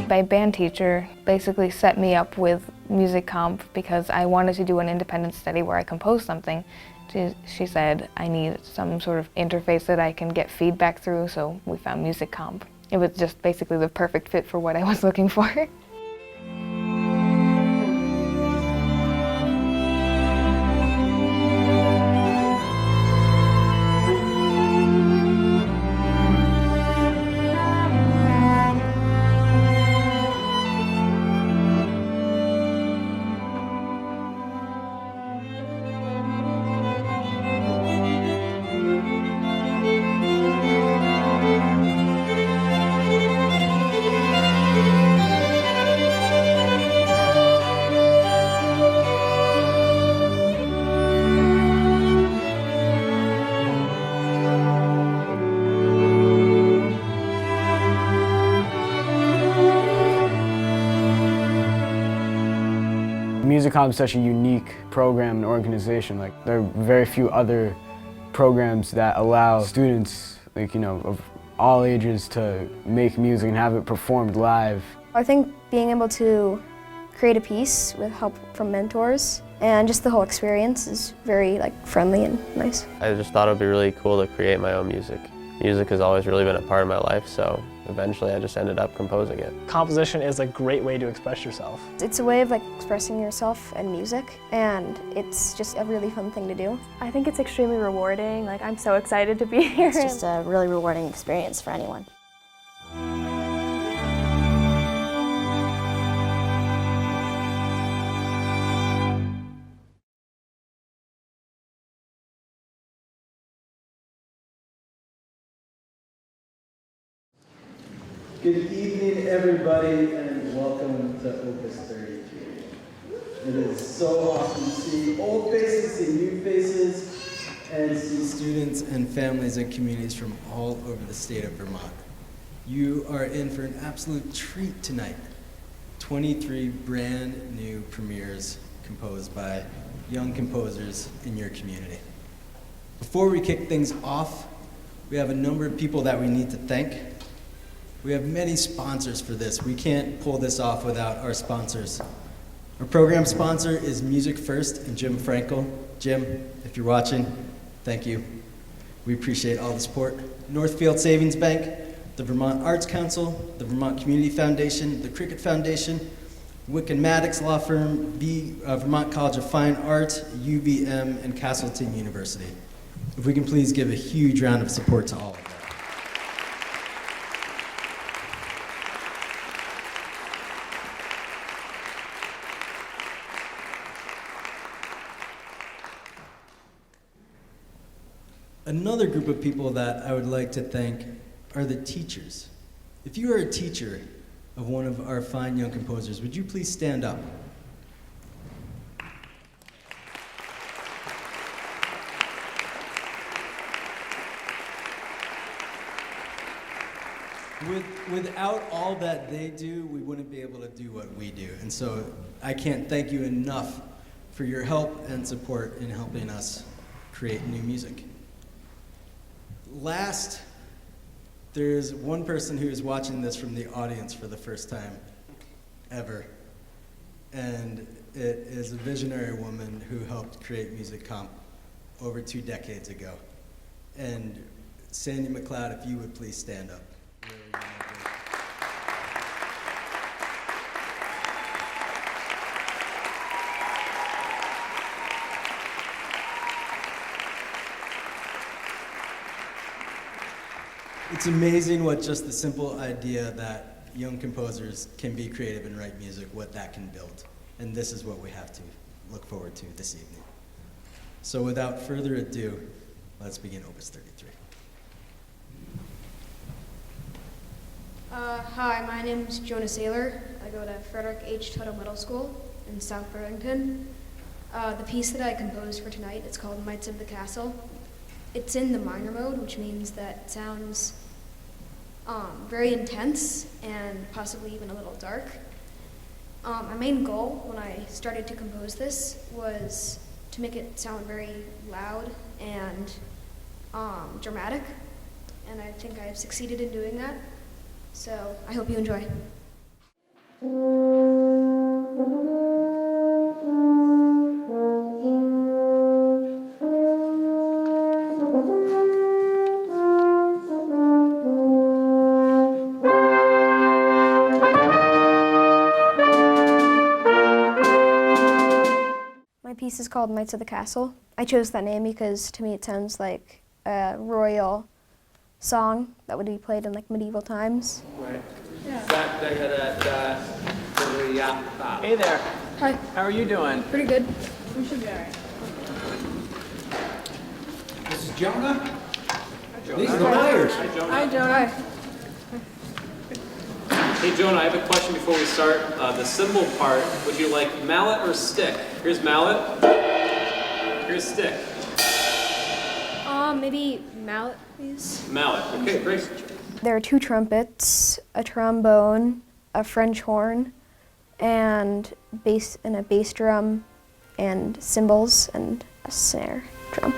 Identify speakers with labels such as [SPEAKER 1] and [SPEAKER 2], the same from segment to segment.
[SPEAKER 1] My band teacher basically set me up with music comp because I wanted to do an independent study where I compose something. She said I need some sort of interface that I can get feedback through, so we found music comp. It was just basically the perfect fit for what I was looking for.
[SPEAKER 2] Musicom is such a unique program and organization. Like, there are very few other programs that allow students, of all ages to make music and have it performed live.
[SPEAKER 3] I think being able to create a piece with help from mentors and just the whole experience is very friendly and nice.
[SPEAKER 4] I just thought it would be really cool to create my own music. Music has always really been a part of my life, so eventually I just ended up composing it.
[SPEAKER 5] Composition is a great way to express yourself.
[SPEAKER 3] It's a way of expressing yourself in music, and it's just a really fun thing to do.
[SPEAKER 6] I think it's extremely rewarding. I'm so excited to be here.
[SPEAKER 7] It's just a really rewarding experience for anyone.
[SPEAKER 8] Good evening, everybody, and welcome to Opus 33. It is so awesome to see old faces, see new faces, and see students and families and communities from all over the state of Vermont. You are in for an absolute treat tonight. 23 brand new premieres composed by young composers in your community. Before we kick things off, we have a number of people that we need to thank. We have many sponsors for this. We can't pull this off without our sponsors. Our program sponsor is Music First and Jim Frankel. Jim, if you're watching, thank you. We appreciate all the support. Northfield Savings Bank, the Vermont Arts Council, the Vermont Community Foundation, the Cricket Foundation, Wick and Maddox Law Firm, Vermont College of Fine Art, UVM, and Castleton University. If we can please give a huge round of support to all of them. Another group of people that I would like to thank are the teachers. If you are a teacher of one of our fine young composers, would you please stand up? Without all that they do, we wouldn't be able to do what we do. And so I can't thank you enough for your help and support in helping us create new music. Last, there's one person who is watching this from the audience for the first time ever. And it is a visionary woman who helped create Music Comp over 2 decades ago. And Sandy McLeod, if you would please stand up. It's amazing what just the simple idea that young composers can be creative and write music, what that can build. And this is what we have to look forward to this evening. So without further ado, let's begin Opus 33.
[SPEAKER 9] Hi, my name is Jonah Saylor. I go to Frederick H. Tuttle Middle School in South Burlington. The piece that I composed for tonight is called Knights of the Castle. It's in the minor mode, which means that it sounds very intense and possibly even a little dark. My main goal when I started to compose this was to make it sound very loud and dramatic, and I think I've succeeded in doing that. So I hope you enjoy.
[SPEAKER 3] My piece is called Knights of the Castle. I chose that name because to me it sounds like a royal song that would be played in like medieval times.
[SPEAKER 10] Right. Hey there.
[SPEAKER 9] Hi.
[SPEAKER 10] How are you doing?
[SPEAKER 9] Pretty good.
[SPEAKER 10] We should be all right.
[SPEAKER 11] This is Jonah. These are the Myers.
[SPEAKER 10] Hi, Jonah.
[SPEAKER 9] Hi, Jonah.
[SPEAKER 12] Hey Jonah, I have a question before we start. The cymbal part, would you like mallet or stick? Here's mallet. Here's stick.
[SPEAKER 9] Maybe mallet, please.
[SPEAKER 12] Mallet. Okay, great.
[SPEAKER 3] There are 2 trumpets, a trombone, a French horn, and a bass drum, and cymbals, and a snare drum.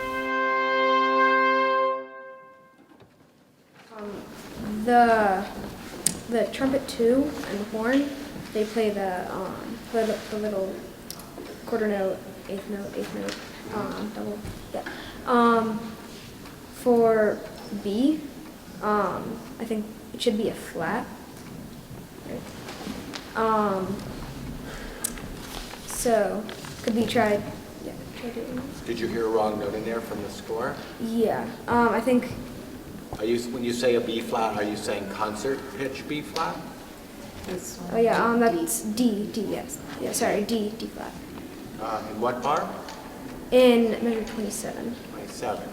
[SPEAKER 9] The trumpet 2 and the horn, they play the little quarter note, eighth note, double. Yeah. For B, I think it should be a flat. Right? So could we try? Yeah, try doing this.
[SPEAKER 11] Did you hear a wrong note in there from the score?
[SPEAKER 9] Yeah. I think.
[SPEAKER 11] When you say a B flat, are you saying concert pitch B flat?
[SPEAKER 9] Oh yeah. That's D. Yes. Yeah. Sorry. D flat.
[SPEAKER 11] In what bar?
[SPEAKER 9] In measure 27.
[SPEAKER 11] 27.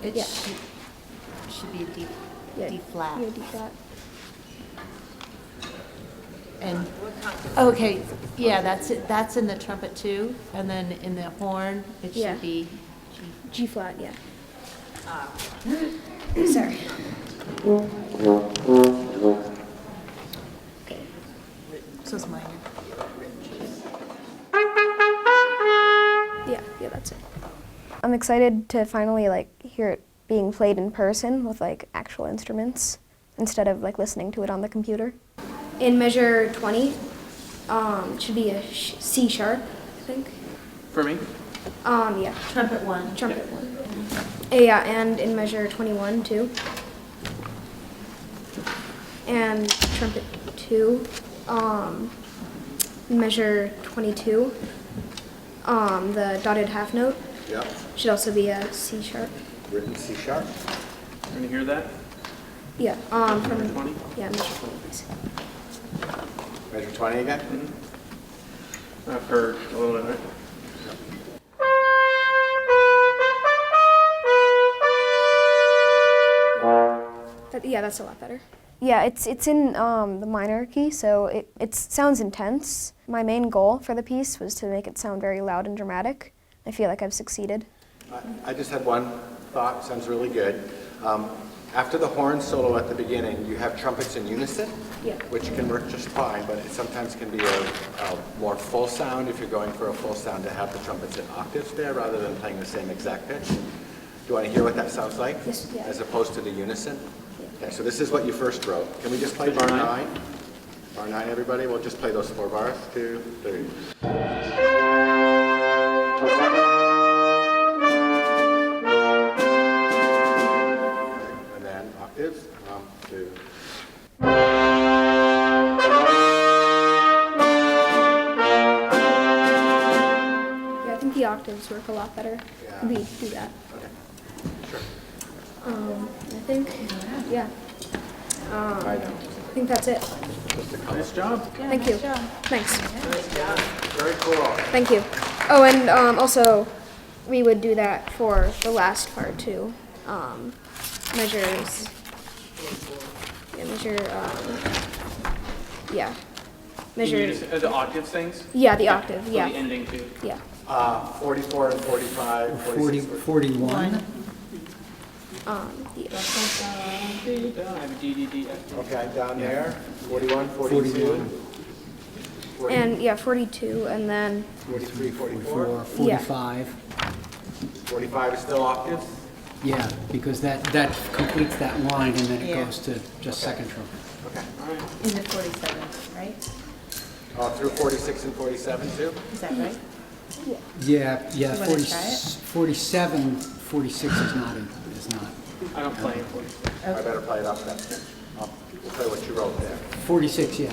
[SPEAKER 13] It
[SPEAKER 9] Yeah.
[SPEAKER 13] should be a D,
[SPEAKER 9] Yeah.
[SPEAKER 13] D flat.
[SPEAKER 9] Yeah, D flat.
[SPEAKER 13] And, okay, yeah, that's it. That's in the trumpet too. And then in the horn, it
[SPEAKER 9] Yeah.
[SPEAKER 13] should be
[SPEAKER 9] G flat. Yeah. Sorry. Okay.
[SPEAKER 13] So it's minor.
[SPEAKER 9] Yeah, that's it.
[SPEAKER 3] I'm excited to finally hear it being played in person with actual instruments instead of listening to it on the computer.
[SPEAKER 9] In measure 20, it should be a C sharp, I think.
[SPEAKER 10] For me?
[SPEAKER 9] Yeah.
[SPEAKER 13] Trumpet 1.
[SPEAKER 9] Trumpet 1. Yeah, and in measure 21 too. And trumpet 2, measure 22, the dotted half note
[SPEAKER 11] Yep.
[SPEAKER 9] should also be a C sharp.
[SPEAKER 11] Written C sharp.
[SPEAKER 10] Can you hear that?
[SPEAKER 9] Yeah,
[SPEAKER 10] Measure
[SPEAKER 9] from
[SPEAKER 10] 20?
[SPEAKER 9] yeah, measure 20, please.
[SPEAKER 11] Measure 20 again?
[SPEAKER 10] Mm-hmm. I've heard a little bit, right?
[SPEAKER 9] Yeah, that's a lot better.
[SPEAKER 3] Yeah, it's in the minor key, so it sounds intense. My main goal for the piece was to make it sound very loud and dramatic. I feel like I've succeeded.
[SPEAKER 11] I just had one thought, sounds really good. After the horn solo at the beginning, you have trumpets in unison,
[SPEAKER 9] Yeah.
[SPEAKER 11] which can work just fine, but it sometimes can be a more full sound if you're going for a full sound to have the trumpets in octaves there rather than playing the same exact pitch. Do you want to hear what that sounds like?
[SPEAKER 9] Yes, yeah.
[SPEAKER 11] As opposed to the unison? Okay, so this is what you first wrote. Can we just play bar 9? Bar 9, everybody? We'll just play those 4 bars. 2, 3. And then octaves. 1, 2.
[SPEAKER 9] Yeah, I think the octaves work a lot better.
[SPEAKER 11] Yeah.
[SPEAKER 9] Could we do that?
[SPEAKER 11] Okay. Sure.
[SPEAKER 9] I think, yeah.
[SPEAKER 11] I know.
[SPEAKER 9] I think that's it.
[SPEAKER 10] Nice job.
[SPEAKER 9] Thank you. Thanks.
[SPEAKER 11] Very cool.
[SPEAKER 9] Thank you. Oh, and also, we would do that for the last part too. Measures. Yeah, yeah.
[SPEAKER 10] Can you just, the octave things?
[SPEAKER 9] Yeah, the octave.
[SPEAKER 10] For
[SPEAKER 9] Yeah.
[SPEAKER 10] the ending too.
[SPEAKER 9] Yeah.
[SPEAKER 11] 44 and 45.
[SPEAKER 2] 40, 41.
[SPEAKER 9] Yeah.
[SPEAKER 10] I have a D, D, D, F.
[SPEAKER 11] Okay, I'm down there. 41, 42. 40,
[SPEAKER 9] And yeah, 42, and then
[SPEAKER 11] 43, 44.
[SPEAKER 2] 45.
[SPEAKER 11] 45 is still octaves.
[SPEAKER 14] Yeah, because that completes that line and then it goes to just second trumpet.
[SPEAKER 11] Okay.
[SPEAKER 13] In the 47, right?
[SPEAKER 11] Through 46 and 47 too?
[SPEAKER 13] Is that right?
[SPEAKER 14] Yeah,
[SPEAKER 13] You wanna
[SPEAKER 14] 40,
[SPEAKER 13] try it?
[SPEAKER 14] 47, 46 is not.
[SPEAKER 10] I don't play in 46.
[SPEAKER 11] I better play it up then. We'll play what you wrote there.
[SPEAKER 14] 46, yeah.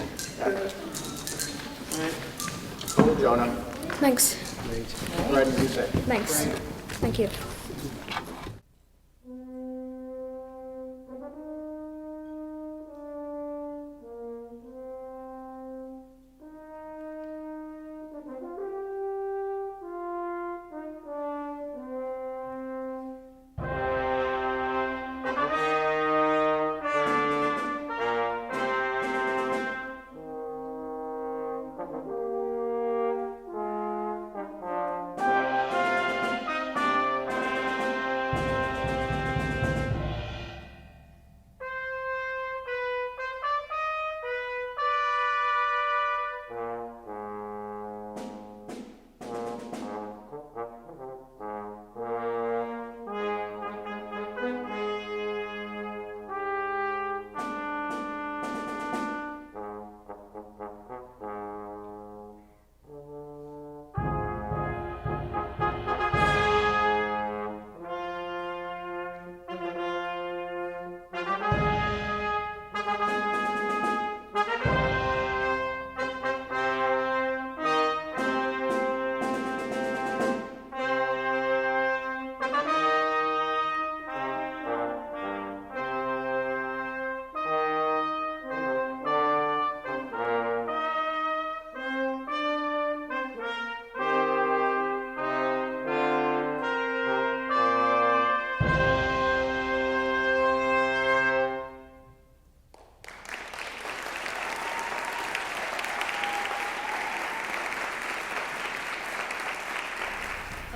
[SPEAKER 11] Cool, Jonah.
[SPEAKER 9] Thanks.
[SPEAKER 11] Go ahead and use it.
[SPEAKER 9] Thanks. Thank you.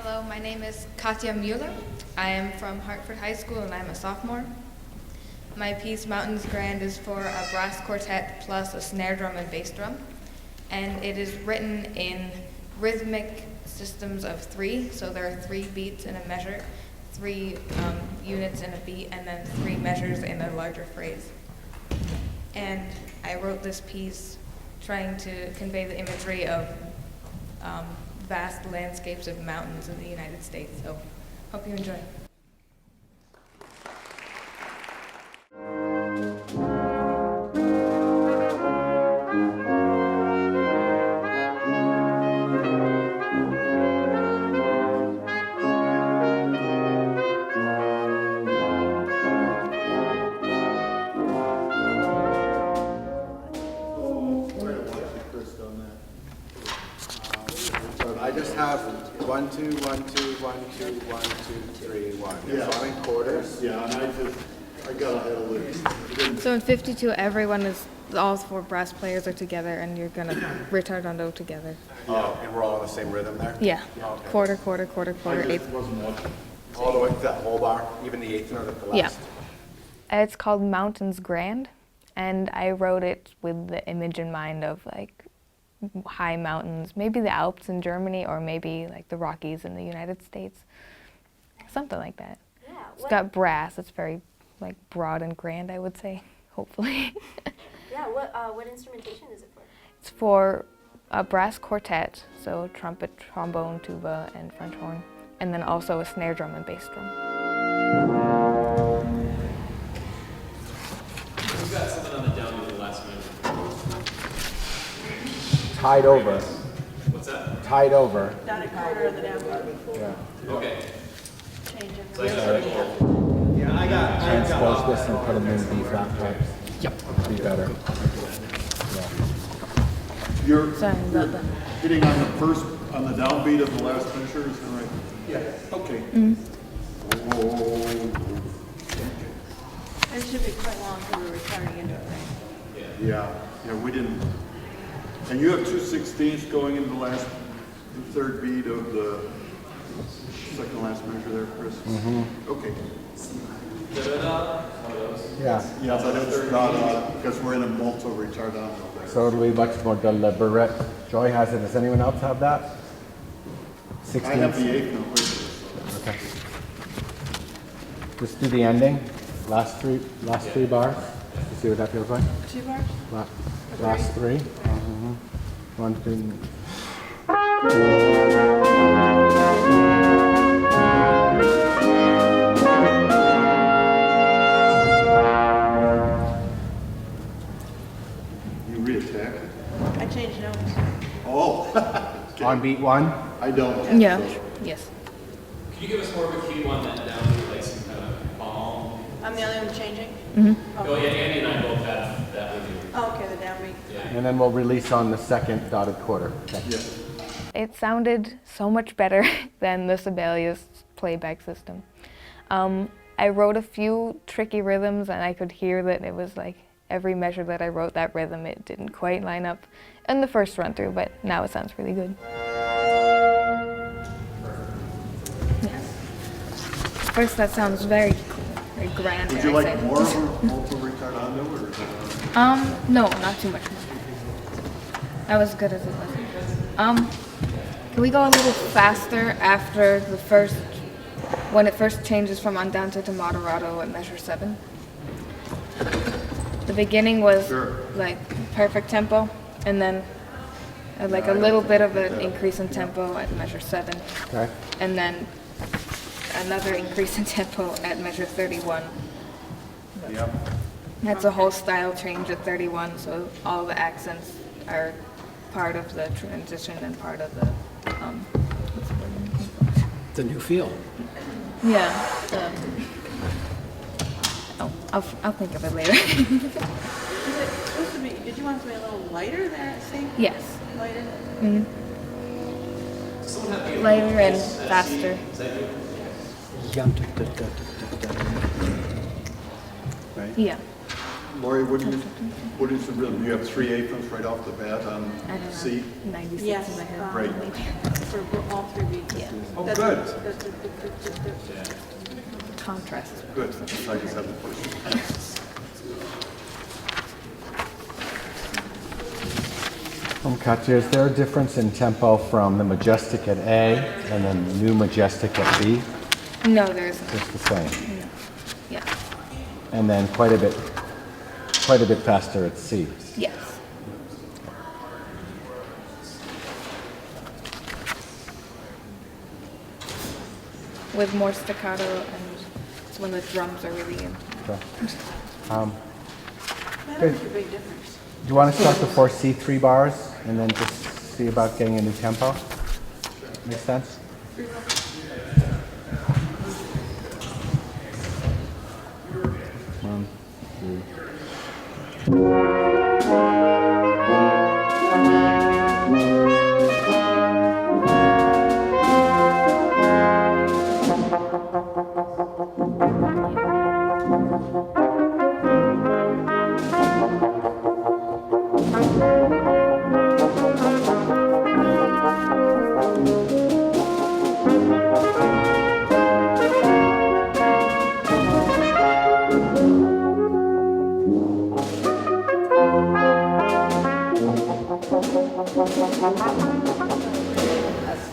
[SPEAKER 1] Hello, my name is Katja Mueller. I am from Hartford High School and I'm a sophomore. My piece, Mountains Grand, is for a brass quartet plus a snare drum and bass drum. And it is written in rhythmic systems of 3. So there are 3 beats in a measure, 3 units in a beat, and then 3 measures in a larger phrase. And I wrote this piece trying to convey the imagery of vast landscapes of mountains in the United States. So hope you enjoy.
[SPEAKER 11] I just have 1, 2, 1, 2, 1, 2, 1, 2, 3, 1.
[SPEAKER 15] Yeah.
[SPEAKER 11] So I'm in quarters.
[SPEAKER 15] Yeah, and I got ahead of it.
[SPEAKER 1] So in 52, everyone is, all 4 brass players are together and you're gonna retardando together.
[SPEAKER 11] Oh, and we're all in the same rhythm there?
[SPEAKER 1] Yeah.
[SPEAKER 11] Okay.
[SPEAKER 1] Quarter, quarter, quarter, quarter, eighth.
[SPEAKER 15] Wasn't watching.
[SPEAKER 11] All the way to that whole bar, even the 8th note at the last?
[SPEAKER 1] Yeah. It's called Mountains Grand, and I wrote it with the image in mind of like high mountains, maybe the Alps in Germany or maybe like the Rockies in the United States. Something like that.
[SPEAKER 7] Yeah.
[SPEAKER 1] It's got brass, it's very like broad and grand, I would say, hopefully.
[SPEAKER 7] Yeah, what instrumentation is it for?
[SPEAKER 1] It's for a brass quartet, so trumpet, trombone, tuba, and French horn, and then also a snare drum and bass drum.
[SPEAKER 12] We've got something on the down to the last minute.
[SPEAKER 11] Tied over.
[SPEAKER 12] What's that?
[SPEAKER 11] Tied over.
[SPEAKER 13] Down a quarter of the down bar.
[SPEAKER 11] Yeah.
[SPEAKER 12] Okay.
[SPEAKER 13] Change it.
[SPEAKER 12] So I got
[SPEAKER 8] Yeah, I got
[SPEAKER 11] Transpose this and put them in B flat pipes.
[SPEAKER 14] Yep.
[SPEAKER 11] Be better.
[SPEAKER 15] You're
[SPEAKER 1] Sorry about that.
[SPEAKER 15] hitting on the downbeat of the last measure, is that right? Yeah. Okay.
[SPEAKER 13] It should be quite long because we're returning into it, right?
[SPEAKER 15] Yeah, we didn't. And you have 2 16ths going into the third beat of the second last measure there, Chris? Mm-hmm. Okay.
[SPEAKER 11] Yeah.
[SPEAKER 15] Yeah, but it's not, because we're in a multi retardando there.
[SPEAKER 11] So it'll be much more deliberate. Joy has it. Does anyone else have that? 16.
[SPEAKER 15] I have the 8th note with you.
[SPEAKER 11] Okay. Just do the ending, last three bars. You see what that feels like?
[SPEAKER 13] 2 bars?
[SPEAKER 11] Last 3. 1, 2.
[SPEAKER 15] You re-attack it?
[SPEAKER 13] I changed notes.
[SPEAKER 15] Oh. Okay.
[SPEAKER 11] On beat 1?
[SPEAKER 15] I don't.
[SPEAKER 1] Yeah.
[SPEAKER 15] So.
[SPEAKER 1] Yes.
[SPEAKER 12] Can you give us more of a cue on that downbeat, like some kind of bomb?
[SPEAKER 13] I'm the only one changing?
[SPEAKER 12] Oh yeah, Andy and I both have that with you.
[SPEAKER 13] Oh, okay, the downbeat.
[SPEAKER 12] Yeah.
[SPEAKER 11] And then we'll release on the second dotted quarter. Okay.
[SPEAKER 15] Yes.
[SPEAKER 1] It sounded so much better than the Sibelius playback system. I wrote a few tricky rhythms and I could hear that it was like every measure that I wrote that rhythm, it didn't quite line up in the first run through, but now it sounds really good. First, that sounds very cool, very grand.
[SPEAKER 15] Would you like more of a multiple retardando, or is it?
[SPEAKER 1] No, not too much more. That was good as it was. Can we go a little faster after the first, when it first changes from andante to moderato at measure 7? The beginning was like perfect tempo, and then like a little bit of an increase in tempo at measure 7.
[SPEAKER 11] Okay.
[SPEAKER 1] And then another increase in tempo at measure 31.
[SPEAKER 11] Yep.
[SPEAKER 1] That's a whole style change at 31, so all the accents are part of the transition and part of the, what's the word I'm looking for?
[SPEAKER 14] The new feel.
[SPEAKER 1] Yeah. I'll think of it later.
[SPEAKER 13] Is it supposed to be, did you want it to be a little lighter there at C?
[SPEAKER 1] Yes.
[SPEAKER 13] Lighter?
[SPEAKER 1] Mm-hmm. Lighter and faster.
[SPEAKER 14] Right?
[SPEAKER 1] Yeah.
[SPEAKER 15] Lori, what is the rhythm? You have 3 eighths right off the bat on
[SPEAKER 1] I don't know.
[SPEAKER 15] C?
[SPEAKER 1] 96
[SPEAKER 13] Yes.
[SPEAKER 1] in my head.
[SPEAKER 15] Right.
[SPEAKER 13] For all 3 beats.
[SPEAKER 1] Yeah.
[SPEAKER 15] Oh, good.
[SPEAKER 1] Contrast.
[SPEAKER 15] Good. I just have the push.
[SPEAKER 11] Katya, is there a difference in tempo from the Majestic at A and then the new Majestic at B?
[SPEAKER 1] No, there isn't.
[SPEAKER 11] Just the same.
[SPEAKER 1] No. Yeah.
[SPEAKER 11] And then quite a bit faster at C.
[SPEAKER 1] Yes. With more staccato, and it's when the drums are really in.
[SPEAKER 11] Okay.
[SPEAKER 13] That
[SPEAKER 11] Good.
[SPEAKER 13] makes a big difference.
[SPEAKER 11] Do you want to start the 4 C 3 bars and then just see about getting a new tempo? Make sense? One, two.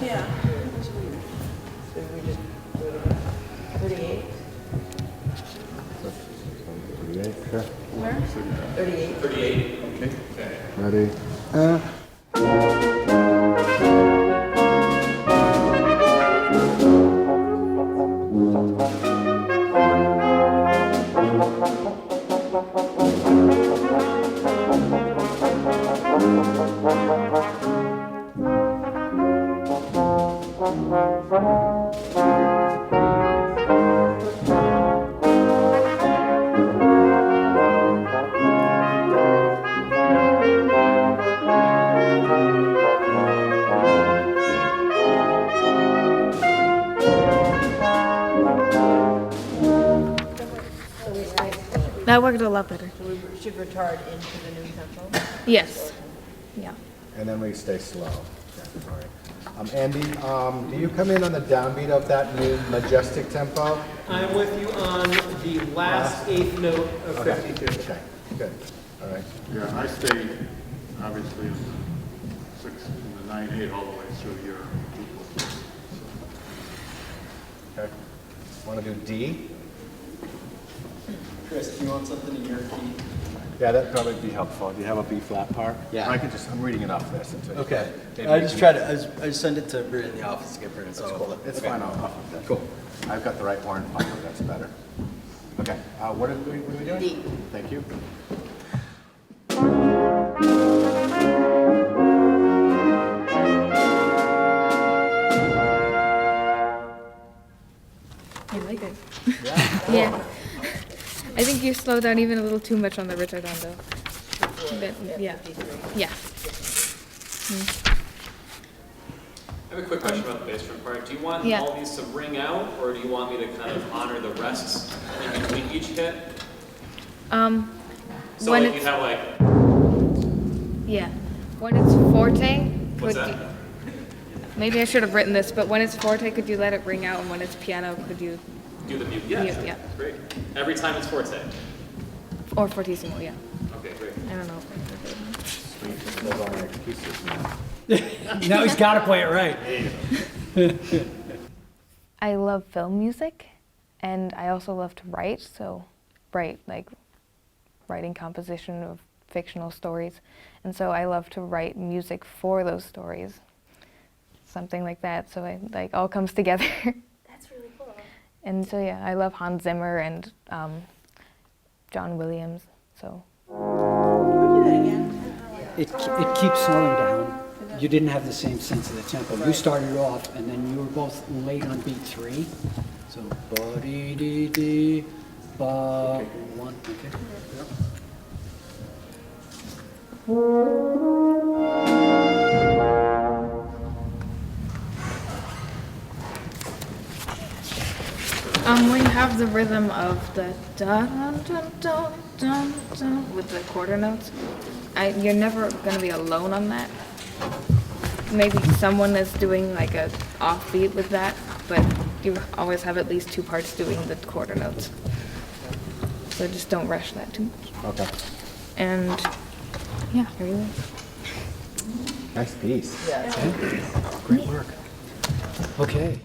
[SPEAKER 13] Yeah. So we just 38?
[SPEAKER 11] 38, sure.
[SPEAKER 13] Where? 38.
[SPEAKER 12] 38.
[SPEAKER 11] Okay. Ready?
[SPEAKER 1] That worked a lot better.
[SPEAKER 13] So we should retard into the new tempo?
[SPEAKER 1] Yes. Yeah.
[SPEAKER 11] And then we stay slow. Sorry. Andy, do you come in on the downbeat of that new Majestic tempo?
[SPEAKER 10] I'm with you on the last eighth note of 52.
[SPEAKER 11] Okay, good. All right.
[SPEAKER 15] Yeah, I stay, obviously, in the 9/8 all the way through your equals.
[SPEAKER 11] Okay. Want to do D?
[SPEAKER 8] Chris, do you want something in your key?
[SPEAKER 11] Yeah, that'd probably be helpful. Do you have a B flat part?
[SPEAKER 8] Yeah.
[SPEAKER 11] I'm reading it off this.
[SPEAKER 8] Okay.
[SPEAKER 11] Maybe
[SPEAKER 8] I
[SPEAKER 11] you
[SPEAKER 8] just
[SPEAKER 11] can-
[SPEAKER 8] tried to, I just send it to Britt in the office to get printed.
[SPEAKER 11] That's
[SPEAKER 8] so
[SPEAKER 11] cool. It's
[SPEAKER 8] okay.
[SPEAKER 11] fine off of that.
[SPEAKER 8] Cool.
[SPEAKER 11] I've got the right horn pocket, that's better. Okay, what are we doing?
[SPEAKER 13] D.
[SPEAKER 11] Thank you.
[SPEAKER 1] I like it. Yeah. I think you slowed down even a little too much on the ritardando. But, yeah. Yeah.
[SPEAKER 12] I have a quick question about the bass drum part. Do you want
[SPEAKER 1] Yeah.
[SPEAKER 12] all these to ring out, or do you want me to kind of honor the rests in between each hit? So
[SPEAKER 1] when
[SPEAKER 12] like
[SPEAKER 1] it's,
[SPEAKER 12] you have like,
[SPEAKER 1] yeah. When it's forte,
[SPEAKER 12] what's
[SPEAKER 1] could
[SPEAKER 12] that?
[SPEAKER 1] you, maybe I should have written this, but when it's forte, could you let it ring out, and when it's piano, could you,
[SPEAKER 12] Do the mute? Yeah,
[SPEAKER 1] Mute,
[SPEAKER 12] sure.
[SPEAKER 1] yeah.
[SPEAKER 12] Great. Every time it's forte.
[SPEAKER 1] or fortissimo, yeah.
[SPEAKER 12] Okay, great.
[SPEAKER 1] I don't know.
[SPEAKER 14] Now he's got to play it right.
[SPEAKER 1] I love film music, and I also love to write, so writing composition of fictional stories. And so I love to write music for those stories, something like that. So it all comes together.
[SPEAKER 7] That's really cool.
[SPEAKER 1] And so yeah, I love Hans Zimmer and John Williams. So
[SPEAKER 14] It keeps slowing down. You didn't have the same sense of the tempo. You started off, and then you were both late on beat 3. So ba dee dee dee ba 1. Okay.
[SPEAKER 1] when you have the rhythm of the dun dun dun dun dun dun with the quarter notes, you're never gonna be alone on that. Maybe someone is doing like a offbeat with that, but you always have at least 2 parts doing the quarter notes. So just don't rush that too much.
[SPEAKER 11] Okay.
[SPEAKER 1] And yeah, here you go.
[SPEAKER 11] Nice piece.
[SPEAKER 1] Yeah.
[SPEAKER 14] Great work. Okay.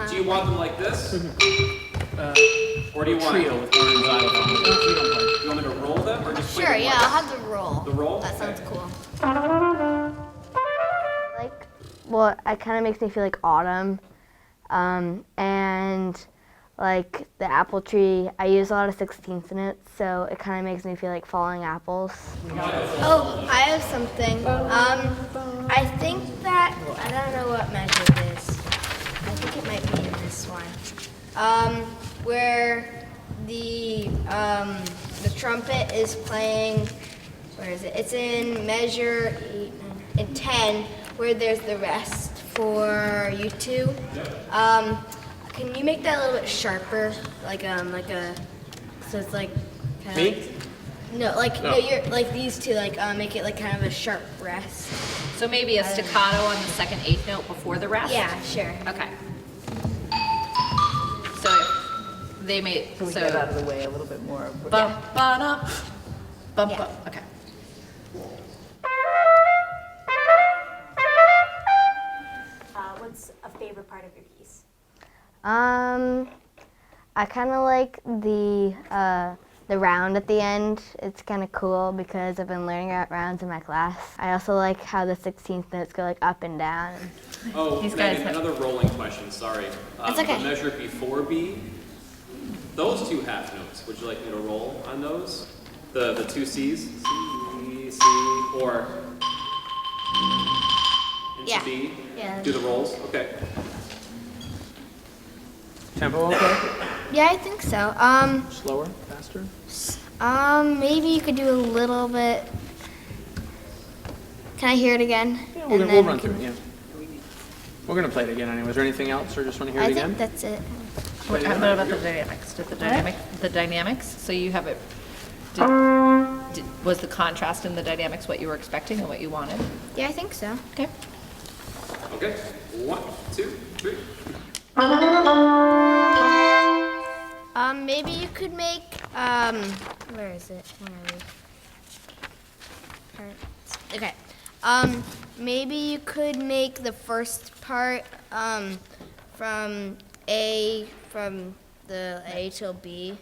[SPEAKER 12] Do you want them like this? Or do you want
[SPEAKER 5] trio with horn and xylophone?
[SPEAKER 12] Do you want me to roll them or just play
[SPEAKER 7] Sure,
[SPEAKER 12] them
[SPEAKER 7] yeah,
[SPEAKER 12] once?
[SPEAKER 7] I'll have the roll.
[SPEAKER 12] The roll?
[SPEAKER 7] That sounds
[SPEAKER 12] Okay.
[SPEAKER 7] cool.
[SPEAKER 16] well, it kind of makes me feel like autumn. And like the apple tree, I use a lot of 16th in it, so it kind of makes me feel like falling apples.
[SPEAKER 17] Oh, I have something. I think that, I don't know what measure it is. I think it might be in this one. Where the trumpet is playing, where is it? It's in measure 8, in 10, where there's the rest for you two. Can you make that a little bit sharper, like a, so it's like kind of.
[SPEAKER 10] Me?
[SPEAKER 17] No, you're like these two, like make it like kind of a sharp rest.
[SPEAKER 18] So maybe a staccato on the second eighth note before the rest?
[SPEAKER 17] Yeah, sure.
[SPEAKER 18] Okay. So they made,
[SPEAKER 13] So we
[SPEAKER 18] so.
[SPEAKER 13] get out of the way a little bit more.
[SPEAKER 18] Bump, ba-da, bump, bump, okay.
[SPEAKER 7] What's a favorite part of your piece?
[SPEAKER 16] I kind of like the round at the end. It's kind of cool because I've been learning about rounds in my class. I also like how the 16th notes go like up and down.
[SPEAKER 12] Oh, Megan, another rolling question, sorry.
[SPEAKER 17] It's okay.
[SPEAKER 12] The measure before B, those two half notes, would you like me to roll on those? The two C's, C, C, or into B?
[SPEAKER 17] Yeah.
[SPEAKER 12] Do the rolls? Okay.
[SPEAKER 10] Tempo okay?
[SPEAKER 17] Yeah, I think so.
[SPEAKER 10] Slower, faster?
[SPEAKER 17] Maybe you could do a little bit. Can I hear it again?
[SPEAKER 10] Yeah, we'll run through it, yeah. We're going to play it again anyway. Is there anything else, or just want to hear it again?
[SPEAKER 17] I think that's it.
[SPEAKER 18] What about the dynamics? Did the dynamics, so you have it, was the contrast in the dynamics what you were expecting and what you wanted?
[SPEAKER 17] Yeah, I think so.
[SPEAKER 18] Okay.
[SPEAKER 12] Okay. 1, 2, 3.
[SPEAKER 17] Maybe you could make, where is it? Where are we? Okay. Maybe you could make the first part, from the A till B.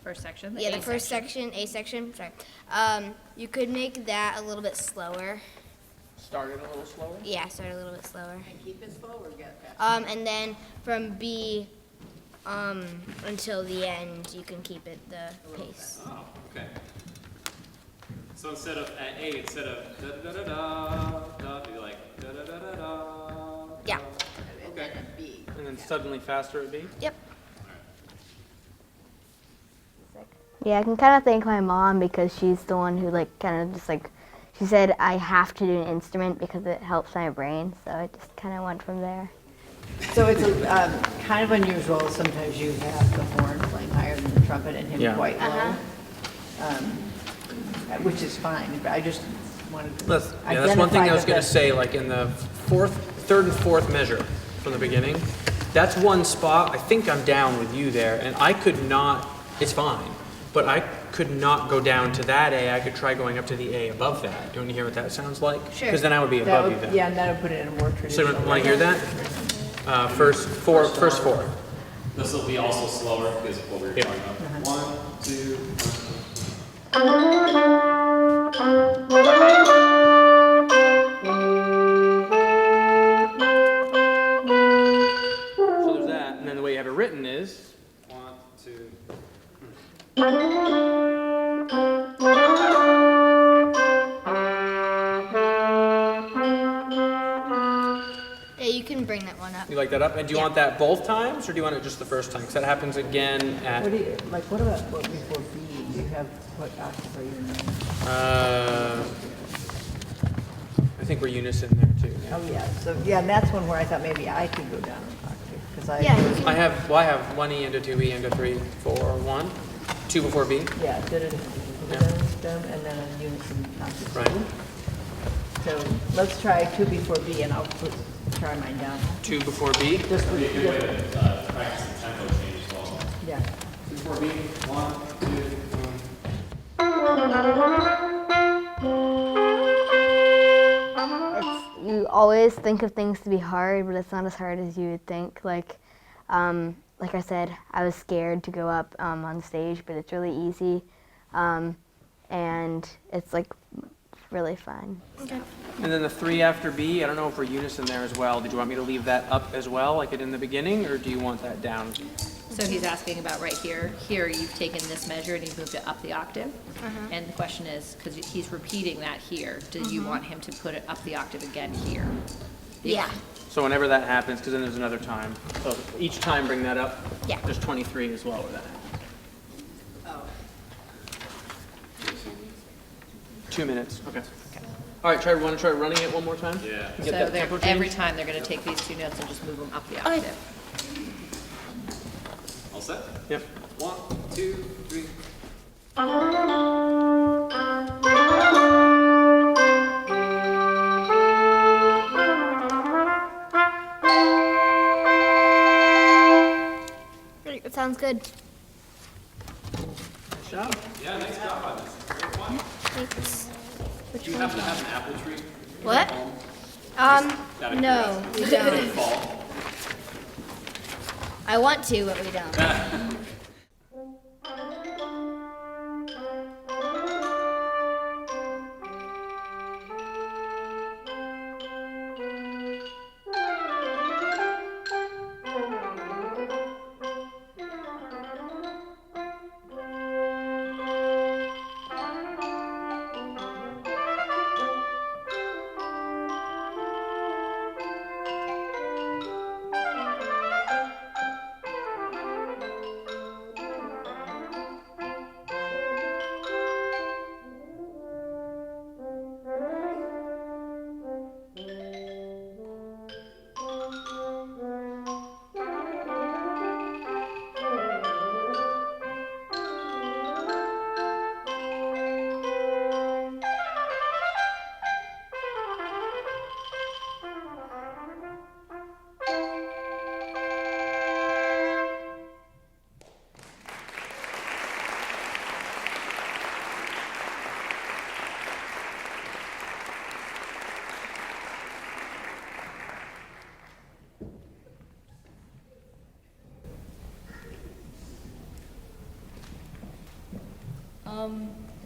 [SPEAKER 18] First section?
[SPEAKER 17] Yeah, the first section, A section, sorry. You could make that a little bit slower.
[SPEAKER 10] Start it a little slower?
[SPEAKER 17] Yeah, start a little bit slower.
[SPEAKER 13] And keep it slow or get faster?
[SPEAKER 17] And then from B, until the end, you can keep it the pace.
[SPEAKER 12] Oh, okay. So instead of at A, instead of da da da da da, be like da da da da da.
[SPEAKER 17] Yeah.
[SPEAKER 12] Okay.
[SPEAKER 10] And then suddenly faster at B?
[SPEAKER 17] Yep.
[SPEAKER 16] Yeah, I can kind of thank my mom because she's the one who like kind of just like, she said I have to do an instrument because it helps my brain, so it just kind of went from there.
[SPEAKER 13] So it's kind of unusual. Sometimes you have the horn playing higher than the trumpet and him quite low, which is fine. But I just wanted to
[SPEAKER 10] that's one thing I was going to say. Like in the third and fourth measure from the beginning, that's one spot. I think I'm down with you there, and I could not. It's fine, but I could not go down to that A. I could try going up to the A above that. Do you want to hear what that sounds like?
[SPEAKER 17] Sure.
[SPEAKER 10] Because then I would be above you then.
[SPEAKER 13] Yeah, and that would put it in a more traditional.
[SPEAKER 10] So you want to hear that? First four.
[SPEAKER 12] This will be also slower because of what we were talking about. 1, 2, 1.
[SPEAKER 10] So there's that, and then the way you have it written is
[SPEAKER 12] 1, 2.
[SPEAKER 17] Yeah, you can bring that one up.
[SPEAKER 10] you like that up, and do you want that both times, or do you want it just the first time? Because that happens again at.
[SPEAKER 13] What do you like? What about what before B? Do you have what octave are you in?
[SPEAKER 10] I think we're unison there too. Yeah.
[SPEAKER 13] Oh yeah. So yeah, and that's one where I thought maybe I could go down an octave because I.
[SPEAKER 17] Yeah.
[SPEAKER 10] I have 1 E into 2 E into 3, 4, 1, 2 before B.
[SPEAKER 13] Yeah. And then a unison octave.
[SPEAKER 10] Right.
[SPEAKER 13] So let's try 2 before B, and I'll try mine down.
[SPEAKER 10] 2 before B.
[SPEAKER 13] Just
[SPEAKER 12] Be a good way to practice the tempo change as well.
[SPEAKER 13] Yeah.
[SPEAKER 12] 2 before B. 1, 2, 1.
[SPEAKER 16] You always think of things to be hard, but it's not as hard as you would think. Like I said, I was scared to go up on stage, but it's really easy. And it's like really fun.
[SPEAKER 17] Okay.
[SPEAKER 10] And then the 3 after B, I don't know if we're unison there as well. Did you want me to leave that up as well, like it in the beginning, or do you want that down?
[SPEAKER 18] So he's asking about right here. Here, you've taken this measure and you've moved it up the octave. And the question is, because he's repeating that here, do you want him to put it up the octave again here?
[SPEAKER 17] Yeah.
[SPEAKER 10] So whenever that happens, because then there's another time. So each time bring that up.
[SPEAKER 17] Yeah.
[SPEAKER 10] There's 23 as well with that. 2 minutes. Okay. All right. Want to try running it one more time?
[SPEAKER 12] Yeah.
[SPEAKER 10] Get
[SPEAKER 18] So
[SPEAKER 10] that tempo
[SPEAKER 18] every
[SPEAKER 10] change?
[SPEAKER 18] time they're going to take these 2 notes and just move them up the octave.
[SPEAKER 12] All set?
[SPEAKER 10] Yep.
[SPEAKER 12] 1, 2, 3.
[SPEAKER 17] Great. It sounds good.
[SPEAKER 10] Nice job.
[SPEAKER 12] Yeah, nice job on this. Great one.
[SPEAKER 17] Thanks.
[SPEAKER 12] Do you happen to have an apple tree?
[SPEAKER 17] What?
[SPEAKER 12] Out of
[SPEAKER 17] No, we
[SPEAKER 12] curiosity.
[SPEAKER 17] don't.
[SPEAKER 12] Fall.
[SPEAKER 17] I want to, but we don't.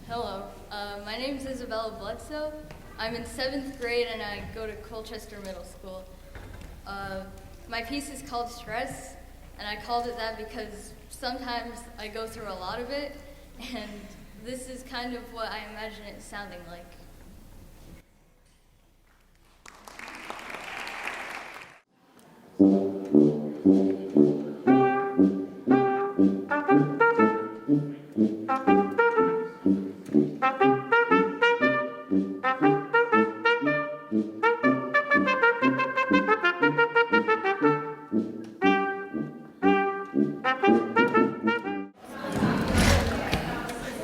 [SPEAKER 19] Hello. My name is Isabella Bledsoe. I'm in 7th grade and I go to Colchester Middle School. My piece is called Stress, and I called it that because sometimes I go through a lot of it, and this is kind of what I imagine it sounding like.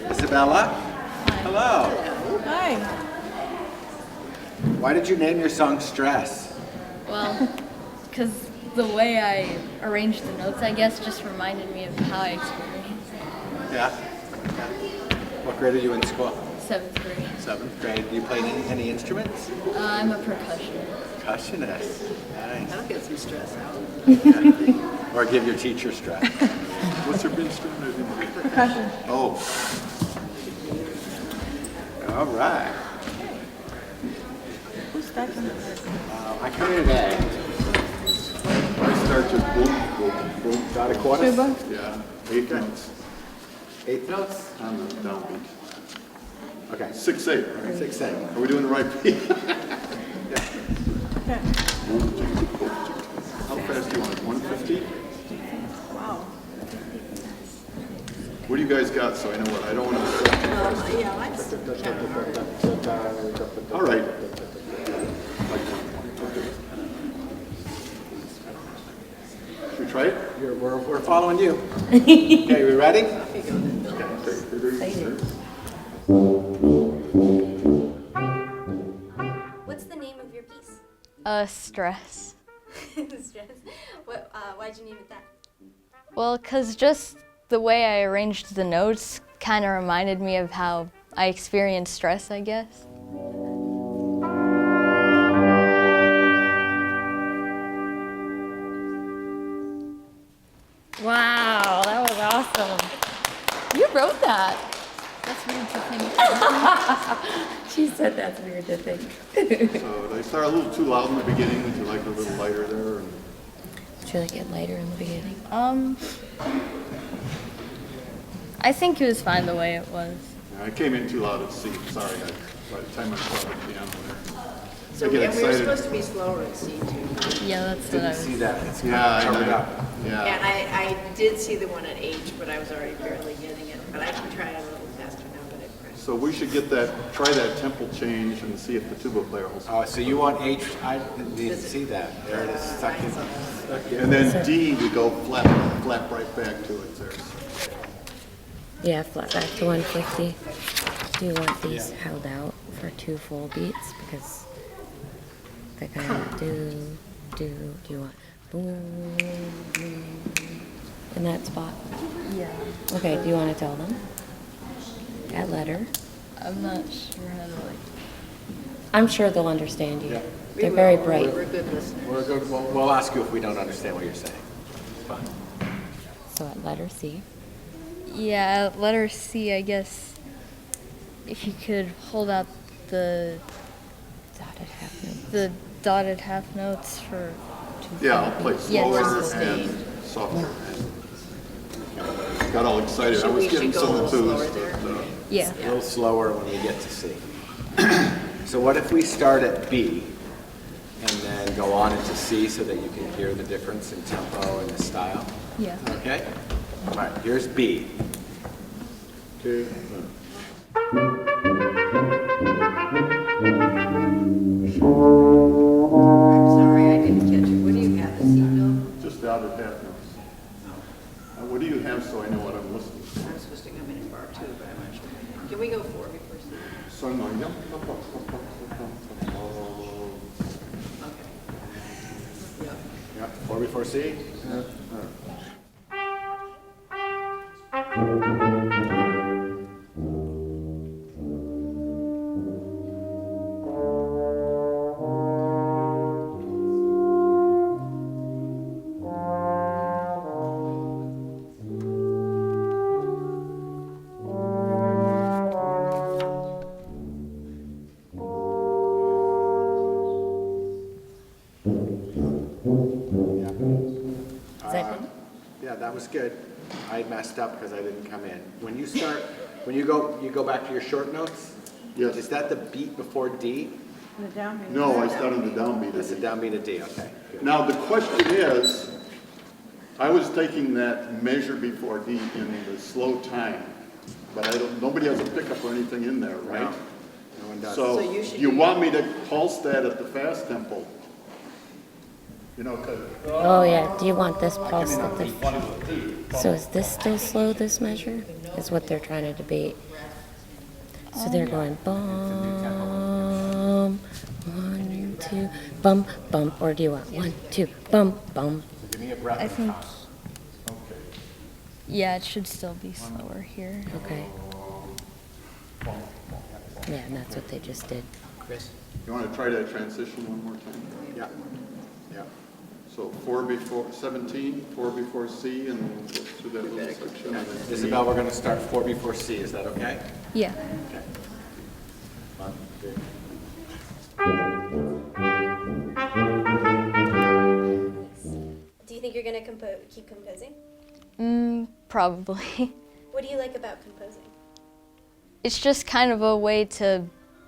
[SPEAKER 11] Isabella? Hello.
[SPEAKER 19] Hi.
[SPEAKER 11] Why did you name your song Stress?
[SPEAKER 19] Well, because the way I arranged the notes, I guess, just reminded me of how I experienced it.
[SPEAKER 11] Yeah. What grade are you in school?
[SPEAKER 19] 7th grade.
[SPEAKER 11] 7th grade. Do you play any instruments?
[SPEAKER 19] I'm a percussionist.
[SPEAKER 11] Percussionist. Nice.
[SPEAKER 19] That'll get some stress out.
[SPEAKER 11] Or give your teacher stress. What's your instrument?
[SPEAKER 19] Percussion.
[SPEAKER 11] Oh. All right.
[SPEAKER 19] Who's that from?
[SPEAKER 11] I come in at A. I start with boom, boom, boom. Got a quarter?
[SPEAKER 19] Tuba?
[SPEAKER 11] Yeah. 8 notes. 8 notes? On the downbeat. Okay.
[SPEAKER 15] 6/8.
[SPEAKER 11] Okay, 6/8.
[SPEAKER 15] Are we doing the right beat?
[SPEAKER 11] Yeah.
[SPEAKER 15] How fast do you want it? 150?
[SPEAKER 19] Wow.
[SPEAKER 15] What do you guys got so I know what? I don't want to.
[SPEAKER 19] Yeah, let's.
[SPEAKER 15] All right. Should we try it?
[SPEAKER 11] We're following you. Okay, we ready?
[SPEAKER 7] What's the name of your piece?
[SPEAKER 19] Stress.
[SPEAKER 7] Stress. Why'd you name it that?
[SPEAKER 19] Well, 'cause just the way I arranged the notes kind of reminded me of how I experienced stress, I guess. Wow, that was awesome. You wrote that. That's That's weird to think.
[SPEAKER 20] She said that's weird to think.
[SPEAKER 15] So they start a little too loud in the beginning. Would you like a little lighter there? And
[SPEAKER 20] Would you like it lighter in the beginning?
[SPEAKER 19] I think it was fine the way it was.
[SPEAKER 15] I came in too loud at C. Sorry, by the time I saw the piano there.
[SPEAKER 20] So
[SPEAKER 15] I get
[SPEAKER 20] we were
[SPEAKER 15] excited.
[SPEAKER 20] supposed to be slower at C too.
[SPEAKER 19] Yeah, that's what I was.
[SPEAKER 11] See that? It's
[SPEAKER 15] Yeah,
[SPEAKER 11] covered
[SPEAKER 15] I
[SPEAKER 11] up.
[SPEAKER 15] Yeah.
[SPEAKER 20] And I did see the one at H, but I was already barely getting it. But I can try it a little faster now that I've pressed.
[SPEAKER 15] So we should try that tempo change and see if the tuba player will.
[SPEAKER 11] Oh, so you want H? I didn't see that. There it is, stuck in.
[SPEAKER 15] And then D, we go flat right back to it there.
[SPEAKER 20] Yeah, flat back to 150. Do you want these held out for 2 full beats? Because they're kind of do you want boom, boom in that spot?
[SPEAKER 19] Yeah.
[SPEAKER 20] Okay, do you want to tell them? That letter?
[SPEAKER 19] I'm not sure how to like.
[SPEAKER 20] I'm sure they'll understand you.
[SPEAKER 11] Yeah.
[SPEAKER 20] They're very bright.
[SPEAKER 11] We're good listeners. We're good. We'll ask you if we don't understand what you're saying. Fine.
[SPEAKER 20] So at letter C.
[SPEAKER 19] Yeah, letter C, I guess. If you could hold out the
[SPEAKER 20] dotted half notes.
[SPEAKER 19] The dotted half notes for.
[SPEAKER 15] Yeah, I'll play slower and softer. Got all excited. I was getting some enthused.
[SPEAKER 19] Yeah.
[SPEAKER 11] A little slower when we get to C. So what if we start at B and then go on into C so that you can hear the difference in tempo and the style?
[SPEAKER 19] Yeah.
[SPEAKER 11] Okay? All right, here's B. 2,
[SPEAKER 20] Sorry, I didn't catch it. What do you have, a C, Bill?
[SPEAKER 15] Just out of half notes. What do you have so I know what I'm listening to?
[SPEAKER 20] I'm supposed to come in bar 2, but I'm not sure. Can we go 4 before C?
[SPEAKER 15] So no, yeah.
[SPEAKER 20] Okay. Yep.
[SPEAKER 11] Yeah, 4 before C? Yeah. Yeah, that was good. I messed up because I didn't come in. When you start, when you go back to your short notes?
[SPEAKER 15] Yes.
[SPEAKER 11] Is that the beat before D?
[SPEAKER 20] The downbeat.
[SPEAKER 15] No, I started the downbeat.
[SPEAKER 11] That's the downbeat of D, okay. Good.
[SPEAKER 15] Now, the question is, I was taking that measure before D in the slow time, but nobody has a pickup or anything in there, right?
[SPEAKER 11] No one does.
[SPEAKER 15] So
[SPEAKER 20] you
[SPEAKER 15] want me to pulse that at the fast tempo? You know,
[SPEAKER 20] Oh yeah, do you want this pulse at the... So is this still slow, this measure? Is what they're trying to debate. So they're going bum, 1, 2, bum, bum, or do you want 1, 2, bum, bum?
[SPEAKER 11] Give me a breath.
[SPEAKER 19] I think. Yeah, it should still be slower here.
[SPEAKER 20] Okay. Yeah, and that's what they just did.
[SPEAKER 11] Chris?
[SPEAKER 15] You want to try that transition one more time?
[SPEAKER 11] Yeah. Yeah.
[SPEAKER 15] So 4 before 17, 4 before C, and we'll go through that little section. And then
[SPEAKER 11] Isabel, we're going to start 4 before C. Is that okay?
[SPEAKER 19] Yeah.
[SPEAKER 11] Okay. 1, 2.
[SPEAKER 7] Do you think you're going to keep composing?
[SPEAKER 19] Probably.
[SPEAKER 7] What do you like about composing?
[SPEAKER 19] It's just kind of a way to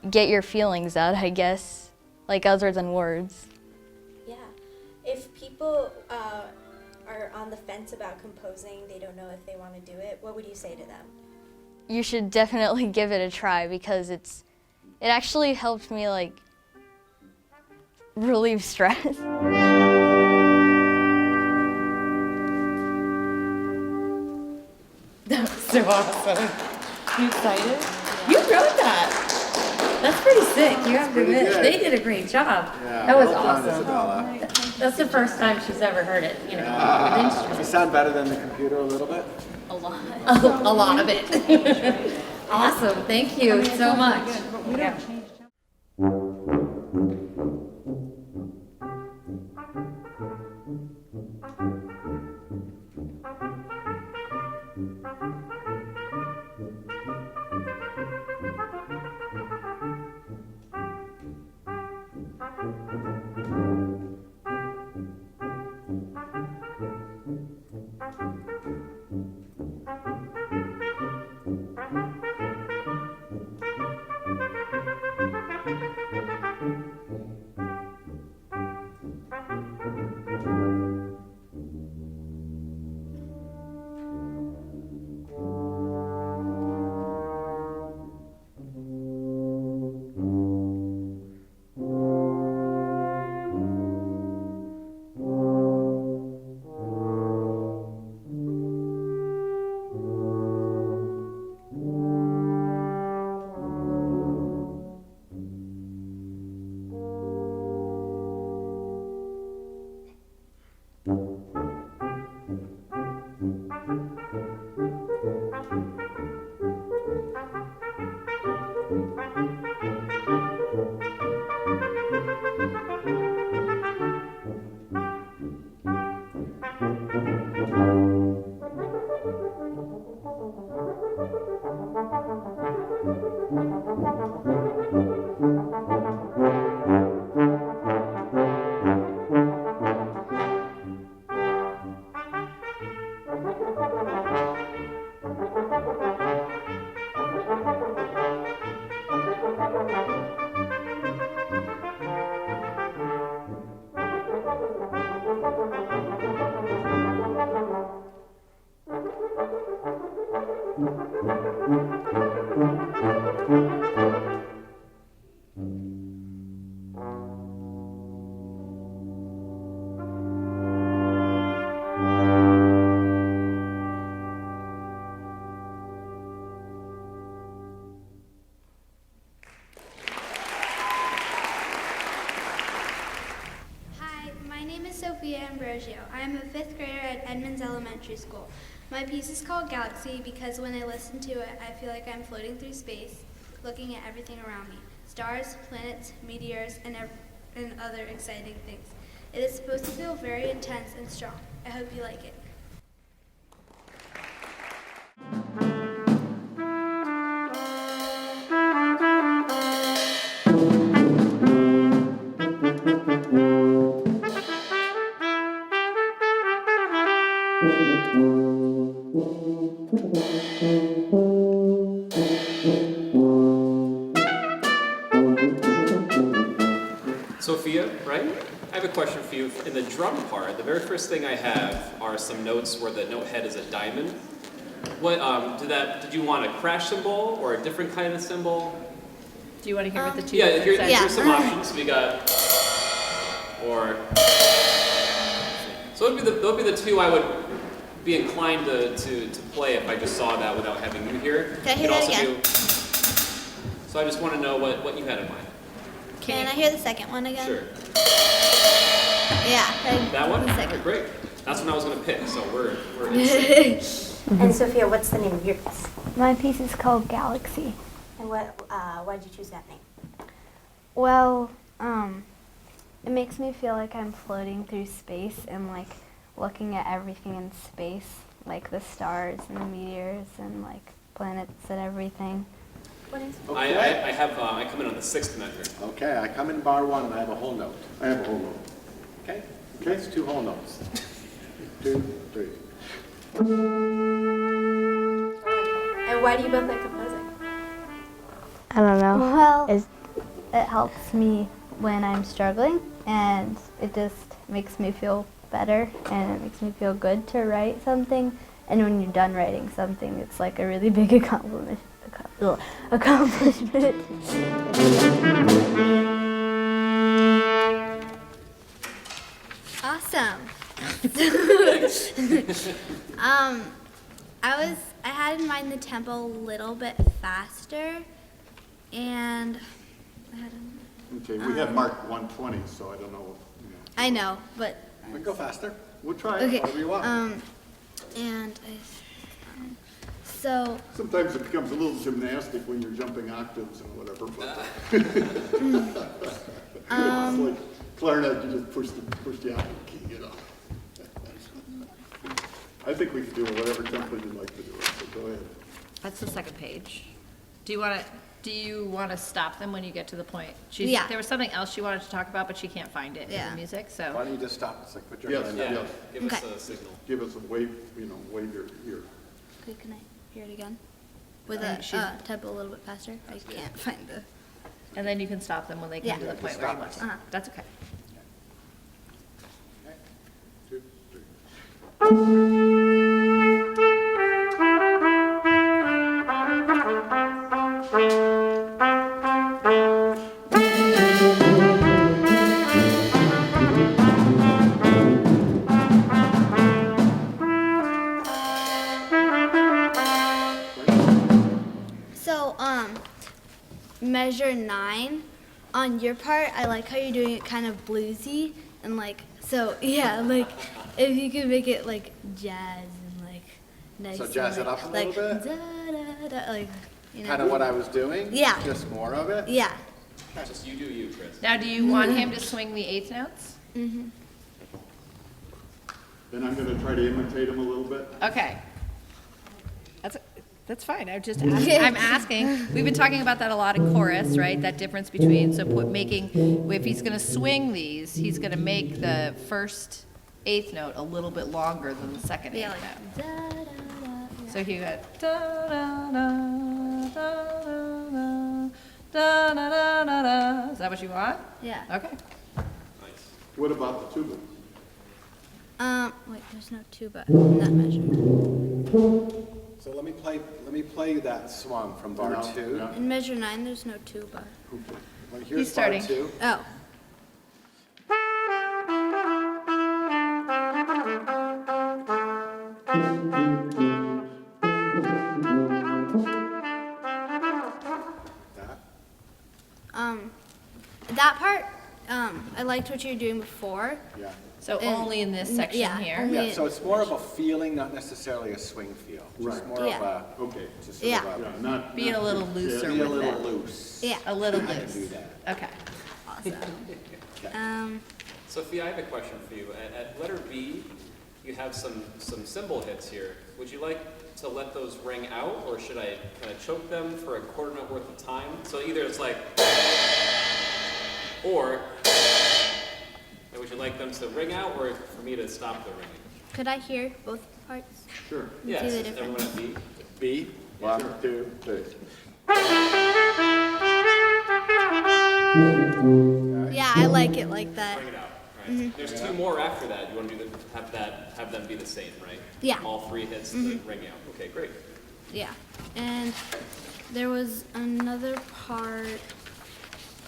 [SPEAKER 19] get your feelings out, I guess, like other than words.
[SPEAKER 7] Yeah. If people are on the fence about composing, they don't know if they want to do it, what would you say to them?
[SPEAKER 19] You should definitely give it a try because it actually helped me like relieve stress.
[SPEAKER 20] That was so awesome. You excited? You wrote that. That's pretty sick. You have to admit, they did a great job.
[SPEAKER 11] Yeah,
[SPEAKER 20] That was
[SPEAKER 11] well done,
[SPEAKER 20] awesome.
[SPEAKER 11] Isabella.
[SPEAKER 20] That's the first time she's ever heard it, you know, with
[SPEAKER 11] Does it
[SPEAKER 20] instruments.
[SPEAKER 11] sound better than the computer a little bit?
[SPEAKER 19] A lot.
[SPEAKER 20] A lot of it. Awesome. Thank you so much. Yeah.
[SPEAKER 21] I'm a 5th grader at Edmonds Elementary School. My piece is called Galaxy because when I listen to it, I feel like I'm floating through space, looking at everything around me. Stars, planets, meteors, and other exciting things. It is supposed to feel very intense and strong. I hope you like it.
[SPEAKER 12] Sophia, right? I have a question for you. In the drum part, the very first thing I have are some notes where the note head is a diamond. What did you want a crash cymbal or a different kind of cymbal?
[SPEAKER 18] Do you want to hear what the two?
[SPEAKER 12] Yeah, here's some options. We got, or so those would be the two I would be inclined to play if I just saw that without having you here.
[SPEAKER 21] Can I hear that again?
[SPEAKER 12] So I just want to know what you had in mind.
[SPEAKER 21] Can I hear the second one again?
[SPEAKER 12] Sure.
[SPEAKER 21] Yeah.
[SPEAKER 12] That one? Okay, great. That's what I was going to pick, so we're in sync.
[SPEAKER 7] And Sophia, what's the name of your piece?
[SPEAKER 16] My piece is called Galaxy.
[SPEAKER 7] And why did you choose that name?
[SPEAKER 16] Well, it makes me feel like I'm floating through space and like looking at everything in space, like the stars and the meteors and like planets and everything.
[SPEAKER 12] Okay. I come in on the 6th measure.
[SPEAKER 11] Okay, I come in bar 1 and I have a whole note.
[SPEAKER 15] I have a whole note.
[SPEAKER 11] Okay? That's 2 whole notes. 2, 3.
[SPEAKER 7] And why do you both like composing?
[SPEAKER 16] I don't know. Well, it helps me when I'm struggling, and it just makes me feel better, and it makes me feel good to write something. And when you're done writing something, it's like a really big accomplishment.
[SPEAKER 21] Awesome. I had in mind the tempo a little bit faster, and
[SPEAKER 15] Okay, we have marked 120, so I don't know.
[SPEAKER 21] I know, but
[SPEAKER 15] We can go faster. We'll try it,
[SPEAKER 21] okay.
[SPEAKER 15] whatever you want.
[SPEAKER 21] So
[SPEAKER 15] Sometimes it becomes a little gymnastic when you're jumping octaves and whatever, but it's like clarinet, you just push the octave key, you know. I think we can do it whatever tempo you'd like to do it, so go ahead.
[SPEAKER 18] That's the second page. Do you want to stop them when you get to the point?
[SPEAKER 21] Yeah.
[SPEAKER 18] There was something else she wanted to talk about, but she can't find it in the music, so.
[SPEAKER 11] Why don't you just stop? It's like put your
[SPEAKER 15] Yes,
[SPEAKER 11] hand
[SPEAKER 15] yes.
[SPEAKER 11] up.
[SPEAKER 12] Give us a signal.
[SPEAKER 15] Give us a wave, wave your ear.
[SPEAKER 21] Okay, can I hear it again? With a tempo a little bit faster? I can't find the...
[SPEAKER 18] And then you can stop them when they come to the point where you want to. That's okay.
[SPEAKER 15] 2, 3.
[SPEAKER 21] So, measure 9. On your part, I like how you're doing it kind of bluesy and like, so yeah, like if you could make it like jazz and like nice.
[SPEAKER 11] So jazz
[SPEAKER 21] and,
[SPEAKER 11] it up a
[SPEAKER 21] like,
[SPEAKER 11] little bit?
[SPEAKER 21] Da, da, da, like, you know.
[SPEAKER 11] Kind of what I was doing?
[SPEAKER 21] Yeah.
[SPEAKER 11] Just more of it?
[SPEAKER 21] Yeah.
[SPEAKER 12] Just you do you, Chris.
[SPEAKER 18] Now, do you want him to swing the 8th notes?
[SPEAKER 21] Mm-hmm.
[SPEAKER 15] Then I'm going to try to imitate him a little bit.
[SPEAKER 18] Okay. That's fine. I'm asking. We've been talking about that a lot in chorus, right? That difference between, if he's going to swing these, he's going to make the first 8th note a little bit longer than the second 8th note.
[SPEAKER 21] Da, da, da, yeah.
[SPEAKER 18] So he got da da da da da da da da da. Is that what you want?
[SPEAKER 21] Yeah.
[SPEAKER 18] Okay.
[SPEAKER 12] Nice.
[SPEAKER 15] What about the tuba?
[SPEAKER 21] Wait, there's no tuba in that measure.
[SPEAKER 11] So let me play you that swung from bar 2.
[SPEAKER 21] In measure 9, there's no 2 bar.
[SPEAKER 11] Well, here's bar 2.
[SPEAKER 21] Oh. That part, I liked what you were doing before.
[SPEAKER 11] Yeah.
[SPEAKER 18] So only in this section here?
[SPEAKER 11] Yeah, so it's more of a feeling, not necessarily a swing feel. Just more of a, just sort of a,
[SPEAKER 18] Being a little looser
[SPEAKER 11] be a
[SPEAKER 18] with
[SPEAKER 11] little
[SPEAKER 18] it.
[SPEAKER 11] loose.
[SPEAKER 21] Yeah.
[SPEAKER 18] A little
[SPEAKER 11] I can
[SPEAKER 18] loose.
[SPEAKER 11] do that.
[SPEAKER 18] Okay.
[SPEAKER 21] Awesome.
[SPEAKER 12] Sophia, I have a question for you. At letter B, you have some cymbal hits here. Would you like to let those ring out, or should I kind of choke them for a quarter note worth of time? So either it's like, or would you like them to ring out, or for me to stop the ringing?
[SPEAKER 21] Could I hear both parts?
[SPEAKER 11] Sure.
[SPEAKER 12] Yes,
[SPEAKER 21] See the
[SPEAKER 12] everyone
[SPEAKER 21] difference?
[SPEAKER 12] at B.
[SPEAKER 11] B, 1, 2, 3.
[SPEAKER 21] Yeah, I like it like that.
[SPEAKER 12] Bring it out. Right. There's 2 more after that. You want to have them be the same, right?
[SPEAKER 21] Yeah.
[SPEAKER 12] All 3 hits, the ring out. Okay, great.
[SPEAKER 21] Yeah. And there was another part.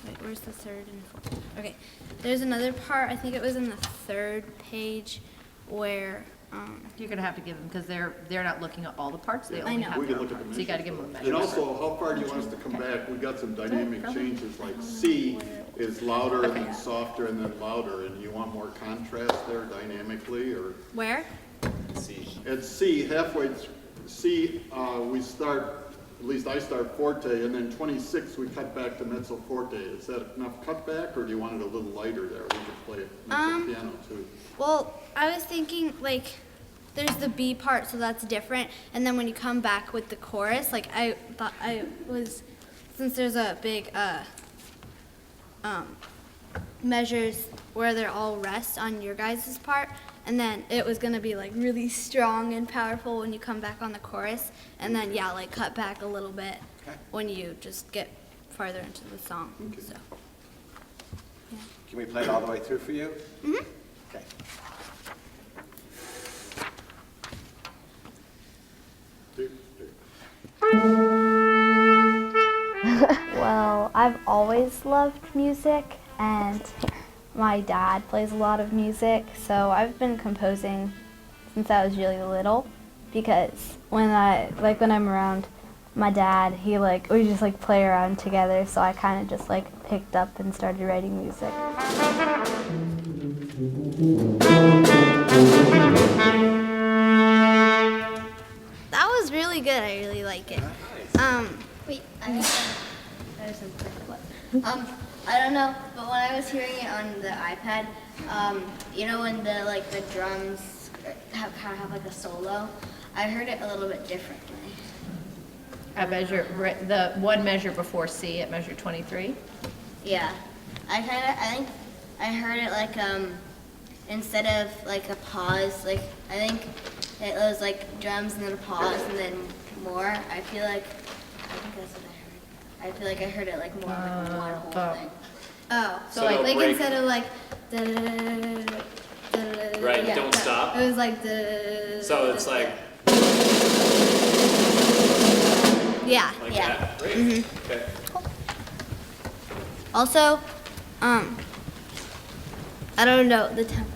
[SPEAKER 21] Wait, where's the third and fourth? Okay. There's another part, I think it was in the 3rd page, where
[SPEAKER 18] You're gonna have to give them, because they're not looking at all the parts, they
[SPEAKER 21] I
[SPEAKER 18] only
[SPEAKER 21] know.
[SPEAKER 18] have
[SPEAKER 15] We can
[SPEAKER 18] their
[SPEAKER 15] look at the
[SPEAKER 18] parts. So you gotta give them a measure.
[SPEAKER 15] And also, how far do you want us to come back? We got some dynamic changes, like C is louder and then softer and then louder, and you want more contrast there dynamically, or?
[SPEAKER 21] where?
[SPEAKER 12] C.
[SPEAKER 15] At C, halfway, C, we start, at least I start forte, and then 26, we cut back to mezzo forte. Is that enough cutback, or do you want it a little lighter there? We could play mezzo piano too.
[SPEAKER 21] Well, I was thinking, like, there's the B part, so that's different. And then when you come back with the chorus, like, I thought I was, since there's a big measures where they're all rest on your guys' part, and then it was gonna be like really strong and powerful when you come back on the chorus, and then yeah, like cut back a little bit when you just get farther into the song. So. Yeah.
[SPEAKER 11] Can we play it all the way through for you?
[SPEAKER 21] Mm-hmm.
[SPEAKER 11] Okay.
[SPEAKER 16] Well, I've always loved music, and my dad plays a lot of music, so I've been composing since I was really little, because when I'm around my dad, we just play around together, so I kind of just picked up and started writing music.
[SPEAKER 21] That was really good. I really like it.
[SPEAKER 17] Wait, I have some I don't know, but when I was hearing it on the iPad, you know when the drums kind of have like a solo, I heard it a little bit differently.
[SPEAKER 18] I measure the one measure before C at measure 23.
[SPEAKER 17] Yeah, I think I heard it instead of a pause, I think it was drums and then a pause and then more. I think that's what I heard. I feel like I heard it more one whole thing. Oh,
[SPEAKER 12] So no break.
[SPEAKER 17] Instead of
[SPEAKER 12] Right, don't stop.
[SPEAKER 17] It was
[SPEAKER 12] So it's
[SPEAKER 17] yeah,
[SPEAKER 12] like
[SPEAKER 17] yeah.
[SPEAKER 12] that. Great.
[SPEAKER 21] Mm-hmm.
[SPEAKER 12] Okay.
[SPEAKER 21] Also, I don't know the tempo.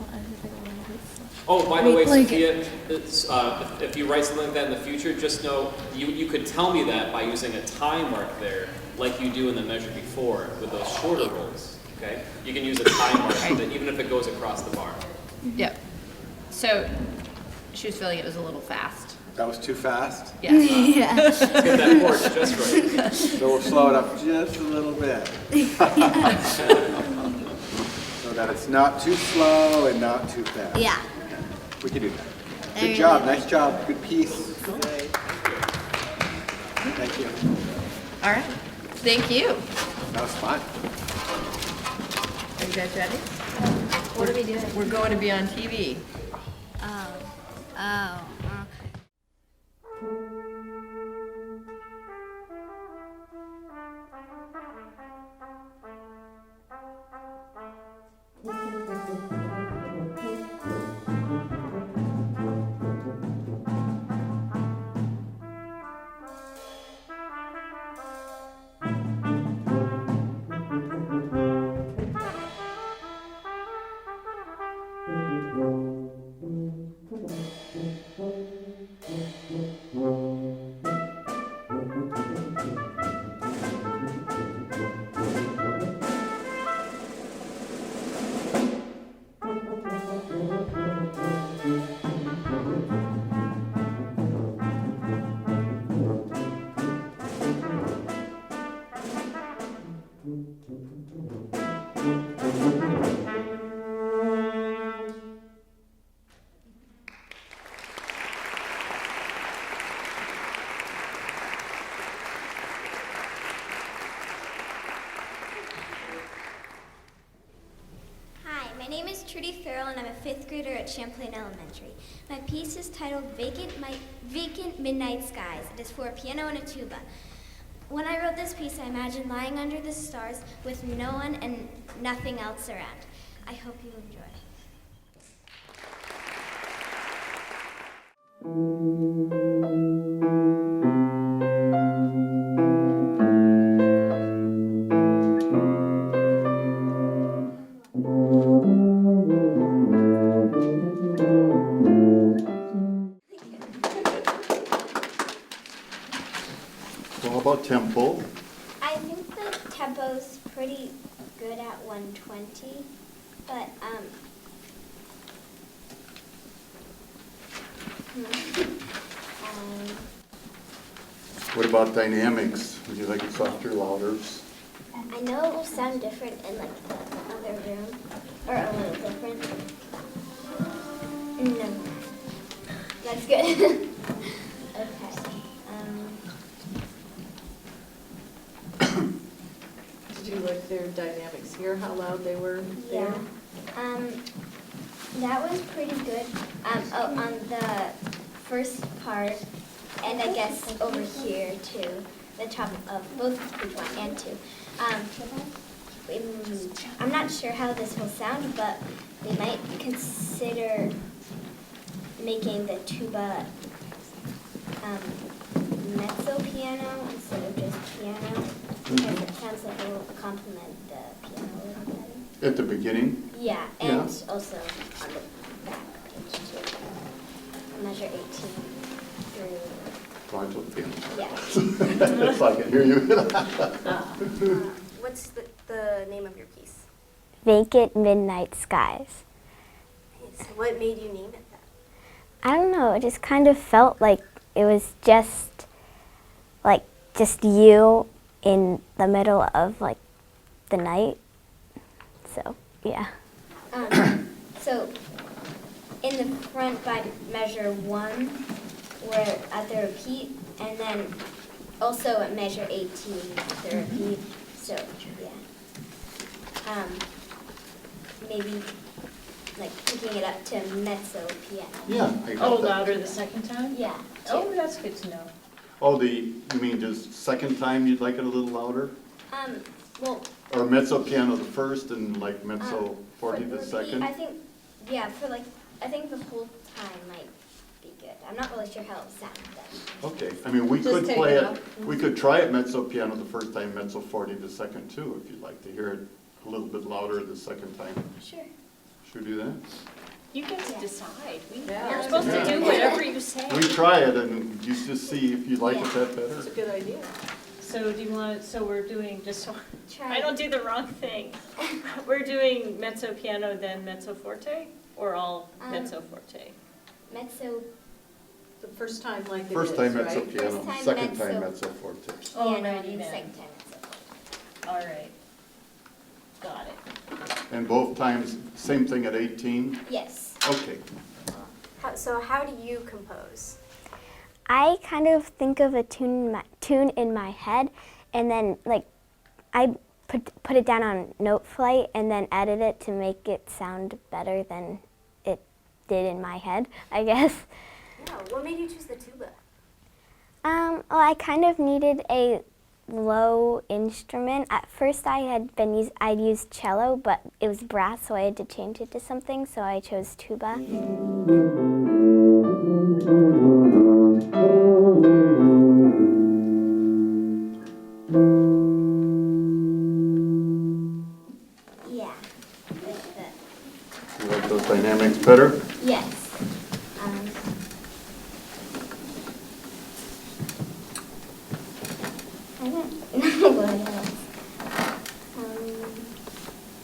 [SPEAKER 12] Oh, by the way,
[SPEAKER 21] Like-
[SPEAKER 12] Sophia, if you write something like that in the future, just know you could tell me that by using a time mark there, like you do in the measure before with those shorter rolls. Okay, you can use a time mark that even if it goes across the bar.
[SPEAKER 18] Yep. So she was feeling it was a little fast.
[SPEAKER 11] That was too fast?
[SPEAKER 18] Yeah.
[SPEAKER 21] Yeah.
[SPEAKER 12] Let's get that chord just right.
[SPEAKER 11] So we'll slow it up just a little bit. So that it's not too slow and not too fast.
[SPEAKER 21] Yeah.
[SPEAKER 11] We can do that.
[SPEAKER 21] There
[SPEAKER 11] Good
[SPEAKER 21] you
[SPEAKER 11] job,
[SPEAKER 21] go.
[SPEAKER 11] nice job, good piece. Thank you.
[SPEAKER 18] All right. Thank you.
[SPEAKER 11] That was fun.
[SPEAKER 18] Are you guys ready?
[SPEAKER 21] What are we doing?
[SPEAKER 18] We're going to be on TV.
[SPEAKER 21] Oh, okay. name is Trudy Farrell, and I'm a 5th grader at Champlain Elementary. My piece is titled Vacant Midnight Skies. It is for a piano and a tuba. When I wrote this piece, I imagined lying under the stars with no one and nothing else around. I hope you enjoy.
[SPEAKER 15] So how about tempo?
[SPEAKER 21] I think the tempo's pretty good at 120, but
[SPEAKER 15] What about dynamics? Would you like it softer, louder?
[SPEAKER 21] I know it will sound different in like the other room, or a little different. No, that's good. Okay.
[SPEAKER 13] Did you like their dynamics here, how loud they were there?
[SPEAKER 21] Yeah. That was pretty good. On the first part, and I guess over here too, the top of both page 1 and 2. I'm not sure how this will sound, but we might consider making the tuba mezzo piano instead of just piano, because it sounds like it will complement the piano a little better.
[SPEAKER 15] At the beginning?
[SPEAKER 21] Yeah, and also on the back page too. Measure 18 through.
[SPEAKER 15] Project piano.
[SPEAKER 21] Yeah.
[SPEAKER 15] If I can hear you.
[SPEAKER 7] What's the name of your piece?
[SPEAKER 16] Vacant Midnight Skies.
[SPEAKER 7] So what made you name it that?
[SPEAKER 16] I don't know, it just kind of felt like it was just you in the middle of like the night. So, yeah.
[SPEAKER 21] So in the front by measure 1, we're at the repeat, and then also at measure 18, the repeat. So, yeah. Maybe like picking it up to mezzo piano.
[SPEAKER 15] Yeah, I got that.
[SPEAKER 13] Louder the second time?
[SPEAKER 21] Yeah.
[SPEAKER 13] Oh, that's good to know.
[SPEAKER 15] Oh, you mean just second time you'd like it a little louder?
[SPEAKER 21] Well.
[SPEAKER 15] Or mezzo piano the first and like mezzo forte the second?
[SPEAKER 21] I think, yeah, I think the whole time might be good. I'm not really sure how it sounds then.
[SPEAKER 15] Okay, I mean, we
[SPEAKER 21] Just
[SPEAKER 15] could
[SPEAKER 21] take
[SPEAKER 15] play
[SPEAKER 21] it
[SPEAKER 15] it,
[SPEAKER 21] off.
[SPEAKER 15] we could try it mezzo piano the first time, mezzo forte the second too, if you'd like to hear it a little bit louder the second time.
[SPEAKER 21] Sure.
[SPEAKER 15] Should we do that?
[SPEAKER 13] You get to decide.
[SPEAKER 21] Yeah.
[SPEAKER 13] You're supposed to do whatever you say.
[SPEAKER 15] We try it and you just see if you like it that better.
[SPEAKER 13] That's a good idea. So do you want, so we're doing, just so I don't do the wrong thing. We're doing mezzo piano, then mezzo forte, or all mezzo forte?
[SPEAKER 21] Mezzo.
[SPEAKER 13] The first time like it is,
[SPEAKER 15] First time mezzo
[SPEAKER 13] right?
[SPEAKER 15] piano,
[SPEAKER 21] First time
[SPEAKER 15] second
[SPEAKER 21] mezzo.
[SPEAKER 15] time mezzo forte.
[SPEAKER 13] Oh,
[SPEAKER 21] Piano,
[SPEAKER 13] righty
[SPEAKER 21] and
[SPEAKER 13] then.
[SPEAKER 21] second time mezzo forte.
[SPEAKER 13] All right. Got it.
[SPEAKER 15] And both times, same thing at 18?
[SPEAKER 21] Yes.
[SPEAKER 15] Okay.
[SPEAKER 7] So how do you compose?
[SPEAKER 16] I kind of think of a tune in my head, and then like I put it down on Note Flight and then edit it to make it sound better than it did in my head, I guess.
[SPEAKER 7] Yeah, what made you choose the tuba?
[SPEAKER 16] Well, I kind of needed a low instrument. At first I'd used cello, but it was brass, so I had to change it to something, so I chose tuba.
[SPEAKER 21] Yeah.
[SPEAKER 15] You like those dynamics better?
[SPEAKER 21] Yes. I don't know what else.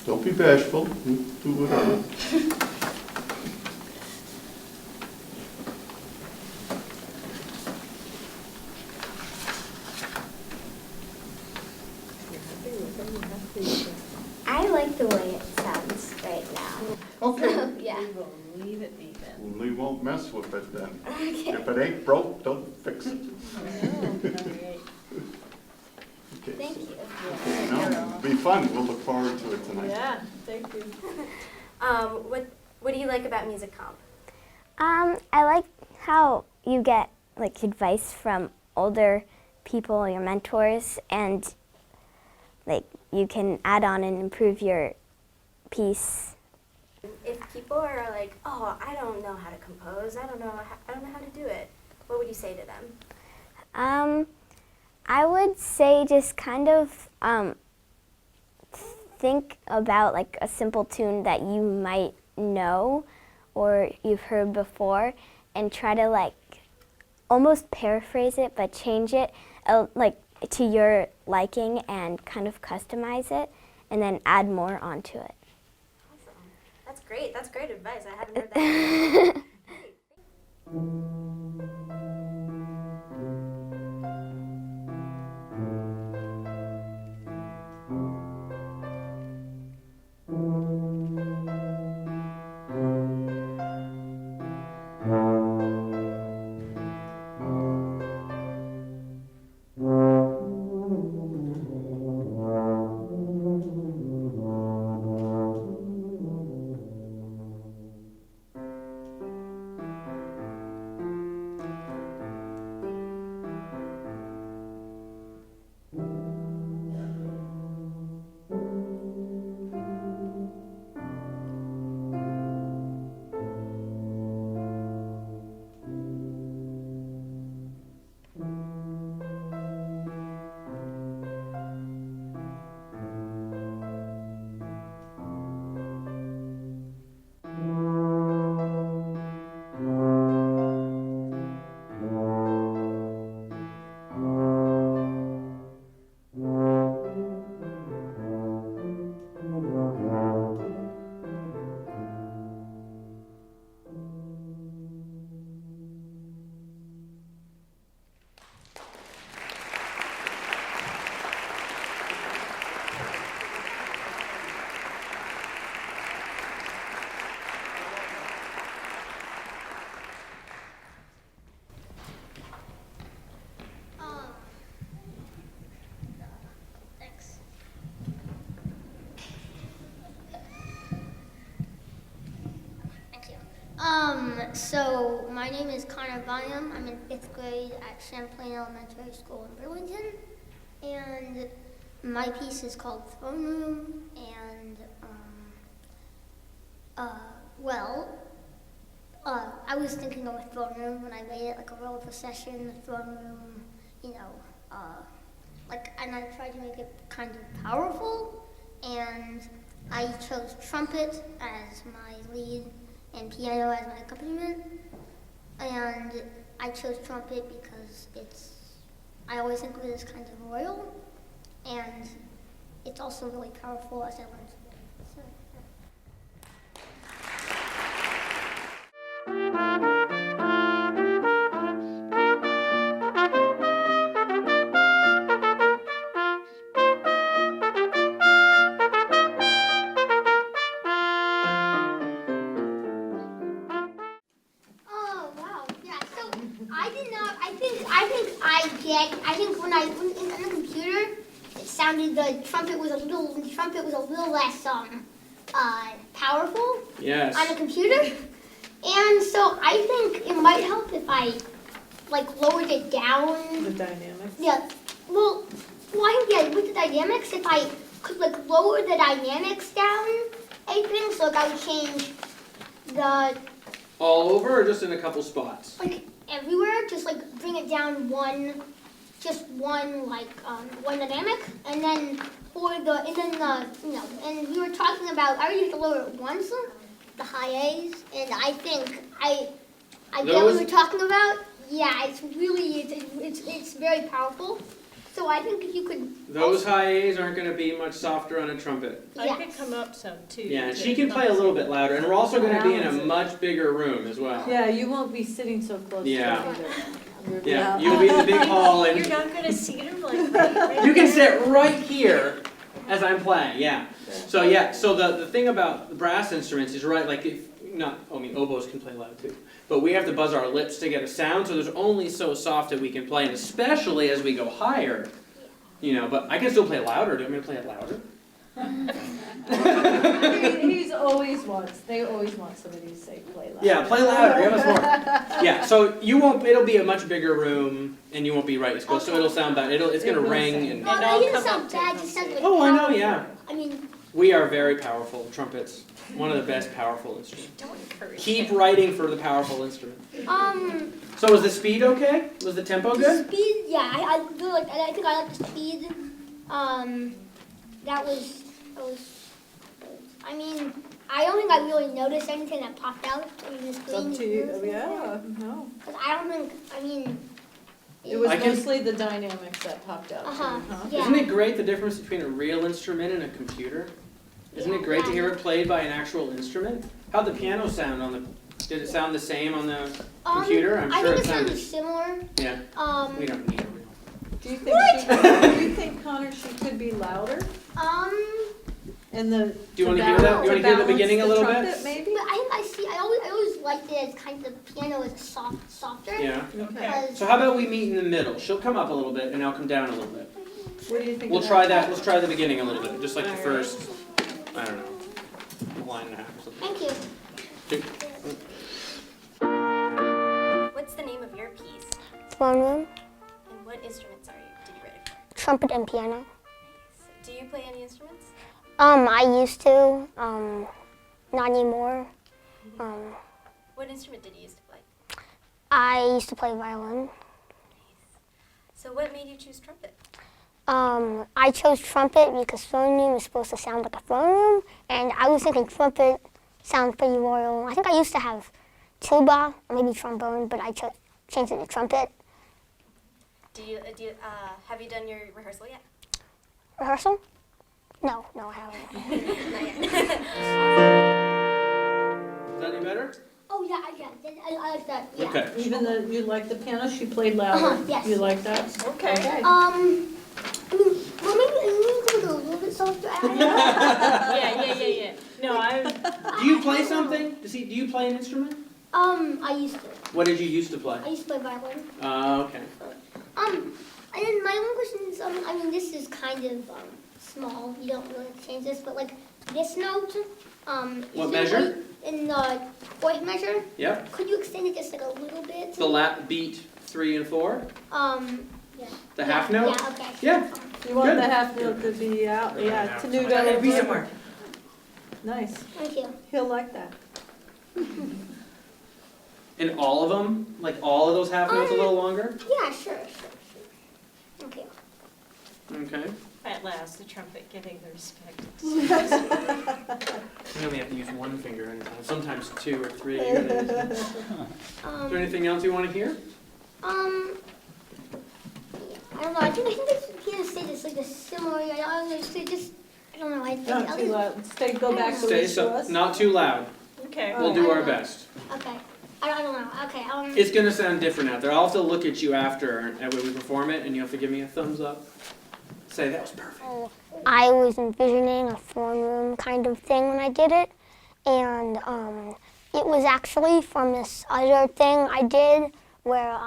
[SPEAKER 15] Don't be bashful, you do whatever.
[SPEAKER 21] I like the way it sounds right now.
[SPEAKER 15] Okay.
[SPEAKER 21] So, yeah.
[SPEAKER 13] We will leave it be then.
[SPEAKER 15] We won't mess with it then.
[SPEAKER 21] Okay.
[SPEAKER 15] If it ain't broke, don't fix it. Okay.
[SPEAKER 21] Thank you.
[SPEAKER 15] Okay, no, it'll be fun, we'll look forward to it tonight.
[SPEAKER 13] Yeah, thank you.
[SPEAKER 7] What do you like about music comp?
[SPEAKER 4] I like how you get like advice from older people, your mentors, and like you can add on and improve your piece.
[SPEAKER 7] If people are like, oh, I don't know how to compose, I don't know how to do it, what would you say to them?
[SPEAKER 4] I would say just kind of think about like a simple tune that you might know or you've heard before and try to like almost paraphrase it but change it like to your liking and kind of customize it and then add more onto it.
[SPEAKER 7] Awesome. That's great. That's great advice. I haven't heard that.
[SPEAKER 22] So my name is Connor Byam. I'm in 5th grade at Champlain Elementary School in Burlington, and my piece is called Throne Room. And I was thinking of a throne room when I made it, like a royal procession, the throne room, and I tried to make it kind of powerful, and I chose trumpet as my lead and piano as my accompaniment. And I chose trumpet because I always think of it as kind of royal, and it's also really powerful as I learned. So, I think when in the computer, it sounded the trumpet was a little less powerful.
[SPEAKER 10] Yes.
[SPEAKER 22] On the computer, and so I think it might help if I lowered it down.
[SPEAKER 13] The dynamics.
[SPEAKER 22] Yeah. Well, I think with the dynamics, if I could lower the dynamics down, I think so. I would change the
[SPEAKER 10] All over or just in a couple spots?
[SPEAKER 22] everywhere, just bring it down one dynamic, and then and we were talking about, I already have to lower it once, the high A's, and I think I get what we were talking about. Yeah, it's really it's very powerful. So I think if you could.
[SPEAKER 10] Those high A's aren't going to be much softer on a trumpet.
[SPEAKER 13] I could come up some too.
[SPEAKER 10] Yeah, and she can play a little bit louder, and we're also going to be in a much bigger room as well.
[SPEAKER 13] Yeah, you won't be sitting so close to each other.
[SPEAKER 10] Yeah, you'll be in the big hall, and
[SPEAKER 13] you're not going to see them right
[SPEAKER 10] you can sit right here as I'm playing. Yeah. So the thing about the brass instruments is oboes can play loud too. But we have to buzz our lips to get a sound, so there's only so soft that we can play, and especially as we go higher, but I can still play louder. Do you want me to play it louder?
[SPEAKER 13] He's always wants, they always want somebody to say play louder.
[SPEAKER 10] Yeah, play louder, give us more. Yeah, so you won't, it'll be a much bigger room and you won't be right as close, so it'll sound bad. It's gonna ring and.
[SPEAKER 22] No, it didn't sound bad, it just sounded like
[SPEAKER 10] Oh, I know,
[SPEAKER 22] powerful.
[SPEAKER 10] yeah.
[SPEAKER 22] I mean,
[SPEAKER 10] We are very powerful, trumpets. One of the best powerful instruments.
[SPEAKER 13] Don't encourage
[SPEAKER 10] Keep
[SPEAKER 13] him.
[SPEAKER 10] writing for the powerful instrument. So was the speed okay? Was the tempo
[SPEAKER 22] the
[SPEAKER 10] good?
[SPEAKER 22] speed, yeah, I do like, I think I like the speed. That was, I mean, I don't think I really noticed anything that popped out in the screen.
[SPEAKER 13] Up to you, yeah, no.
[SPEAKER 22] But I don't think, I mean.
[SPEAKER 13] It was mostly the dynamics that popped out.
[SPEAKER 22] Uh-huh,
[SPEAKER 13] huh?
[SPEAKER 22] yeah.
[SPEAKER 10] Isn't it great the difference between a real instrument and a computer? Isn't it great to hear it played by an actual instrument? How'd the piano sound on the, did it sound the same on the computer? I'm
[SPEAKER 22] I
[SPEAKER 10] sure
[SPEAKER 22] think
[SPEAKER 10] it
[SPEAKER 22] it sounded
[SPEAKER 10] sounded.
[SPEAKER 22] similar.
[SPEAKER 10] Yeah. We don't need it.
[SPEAKER 13] Do you think Connor, she could be louder? And the.
[SPEAKER 10] Do you want to hear that? You want to hear the beginning a little bit?
[SPEAKER 22] Maybe. But I always liked it as kind of, the piano is softer.
[SPEAKER 10] Yeah.
[SPEAKER 22] Okay.
[SPEAKER 10] So how about we meet in the middle? She'll come up a little bit and I'll come down a little bit.
[SPEAKER 13] What do you think?
[SPEAKER 10] We'll try that. Let's try the beginning a little bit, just like the first, I don't know, line and a half or something.
[SPEAKER 22] Thank you.
[SPEAKER 7] What's the name of your piece?
[SPEAKER 22] Throne room,
[SPEAKER 7] And what instruments did you write it for?
[SPEAKER 22] trumpet and piano.
[SPEAKER 7] Do you play any instruments?
[SPEAKER 22] I used to, not anymore.
[SPEAKER 7] What instrument did you used to play?
[SPEAKER 22] I used to play violin.
[SPEAKER 7] So what made you choose trumpet?
[SPEAKER 22] I chose trumpet because throne room is supposed to sound like a throne room, and I was thinking trumpet sounds pretty royal. I think I used to have tuba, or maybe trombone, but I changed it to trumpet.
[SPEAKER 7] Have you done your rehearsal yet?
[SPEAKER 22] Rehearsal? No, I haven't.
[SPEAKER 7] Not yet.
[SPEAKER 10] Is that any better?
[SPEAKER 22] Oh yeah, I like that. Yeah.
[SPEAKER 10] Okay.
[SPEAKER 13] Even though you like the piano, she played louder?
[SPEAKER 22] Yes.
[SPEAKER 13] You like that? Okay.
[SPEAKER 22] I mean, well, maybe a little bit softer.
[SPEAKER 13] Yeah. No,
[SPEAKER 10] Do you play something? Do you play an instrument?
[SPEAKER 22] I used to.
[SPEAKER 10] What did you used to play?
[SPEAKER 22] I used to play violin.
[SPEAKER 10] Okay.
[SPEAKER 22] And then my own question is, I mean, this is kind of small. You don't really change this, but like this note.
[SPEAKER 10] What measure?
[SPEAKER 22] In the fourth measure.
[SPEAKER 10] Yep.
[SPEAKER 22] Could you extend it just like a little bit?
[SPEAKER 10] The beat 3 and 4.
[SPEAKER 22] Yeah.
[SPEAKER 10] The half note.
[SPEAKER 22] Yeah. Okay.
[SPEAKER 10] Yeah.
[SPEAKER 13] You want
[SPEAKER 10] Good.
[SPEAKER 13] the half note to be out, yeah, to do
[SPEAKER 10] Somewhere. Be somewhere.
[SPEAKER 13] Nice.
[SPEAKER 22] Thank you.
[SPEAKER 13] He'll like that.
[SPEAKER 10] And all of them, like all of those half notes, a little longer.
[SPEAKER 22] Yeah, sure. Okay.
[SPEAKER 10] Okay.
[SPEAKER 13] At last, the trumpet getting the respect.
[SPEAKER 10] You only have to use one finger anytime. Sometimes 2 or 3. Is there anything else you want to hear?
[SPEAKER 22] I don't know. I think this piano state is like a similar. I don't know. I don't know.
[SPEAKER 13] Not too loud. Go back to
[SPEAKER 10] Stay not too loud.
[SPEAKER 13] Okay.
[SPEAKER 10] We'll do our best.
[SPEAKER 22] Okay. I don't know. Okay.
[SPEAKER 10] It's gonna sound different out there. I'll have to look at you after when we perform it, and you have to give me a thumbs up. Say that was perfect.
[SPEAKER 22] I was envisioning a throne room kind of thing when I did it, and it was actually from this other thing I did where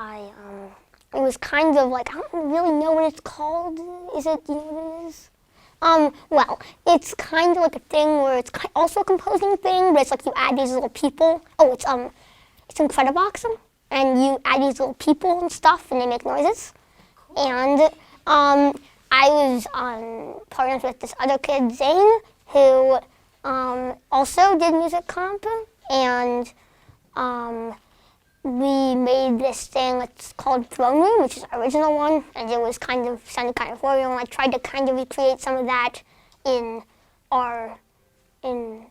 [SPEAKER 22] it was kind of like, I don't really know what it's called. Do you know what it is? Well, it's kind of like a thing where it's also a composing thing, but it's like you add these little people. Oh, it's Incredibox, and you add these little people and stuff, and they make noises. Cool. And I was partners with this other kid, Zane, who also did music comp, and we made this thing that's called Throne Room, which is the original one, and it was sounded kind of royal, and I tried to kind of recreate some of that in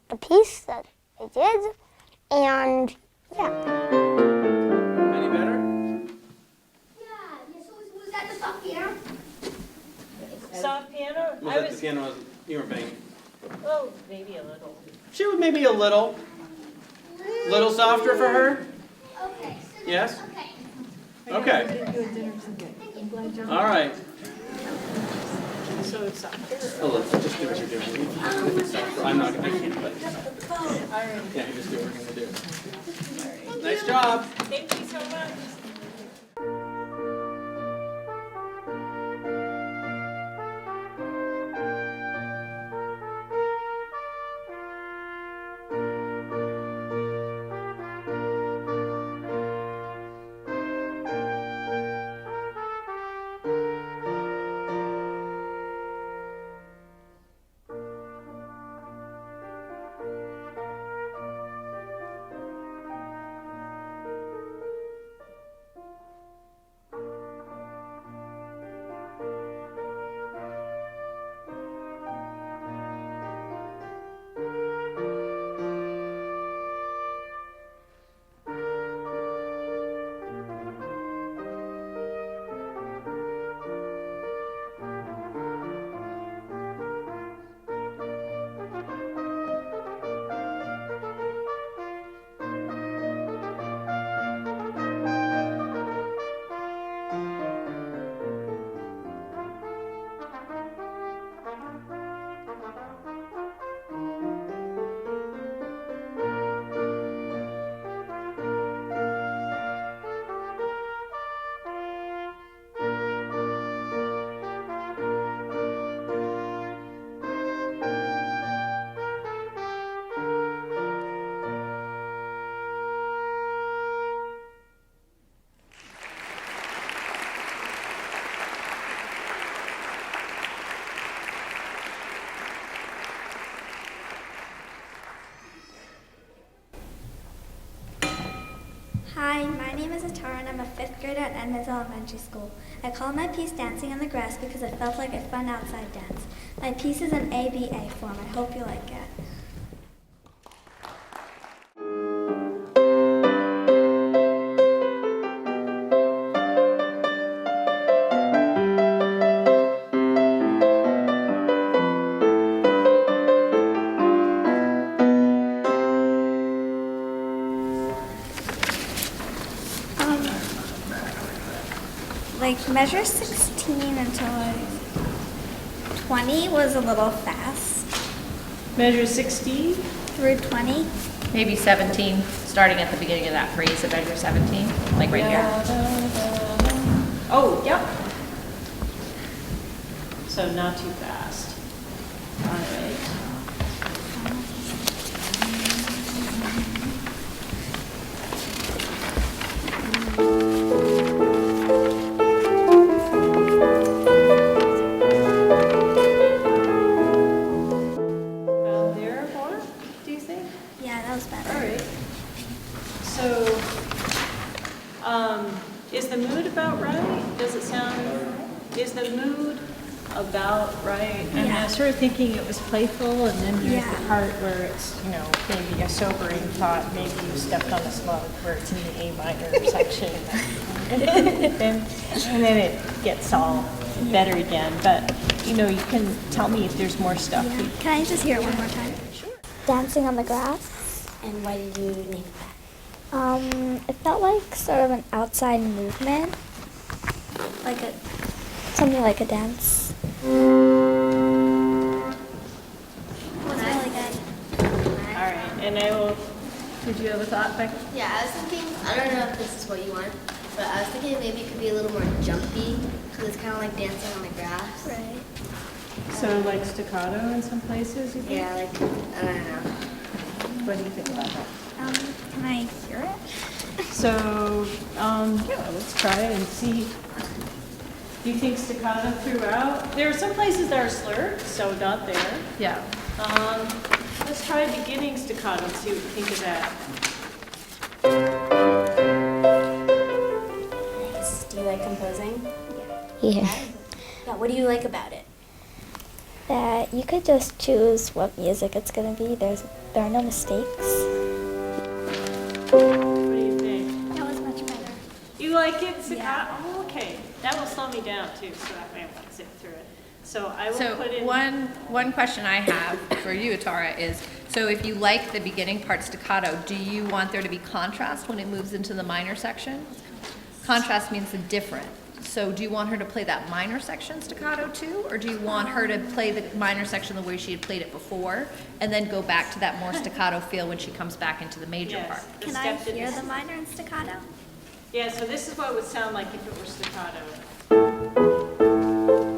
[SPEAKER 22] the piece that I did, and yeah.
[SPEAKER 10] Any better?
[SPEAKER 22] Yeah, so was that the soft piano?
[SPEAKER 13] Soft piano?
[SPEAKER 10] Was that the piano you were playing?
[SPEAKER 13] Oh, maybe a little.
[SPEAKER 10] She was maybe a little softer for her?
[SPEAKER 22] Okay.
[SPEAKER 10] Yes?
[SPEAKER 22] Okay.
[SPEAKER 10] Okay. All right.
[SPEAKER 13] So it's softer?
[SPEAKER 10] Oh, let's just do what you're doing. If it's softer, I can't play. Yeah, you just do what we're going to do. Nice job.
[SPEAKER 13] Thank you so much.
[SPEAKER 21] Hi, my name is Atara and I'm a 5th grader at Edmonds Elementary School. I called my piece Dancing on the Grass because it felt like a fun outside dance. My piece is in ABA form. I hope you like it. Like measure 16 until like 20 was a little fast.
[SPEAKER 13] Measure 16
[SPEAKER 21] through 20.
[SPEAKER 18] Maybe 17, starting at the beginning of that phrase of measure 17, like right here.
[SPEAKER 13] Oh, yep. So not too fast. All right. There more, do you think?
[SPEAKER 21] Yeah, that was better.
[SPEAKER 13] All right. So, is the mood about right? Does it sound, is the mood about right? And I was sort of thinking it was playful, and then there's the part where it's, you know, maybe a sobering thought, maybe you stepped on a slug where it's in the A minor section, and then it gets all better again. But, you know, you can tell me if there's more stuff.
[SPEAKER 21] Yeah. Can I just hear it one more time?
[SPEAKER 13] Sure.
[SPEAKER 4] Dancing on the Grass.
[SPEAKER 7] And why did you name that?
[SPEAKER 4] It felt like sort of an outside movement, like something like a dance.
[SPEAKER 21] It was really good.
[SPEAKER 13] All right, and I will, did you have a thought, Becky?
[SPEAKER 17] Yeah, I was thinking, I don't know if this is what you want, but I was thinking maybe it could be a little more jumpy, because it's kind of like dancing on the grass.
[SPEAKER 21] Right.
[SPEAKER 13] So like staccato in some places, you think?
[SPEAKER 17] Yeah, like, I don't know.
[SPEAKER 13] What do you think about that?
[SPEAKER 21] Can I hear it?
[SPEAKER 13] So, yeah, let's try and see. Do you think staccato throughout? There are some places that are slurred, so not there.
[SPEAKER 18] Yeah.
[SPEAKER 13] Let's try beginning staccato and see what you think of that.
[SPEAKER 7] Nice. Do you like composing?
[SPEAKER 4] Yeah.
[SPEAKER 7] Yeah, what do you like about it?
[SPEAKER 4] That you could just choose what music it's gonna be. There are no mistakes.
[SPEAKER 13] What do you think?
[SPEAKER 21] That was much better.
[SPEAKER 13] You like it staccato? Oh, okay. That will slow me down too, so that way I won't zip through it. So I will put in.
[SPEAKER 18] One question I have for you, Atara, is, so if you like the beginning part staccato, do you want there to be contrast when it moves into the minor section? Contrast means the different. So do you want her to play that minor section staccato too? Or do you want her to play the minor section the way she had played it before and then go back to that more staccato feel when she comes back into the major part?
[SPEAKER 21] Can I hear the minor and staccato?
[SPEAKER 13] Yeah, so this is what it would sound like if it were staccato.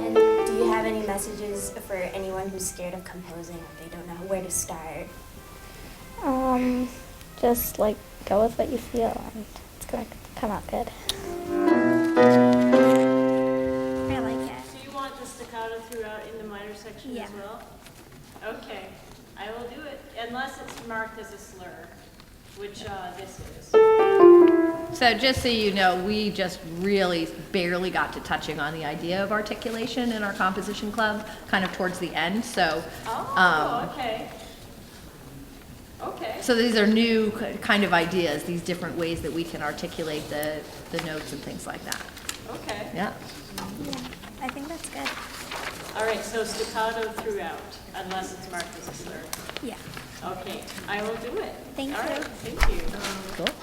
[SPEAKER 7] And do you have any messages for anyone who's scared of composing or they don't know where to start?
[SPEAKER 4] Just like go with what you feel and it's gonna come out good.
[SPEAKER 21] I like it.
[SPEAKER 13] So you want the staccato throughout in the minor section as well? Okay, I will do it, unless it's marked as a slur, which this is.
[SPEAKER 18] So just so you know, we just really barely got to touching on the idea of articulation in our composition club, kind of towards the end, so.
[SPEAKER 13] Okay. Okay.
[SPEAKER 18] So these are new kind of ideas, these different ways that we can articulate the notes and things like that.
[SPEAKER 13] Okay.
[SPEAKER 18] Yeah.
[SPEAKER 21] Yeah, I think that's good.
[SPEAKER 13] All right, so staccato throughout, unless it's marked as a slur.
[SPEAKER 21] Yeah.
[SPEAKER 13] Okay, I will do it.
[SPEAKER 21] Thank
[SPEAKER 13] All
[SPEAKER 21] you.
[SPEAKER 13] right, thank you.
[SPEAKER 18] Cool.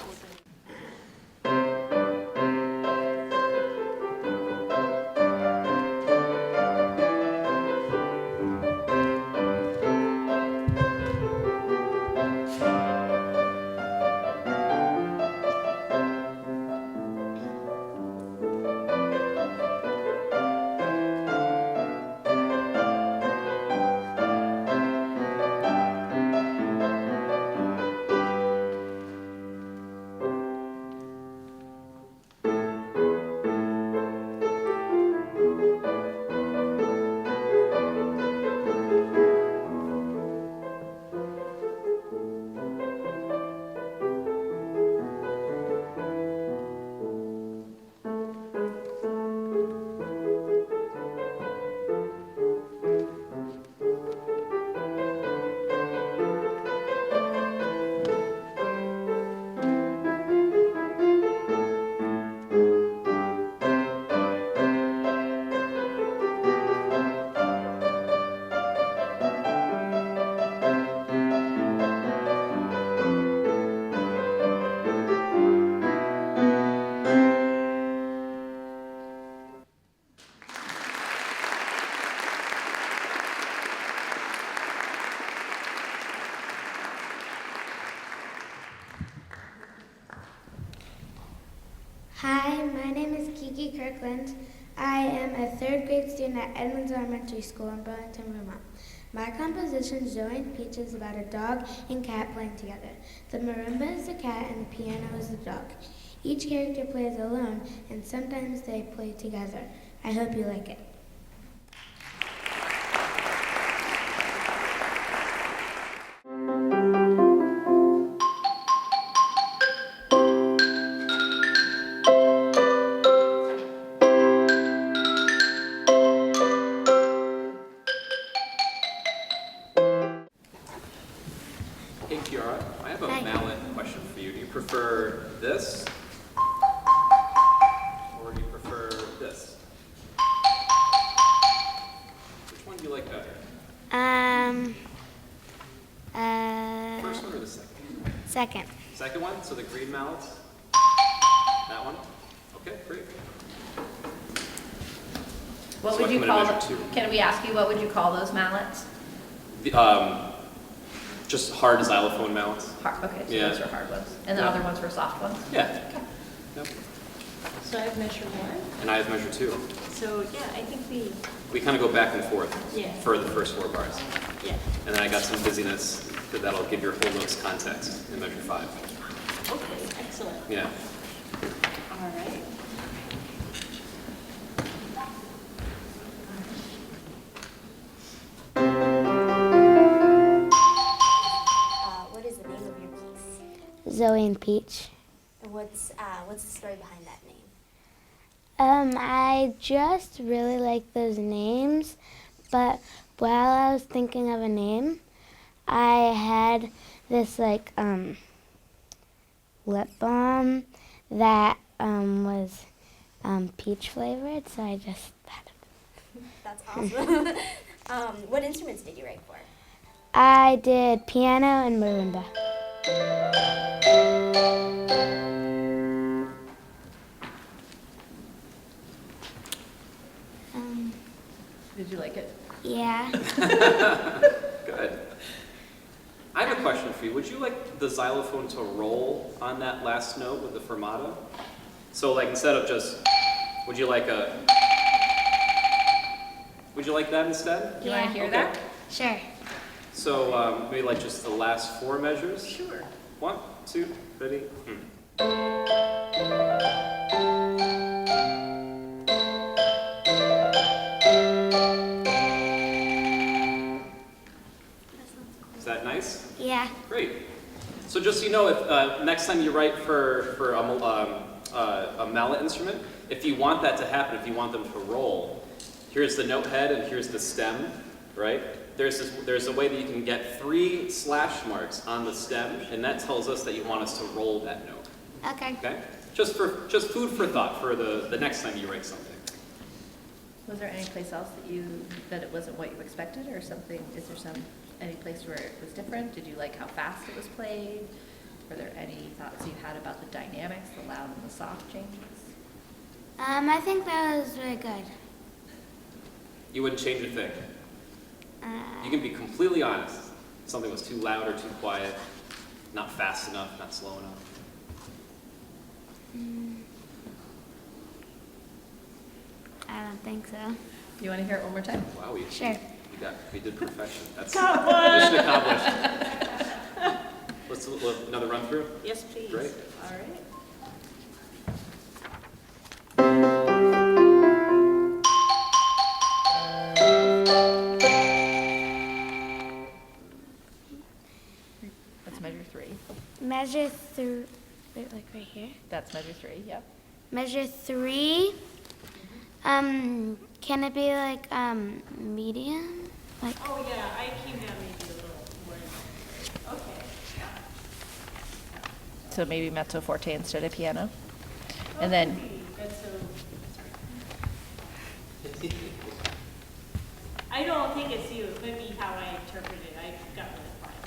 [SPEAKER 21] Hi, my name is Kiki Kirkland. I am a 3rd grade student at Edmonds Elementary School in Burlington, Vermont. My composition, Zoe and Peach, is about a dog and cat playing together. The marimba is the cat and the piano is the dog. Each character plays alone, and sometimes they play together. I hope you like it.
[SPEAKER 12] Hey Kiara, I have a mallet question for you. Do you prefer this? Or do you prefer this? Which one do you like better? First one or the second?
[SPEAKER 21] Second.
[SPEAKER 12] Second one, so the green mallets? That one? Okay, great.
[SPEAKER 18] What
[SPEAKER 12] So
[SPEAKER 18] would
[SPEAKER 12] I
[SPEAKER 18] you
[SPEAKER 12] come
[SPEAKER 18] call
[SPEAKER 12] in at
[SPEAKER 18] them?
[SPEAKER 12] measure 2.
[SPEAKER 18] Can we ask you what would you call those mallets?
[SPEAKER 12] Just hard xylophone mallets.
[SPEAKER 18] Hard, okay, so
[SPEAKER 12] Yeah.
[SPEAKER 18] those are hard ones. And the
[SPEAKER 12] Yeah.
[SPEAKER 18] other ones were soft ones?
[SPEAKER 12] Yeah. Yep.
[SPEAKER 13] So I have measure 1.
[SPEAKER 12] And I have measure 2.
[SPEAKER 13] So yeah, I think
[SPEAKER 12] We kind of go back and forth
[SPEAKER 13] Yeah.
[SPEAKER 12] for the first 4 bars.
[SPEAKER 13] yeah.
[SPEAKER 12] And then I got some busyness that'll give your whole notes context in measure 5.
[SPEAKER 13] Okay, excellent.
[SPEAKER 12] Yeah.
[SPEAKER 13] All right.
[SPEAKER 7] What is the name of your piece?
[SPEAKER 21] Zoe and Peach.
[SPEAKER 7] And what's the story behind that name?
[SPEAKER 21] I just really like those names, but while I was thinking of a name, I had this lip balm that was peach flavored, so I just thought of it.
[SPEAKER 7] That's awesome. What instruments did you write for?
[SPEAKER 21] I did piano and marimba.
[SPEAKER 18] Did you like it?
[SPEAKER 21] Yeah.
[SPEAKER 12] Good. I have a question for you. Would you like the xylophone to roll on that last note with the fermato? So like instead of just, would you like that instead?
[SPEAKER 18] Do you want to hear that?
[SPEAKER 21] Sure.
[SPEAKER 12] So maybe like just the last 4 measures?
[SPEAKER 18] Sure.
[SPEAKER 12] 1, 2, ready? Is that nice?
[SPEAKER 21] Yeah.
[SPEAKER 12] Great. So just so you know, if next time you write for a mallet instrument, if you want that to happen, if you want them to roll, here's the note head and here's the stem, right? There's a way that you can get 3 slash marks on the stem, and that tells us that you want us to roll that note.
[SPEAKER 21] Okay.
[SPEAKER 12] Okay? Just food for thought for the next time you write something.
[SPEAKER 18] Was there any place else that it wasn't what you expected, or something? Is there any place where it was different? Did you like how fast it was played? Were there any thoughts you had about the dynamics, the loud and the soft changes?
[SPEAKER 21] I think that was really good.
[SPEAKER 12] You wouldn't change a thing. You can be completely honest. Something was too loud or too quiet, not fast enough, not slow enough.
[SPEAKER 21] I don't think so.
[SPEAKER 18] You want to hear it one more time?
[SPEAKER 12] Wow,
[SPEAKER 21] Sure.
[SPEAKER 12] We did perfection. That's
[SPEAKER 13] Top one.
[SPEAKER 12] mission accomplished. Let's do another run through.
[SPEAKER 13] Yes, please.
[SPEAKER 12] Great.
[SPEAKER 13] All right.
[SPEAKER 18] That's measure 3.
[SPEAKER 21] Measure 3, like right here.
[SPEAKER 18] That's measure 3, yep.
[SPEAKER 21] Measure 3. Can it be like medium? Like.
[SPEAKER 13] Oh yeah, I came down maybe a little more. Okay.
[SPEAKER 18] So maybe mezzo forte instead of piano. And then
[SPEAKER 13] That's so. I don't think it's you. It could be how I interpret it. I got really quiet.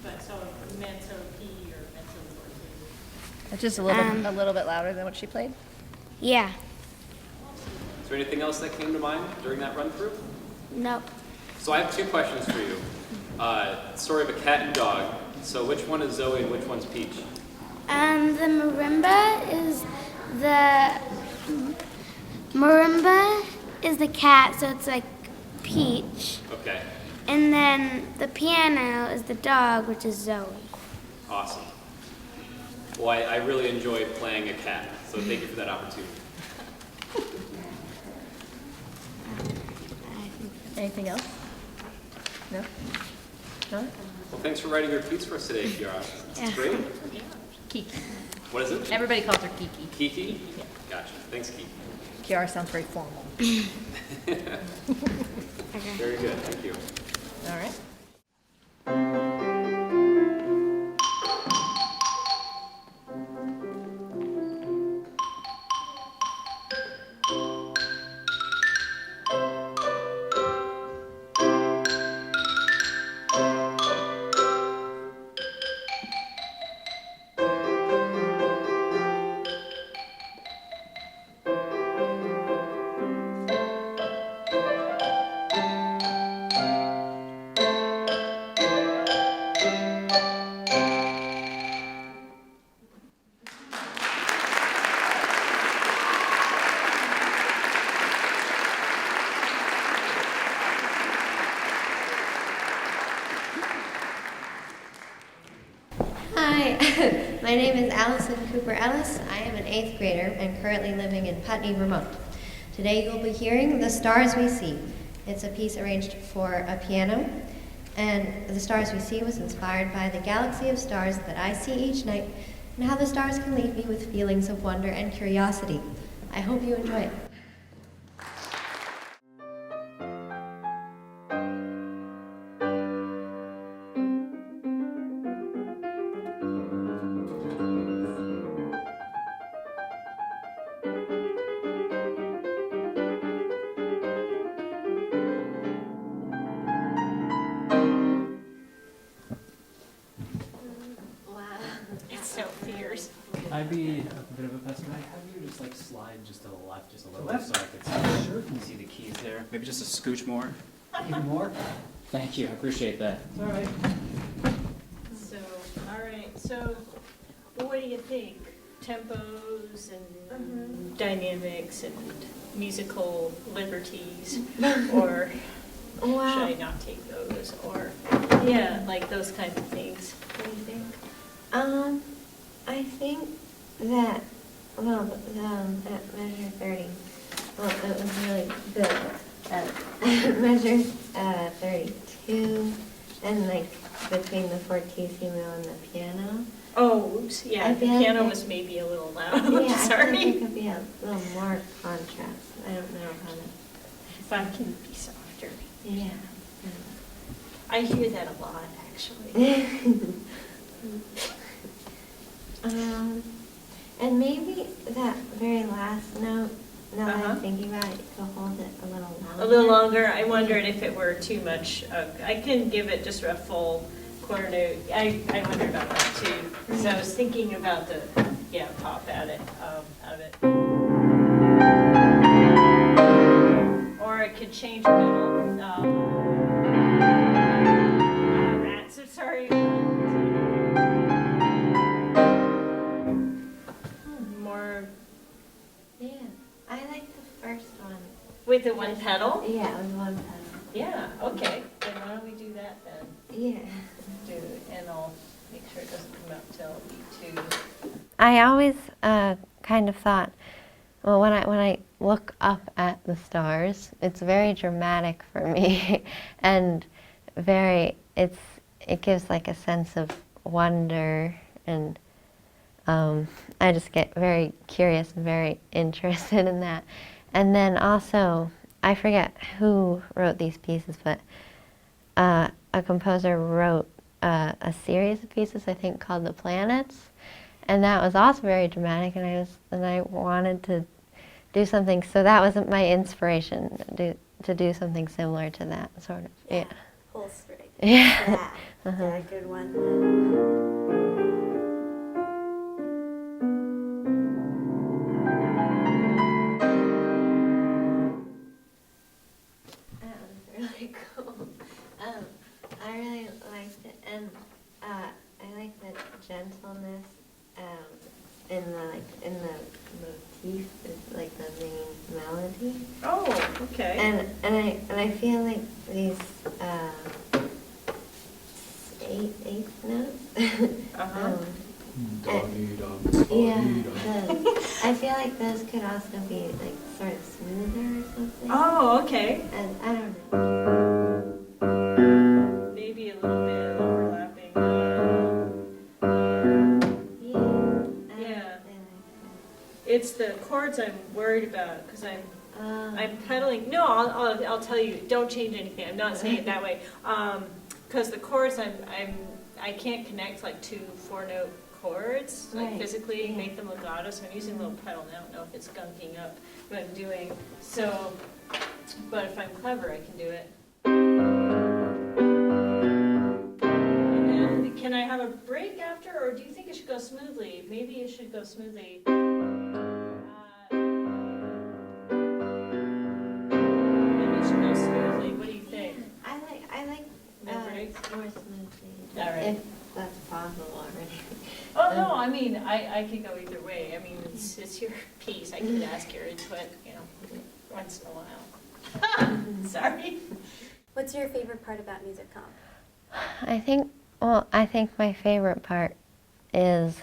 [SPEAKER 13] But so mezzo P or mezzo forte.
[SPEAKER 18] it's just a little bit louder than what she played.
[SPEAKER 21] Yeah.
[SPEAKER 12] Is there anything else that came to mind during that run through?
[SPEAKER 21] Nope.
[SPEAKER 12] So I have 2 questions for you. Story of a cat and dog. So which one is Zoe and which one's Peach?
[SPEAKER 21] The marimba is
[SPEAKER 22] The marimba is the cat, so it's like Peach.
[SPEAKER 12] Okay,
[SPEAKER 22] And then the piano is the dog, which is Zoe.
[SPEAKER 12] awesome. Well, I really enjoy playing a cat, so thank you for that opportunity.
[SPEAKER 18] Anything else? No? No?
[SPEAKER 12] Well, thanks for writing your piece for us today, Kiara.
[SPEAKER 18] Yeah.
[SPEAKER 12] It's great.
[SPEAKER 18] Kiki.
[SPEAKER 12] What is it?
[SPEAKER 18] Everybody calls her Kiki.
[SPEAKER 12] Kiki? Yeah. Gotcha. Thanks, Kiki.
[SPEAKER 18] Kiara sounds very formal.
[SPEAKER 12] Very good. Thank you.
[SPEAKER 18] All right.
[SPEAKER 3] Hi, my name is Allison Cooper Ellis. I am an 8th grader and currently living in Putney, Vermont. Today you'll be hearing The Stars We See. It's a piece arranged for a piano, and The Stars We See was inspired by the galaxy of stars that I see each night and how the stars can leave me with feelings of wonder and curiosity. I hope you enjoy it.
[SPEAKER 13] It's so fierce.
[SPEAKER 6] I'd be a bit of a pessimist. Have you just like slide just to the left just a little bit
[SPEAKER 14] Left?
[SPEAKER 6] so I could see, see the keys there? Maybe just a scooch more.
[SPEAKER 14] Even more?
[SPEAKER 6] Thank you, I appreciate that.
[SPEAKER 14] It's all right.
[SPEAKER 13] So, all right. So, what do you think? Tempos and dynamics and musical liberties, or should I not take those? Or yeah, like those kinds of things. What do you think?
[SPEAKER 3] I think that, well, at measure 30, well, it was really good. At measure 32, and like between the fortissimo and the piano.
[SPEAKER 13] Oh, oops, yeah, the piano was maybe a little loud.
[SPEAKER 3] Yeah,
[SPEAKER 13] Sorry.
[SPEAKER 3] I think there could be a little more contrast. I don't know how to.
[SPEAKER 13] If I can be softer.
[SPEAKER 3] Yeah.
[SPEAKER 13] I hear that a lot, actually.
[SPEAKER 3] And maybe that very last note, now that
[SPEAKER 13] Uh-huh.
[SPEAKER 3] I'm thinking about it, to hold it a little longer.
[SPEAKER 13] A little longer. I wondered if it were too much. I can give it just a full quarter note. I wondered about that too, because I was thinking about the pop at it out of it. Or it could change a little. Rats. I'm sorry. More.
[SPEAKER 3] Yeah, I like the first one.
[SPEAKER 13] With the one pedal?
[SPEAKER 3] Yeah, with one pedal.
[SPEAKER 13] Yeah, okay. Then why don't we do that then?
[SPEAKER 3] Yeah.
[SPEAKER 13] And I'll make sure it doesn't come out till B2.
[SPEAKER 3] I always kind of thought, well, when I look up at the stars, it's very dramatic for me, and it gives like a sense of wonder, and I just get very curious and very interested in that. And then also, I forget who wrote these pieces, but a composer wrote a series of pieces, I think, called The Planets, and that was also very dramatic, and I wanted to do something, so that was my inspiration, to do something similar to that, sort of. Yeah.
[SPEAKER 7] Pulse rig.
[SPEAKER 3] Yeah.
[SPEAKER 7] Yeah, good one.
[SPEAKER 3] Really cool. I really liked it, and I like the gentleness in the motif is like the main melody.
[SPEAKER 13] Oh, okay.
[SPEAKER 3] And I feel like these eighth notes. I feel like those could also be like sort of smoother or something.
[SPEAKER 13] Oh, okay.
[SPEAKER 3] And I don't know.
[SPEAKER 13] Maybe a little bit overlapping. Yeah. It's the chords I'm worried about because I'm pedaling. No, I'll tell you. Don't change anything. I'm not saying it that way. Because the chords I can't connect like two 4-note chords, like
[SPEAKER 3] Right.
[SPEAKER 13] physically make them legato, so I'm using a little pedal now. I don't know if it's gunking up what I'm doing. So, but if I'm clever, I can do it. And then, can I have a break after, or do you think it should go smoothly? Maybe it should go smoothly. Maybe it should go smoothly. What do you think?
[SPEAKER 3] I like more smoothly.
[SPEAKER 13] All right.
[SPEAKER 3] If that's possible already.
[SPEAKER 13] Oh, no, I mean, I could go either way. I mean, it's your piece. I could ask your input, once in a while. Sorry.
[SPEAKER 7] What's your favorite part about music comp?
[SPEAKER 3] I think my favorite part is,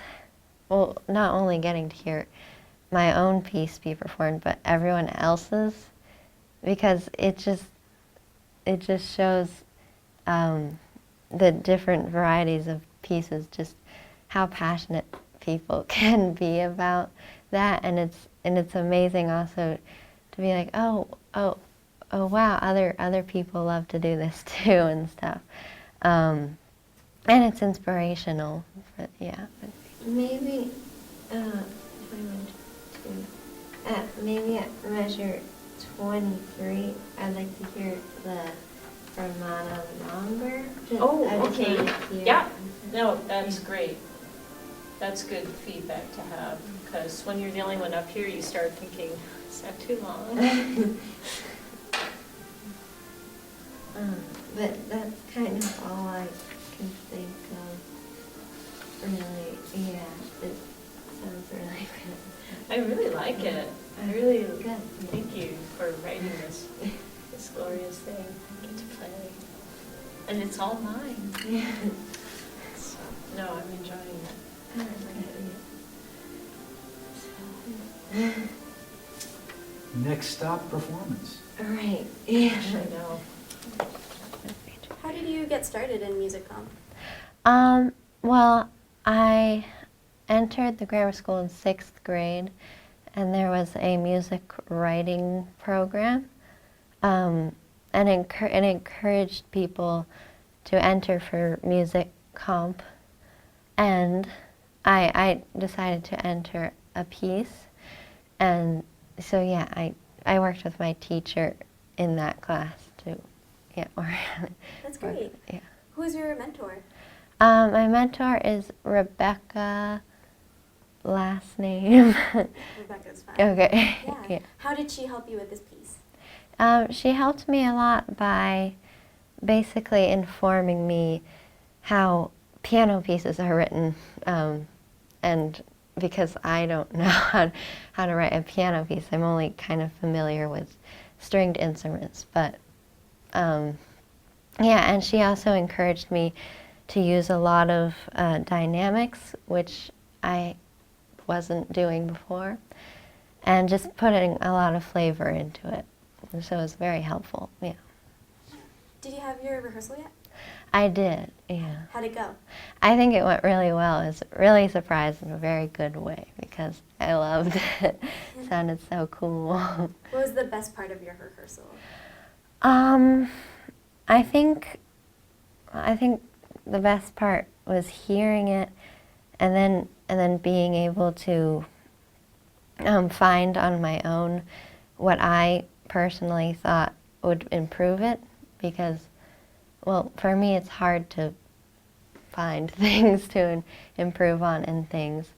[SPEAKER 3] not only getting to hear my own piece be performed, but everyone else's, because it just shows the different varieties of pieces, just how passionate people can be about that, and it's amazing also to be like, oh wow, other people love to do this too and stuff, and it's inspirational. But yeah, maybe maybe at measure 23, I'd like to hear the Vermont longer.
[SPEAKER 13] Oh, okay. Yeah. No, that's great. That's good feedback to have, because when you're the only one up here, you start thinking, is that too long?
[SPEAKER 3] But that's kind of all I can think of. Really, yeah, it sounds really good.
[SPEAKER 13] I really like it. I really thank you for writing this glorious thing. I get to play. And it's all mine.
[SPEAKER 3] Yeah.
[SPEAKER 13] So, no, I'm enjoying it.
[SPEAKER 14] Next stop, performance.
[SPEAKER 3] Right. Yeah.
[SPEAKER 13] I know.
[SPEAKER 7] How did you get started in music comp?
[SPEAKER 3] Well, I entered the grammar school in 6th grade, and there was a music writing program, and it encouraged people to enter for music comp, and I decided to enter a piece, and so yeah, I worked with my teacher in that class too. Yeah.
[SPEAKER 7] That's great.
[SPEAKER 3] Yeah.
[SPEAKER 7] Who's your mentor?
[SPEAKER 3] My mentor is Rebecca, last name.
[SPEAKER 7] Rebecca's fine.
[SPEAKER 3] Okay.
[SPEAKER 7] Yeah. How did she help you with this piece?
[SPEAKER 3] She helped me a lot by basically informing me how piano pieces are written, and because I don't know how to write a piano piece, I'm only kind of familiar with stringed instruments, but yeah, and she also encouraged me to use a lot of dynamics, which I wasn't doing before, and just putting a lot of flavor into it. And so it was very helpful, yeah.
[SPEAKER 7] Did you have your rehearsal yet?
[SPEAKER 3] I did, yeah.
[SPEAKER 7] How'd it go?
[SPEAKER 3] I think it went really well. I was really surprised in a very good way because I loved it. It sounded so cool.
[SPEAKER 7] What was the best part of your rehearsal?
[SPEAKER 3] I think the best part was hearing it, and then being able to find on my own what I personally thought would improve it, because, well, for me it's hard to find things to improve on in things.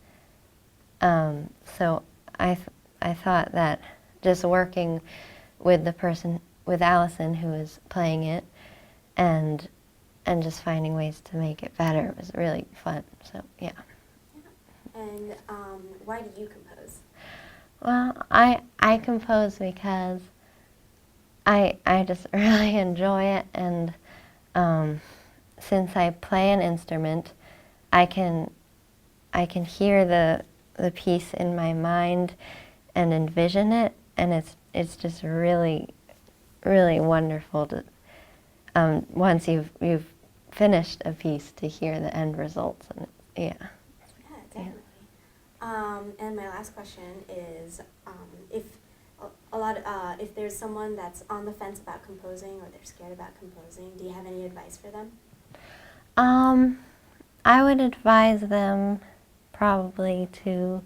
[SPEAKER 3] So I thought that just working with the person, with Allison who was playing it, and just finding ways to make it better was really fun. So yeah.
[SPEAKER 7] And why do you compose?
[SPEAKER 3] Well, I compose because I just really enjoy it, and since I play an instrument, I can hear the piece in my mind and envision it, and it's just really wonderful to once you've finished a piece to hear the end results, and yeah.
[SPEAKER 7] Yeah, definitely. And my last question is, if there's someone that's on the fence about composing or they're scared about composing, do you have any advice for them?
[SPEAKER 3] I would advise them probably to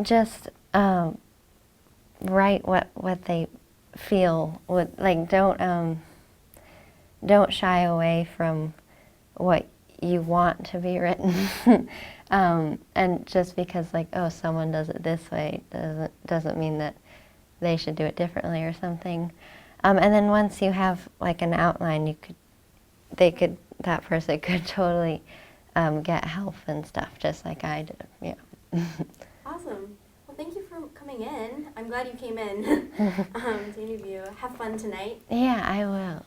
[SPEAKER 3] just write what they feel. Don't shy away from what you want to be written. And just because someone does it this way doesn't mean that they should do it differently or something. And then once you have an outline, that person could totally get help and stuff, just like I did. Yeah.
[SPEAKER 7] Awesome. Well, thank you for coming in. I'm glad you came in to interview. Have fun tonight.
[SPEAKER 3] Yeah, I will.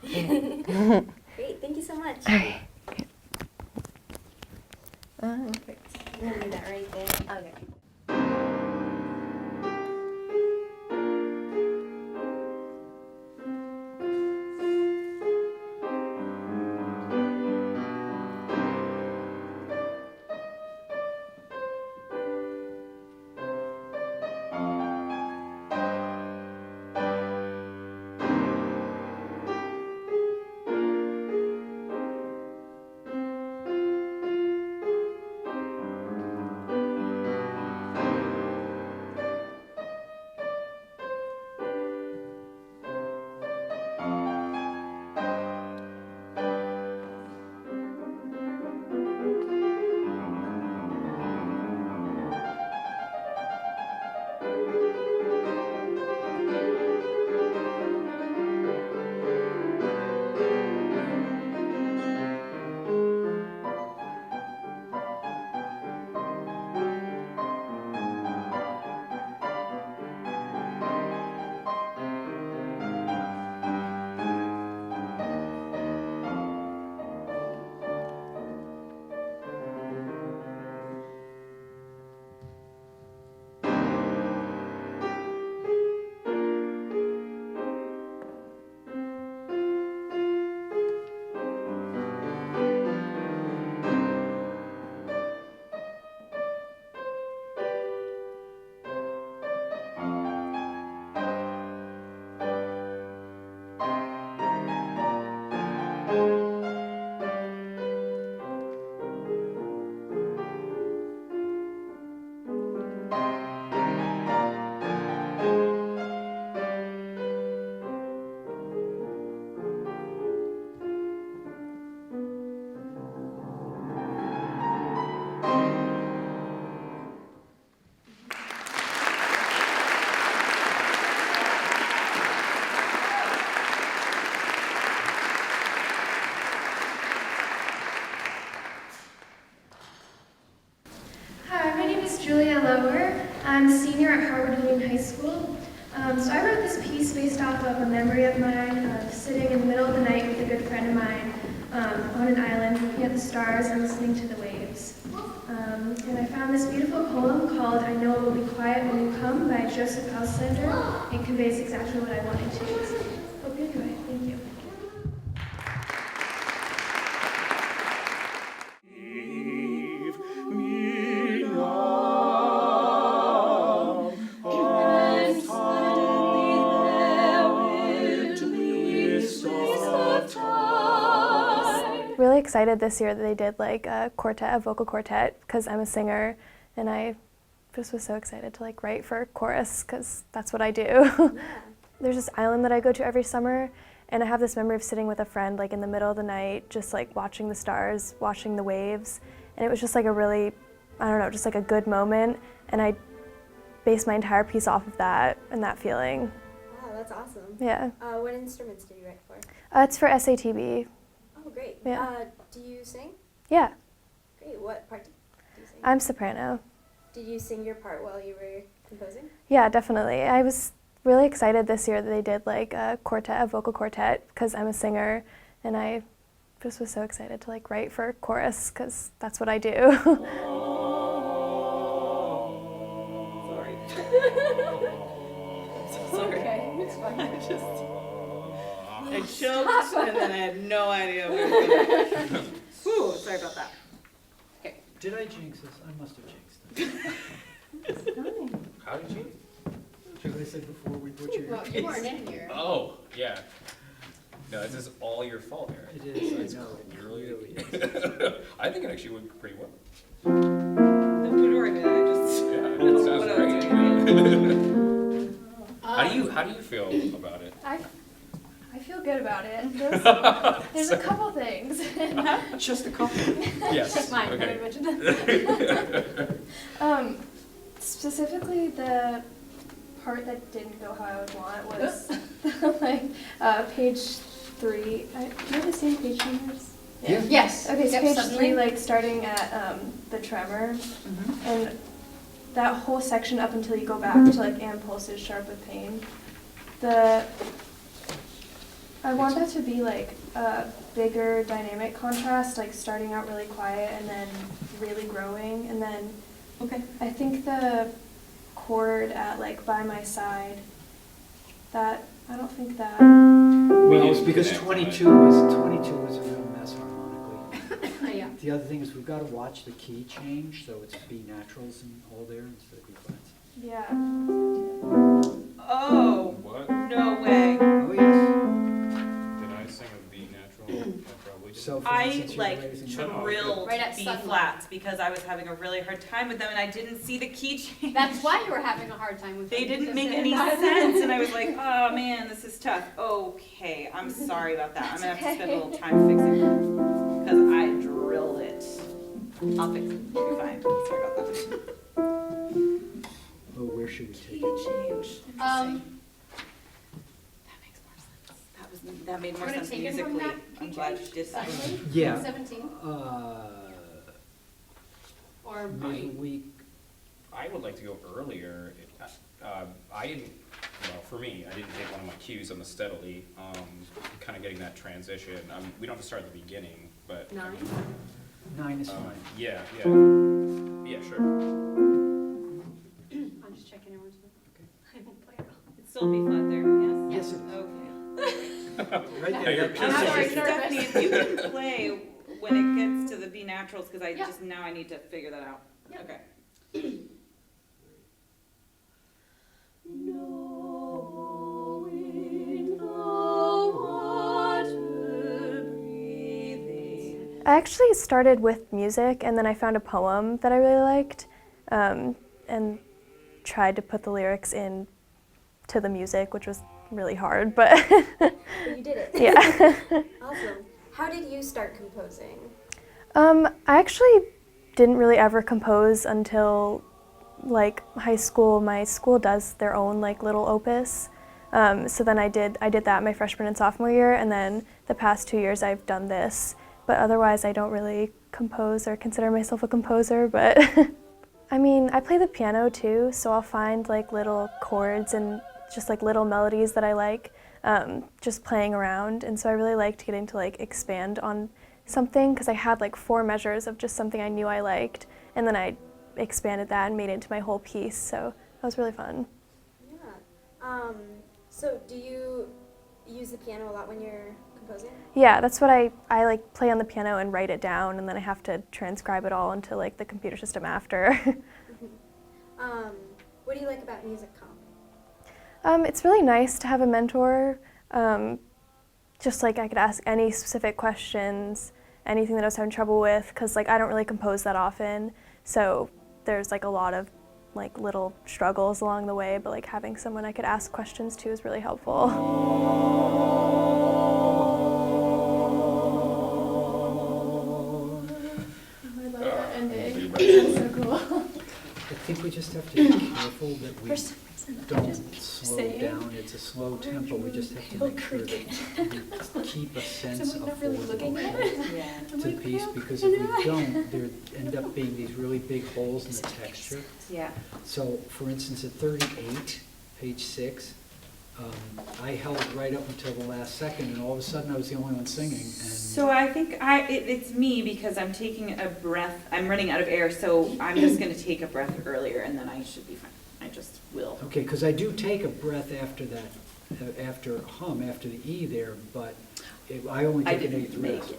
[SPEAKER 7] Great. Thank you so much.
[SPEAKER 3] Okay.
[SPEAKER 7] Perfect. I'm gonna leave that right there. Okay.
[SPEAKER 2] I'm a senior at Harvard Union High School. So I wrote this piece based off of a memory of mine of sitting in the middle of the night with a good friend of mine on an island looking at the stars and listening to the waves. And I found this beautiful poem called I Know It Will Be Quiet When You Come by Joseph Auslander. It conveys exactly what I wanted to. So hope you enjoy it. Thank you.
[SPEAKER 9] Really excited this year that they did like a quartet, a vocal quartet, because I'm a singer, and I just was so excited to like write for chorus because that's what I do. Yeah. There's this island that I go to every summer, and I have this memory of sitting with a friend like in the middle of the night, just like watching the stars, watching the waves, and it was just like a really, I don't know, just like a good moment, and I based my entire piece off of that and that feeling.
[SPEAKER 7] Wow, that's awesome.
[SPEAKER 9] Yeah.
[SPEAKER 7] What instruments did you write for?
[SPEAKER 9] It's for LCATV.
[SPEAKER 7] Oh, great.
[SPEAKER 9] Yeah.
[SPEAKER 7] Do you sing?
[SPEAKER 9] Yeah.
[SPEAKER 7] Great. What part do you sing?
[SPEAKER 9] I'm soprano.
[SPEAKER 7] Did you sing your part while you were composing?
[SPEAKER 9] Yeah, definitely. I was really excited this year that they did like a vocal quartet, because I'm a singer, and I just was so excited to like write for chorus, because that's what I do.
[SPEAKER 1] Sorry. Sorry. Okay, it's fine. I choked and then I had no idea where it was going. Whew, sorry about that. Okay.
[SPEAKER 14] Did I jinx this? I must have jinxed it.
[SPEAKER 12] How did you?
[SPEAKER 14] Should I say before we butcher your
[SPEAKER 18] Well, you weren't in here.
[SPEAKER 12] Oh, yeah. No, this is all your fault, Eric.
[SPEAKER 14] It is, I know.
[SPEAKER 12] It really I think it actually went pretty well.
[SPEAKER 1] The boudoir did. I just.
[SPEAKER 12] Yeah,
[SPEAKER 1] I don't
[SPEAKER 12] it
[SPEAKER 1] know
[SPEAKER 12] sounds
[SPEAKER 1] what I was
[SPEAKER 12] great.
[SPEAKER 1] doing.
[SPEAKER 12] How do you feel about it?
[SPEAKER 2] I feel good about it. There's a couple things.
[SPEAKER 14] Just a couple.
[SPEAKER 12] Yes.
[SPEAKER 2] Mine.
[SPEAKER 12] Okay.
[SPEAKER 2] I mentioned that. Specifically, the part that didn't go how I would want was page 3. Do you have the same page numbers?
[SPEAKER 14] Yeah.
[SPEAKER 18] Yes.
[SPEAKER 2] Okay, so
[SPEAKER 18] Yep,
[SPEAKER 2] page
[SPEAKER 18] suddenly.
[SPEAKER 2] 3, starting at the tremor, and that whole section up until you go back to and pulses sharp with pain. I want that to be a bigger dynamic contrast, starting out really quiet and then really growing, and then I think the chord at by my side, that I don't think that.
[SPEAKER 14] Well, it's because 22 was a real mess harmonically.
[SPEAKER 18] Yeah.
[SPEAKER 14] The other thing is we've got to watch the key change, so it's B naturals and all there instead of B flats.
[SPEAKER 2] Yeah.
[SPEAKER 1] Oh.
[SPEAKER 12] What?
[SPEAKER 1] No way.
[SPEAKER 14] Oh yes.
[SPEAKER 12] Did I sing a B natural? I probably did.
[SPEAKER 14] So for
[SPEAKER 1] I
[SPEAKER 14] instance, you're raising
[SPEAKER 1] drilled
[SPEAKER 18] Right at
[SPEAKER 1] B
[SPEAKER 18] sunlight.
[SPEAKER 1] flats because I was having a really hard time with them and I didn't see the key change.
[SPEAKER 18] That's why you were having a hard time with
[SPEAKER 1] They
[SPEAKER 18] them,
[SPEAKER 1] didn't
[SPEAKER 18] because
[SPEAKER 1] make
[SPEAKER 18] they're
[SPEAKER 1] any
[SPEAKER 18] not-
[SPEAKER 1] sense and I was like, oh man, this is tough. Okay, I'm sorry about that. I'm gonna have to spend a little time fixing it because I drilled it. I'll fix it. You'll be fine. Sorry about that.
[SPEAKER 14] Oh, where should we take
[SPEAKER 1] Key
[SPEAKER 14] it?
[SPEAKER 1] change. That makes more sense. That made more
[SPEAKER 18] We're gonna
[SPEAKER 1] sense
[SPEAKER 18] take it from
[SPEAKER 1] musically.
[SPEAKER 18] that
[SPEAKER 1] I'm
[SPEAKER 18] key
[SPEAKER 1] glad you
[SPEAKER 18] change?
[SPEAKER 1] did that.
[SPEAKER 18] Suddenly?
[SPEAKER 14] Yeah.
[SPEAKER 18] 17? Or
[SPEAKER 14] Maybe we.
[SPEAKER 12] I would like to go earlier. I didn't, well, for me, I didn't take one of my cues on the steadily, kind of getting that transition. We don't have to start at the beginning, but.
[SPEAKER 18] 9?
[SPEAKER 14] 9 is fine.
[SPEAKER 12] Yeah, yeah. Yeah, sure.
[SPEAKER 18] I'm just checking everyone's. Okay. I won't play it all.
[SPEAKER 1] It's still B flat there, yes?
[SPEAKER 14] Yes, it is.
[SPEAKER 1] Okay.
[SPEAKER 14] Right there. that
[SPEAKER 1] I'm
[SPEAKER 14] key
[SPEAKER 1] sorry,
[SPEAKER 14] change.
[SPEAKER 1] Stephanie, if you can play when it gets to the B naturals, because I just, now I need to figure that out.
[SPEAKER 18] Yep.
[SPEAKER 1] Okay.
[SPEAKER 9] I actually started with music, and then I found a poem that I really liked, and tried to put the lyrics in to the music, which was really hard, but
[SPEAKER 7] But you did it.
[SPEAKER 9] Yeah.
[SPEAKER 7] Awesome. How did you start composing?
[SPEAKER 9] I actually didn't really ever compose until high school. My school does their own little opus. So then I did that my freshman and sophomore year, and then the past 2 years I've done this. But otherwise I don't really compose or consider myself a composer, but I mean, I play the piano too, so I'll find little chords and just little melodies that I like, just playing around. And so I really liked getting to expand on something, because I had 4 measures of just something I knew I liked, and then I expanded that and made it into my whole piece, so that was really fun.
[SPEAKER 7] Yeah. So do you use the piano a lot when you're composing?
[SPEAKER 9] Yeah, that's what I play on the piano and write it down, and then I have to transcribe it all into the computer system after.
[SPEAKER 7] What do you like about music comp?
[SPEAKER 9] It's really nice to have a mentor. Just I could ask any specific questions, anything that I was having trouble with, because I don't really compose that often, so there's a lot of little struggles along the way, but having someone I could ask questions to is really helpful.
[SPEAKER 2] I love that ending. That's so cool.
[SPEAKER 14] I think we just have to be careful that we don't slow down. It's a slow tempo. We just have to make sure that we keep a sense of forward motion to the piece, because if we don't, there end up being these really big holes in the texture.
[SPEAKER 1] Yeah.
[SPEAKER 14] So, for instance, at 38, page 6, I held right up until the last second, and all of a sudden I was the only one singing. And
[SPEAKER 1] so I think it's me, because I'm taking a breath. I'm running out of air, so I'm just going to take a breath earlier, and then I should be fine. I just will.
[SPEAKER 14] okay, because I do take a breath after that, after hum, after the E there, but I only take an eighth breath.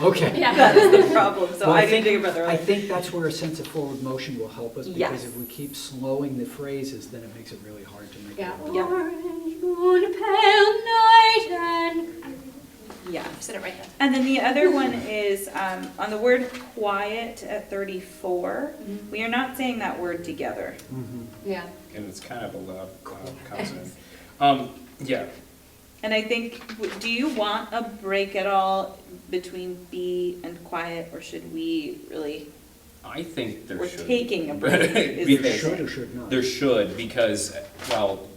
[SPEAKER 14] Yeah, okay.
[SPEAKER 1] Yeah, that is the problem. So
[SPEAKER 14] Well,
[SPEAKER 1] I didn't take a breath earlier.
[SPEAKER 14] I think that's where a sense of forward motion will help us, because
[SPEAKER 1] Yes.
[SPEAKER 14] if we keep slowing the phrases, then it makes it really hard to make
[SPEAKER 5] Yeah.
[SPEAKER 14] it.
[SPEAKER 5] Orange moon, pale night, and
[SPEAKER 1] Yeah.
[SPEAKER 5] said it right then.
[SPEAKER 1] And then the other one is on the word quiet at 34. We are not saying that word together.
[SPEAKER 5] Yeah.
[SPEAKER 12] And it's kind of a loud consonant. Yeah.
[SPEAKER 1] And I think, do you want a break at all between B and quiet, or should we really?
[SPEAKER 12] I think there
[SPEAKER 1] We're
[SPEAKER 12] should.
[SPEAKER 1] taking a break. Is
[SPEAKER 12] Because-
[SPEAKER 1] the
[SPEAKER 14] Should or should not?
[SPEAKER 12] There should, because, well,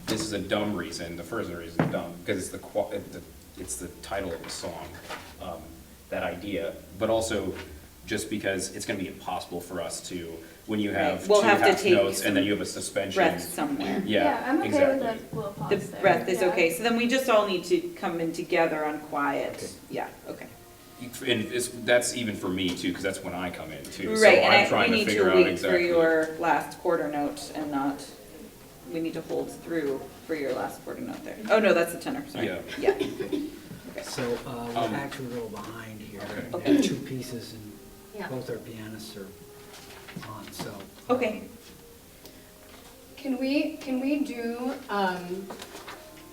[SPEAKER 12] this is a dumb reason. The first reason is dumb, because it's the title of the song, that idea, but also just because it's going to be impossible for us to, when you have
[SPEAKER 1] We'll
[SPEAKER 12] two
[SPEAKER 1] have to
[SPEAKER 12] half
[SPEAKER 1] take
[SPEAKER 12] notes and then
[SPEAKER 1] some
[SPEAKER 12] you have a suspension.
[SPEAKER 1] breath somewhere.
[SPEAKER 12] Yeah,
[SPEAKER 9] I'm okay
[SPEAKER 12] exactly.
[SPEAKER 9] with that little pause
[SPEAKER 1] The
[SPEAKER 9] there.
[SPEAKER 1] breath is
[SPEAKER 9] Yeah.
[SPEAKER 1] okay. So then we just all need to come in together on quiet.
[SPEAKER 12] Okay.
[SPEAKER 1] Yeah, okay.
[SPEAKER 12] And that's even for me too, because that's when I come in too. So
[SPEAKER 1] Right,
[SPEAKER 12] I'm
[SPEAKER 1] and
[SPEAKER 12] trying
[SPEAKER 1] we
[SPEAKER 12] to
[SPEAKER 1] need
[SPEAKER 12] figure
[SPEAKER 1] to
[SPEAKER 12] out
[SPEAKER 1] wait
[SPEAKER 12] exactly.
[SPEAKER 1] for your last quarter note and not, we need to hold through for your last quarter note there. Oh, no, that's the tenor, sorry.
[SPEAKER 12] Yeah.
[SPEAKER 1] Yeah.
[SPEAKER 14] So we're actually a little behind here.
[SPEAKER 12] Okay.
[SPEAKER 14] We have two pieces, and
[SPEAKER 5] Yeah.
[SPEAKER 14] both our pianists are on, so.
[SPEAKER 1] Okay.
[SPEAKER 5] Can we do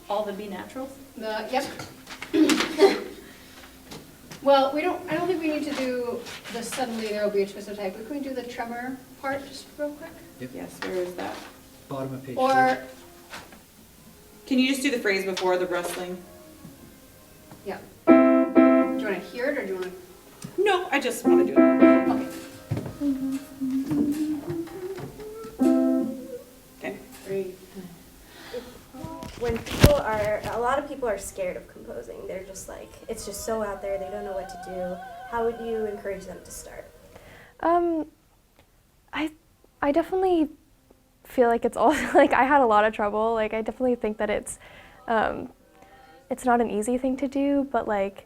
[SPEAKER 1] All the B naturals?
[SPEAKER 5] yep. Well, I don't think we need to do the suddenly there will be a twist of type, but can we do the tremor part just real quick?
[SPEAKER 1] Yes, where is that?
[SPEAKER 14] Bottom of page
[SPEAKER 5] Or,
[SPEAKER 1] Can you just do the phrase before the rustling?
[SPEAKER 5] yeah. Do you want to hear it or do you want to?
[SPEAKER 1] No, I just want to do it.
[SPEAKER 5] Okay.
[SPEAKER 1] Okay.
[SPEAKER 5] Great.
[SPEAKER 7] When a lot of people are scared of composing. They're just like, it's just so out there, they don't know what to do. How would you encourage them to start?
[SPEAKER 9] I definitely feel like it's all like I had a lot of trouble. Like I definitely think that it's not an easy thing to do, but like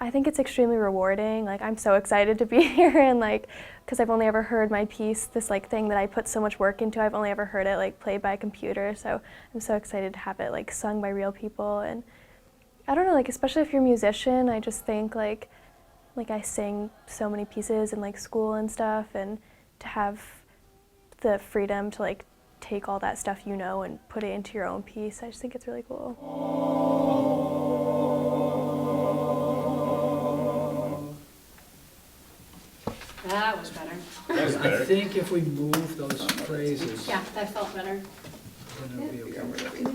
[SPEAKER 9] I think it's extremely rewarding. Like I'm so excited to be here, and like because I've only ever heard my piece, this like thing that I put so much work into, I've only ever heard it like played by a computer. So I'm so excited to have it like sung by real people. And I don't know, like especially if you're a musician, I just think like I sing so many pieces in like school and stuff, and to have the freedom to like take all that stuff you know and put it into your own piece, I just think it's really cool.
[SPEAKER 5] That was better.
[SPEAKER 12] That was better.
[SPEAKER 14] I think if we move those phrases,
[SPEAKER 5] Yeah, that felt better.
[SPEAKER 14] then it'll be okay.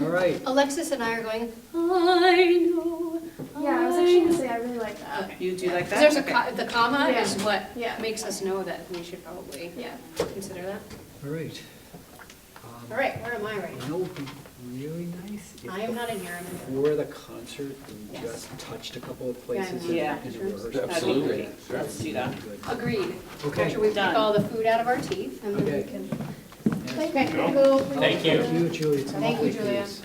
[SPEAKER 14] All right.
[SPEAKER 5] Alexis and I are going, I know.
[SPEAKER 9] Yeah, I was actually gonna say I really like that.
[SPEAKER 5] Okay.
[SPEAKER 1] You do like that?
[SPEAKER 5] There's
[SPEAKER 1] Okay.
[SPEAKER 5] the comma
[SPEAKER 9] Yeah.
[SPEAKER 5] is what
[SPEAKER 9] Yeah.
[SPEAKER 5] makes us know that we should probably consider that.
[SPEAKER 14] All right.
[SPEAKER 5] All right, where am I right
[SPEAKER 14] You
[SPEAKER 5] now?
[SPEAKER 14] know, what would be really nice if
[SPEAKER 5] I am not in here, I'm in
[SPEAKER 14] before the concert, we
[SPEAKER 5] Yes.
[SPEAKER 14] just touched a couple of
[SPEAKER 5] Yeah,
[SPEAKER 14] places in
[SPEAKER 1] Yeah.
[SPEAKER 14] in the rehearsal.
[SPEAKER 1] That'd be
[SPEAKER 12] Absolutely.
[SPEAKER 1] great. Let's do that.
[SPEAKER 5] Agreed.
[SPEAKER 14] Okay.
[SPEAKER 5] After we take
[SPEAKER 1] Done.
[SPEAKER 5] all the food out of our teeth, and then we
[SPEAKER 14] Okay.
[SPEAKER 5] can.
[SPEAKER 14] Yes.
[SPEAKER 5] Okay, go.
[SPEAKER 12] Thank you.
[SPEAKER 14] Thank you, Julie. It's a
[SPEAKER 5] Thank you,
[SPEAKER 14] lovely
[SPEAKER 5] Julia.
[SPEAKER 14] piece.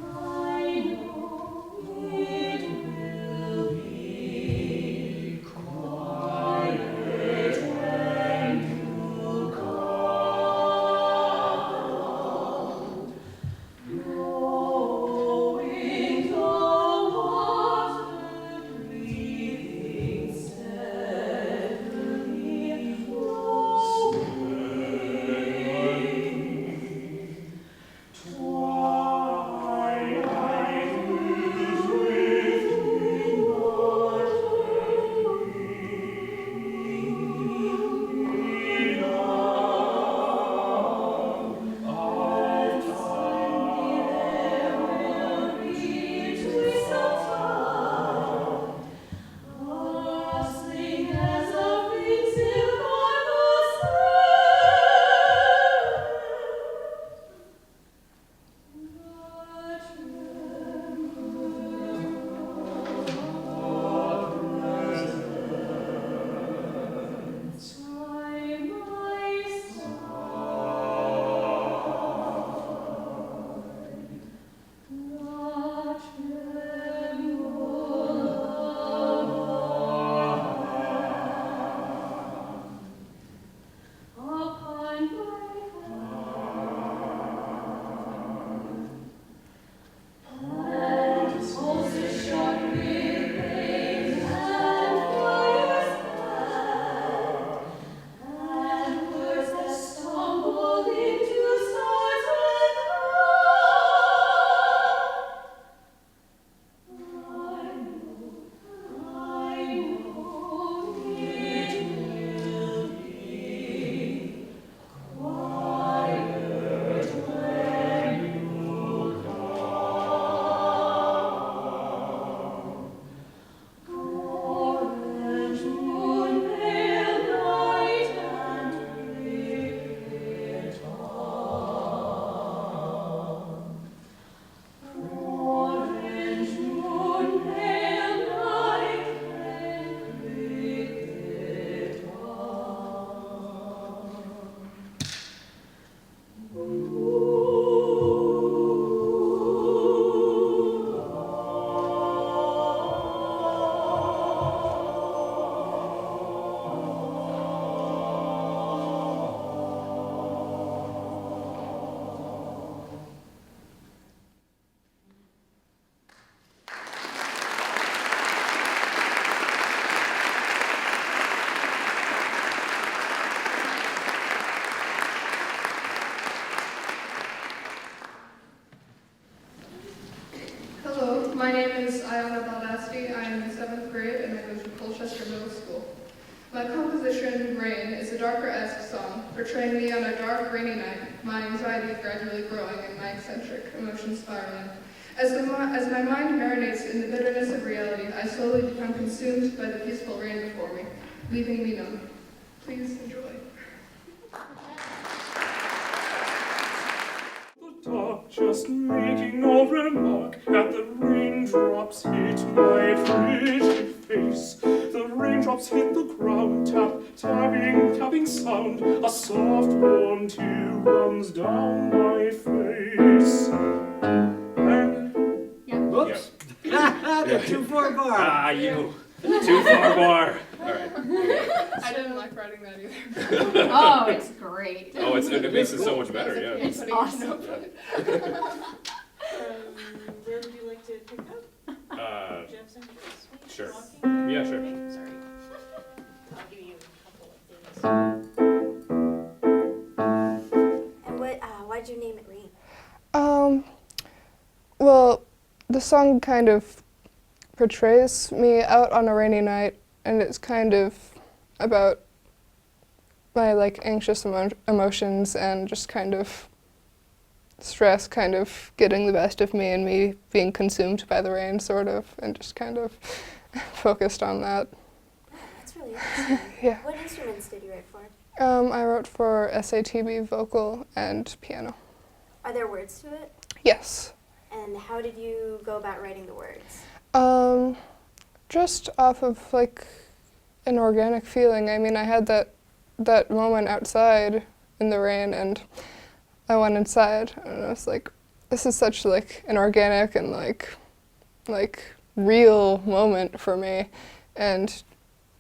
[SPEAKER 8] I know it will be My composition, Rain, is a darker-esque song, portraying me on a dark, rainy night, my anxiety gradually growing and my eccentric emotions spiraling. As my mind marinates in the bitterness of reality, I slowly become consumed by the peaceful rain before me, leaving me numb. Please enjoy.
[SPEAKER 19] Just making a remark at the raindrops hit my frigid face. The raindrops hit the ground, tap, tapping sound. A soft warm tear runs down my face.
[SPEAKER 14] Whoops. The too far bar.
[SPEAKER 12] Ah, you. Too far bar. All right.
[SPEAKER 8] I didn't like writing that either.
[SPEAKER 5] Oh, it's great.
[SPEAKER 12] Oh, it makes it so much better, yeah.
[SPEAKER 5] It's awesome.
[SPEAKER 13] Where would you like to pick up? Do you have some choice?
[SPEAKER 12] Sure.
[SPEAKER 13] Walking?
[SPEAKER 12] Yeah, sure.
[SPEAKER 13] Sorry. I'll give you a couple of things.
[SPEAKER 7] And why'd you name it Rain?
[SPEAKER 8] Well, the song kind of portrays me out on a rainy night, and it's kind of about my anxious emotions and just kind of stress kind of getting the best of me and me being consumed by the rain sort of, and just kind of focused on that.
[SPEAKER 7] That's really interesting.
[SPEAKER 8] Yeah.
[SPEAKER 7] What instruments did you write for?
[SPEAKER 8] I wrote for LCATV, vocal, and piano.
[SPEAKER 7] Are there words to it?
[SPEAKER 8] Yes.
[SPEAKER 7] And how did you go about writing the words?
[SPEAKER 8] Just off of an organic feeling. I mean, I had that moment outside in the rain, and I went inside, and I was like, this is such an organic and real moment for me, and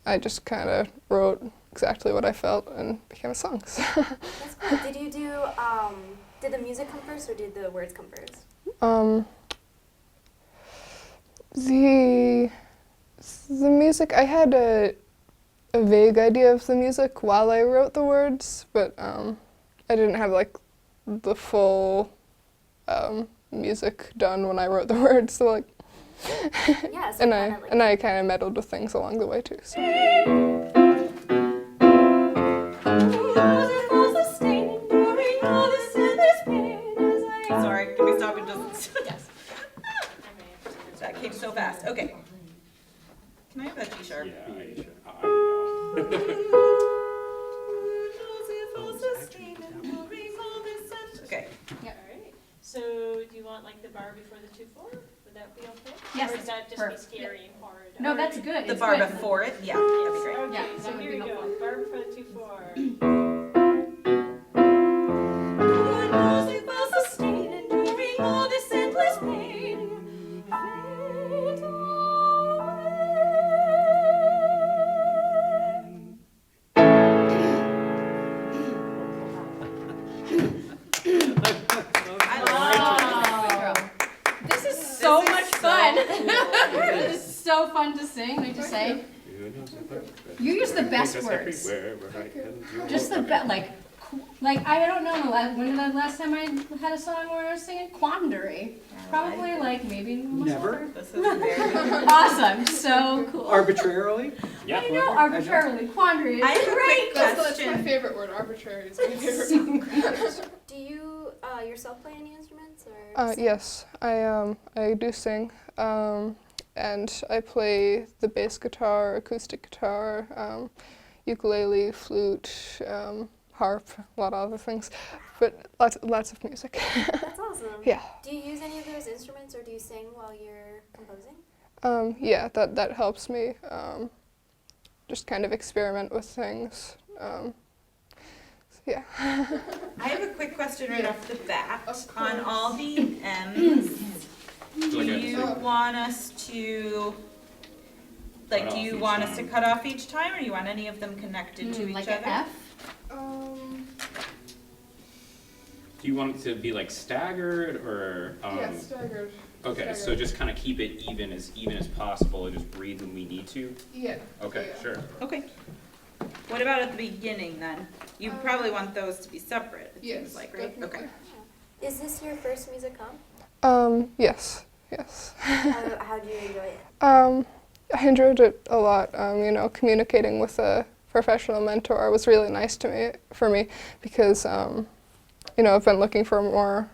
[SPEAKER 8] I just kind of wrote exactly what I felt and became a song. So.
[SPEAKER 7] That's cool. Did you do? Did the music come first, or did the words come first?
[SPEAKER 8] The music, I had a vague idea of the music while I wrote the words, but I didn't have the full music done when I wrote the words. So
[SPEAKER 7] Yeah, so
[SPEAKER 8] and I kind of meddled with things along the way too. So.
[SPEAKER 1] Sorry, can we stop and just? Yes. That came so fast. Okay. Can I have that G sharp?
[SPEAKER 12] Yeah, I should.
[SPEAKER 1] Okay.
[SPEAKER 13] Yeah. All right. So, do you want the bar before the 2/4? Would that be okay?
[SPEAKER 5] Yes.
[SPEAKER 13] Or is that just
[SPEAKER 5] Perfect.
[SPEAKER 13] be scary and hard?
[SPEAKER 5] No, that's good.
[SPEAKER 1] The
[SPEAKER 5] It's
[SPEAKER 1] bar
[SPEAKER 5] good.
[SPEAKER 1] before it? Yeah, that'd be great.
[SPEAKER 13] Okay,
[SPEAKER 5] Yeah,
[SPEAKER 13] so
[SPEAKER 5] that would
[SPEAKER 13] here
[SPEAKER 5] be
[SPEAKER 13] we go.
[SPEAKER 5] helpful.
[SPEAKER 13] Bar before the 2/4.
[SPEAKER 5] This is so much fun. This is so fun to sing, I just say. You use the best words. Just the best, I don't know, when did the last time I had a song where I was singing Quandary? Probably maybe
[SPEAKER 14] Never.
[SPEAKER 1] This is very
[SPEAKER 5] awesome, so cool.
[SPEAKER 14] Arbitrarily?
[SPEAKER 12] Yeah.
[SPEAKER 5] I know, arbitrarily, Quandary
[SPEAKER 1] I
[SPEAKER 5] is
[SPEAKER 1] have a
[SPEAKER 5] great.
[SPEAKER 1] quick
[SPEAKER 8] That's my favorite word. Arbitrary is my favorite.
[SPEAKER 7] Do you yourself play any instruments or?
[SPEAKER 8] Yes, I do sing, and I play the bass guitar, acoustic guitar, ukulele, flute, harp, a lot of other things, but lots of music.
[SPEAKER 7] That's awesome.
[SPEAKER 8] Yeah.
[SPEAKER 7] Do you use any of those instruments, or do you sing while you're composing?
[SPEAKER 8] Yeah, that helps me just kind of experiment with things. Yeah.
[SPEAKER 1] I have a quick question right off the bat. On all the M's, do you want us to, do you want us to cut off each time, or do you want any of them connected to each
[SPEAKER 5] Like
[SPEAKER 1] other?
[SPEAKER 5] an F?
[SPEAKER 12] Do you want it to be staggered or?
[SPEAKER 8] Yeah, staggered.
[SPEAKER 12] Okay, so just kind of keep it even as possible and just breathe when we need to?
[SPEAKER 8] Yeah.
[SPEAKER 12] Okay,
[SPEAKER 8] Yeah.
[SPEAKER 12] sure.
[SPEAKER 1] Okay. What about at the beginning then? You probably want those to be separate, it seems like, right?
[SPEAKER 8] definitely.
[SPEAKER 1] Okay.
[SPEAKER 7] Is this your first music comp?
[SPEAKER 8] Yes.
[SPEAKER 7] How do you enjoy it?
[SPEAKER 8] I enjoyed it a lot. Communicating with a professional mentor was really nice for me because I've been looking for more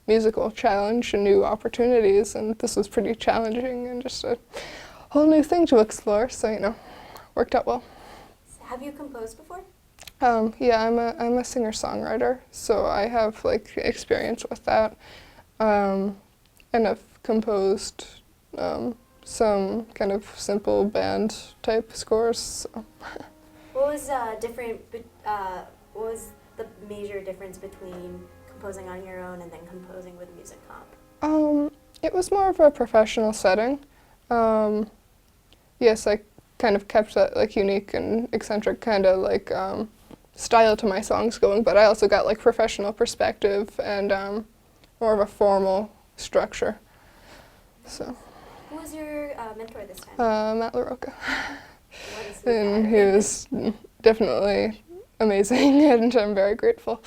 [SPEAKER 8] musical challenge and new opportunities, and this was pretty challenging and just a whole new thing to explore. So worked out well.
[SPEAKER 7] Have you composed before?
[SPEAKER 8] Yeah, I'm a singer-songwriter, so I have experience with that, and I've composed some kind of simple band type scores. So.
[SPEAKER 7] What was what was the major difference between composing on your own and then composing with music comp?
[SPEAKER 8] It was more of a professional setting. Yes, I kind of kept that unique and eccentric kind of style to my songs going, but I also got professional perspective and more of a formal structure. So.
[SPEAKER 7] Who was your mentor this time?
[SPEAKER 8] Matt LaRocca. And he was definitely amazing, and I'm very grateful.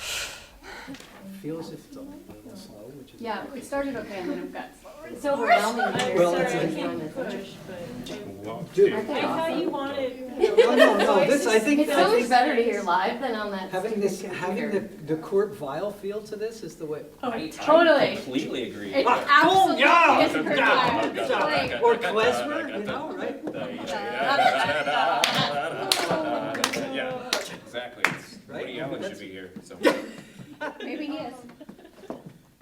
[SPEAKER 14] I feel as if it's a little slow, which is
[SPEAKER 5] Yeah, it started okay and then it got slower.
[SPEAKER 18] It's overwhelming.
[SPEAKER 14] Well,
[SPEAKER 18] Sorry,
[SPEAKER 14] it's
[SPEAKER 18] I
[SPEAKER 14] like-
[SPEAKER 18] can't push,
[SPEAKER 14] Dude.
[SPEAKER 13] I thought you wanted.
[SPEAKER 14] No. This I think
[SPEAKER 5] It sounds better to hear live than on that.
[SPEAKER 14] having
[SPEAKER 5] stupid
[SPEAKER 14] the Kurt Weill feel to this is the way.
[SPEAKER 5] I totally.
[SPEAKER 12] completely agree.
[SPEAKER 5] It
[SPEAKER 12] Yeah.
[SPEAKER 5] absolutely
[SPEAKER 14] yeah.
[SPEAKER 5] gets Kurt Weill. It's like-
[SPEAKER 14] Or klezmer, right?
[SPEAKER 12] Yeah, exactly.
[SPEAKER 14] Right?
[SPEAKER 12] Woody Allen should be here. So.
[SPEAKER 5] Maybe he is.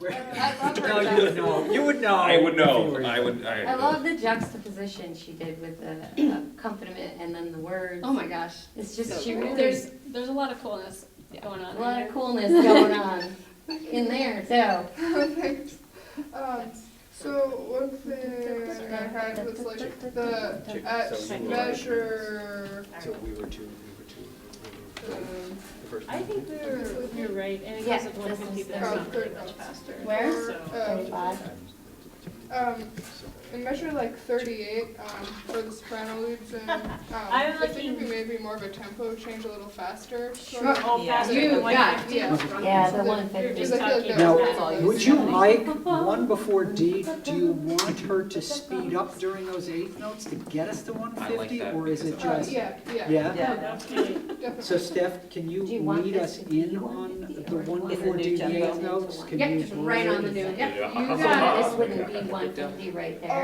[SPEAKER 14] I love her. No, you would know. You would know.
[SPEAKER 12] I would know.
[SPEAKER 14] if you were here.
[SPEAKER 18] I love the juxtaposition she did with the accompaniment and then the words.
[SPEAKER 5] Oh my gosh.
[SPEAKER 18] It's just,
[SPEAKER 5] So
[SPEAKER 18] she really,
[SPEAKER 5] there's a lot of coolness going on.
[SPEAKER 18] a lot of coolness going on in there too.
[SPEAKER 8] Thanks. So one thing I had was the at measure.
[SPEAKER 6] So we were two. The first
[SPEAKER 13] I think you're right, and it
[SPEAKER 18] Yeah,
[SPEAKER 13] goes up 150, but it's
[SPEAKER 8] Oh,
[SPEAKER 13] not very much faster.
[SPEAKER 18] Where?
[SPEAKER 13] So-
[SPEAKER 8] In measure 38 for the soprano leads, and
[SPEAKER 13] I'm
[SPEAKER 8] I think
[SPEAKER 13] looking-
[SPEAKER 8] if we maybe more of a tempo change a little faster.
[SPEAKER 13] Sure. Oh,
[SPEAKER 1] Yeah.
[SPEAKER 13] faster
[SPEAKER 5] You
[SPEAKER 13] than
[SPEAKER 5] got
[SPEAKER 13] 150.
[SPEAKER 18] Yeah,
[SPEAKER 8] So
[SPEAKER 18] the
[SPEAKER 8] that-
[SPEAKER 18] 150.
[SPEAKER 8] because I feel like
[SPEAKER 14] Now,
[SPEAKER 8] that's all
[SPEAKER 14] would you like one before D? Do you want her to speed up during those eighth notes to get us to 150,
[SPEAKER 12] that
[SPEAKER 14] or is it
[SPEAKER 12] because
[SPEAKER 14] just?
[SPEAKER 8] Yeah.
[SPEAKER 14] Yeah?
[SPEAKER 8] Definitely.
[SPEAKER 14] So Steph, can you
[SPEAKER 18] Do you want
[SPEAKER 14] lead
[SPEAKER 18] this
[SPEAKER 14] us
[SPEAKER 18] to be
[SPEAKER 14] in on the one
[SPEAKER 1] In
[SPEAKER 14] before
[SPEAKER 1] the
[SPEAKER 14] D,
[SPEAKER 1] new
[SPEAKER 14] the
[SPEAKER 1] tempo?
[SPEAKER 14] eighth notes? Can
[SPEAKER 5] Yep,
[SPEAKER 14] you
[SPEAKER 5] just right on the
[SPEAKER 14] bring-
[SPEAKER 5] new. Yep, you
[SPEAKER 18] So
[SPEAKER 5] got
[SPEAKER 18] this
[SPEAKER 5] it.
[SPEAKER 18] wouldn't be 150 right there.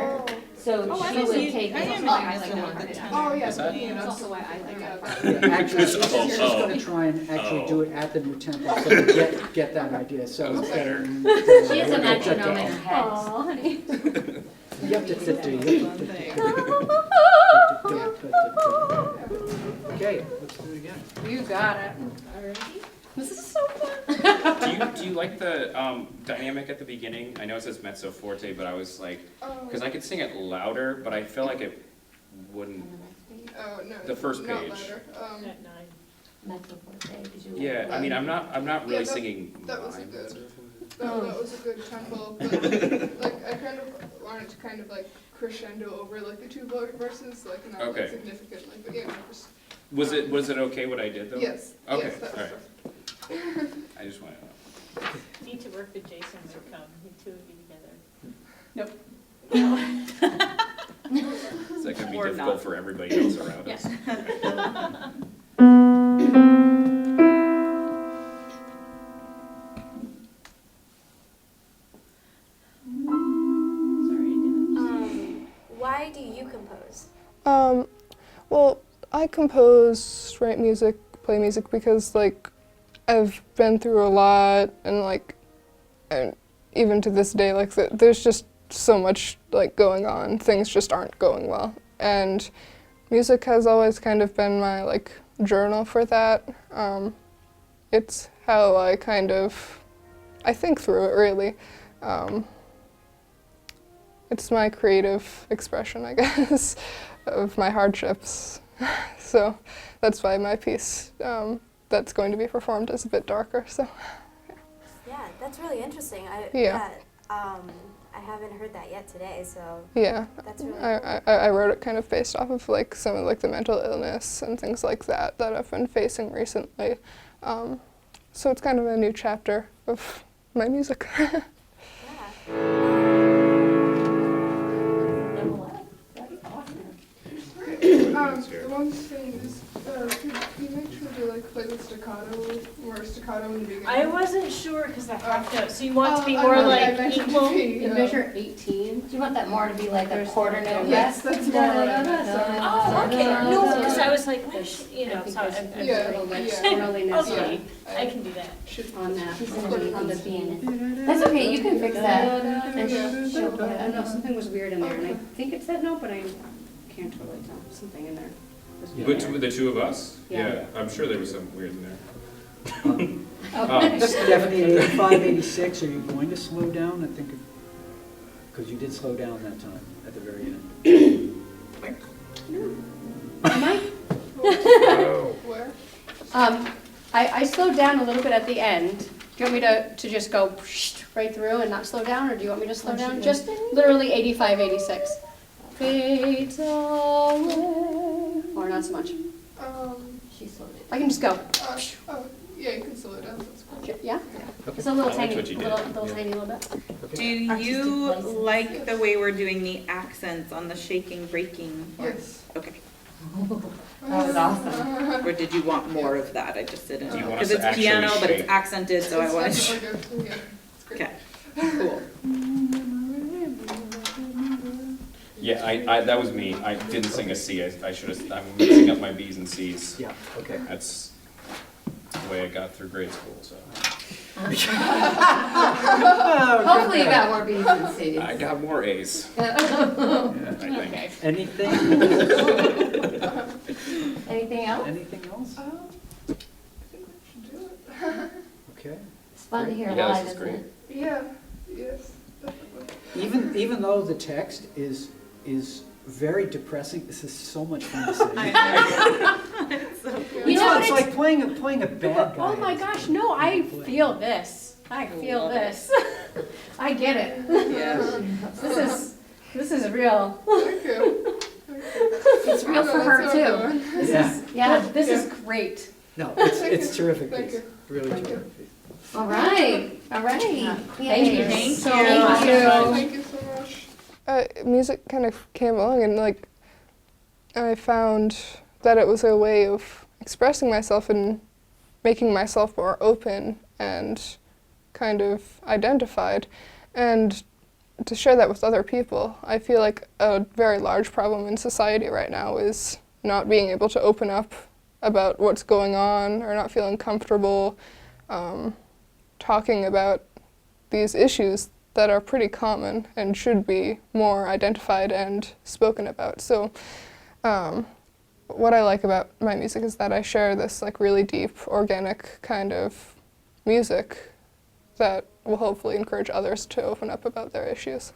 [SPEAKER 18] So
[SPEAKER 1] Oh, I
[SPEAKER 18] she
[SPEAKER 1] don't
[SPEAKER 18] would
[SPEAKER 1] see-
[SPEAKER 18] take
[SPEAKER 1] I
[SPEAKER 18] it
[SPEAKER 1] am
[SPEAKER 18] up
[SPEAKER 1] used
[SPEAKER 18] like
[SPEAKER 1] to
[SPEAKER 18] one.
[SPEAKER 1] the time.
[SPEAKER 8] Oh yeah.
[SPEAKER 12] Is that-
[SPEAKER 8] yeah,
[SPEAKER 5] That's also why I like that.
[SPEAKER 14] Actually, she's
[SPEAKER 12] Oh,
[SPEAKER 14] just
[SPEAKER 12] oh.
[SPEAKER 14] gonna try and actually
[SPEAKER 12] Oh.
[SPEAKER 14] do it at the new tempo, so we get that idea, so.
[SPEAKER 12] That was better.
[SPEAKER 18] She has a metronome in her head.
[SPEAKER 5] Oh, honey.
[SPEAKER 14] You have to fit Okay, let's do it again.
[SPEAKER 5] You got it. This is so fun.
[SPEAKER 12] Do you like the dynamic at the beginning? I know it says mezzo forte, but I was like, because I could sing it louder, but I feel like it wouldn't.
[SPEAKER 8] Oh no.
[SPEAKER 12] The first
[SPEAKER 8] not
[SPEAKER 12] page.
[SPEAKER 8] louder.
[SPEAKER 13] At 9.
[SPEAKER 18] Mezzo forte, did you
[SPEAKER 12] Yeah, I mean, I'm not really
[SPEAKER 8] Yeah, that-
[SPEAKER 12] singing.
[SPEAKER 8] that was a
[SPEAKER 12] mine.
[SPEAKER 8] good- That was a good tempo, but I kind of wanted to kind of crescendo over the two verses, not
[SPEAKER 12] Okay.
[SPEAKER 8] significantly, but yeah, just.
[SPEAKER 12] Was it okay what I did though?
[SPEAKER 8] Yes.
[SPEAKER 12] Okay.
[SPEAKER 8] Yes, that was
[SPEAKER 12] all right.
[SPEAKER 8] perfect.
[SPEAKER 12] I just want to know.
[SPEAKER 13] Need to work with Jason to come, the two of you together.
[SPEAKER 5] Nope.
[SPEAKER 12] Is that going to be
[SPEAKER 1] Or
[SPEAKER 12] difficult
[SPEAKER 1] not.
[SPEAKER 12] for everybody else around us?
[SPEAKER 5] Yes.
[SPEAKER 7] Why do you compose?
[SPEAKER 8] Well, I compose, write music, play music because I've been through a lot, and even to this day, there's just so much going on. Things just aren't going well, and music has always kind of been my journal for that. It's how I think through it really. It's my creative expression, I guess, of my hardships. So that's why my piece that's going to be performed is a bit darker. So.
[SPEAKER 7] Yeah, that's really interesting. I haven't heard that yet today, so
[SPEAKER 8] Yeah,
[SPEAKER 7] that's really
[SPEAKER 8] I wrote it kind of based off of some of the mental illness and things like that I've been facing recently. So it's kind of a new chapter of my music. The one thing is, the staccato, more staccato in the beginning.
[SPEAKER 13] I wasn't sure because the half note. So you want to be
[SPEAKER 8] I
[SPEAKER 13] more
[SPEAKER 8] meant- I
[SPEAKER 13] like
[SPEAKER 8] meant it to
[SPEAKER 13] equal.
[SPEAKER 8] be,
[SPEAKER 5] You measure 18.
[SPEAKER 9] Do you want that more to be like a quarter note?
[SPEAKER 8] Yes, that's more what I meant.
[SPEAKER 13] Oh, okay. No, because I was like, what should, you know, so I'm
[SPEAKER 8] Yeah,
[SPEAKER 13] okay. I can do that.
[SPEAKER 5] On that.
[SPEAKER 9] On the bean. That's okay, you can fix that.
[SPEAKER 5] And she'll put it, I know, something was weird in there, and I think it's that note, but I can't totally tell. Something in there was weird.
[SPEAKER 12] Between the two of us?
[SPEAKER 5] Yeah.
[SPEAKER 12] I'm sure there was something weird in there.
[SPEAKER 14] Stephanie, at 85, 86, are you going to slow down? I think, because you did slow down that time at the very end.
[SPEAKER 5] Am I?
[SPEAKER 8] Where?
[SPEAKER 5] I slowed down a little bit at the end. Do you want me to just go right through and not slow down, or do you want me to slow down? Just literally 85, 86. Fades away. Or not so much.
[SPEAKER 9] She slowed it.
[SPEAKER 5] I can just go.
[SPEAKER 8] Yeah, you can slow it down. That's cool.
[SPEAKER 5] Yeah?
[SPEAKER 14] Okay.
[SPEAKER 5] It's a little
[SPEAKER 12] I liked
[SPEAKER 5] tiny,
[SPEAKER 12] what you did.
[SPEAKER 5] little tiny little bit.
[SPEAKER 1] Do you like the way we're doing the accents on the shaking, breaking?
[SPEAKER 8] Yes.
[SPEAKER 1] Okay.
[SPEAKER 9] That was awesome.
[SPEAKER 1] Or did you want more of that? I just didn't.
[SPEAKER 12] Do you want
[SPEAKER 1] Because
[SPEAKER 12] us
[SPEAKER 1] it's
[SPEAKER 12] to actually
[SPEAKER 1] piano, but it's
[SPEAKER 12] shake?
[SPEAKER 1] accented, so I wanted to.
[SPEAKER 8] Yeah, it's great.
[SPEAKER 1] Okay, cool.
[SPEAKER 12] Yeah, I that was me. I didn't sing a C. I should have. I'm mixing up my B's and C's.
[SPEAKER 14] Yeah, okay.
[SPEAKER 12] That's the way I got through grade school. So
[SPEAKER 9] Hopefully you got more B's and C's.
[SPEAKER 12] I got more A's. I think.
[SPEAKER 14] Anything?
[SPEAKER 9] Anything else?
[SPEAKER 14] Anything else?
[SPEAKER 8] I think we should do it.
[SPEAKER 14] Okay.
[SPEAKER 9] It's fun to hear
[SPEAKER 12] Yeah,
[SPEAKER 9] live,
[SPEAKER 12] this is
[SPEAKER 9] isn't
[SPEAKER 12] great.
[SPEAKER 9] it?
[SPEAKER 8] Yeah, yes, definitely.
[SPEAKER 14] Even though the text is very depressing, this is so much fun to say.
[SPEAKER 1] It's so cool.
[SPEAKER 5] You know
[SPEAKER 14] It's
[SPEAKER 5] what,
[SPEAKER 14] like playing a bad guy.
[SPEAKER 5] oh my gosh, no, I feel this. I feel this. I get it.
[SPEAKER 1] Yeah.
[SPEAKER 5] This is real.
[SPEAKER 8] Thank you.
[SPEAKER 5] It's real for her
[SPEAKER 8] That's
[SPEAKER 5] too.
[SPEAKER 8] so
[SPEAKER 5] This
[SPEAKER 14] Yeah.
[SPEAKER 5] is, yeah, this is great.
[SPEAKER 14] No, it's terrific
[SPEAKER 8] Thank
[SPEAKER 14] piece.
[SPEAKER 8] you.
[SPEAKER 14] Really
[SPEAKER 8] Thank
[SPEAKER 14] terrific piece.
[SPEAKER 9] All right.
[SPEAKER 5] Thank you.
[SPEAKER 1] Thank
[SPEAKER 5] so
[SPEAKER 1] you.
[SPEAKER 5] much.
[SPEAKER 8] Thank you so much. Music kind of came along, and like I found that it was a way of expressing myself and making myself more open and kind of identified, and to share that with other people. I feel like a very large problem in society right now is not being able to open up about what's going on, or not feeling comfortable talking about these issues that are pretty common and should be more identified and spoken about. So what I like about my music is that I share this like really deep, organic kind of music that will hopefully encourage others to open up about their issues.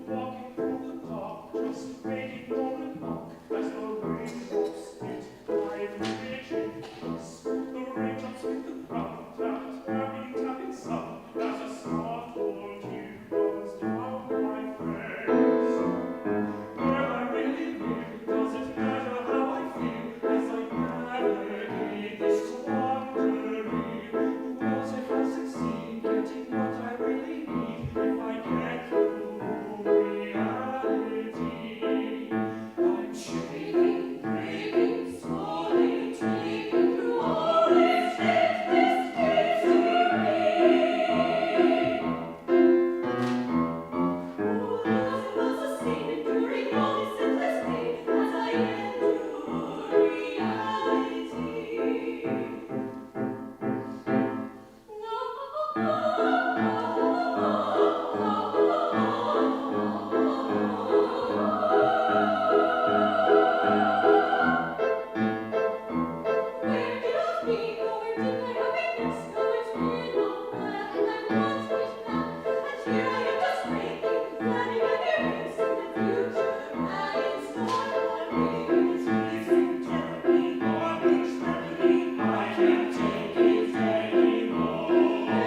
[SPEAKER 19] Walking through the park, just waiting for a knock, as the raindrops hit my frigid face. The raindrops hit the ground, tapping, tapping some, as a soft cold dew runs down my face. Will I really live? Does it matter how I feel, as I navigate this wandering? Was if I succeed, getting what I really need, if I get through reality? I'm shaking, breathing, slowly tweaking through all this endless history. Was the same enduring all this endless pain as I endure reality. Where did I be? Where did my happiness go? It's been all black, and I once was black, and here I am just breaking, finding my bearings in the future. I install my wings, racing terribly, going steadily. I can't take it anymore.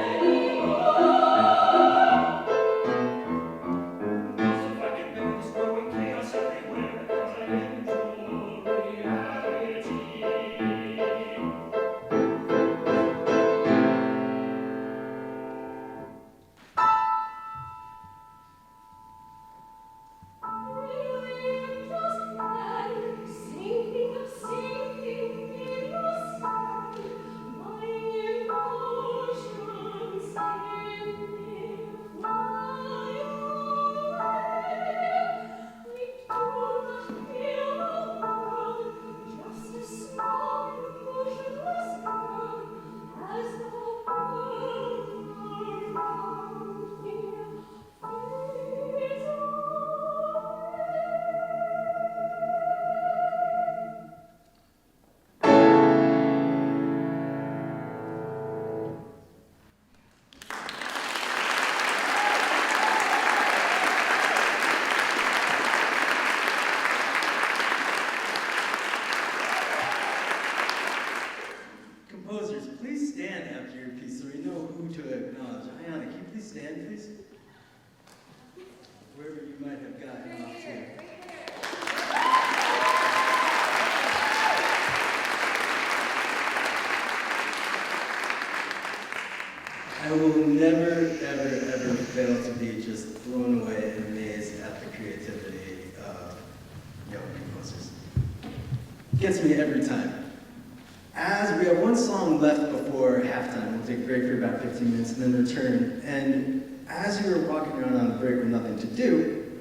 [SPEAKER 11] stand, please? Wherever you might have gotten off to. I will never, ever, ever fail to be just blown away and amazed at the creativity of young composers. Gets me every time. As we have one song left before halftime, we'll take a break for about 15 minutes and then return. And as you were walking around on the break with nothing to do,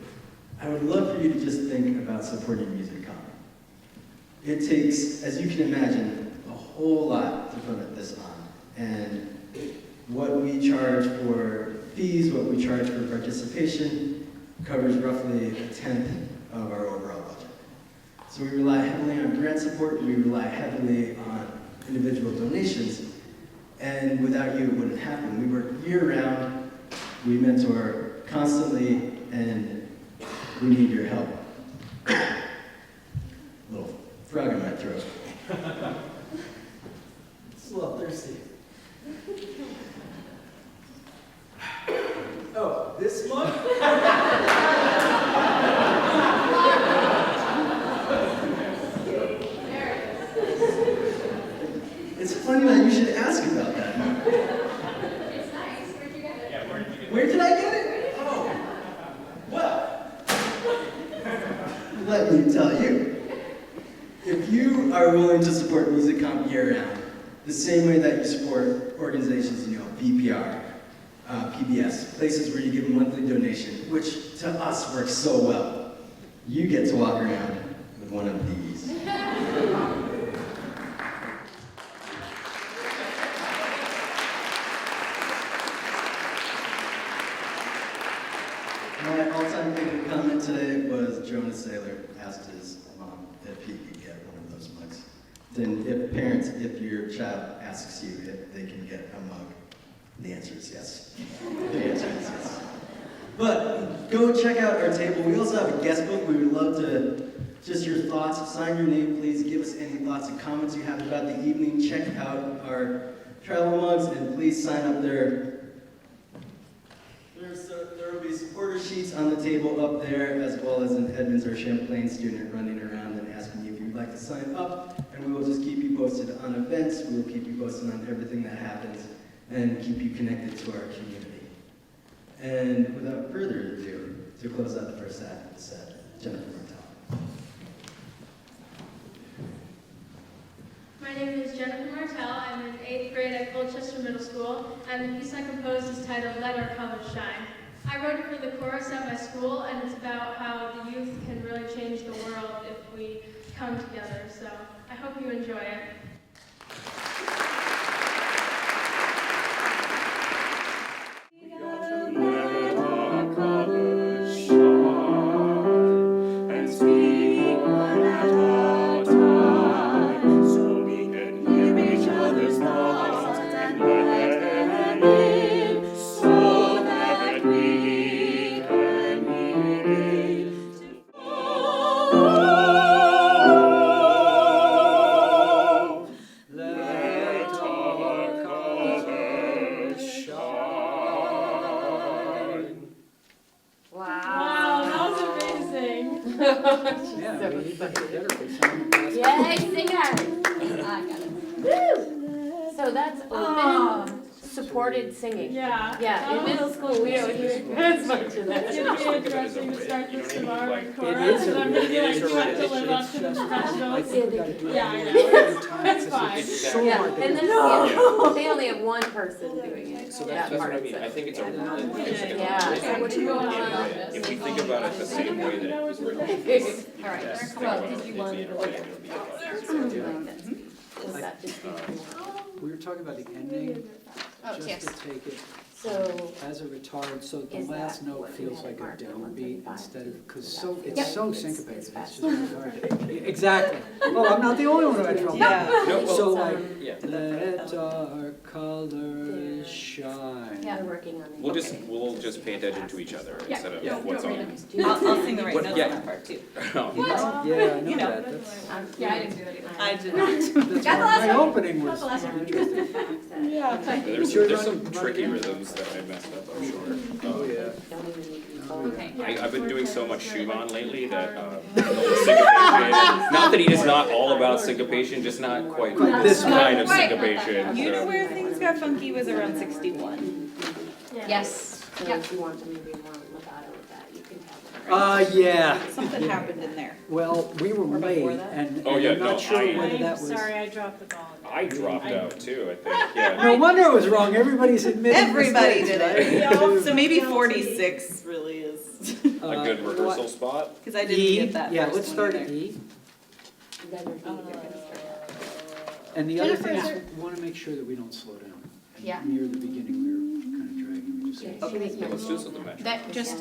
[SPEAKER 11] I would love for you to just think about supporting music comedy. It takes, as you can imagine, a whole lot to put this on. And what we charge for fees, what we charge for participation, covers roughly 1/10 of our overall budget. So we rely heavily on grant support, we rely heavily on individual donations, and without you it wouldn't happen. We work year-round, we mentor constantly, and we need your help. Little frog in my throat. It's a little thirsty. Oh, this mug? It's funny that you should ask about that mug.
[SPEAKER 20] It's nice. Where'd you get it?
[SPEAKER 11] Yeah, where did I get it? Oh, well, let me tell you. If you are willing to support Music Comp year-round, the same way that you support organizations, VPR, PBS, places where you give a monthly donation, which to us works so well, you get to walk around with one of these. My all-time favorite comment today was Jonas Saylor asked his mom if he could get one of those mugs. Then if your child asks you if they can get a mug, the answer is yes. The answer is yes. But go check out our table. We also have a guest book. We would love to, just your thoughts, sign your name, please. Give us any thoughts and comments you have about the evening. Check out our travel mugs and please sign up there. There will be supporter sheets on the table up there, as well as an Edmonds or Champlain student running around and asking you if you'd like to sign up. And we will just keep you posted on events. We will keep you posted on everything that happens and keep you connected to our community. And without further ado, to close out the first half of the set, Jennifer Martell.
[SPEAKER 23] My name is Jennifer Martell. I'm in 8th grade at Colchester Middle School, and the piece I composed is titled Let Our Colors Shine. I wrote it for the chorus at my school, and it's about how the youth can really change the world if we come together. So I hope you enjoy it.
[SPEAKER 5] Yay, singers! I got it. Woo! So that's open supported singing.
[SPEAKER 23] Yeah.
[SPEAKER 5] Yeah, in middle school we don't hear as much of that.
[SPEAKER 23] It's going to be interesting to start this tomorrow with chorus, and I'm going to be like, you have to live up to the professionals. Yeah, I know. That's fine.
[SPEAKER 5] Yeah, and then they only have one person doing it.
[SPEAKER 12] So that's what I mean. I think it's a
[SPEAKER 5] Yeah.
[SPEAKER 12] what do you want? If we think about it the same way that it was written.
[SPEAKER 5] All right. Well, did you want to go
[SPEAKER 14] we were talking about the ending,
[SPEAKER 5] Oh, yes.
[SPEAKER 14] just to take it
[SPEAKER 5] So
[SPEAKER 14] as a retard, so the
[SPEAKER 5] is
[SPEAKER 14] last
[SPEAKER 5] that
[SPEAKER 14] note
[SPEAKER 5] what we
[SPEAKER 14] feels
[SPEAKER 5] had
[SPEAKER 14] like a
[SPEAKER 5] marked on
[SPEAKER 14] downbeat
[SPEAKER 5] 135?
[SPEAKER 14] instead of, because
[SPEAKER 5] Does
[SPEAKER 14] so,
[SPEAKER 5] that
[SPEAKER 14] it's
[SPEAKER 5] feel-
[SPEAKER 14] so
[SPEAKER 5] It's-
[SPEAKER 14] syncopated,
[SPEAKER 5] it's
[SPEAKER 14] it's
[SPEAKER 5] fast.
[SPEAKER 14] just retarded. Exactly. Well, I'm not the only one who had trouble.
[SPEAKER 5] Yeah.
[SPEAKER 14] So like,
[SPEAKER 12] Yeah.
[SPEAKER 14] let our colors shine.
[SPEAKER 5] Yeah, we're working on it.
[SPEAKER 12] We'll just pay attention to each other
[SPEAKER 5] Yeah.
[SPEAKER 12] instead of
[SPEAKER 5] Yeah.
[SPEAKER 12] what's
[SPEAKER 5] Yeah.
[SPEAKER 12] on.
[SPEAKER 1] I'll sing the right
[SPEAKER 12] But
[SPEAKER 1] notes
[SPEAKER 12] yeah.
[SPEAKER 1] on that part too.
[SPEAKER 12] Oh.
[SPEAKER 14] Yeah, I know
[SPEAKER 1] You know.
[SPEAKER 14] that. That's,
[SPEAKER 23] Yeah, I didn't do it either.
[SPEAKER 1] I did not.
[SPEAKER 14] that's why my opening was interesting.
[SPEAKER 1] Yeah.
[SPEAKER 12] There's some tricky rhythms that I messed up, I'm sure.
[SPEAKER 11] Oh, yeah.
[SPEAKER 12] I've been doing so much Schumann lately that syncopation, not that he is not all about syncopation, just not quite this kind of syncopation.
[SPEAKER 1] You know
[SPEAKER 12] so.
[SPEAKER 1] where things got funky was around 61.
[SPEAKER 5] Yes.
[SPEAKER 10] So if you want to maybe more legato with that, you can have it.
[SPEAKER 14] Yeah.
[SPEAKER 1] Something happened in there.
[SPEAKER 14] Well, we were late, and
[SPEAKER 12] Oh, yeah,
[SPEAKER 14] I'm not
[SPEAKER 12] no,
[SPEAKER 14] sure
[SPEAKER 12] I-
[SPEAKER 14] whether that
[SPEAKER 13] I'm
[SPEAKER 14] was.
[SPEAKER 13] sorry, I dropped the ball.
[SPEAKER 12] I dropped out too, I think, yeah.
[SPEAKER 14] No wonder it was wrong. Everybody's admitting
[SPEAKER 1] Everybody
[SPEAKER 14] mistakes,
[SPEAKER 1] did
[SPEAKER 14] right?
[SPEAKER 1] it. So maybe 46 really is.
[SPEAKER 12] A good rehearsal spot.
[SPEAKER 1] Because I didn't
[SPEAKER 14] E.
[SPEAKER 1] get that.
[SPEAKER 14] Yeah,
[SPEAKER 1] first
[SPEAKER 14] let's
[SPEAKER 1] one
[SPEAKER 14] start
[SPEAKER 1] either.
[SPEAKER 14] at E.
[SPEAKER 10] Then you're gonna start
[SPEAKER 14] And the other
[SPEAKER 5] Jennifer,
[SPEAKER 14] thing
[SPEAKER 5] is
[SPEAKER 14] is,
[SPEAKER 5] there-
[SPEAKER 14] we want to make sure that we don't slow down.
[SPEAKER 5] Yeah.
[SPEAKER 14] Near the beginning, we were kind of dragging. We just
[SPEAKER 12] Okay, let's do this with the metro.
[SPEAKER 5] That just,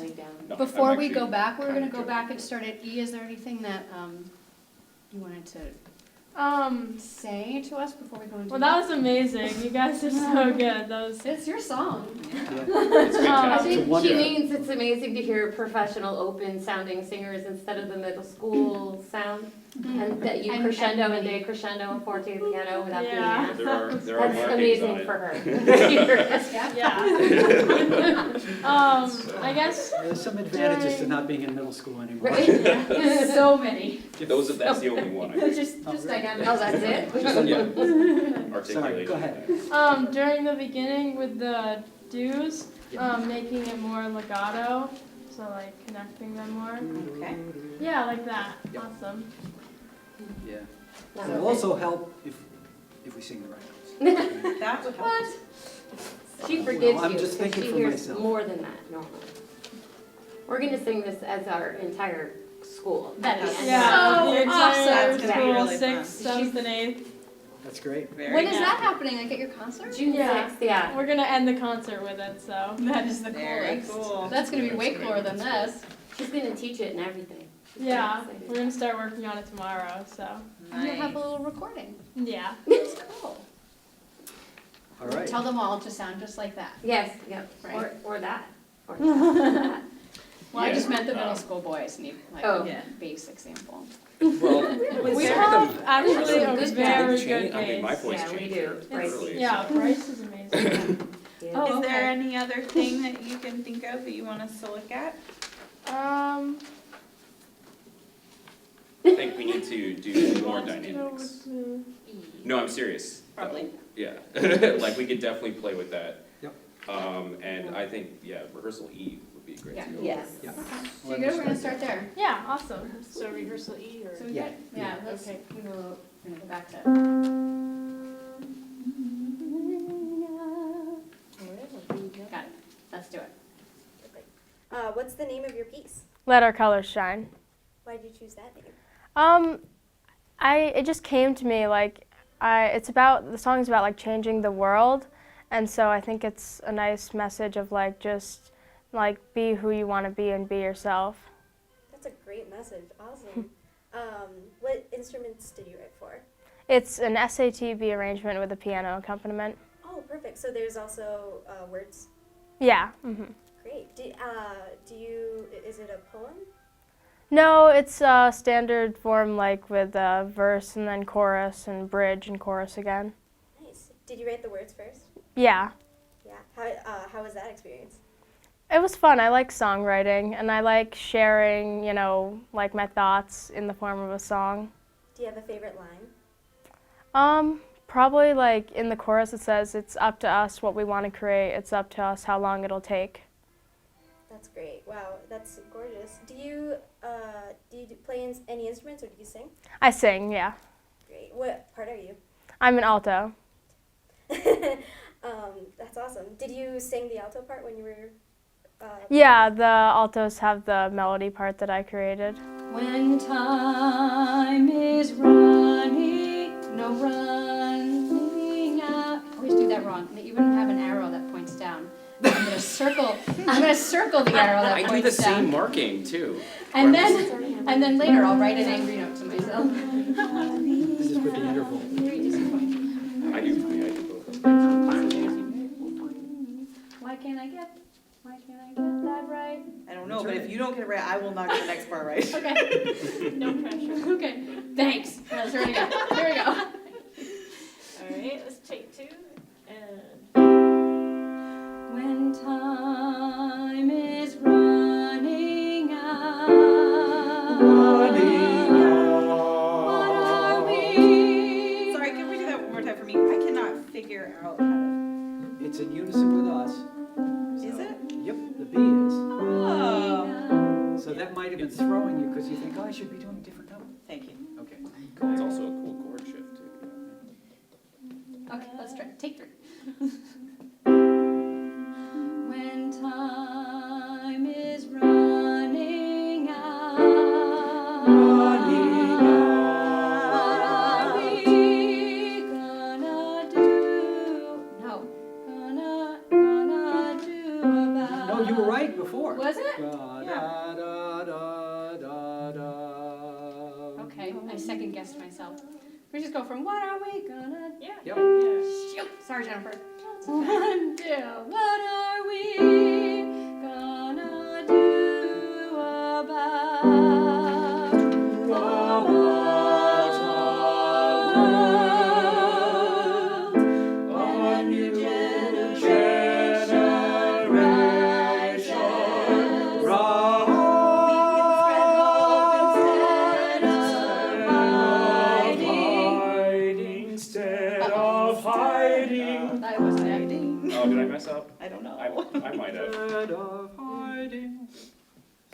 [SPEAKER 12] No,
[SPEAKER 5] before
[SPEAKER 12] I'm
[SPEAKER 5] we
[SPEAKER 12] actually
[SPEAKER 5] go back, we're gonna
[SPEAKER 12] kinda
[SPEAKER 5] go back and start at E. Is there anything that you wanted to say to us before we go into
[SPEAKER 23] Well, that was amazing. You guys are so good. That was.
[SPEAKER 5] It's your song.
[SPEAKER 10] I think she
[SPEAKER 14] wonderful.
[SPEAKER 10] means it's amazing to hear professional, open-sounding singers instead of the middle school sound, and that you crescendo and decrescendo and forte piano without
[SPEAKER 23] Yeah.
[SPEAKER 10] the
[SPEAKER 12] There are
[SPEAKER 10] That's
[SPEAKER 12] markings
[SPEAKER 10] amazing
[SPEAKER 12] on it.
[SPEAKER 10] for her.
[SPEAKER 23] Yeah. I guess.
[SPEAKER 14] There's some advantages to not being in middle school anymore.
[SPEAKER 5] So many.
[SPEAKER 12] That's the only one I think.
[SPEAKER 5] Just dynamic.
[SPEAKER 10] Oh, that's it?
[SPEAKER 12] Yeah.
[SPEAKER 14] Sorry,
[SPEAKER 12] Articulating.
[SPEAKER 14] go ahead.
[SPEAKER 23] During the beginning with the do's, making it more legato, so like connecting them more.
[SPEAKER 1] Okay.
[SPEAKER 23] Yeah, like that.
[SPEAKER 14] Yep.
[SPEAKER 23] Awesome.
[SPEAKER 14] Yeah. It'll also help if we sing the right notes.
[SPEAKER 1] That would help.
[SPEAKER 10] What? She forgives
[SPEAKER 14] Well, I'm
[SPEAKER 10] you
[SPEAKER 14] just
[SPEAKER 10] because
[SPEAKER 14] thinking
[SPEAKER 10] she
[SPEAKER 14] for
[SPEAKER 10] hears
[SPEAKER 14] myself.
[SPEAKER 10] more than that normally. We're gonna sing this as our entire school.
[SPEAKER 5] That is
[SPEAKER 23] Yeah.
[SPEAKER 5] so
[SPEAKER 23] the entire
[SPEAKER 5] awesome.
[SPEAKER 1] That's gonna be
[SPEAKER 23] school,
[SPEAKER 1] really
[SPEAKER 23] 6th,
[SPEAKER 1] fun.
[SPEAKER 23] 7th, and 8th.
[SPEAKER 14] That's great.
[SPEAKER 1] Very
[SPEAKER 5] When is
[SPEAKER 1] nice.
[SPEAKER 5] that happening? Like at your concert?
[SPEAKER 10] June 6th, yeah.
[SPEAKER 23] We're gonna end the concert with it, so.
[SPEAKER 5] That is the
[SPEAKER 1] Very
[SPEAKER 5] coolest.
[SPEAKER 1] cool.
[SPEAKER 5] That's gonna be way cooler than this.
[SPEAKER 10] She's gonna teach it and everything. She's
[SPEAKER 23] Yeah,
[SPEAKER 10] very excited.
[SPEAKER 23] we're gonna start working on it tomorrow, so.
[SPEAKER 5] And you'll have a little recording.
[SPEAKER 23] Yeah.
[SPEAKER 5] That's cool.
[SPEAKER 14] All right.
[SPEAKER 5] Tell them all to sound just like that.
[SPEAKER 10] Yes, yep,
[SPEAKER 5] Right.
[SPEAKER 10] or that. Or that.
[SPEAKER 5] Well, I
[SPEAKER 12] Yeah.
[SPEAKER 5] just meant the middle school boys need like
[SPEAKER 10] Oh.
[SPEAKER 5] a base example.
[SPEAKER 12] Well,
[SPEAKER 23] We have actually a
[SPEAKER 10] good
[SPEAKER 23] very
[SPEAKER 12] Change-
[SPEAKER 23] good
[SPEAKER 12] I mean, my
[SPEAKER 23] base.
[SPEAKER 12] voice
[SPEAKER 10] Yeah, we
[SPEAKER 12] changed
[SPEAKER 10] do.
[SPEAKER 12] very
[SPEAKER 23] It's-
[SPEAKER 12] early.
[SPEAKER 23] Yeah, Bryce is amazing.
[SPEAKER 10] Yeah.
[SPEAKER 23] Oh,
[SPEAKER 1] Is there
[SPEAKER 23] okay.
[SPEAKER 1] any other thing that you can think of that you want us to look at?
[SPEAKER 12] I think we need to do more dynamics. No, I'm serious.
[SPEAKER 1] Probably.
[SPEAKER 12] Yeah, like we could definitely play with that.
[SPEAKER 14] Yep.
[SPEAKER 12] And I think, yeah, rehearsal E would be great
[SPEAKER 5] Yeah.
[SPEAKER 12] to go.
[SPEAKER 1] Yes.
[SPEAKER 14] Yeah.
[SPEAKER 5] So you're good, we're gonna start there.
[SPEAKER 23] Yeah, awesome.
[SPEAKER 13] So rehearsal E or?
[SPEAKER 5] So we
[SPEAKER 14] Yeah.
[SPEAKER 5] good? Yeah, let's,
[SPEAKER 13] Okay.
[SPEAKER 5] we're gonna go back to. Got it, let's do it.
[SPEAKER 7] What's the name of your piece?
[SPEAKER 2] Let our colors shine.
[SPEAKER 7] Why did you choose that name?
[SPEAKER 2] It just came to me the song's about like changing the world, and so I think it's a nice message of like just like be who you want to be and be yourself.
[SPEAKER 7] That's a great message. Awesome. What instruments did you write for?
[SPEAKER 2] It's an SATB arrangement with a piano accompaniment.
[SPEAKER 7] Oh, perfect. So there's also words.
[SPEAKER 2] Yeah. Mm-hmm.
[SPEAKER 7] Great. Is it a poem?
[SPEAKER 2] No, it's a standard form like with verse and then chorus and bridge and chorus again.
[SPEAKER 7] Nice. Did you write the words first?
[SPEAKER 2] Yeah.
[SPEAKER 7] Yeah. How was that experience?
[SPEAKER 2] It was fun. I like songwriting and I like sharing, like my thoughts in the form of a song.
[SPEAKER 7] Do you have a favorite line?
[SPEAKER 2] Probably like in the chorus it says it's up to us what we want to create. It's up to us how long it'll take.
[SPEAKER 7] That's great. Wow, that's gorgeous. Do you play any instruments or do you sing?
[SPEAKER 2] I sing, yeah.
[SPEAKER 7] Great. What part are you?
[SPEAKER 2] I'm an alto.
[SPEAKER 7] That's awesome. Did you sing the alto part when you were?
[SPEAKER 2] Yeah, the altos have the melody part that I created.
[SPEAKER 5] When time is running, no running out. I always do that wrong. They even have an arrow that points down. I'm gonna circle the arrow that
[SPEAKER 12] I do
[SPEAKER 5] points
[SPEAKER 12] the
[SPEAKER 5] down.
[SPEAKER 12] same marking too.
[SPEAKER 5] And then later I'll write an angry note to myself.
[SPEAKER 14] This is with the interval.
[SPEAKER 5] Very disappointing.
[SPEAKER 12] I do both.
[SPEAKER 5] Why can't I get that right?
[SPEAKER 1] I don't know, but if you don't get it right, I will not get the next part right.
[SPEAKER 5] Okay. No pressure. Okay. Thanks. Let's ready to go. Here we go.
[SPEAKER 13] All right, let's take two. And
[SPEAKER 14] in unison with us.
[SPEAKER 1] Is it?
[SPEAKER 14] Yep, the B is.
[SPEAKER 1] Oh.
[SPEAKER 14] So that might have been throwing you because you think, oh, I should be doing a different note.
[SPEAKER 1] Thank you.
[SPEAKER 14] Okay.
[SPEAKER 12] It's also a cool chord shift too.
[SPEAKER 5] Okay, let's try. Take 3. When time is running out, what are we gonna do? No, gonna do about?
[SPEAKER 14] No, you were right before.
[SPEAKER 5] Was it?
[SPEAKER 14] Da, da, da, da, da, da.
[SPEAKER 5] Okay, I second guessed myself. We just go from what are we gonna?
[SPEAKER 13] Yeah.
[SPEAKER 14] Yep.
[SPEAKER 5] Shoot. Sorry, Jennifer. 1, 2. What are we gonna do about a new generation rises?
[SPEAKER 19] Instead of hiding.
[SPEAKER 5] That was hiding.
[SPEAKER 12] Oh, did I mess up?
[SPEAKER 1] I don't know.
[SPEAKER 12] I might have.
[SPEAKER 14] Instead of hiding.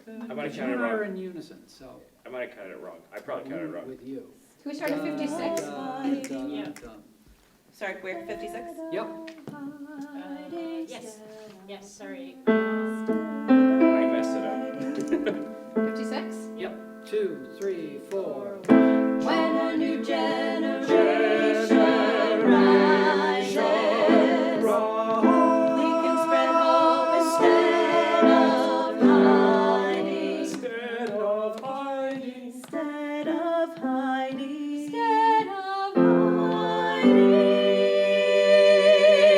[SPEAKER 12] I might have
[SPEAKER 14] You
[SPEAKER 12] counted
[SPEAKER 14] and I are
[SPEAKER 12] wrong.
[SPEAKER 14] in unison, so.
[SPEAKER 12] I might have counted it wrong. I probably counted it wrong.
[SPEAKER 14] With you.
[SPEAKER 5] Can we start at 56?
[SPEAKER 1] Yeah. Sorry, we're 56?
[SPEAKER 14] Yep.
[SPEAKER 13] Yes. Yes, sorry.
[SPEAKER 12] I messed it up.
[SPEAKER 5] 56?
[SPEAKER 14] Yep. 2, 3, 4.
[SPEAKER 5] When a new generation rises, we can spread hope instead of hiding.
[SPEAKER 19] Instead of hiding.
[SPEAKER 1] Instead of hiding.
[SPEAKER 5] Instead of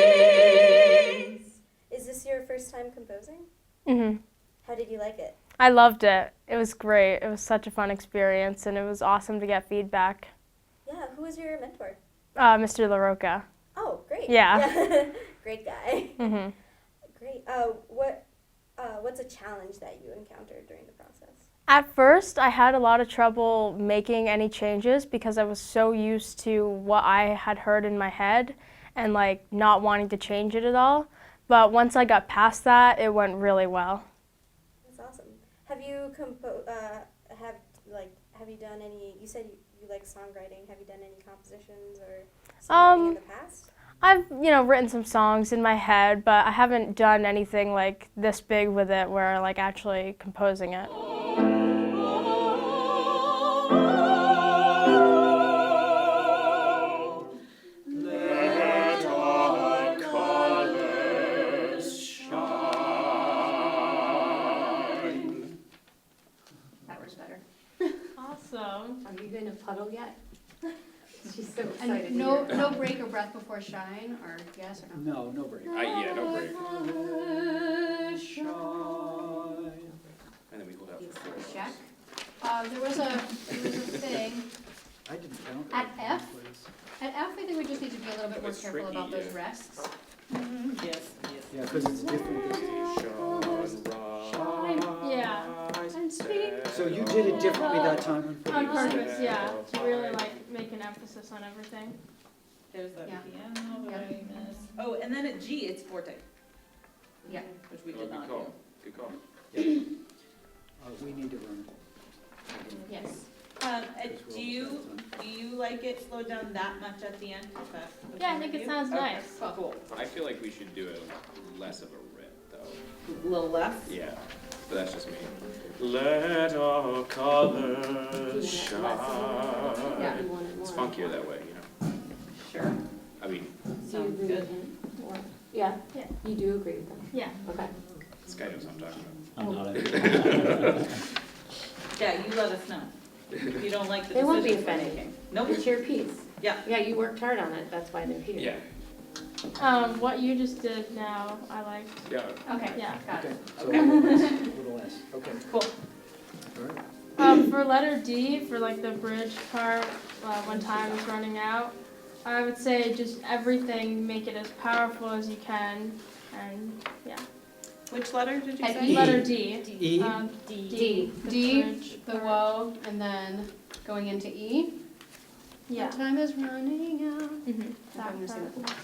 [SPEAKER 5] hiding.
[SPEAKER 7] Is this your first time composing?
[SPEAKER 9] Mhm.
[SPEAKER 7] How did you like it?
[SPEAKER 9] I loved it. It was great. It was such a fun experience, and it was awesome to get feedback.
[SPEAKER 7] Yeah, who was your mentor?
[SPEAKER 9] Mr. LaRocca.
[SPEAKER 7] Oh, great.
[SPEAKER 9] Yeah.
[SPEAKER 7] Great guy.
[SPEAKER 9] Mhm.
[SPEAKER 7] Great. What's a challenge that you encountered during the process?
[SPEAKER 9] At first, I had a lot of trouble making any changes because I was so used to what I had heard in my head and like not wanting to change it at all. But once I got past that, it went really well.
[SPEAKER 7] That's awesome. Have you have you done any? You said you like songwriting. Have you done any compositions or songwriting in the past?
[SPEAKER 9] I've, written some songs in my head, but I haven't done anything like this big with it where like actually composing it.
[SPEAKER 19] Let our colors shine.
[SPEAKER 5] That was better.
[SPEAKER 13] Awesome.
[SPEAKER 10] Are you in a puddle yet? She's so
[SPEAKER 5] And
[SPEAKER 10] excited.
[SPEAKER 5] no break or breath before shine, or yes or no?
[SPEAKER 14] No, no break.
[SPEAKER 12] Yeah, no break.
[SPEAKER 14] Shine.
[SPEAKER 12] And then we hold out for 4.
[SPEAKER 5] Check. There was a thing.
[SPEAKER 14] I didn't count.
[SPEAKER 5] At
[SPEAKER 14] that.
[SPEAKER 5] F? At F, I think we just need to be a little bit more
[SPEAKER 12] It's
[SPEAKER 5] careful
[SPEAKER 12] tricky,
[SPEAKER 5] about those
[SPEAKER 12] yeah.
[SPEAKER 5] rests.
[SPEAKER 1] Yes,
[SPEAKER 14] Yeah, because it's different.
[SPEAKER 23] Yeah. And speak.
[SPEAKER 14] So you did it differently that time.
[SPEAKER 23] On purpose, yeah. To really like make an emphasis on everything.
[SPEAKER 1] There's that
[SPEAKER 5] Yeah.
[SPEAKER 1] piano that
[SPEAKER 5] Yeah.
[SPEAKER 1] I missed. Oh, and then at G, it's forte,
[SPEAKER 5] Yeah.
[SPEAKER 1] which we
[SPEAKER 12] Oh,
[SPEAKER 1] did
[SPEAKER 12] good
[SPEAKER 1] not
[SPEAKER 12] call.
[SPEAKER 1] do.
[SPEAKER 12] Good call.
[SPEAKER 14] We need to run.
[SPEAKER 5] Yes.
[SPEAKER 1] Do you like it slowed down that much at the end? Is that what
[SPEAKER 23] Yeah, I
[SPEAKER 1] you
[SPEAKER 23] think
[SPEAKER 1] would
[SPEAKER 23] it
[SPEAKER 1] do?
[SPEAKER 23] sounds
[SPEAKER 1] Okay,
[SPEAKER 23] nice.
[SPEAKER 1] Cool.
[SPEAKER 12] I feel like we should do it less of a rip, though.
[SPEAKER 1] A little less?
[SPEAKER 12] Yeah, but that's just me.
[SPEAKER 19] Let our colors shine.
[SPEAKER 10] Yeah, you want it more.
[SPEAKER 12] It's funkier that way,
[SPEAKER 1] Sure.
[SPEAKER 12] I mean,
[SPEAKER 10] Do you
[SPEAKER 1] Sounds
[SPEAKER 10] agree
[SPEAKER 1] good.
[SPEAKER 10] with him? Or- Yeah?
[SPEAKER 23] Yeah.
[SPEAKER 10] You do agree with them?
[SPEAKER 23] Yeah.
[SPEAKER 10] Okay.
[SPEAKER 12] this guy knows what I'm talking
[SPEAKER 6] I'm not
[SPEAKER 1] Yeah, you let us know. If you don't like the
[SPEAKER 10] They won't be
[SPEAKER 1] decisions we're
[SPEAKER 10] offended.
[SPEAKER 1] making. Nope.
[SPEAKER 10] It's your piece.
[SPEAKER 1] Yeah.
[SPEAKER 10] Yeah, you worked hard on it, that's why they're here.
[SPEAKER 12] Yeah.
[SPEAKER 23] What you just did now, I liked.
[SPEAKER 12] Yeah.
[SPEAKER 23] Okay. Yeah.
[SPEAKER 5] Got
[SPEAKER 14] Okay,
[SPEAKER 5] it.
[SPEAKER 14] so a little less. Okay.
[SPEAKER 1] Cool.
[SPEAKER 14] All right.
[SPEAKER 23] For letter D, for like the bridge part, when time is running out, I would say just everything, make it as powerful as you can, and yeah.
[SPEAKER 1] Which letter did you
[SPEAKER 5] At
[SPEAKER 1] say?
[SPEAKER 5] E?
[SPEAKER 23] Letter D.
[SPEAKER 14] E?
[SPEAKER 5] D.
[SPEAKER 23] The
[SPEAKER 5] D,
[SPEAKER 23] bridge
[SPEAKER 5] the
[SPEAKER 23] part.
[SPEAKER 5] woe, and then going into E.
[SPEAKER 23] Yeah.
[SPEAKER 5] Time is running out.
[SPEAKER 23] Mm-hmm.
[SPEAKER 5] I'm gonna sing
[SPEAKER 23] That
[SPEAKER 5] it.
[SPEAKER 23] part.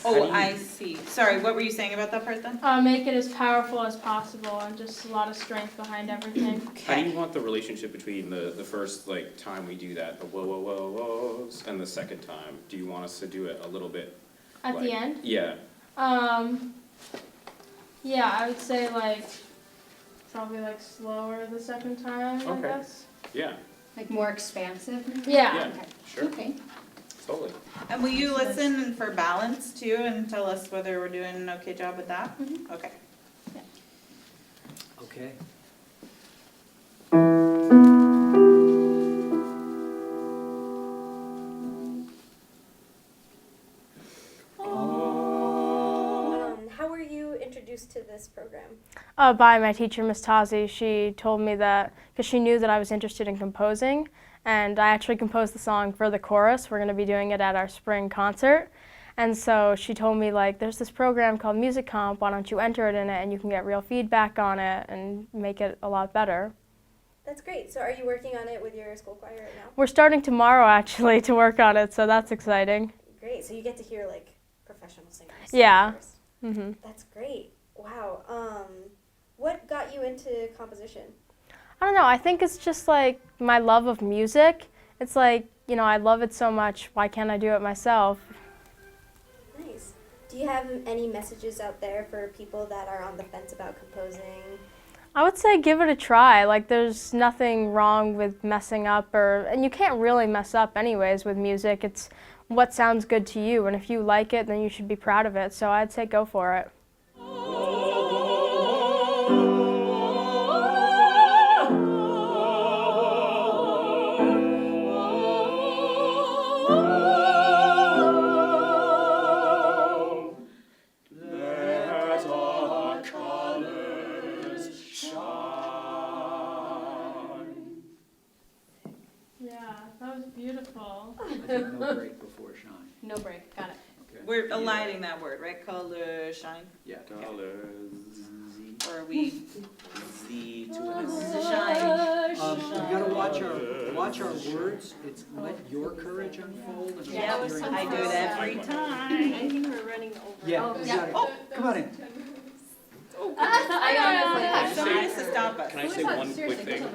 [SPEAKER 1] Oh, I see. Sorry, what were you saying about that part then?
[SPEAKER 23] Make it as powerful as possible and just a lot of strength behind everything.
[SPEAKER 12] How do you want the relationship between the first like time we do that, the whoa whoa whoa whoas, and the second time? Do you want us to do it a little bit
[SPEAKER 23] At
[SPEAKER 12] like,
[SPEAKER 23] the end?
[SPEAKER 12] Yeah.
[SPEAKER 23] Yeah, I would say like probably like slower the second time, I guess.
[SPEAKER 12] Yeah.
[SPEAKER 5] Like more expansive?
[SPEAKER 23] Yeah.
[SPEAKER 12] Yeah. Sure.
[SPEAKER 5] Okay.
[SPEAKER 12] Totally.
[SPEAKER 1] And will you listen for balance too and tell us whether we're doing an okay job with that? Okay.
[SPEAKER 14] Okay.
[SPEAKER 7] How were you introduced to this program?
[SPEAKER 23] By my teacher, Miss Tazi. She told me that, because she knew that I was interested in composing, and I actually composed the song for the chorus. We're going to be doing it at our spring concert. And so she told me, like, there's this program called Music Comp, why don't you enter it in it, and you can get real feedback on it and make it a lot better.
[SPEAKER 7] That's great. So are you working on it with your school choir right now?
[SPEAKER 23] We're starting tomorrow, actually, to work on it, so that's exciting.
[SPEAKER 7] Great. So you get to hear, like, professional singers.
[SPEAKER 23] Yeah.
[SPEAKER 7] Mm-hmm. That's great. Wow. What got you into composition?
[SPEAKER 23] I don't know, I think it's just like my love of music. It's like, you know, I love it so much, why can't I do it myself?
[SPEAKER 7] Nice. Do you have any messages out there for people that are on the fence about composing?
[SPEAKER 23] I would say give it a try. Like, there's nothing wrong with messing up, and you can't really mess up anyways with music. It's what sounds good to you, and if you like it, then you should be proud of it. So I'd say go for it. Beautiful.
[SPEAKER 14] No break before shine.
[SPEAKER 5] No break, got it.
[SPEAKER 14] Okay.
[SPEAKER 1] We're aligning that word, right? Color shine?
[SPEAKER 14] Yeah.
[SPEAKER 12] Colors.
[SPEAKER 1] Or are we
[SPEAKER 12] Z to
[SPEAKER 1] an
[SPEAKER 12] S.
[SPEAKER 14] You gotta watch our words. It's let your courage unfold. And
[SPEAKER 1] Yeah, I do it every time.
[SPEAKER 5] I think we're running over.
[SPEAKER 14] Yeah, you got it. Come on in.
[SPEAKER 12] Can I say one quick thing?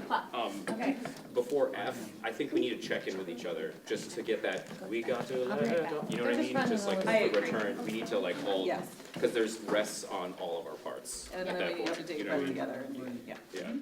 [SPEAKER 12] Before F, I think we need to check in with each other just to get that. We got to let it go. You know what I mean? Just like the return. We need to like hold because there's rests on all of our parts.
[SPEAKER 1] And then we have to take it back together. And do it. Yeah.
[SPEAKER 12] Yeah.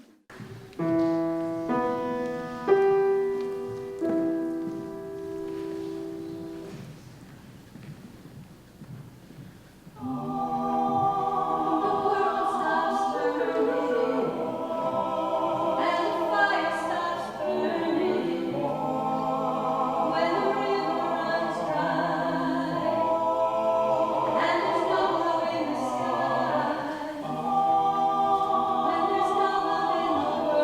[SPEAKER 23] When there's no love in the world.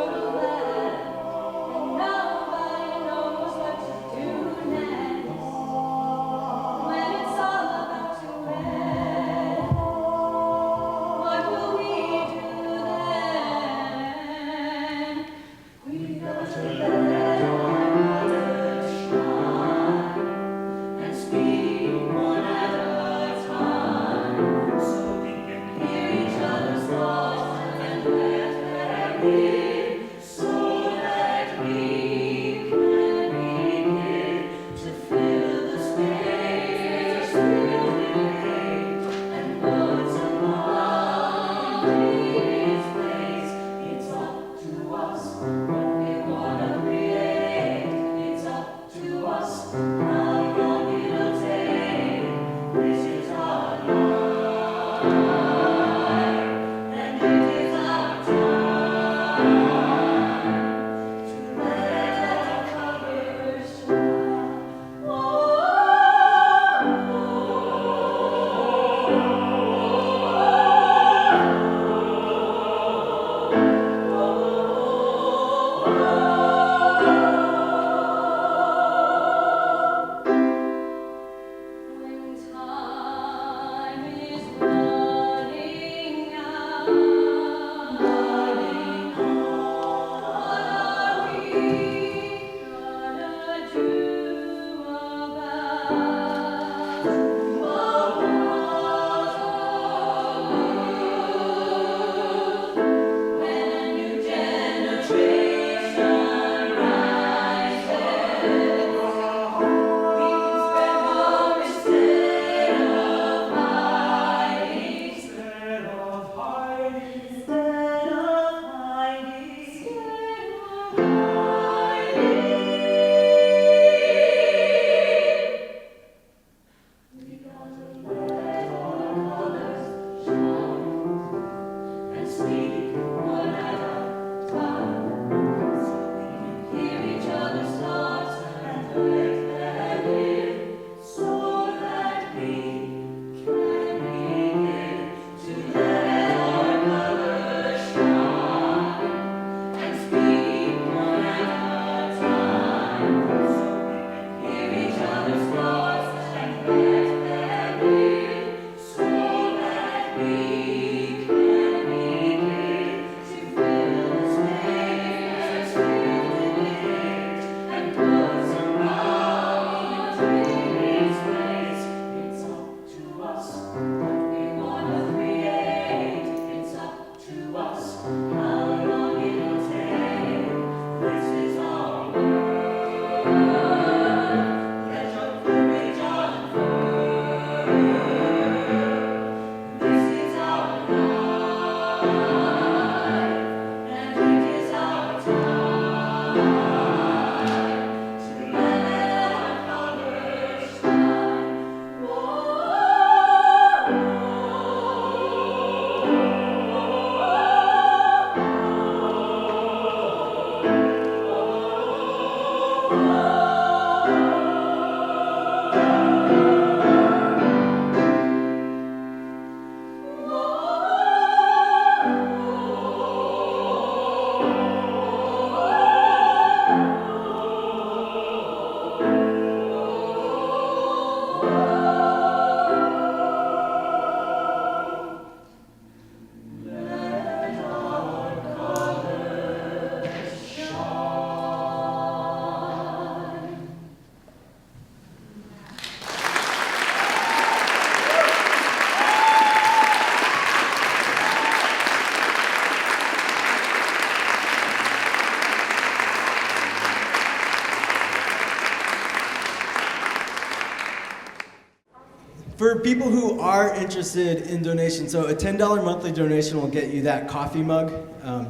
[SPEAKER 11] people who are interested in donations, so a $10 monthly donation will get you that coffee mug.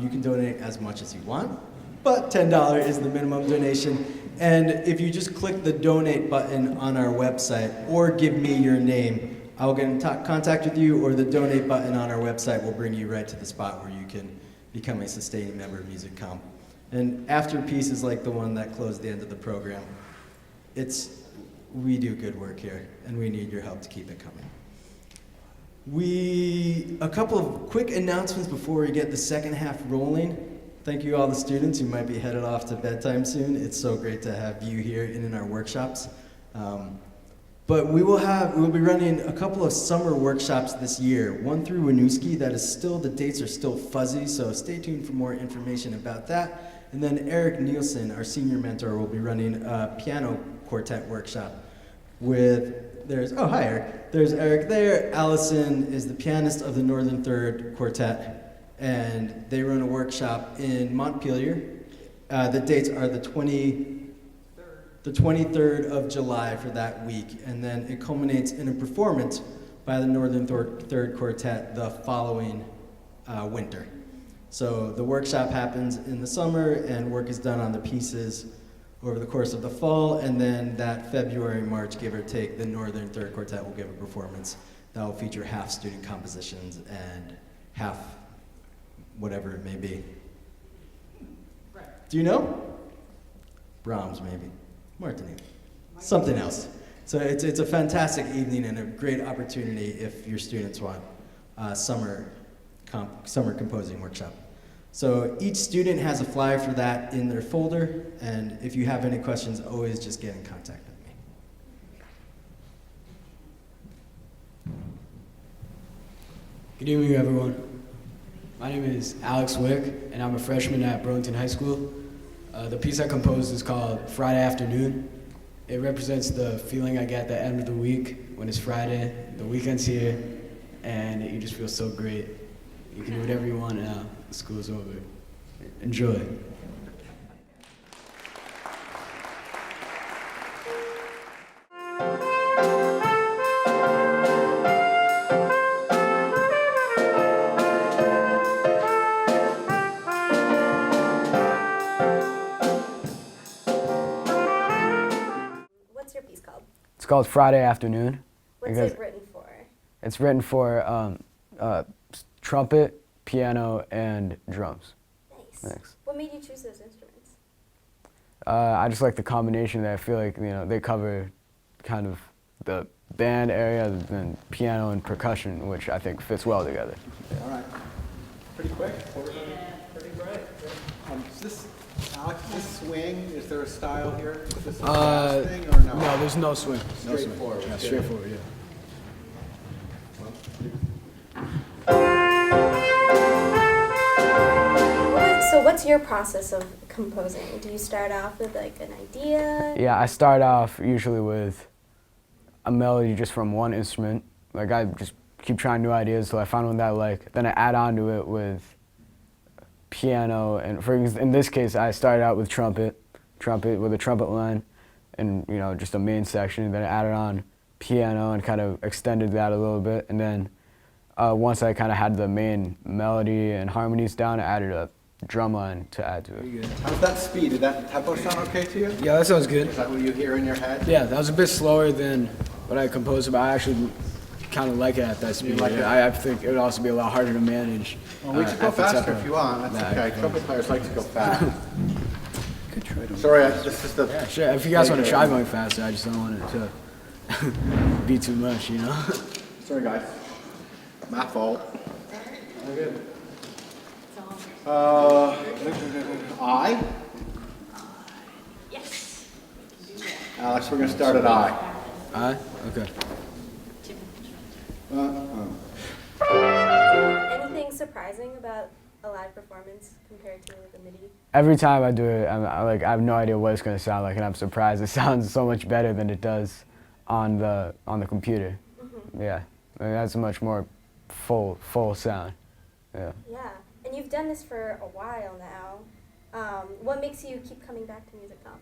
[SPEAKER 11] You can donate as much as you want, but $10 is the minimum donation. And if you just click the donate button on our website or give me your name, I will get in contact with you, or the donate button on our website will bring you right to the spot where you can become a sustaining member of Music Comp. And after pieces like the one that closed the end of the program, we do good work here, and we need your help to keep it coming. A couple of quick announcements before we get the second half rolling. Thank you all the students who might be headed off to bedtime soon. It's so great to have you here and in our workshops. But we will be running a couple of summer workshops this year. One through Winooski, the dates are still fuzzy, so stay tuned for more information about that. And then Eric Nielsen, our senior mentor, will be running a piano quartet workshop hi Eric. There's Eric there. Allison is the pianist of the Northern Third Quartet, and they run a workshop in Montpelier. The dates are the 23rd of July for that week, and then it culminates in a performance by the Northern Third Quartet the following winter. So the workshop happens in the summer, and work is done on the pieces over the course of the fall, and then that February, March, give or take, the Northern Third Quartet will give a performance that will feature half student compositions and half whatever it may be. Do you know? Brahms, maybe. Martini. Something else. So it's a fantastic evening and a great opportunity if your students want a summer composing workshop. So each student has a flyer for that in their folder, and if you have any questions, always just get in contact with me.
[SPEAKER 15] Good evening, everyone. My name is Alex Wick, and I'm a freshman at Burlington High School. The piece I composed is called Friday Afternoon. It represents the feeling I get at the end of the week when it's Friday, the weekend's here, and you just feel so great. You can do whatever you want now. School's over. Enjoy.
[SPEAKER 7] What's your piece called?
[SPEAKER 15] It's called Friday Afternoon.
[SPEAKER 7] What's it written for?
[SPEAKER 15] It's written for trumpet, piano, and drums.
[SPEAKER 7] Nice.
[SPEAKER 15] Thanks.
[SPEAKER 7] What made you choose those instruments?
[SPEAKER 15] I just like the combination that I feel like, they cover kind of the band area and piano and percussion, which I think fits well together. Yeah.
[SPEAKER 16] All right. Pretty quick. Pretty bright. Alex, is this swing? Is there a style here? Is this a jazz thing or no?
[SPEAKER 15] No, there's no swing. No swing.
[SPEAKER 16] Straightforward.
[SPEAKER 15] Yeah, straightforward, yeah.
[SPEAKER 7] So what's your process of composing? Do you start off with like an idea?
[SPEAKER 15] Yeah, I start off usually with a melody just from one instrument. Like I just keep trying new ideas till I find one that I like. Then I add on to it with piano, and in this case, I started out with trumpet with a trumpet line, and just a main section. Then I added on piano and kind of extended that a little bit, and then once I kind of had the main melody and harmonies down, I added a drum line to add to it.
[SPEAKER 16] How's that speed? Did that tempo sound okay to you?
[SPEAKER 15] Yeah, that sounds good.
[SPEAKER 16] Is that what you hear in your head?
[SPEAKER 15] Yeah, that was a bit slower than what I composed, but I actually kind of like it at that speed.
[SPEAKER 16] like it?
[SPEAKER 15] I think it would also be a lot harder to manage.
[SPEAKER 16] Well, we could go faster if you want. That's okay. Trumpet players like to go fast. Sorry, this is the...
[SPEAKER 15] Yeah, sure. If you guys want to try going faster, I just don't want it to be too much,
[SPEAKER 16] Sorry, guys. My fault. Okay. I?
[SPEAKER 13] Yes.
[SPEAKER 16] Alex, we're going to start at I.
[SPEAKER 15] I? Okay.
[SPEAKER 7] Anything surprising about a live performance compared to the MIDI?
[SPEAKER 15] Every time I do it, I have no idea what it's going to sound like, and I'm surprised. It sounds so much better than it does on the computer. Mm-hmm. Yeah, that's a much more full sound. Yeah.
[SPEAKER 7] Yeah, and you've done this for a while now. What makes you keep coming back to Music Comp?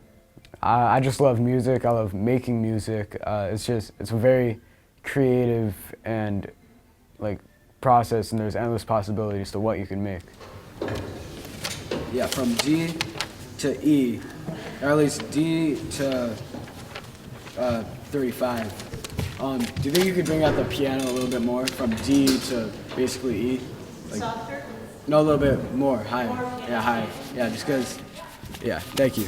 [SPEAKER 15] I just love music. I love making music. It's a very creative and like process, and there's endless possibilities to what you can make.
[SPEAKER 4] Yeah, from D to E, or at least D to 35. Do you think you could bring out the piano a little bit more from D to basically E? Like,
[SPEAKER 13] Softer?
[SPEAKER 15] no, a little bit more, higher.
[SPEAKER 13] Yeah,
[SPEAKER 15] higher. Yeah, just because. Yeah, thank you.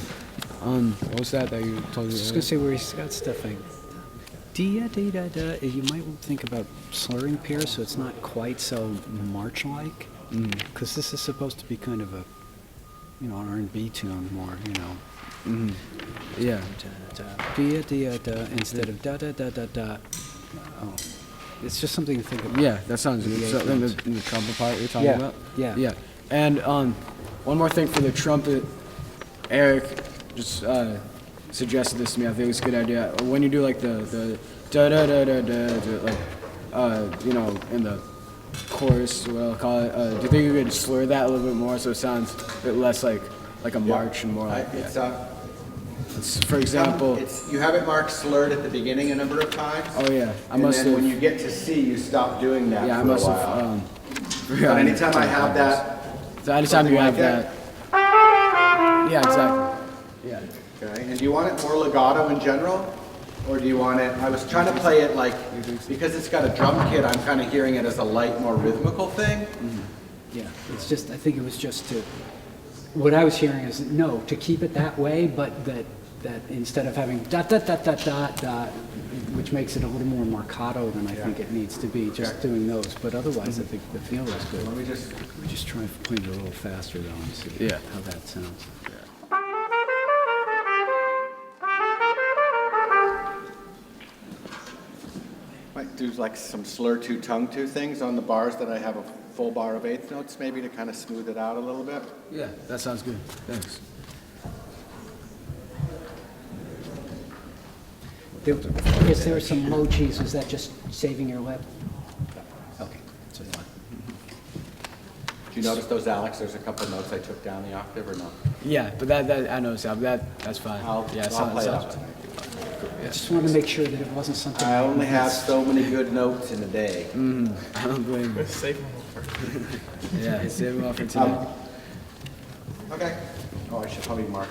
[SPEAKER 15] What was that you told me?
[SPEAKER 14] I was just gonna say where he's got stuff like da-da-da-da. You might think about slurring pairs so it's not quite so march-like, because this is supposed to be kind of a, an R&B tune more,
[SPEAKER 15] Yeah.
[SPEAKER 14] Da-da-da, instead of da-da-da-da-da. Oh, it's just something to think about.
[SPEAKER 15] Yeah, that sounds good. So in the trumpet part you're talking about?
[SPEAKER 14] Yeah.
[SPEAKER 15] Yeah. And one more thing for the trumpet, Eric just suggested this to me. I think it's a good idea. When you do like the da da da da da, like in the chorus, what I'll call it. Do you think you could slur that a little bit more so it sounds a bit less like a march and more like it's, for example,
[SPEAKER 16] you have it marked slurred at the beginning a number of times.
[SPEAKER 15] Oh yeah,
[SPEAKER 16] and then when you get to C, you stop doing that for a while. But anytime I have that,
[SPEAKER 15] so anytime you have that, yeah, exactly. Yeah.
[SPEAKER 16] Okay. And do you want it more legato in general, or do you want it? I was trying to play it like because it's got a drum kit. I'm kind of hearing it as a light, more rhythmical thing.
[SPEAKER 14] Yeah, it's just. I think it was just to. What I was hearing is no, to keep it that way, but that instead of having dot dot dot dot dot dot, which makes it a little more marcato than I think it needs to be, just doing those. But otherwise, I think the feel is good.
[SPEAKER 16] Let me
[SPEAKER 14] just try playing it a little faster though and see how that sounds.
[SPEAKER 16] Might do like some slur two, tongue two things on the bars that I have a full bar of eighth notes, maybe to kind of smooth it out a little bit.
[SPEAKER 15] Yeah, that sounds good. Thanks.
[SPEAKER 14] Is there some low G's? Is that just saving your lip? Okay, that's fine.
[SPEAKER 16] Do you notice those, Alex? There's a couple of notes I took down the octave, or no?
[SPEAKER 15] Yeah, but that I noticed that's fine.
[SPEAKER 16] I'll play it up tonight.
[SPEAKER 14] I just wanted to make sure that it wasn't something.
[SPEAKER 16] I only have so many good notes in a day.
[SPEAKER 15] I don't blame you.
[SPEAKER 17] Save them all for
[SPEAKER 15] Yeah, save them all for tonight.
[SPEAKER 16] Okay. Oh, I should probably mark.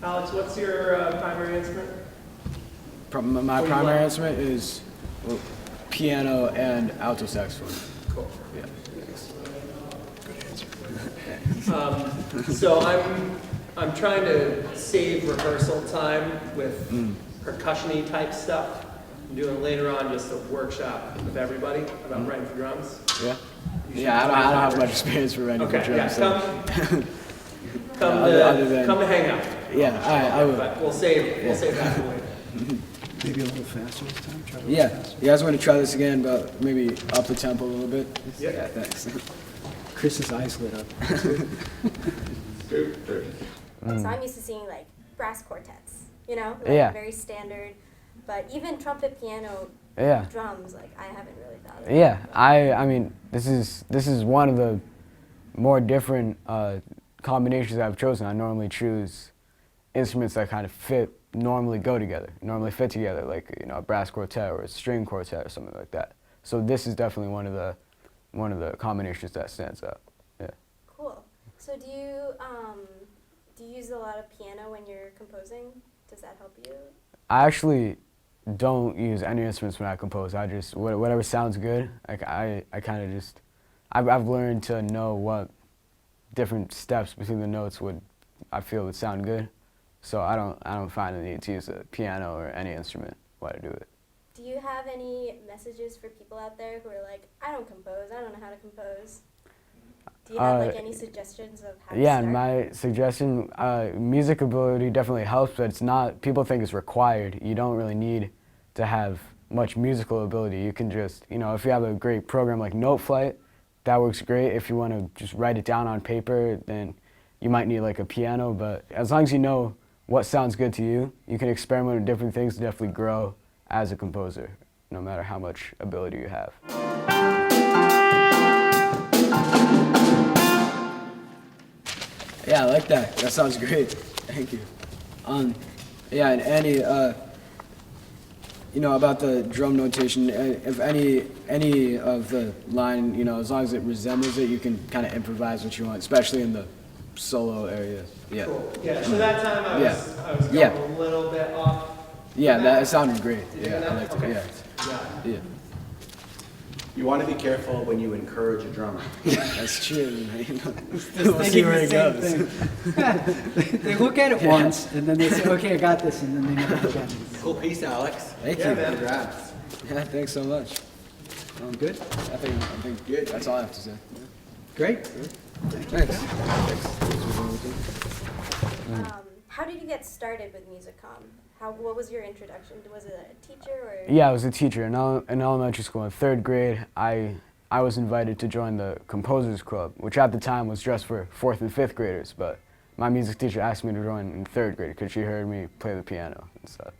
[SPEAKER 17] Alex, what's your primary instrument?
[SPEAKER 15] My primary instrument is piano and alto saxophone.
[SPEAKER 17] Cool.
[SPEAKER 15] Yeah.
[SPEAKER 17] So I'm trying to save rehearsal time with percussion-y type stuff. I'm doing later on just a workshop with everybody about writing for drums.
[SPEAKER 15] Yeah. Yeah, I don't have much experience for writing for drums.
[SPEAKER 17] Yeah, come to hang out.
[SPEAKER 15] Yeah, all right, I will.
[SPEAKER 17] But we'll save that for later.
[SPEAKER 14] Maybe a little faster this time? Try a little
[SPEAKER 15] Yeah,
[SPEAKER 14] faster.
[SPEAKER 15] you guys want to try this again, but maybe up the tempo a little bit?
[SPEAKER 17] Yeah,
[SPEAKER 15] thanks.
[SPEAKER 14] Chris's eyes lit up.
[SPEAKER 7] So I'm used to seeing like brass quartets, like very standard, but even trumpet, piano, drums, like I haven't really thought of it.
[SPEAKER 15] Yeah, I mean, this is one of the more different combinations I've chosen. I normally choose instruments that kind of fit together, like a brass quartet or a string quartet or something like that. So this is definitely one of the combinations that stands out. Yeah.
[SPEAKER 7] Cool. So do you use a lot of piano when you're composing? Does that help you?
[SPEAKER 15] I actually don't use any instruments when I compose. I just whatever sounds good. Like I kind of just I've learned to know what different steps between the notes I feel would sound good. So I don't find the need to use a piano or any instrument while I do it.
[SPEAKER 7] Do you have any messages for people out there who are like, I don't compose, I don't know how to compose? Do you have any suggestions of how to start?
[SPEAKER 15] And my suggestion, music ability definitely helps, but it's not, people think it's required. You don't really need to have much musical ability. You can just, if you have a great program like Note Flight, that works great. If you want to just write it down on paper, then you might need like a piano, but as long as you know what sounds good to you, you can experiment with different things to definitely grow as a composer, no matter how much ability you have. Yeah, I like that. That sounds great. Thank you. Yeah, and Annie,
[SPEAKER 4] about the drum notation, if any of the line, as long as it resembles it, you can kind of improvise what you want, especially in the solo area. Yeah.
[SPEAKER 17] Cool. Yeah, so that time I was going a little bit off.
[SPEAKER 4] Yeah, that sounded great. Yeah, I liked
[SPEAKER 17] okay.
[SPEAKER 4] it. Yeah.
[SPEAKER 16] You want to be careful when you encourage a drummer.
[SPEAKER 4] That's true.
[SPEAKER 14] We'll see where it goes. They look at it once, and then they say, okay, I got this, and then they never look at it.
[SPEAKER 16] Cool piece, Alex.
[SPEAKER 4] Thank you.
[SPEAKER 16] Man. Congrats.
[SPEAKER 4] Yeah, thanks so much.
[SPEAKER 14] Good?
[SPEAKER 4] I think good. That's all I have to say. Yeah.
[SPEAKER 14] Great.
[SPEAKER 4] Thanks.
[SPEAKER 7] How did you get started with MusicCom? What was your introduction? Was it a teacher or?
[SPEAKER 15] Yeah, I was a teacher in elementary school. In 3rd grade, I was invited to join the Composers Club, which at the time was just for 4th and 5th graders, but my music teacher asked me to join in 3rd grade because she heard me play the piano and stuff.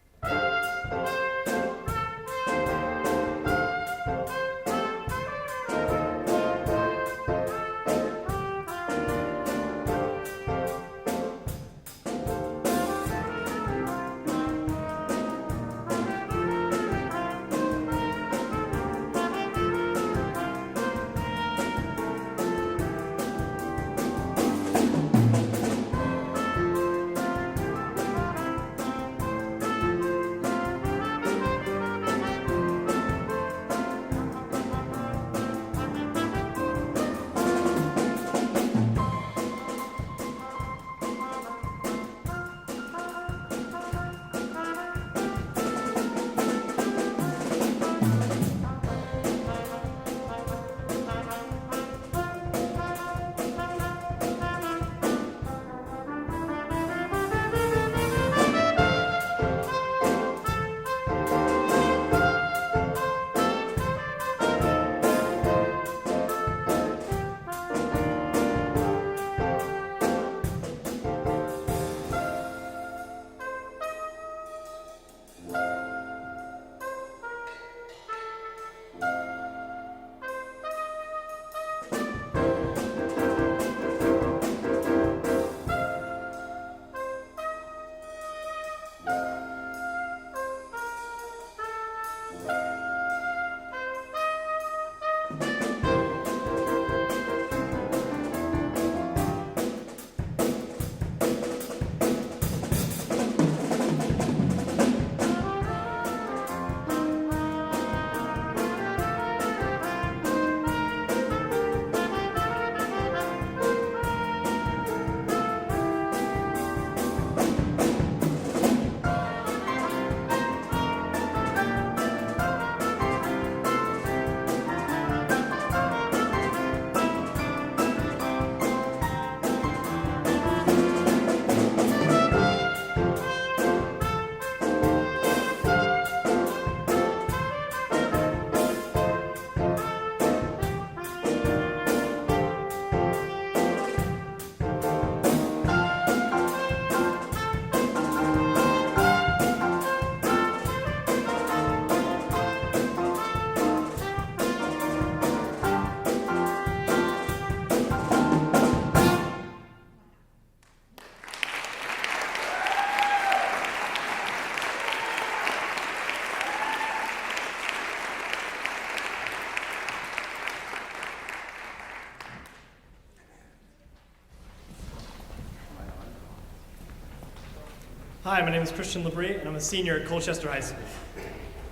[SPEAKER 3] Hi, my name is Christian Labrie, and I'm a senior at Colchester High School.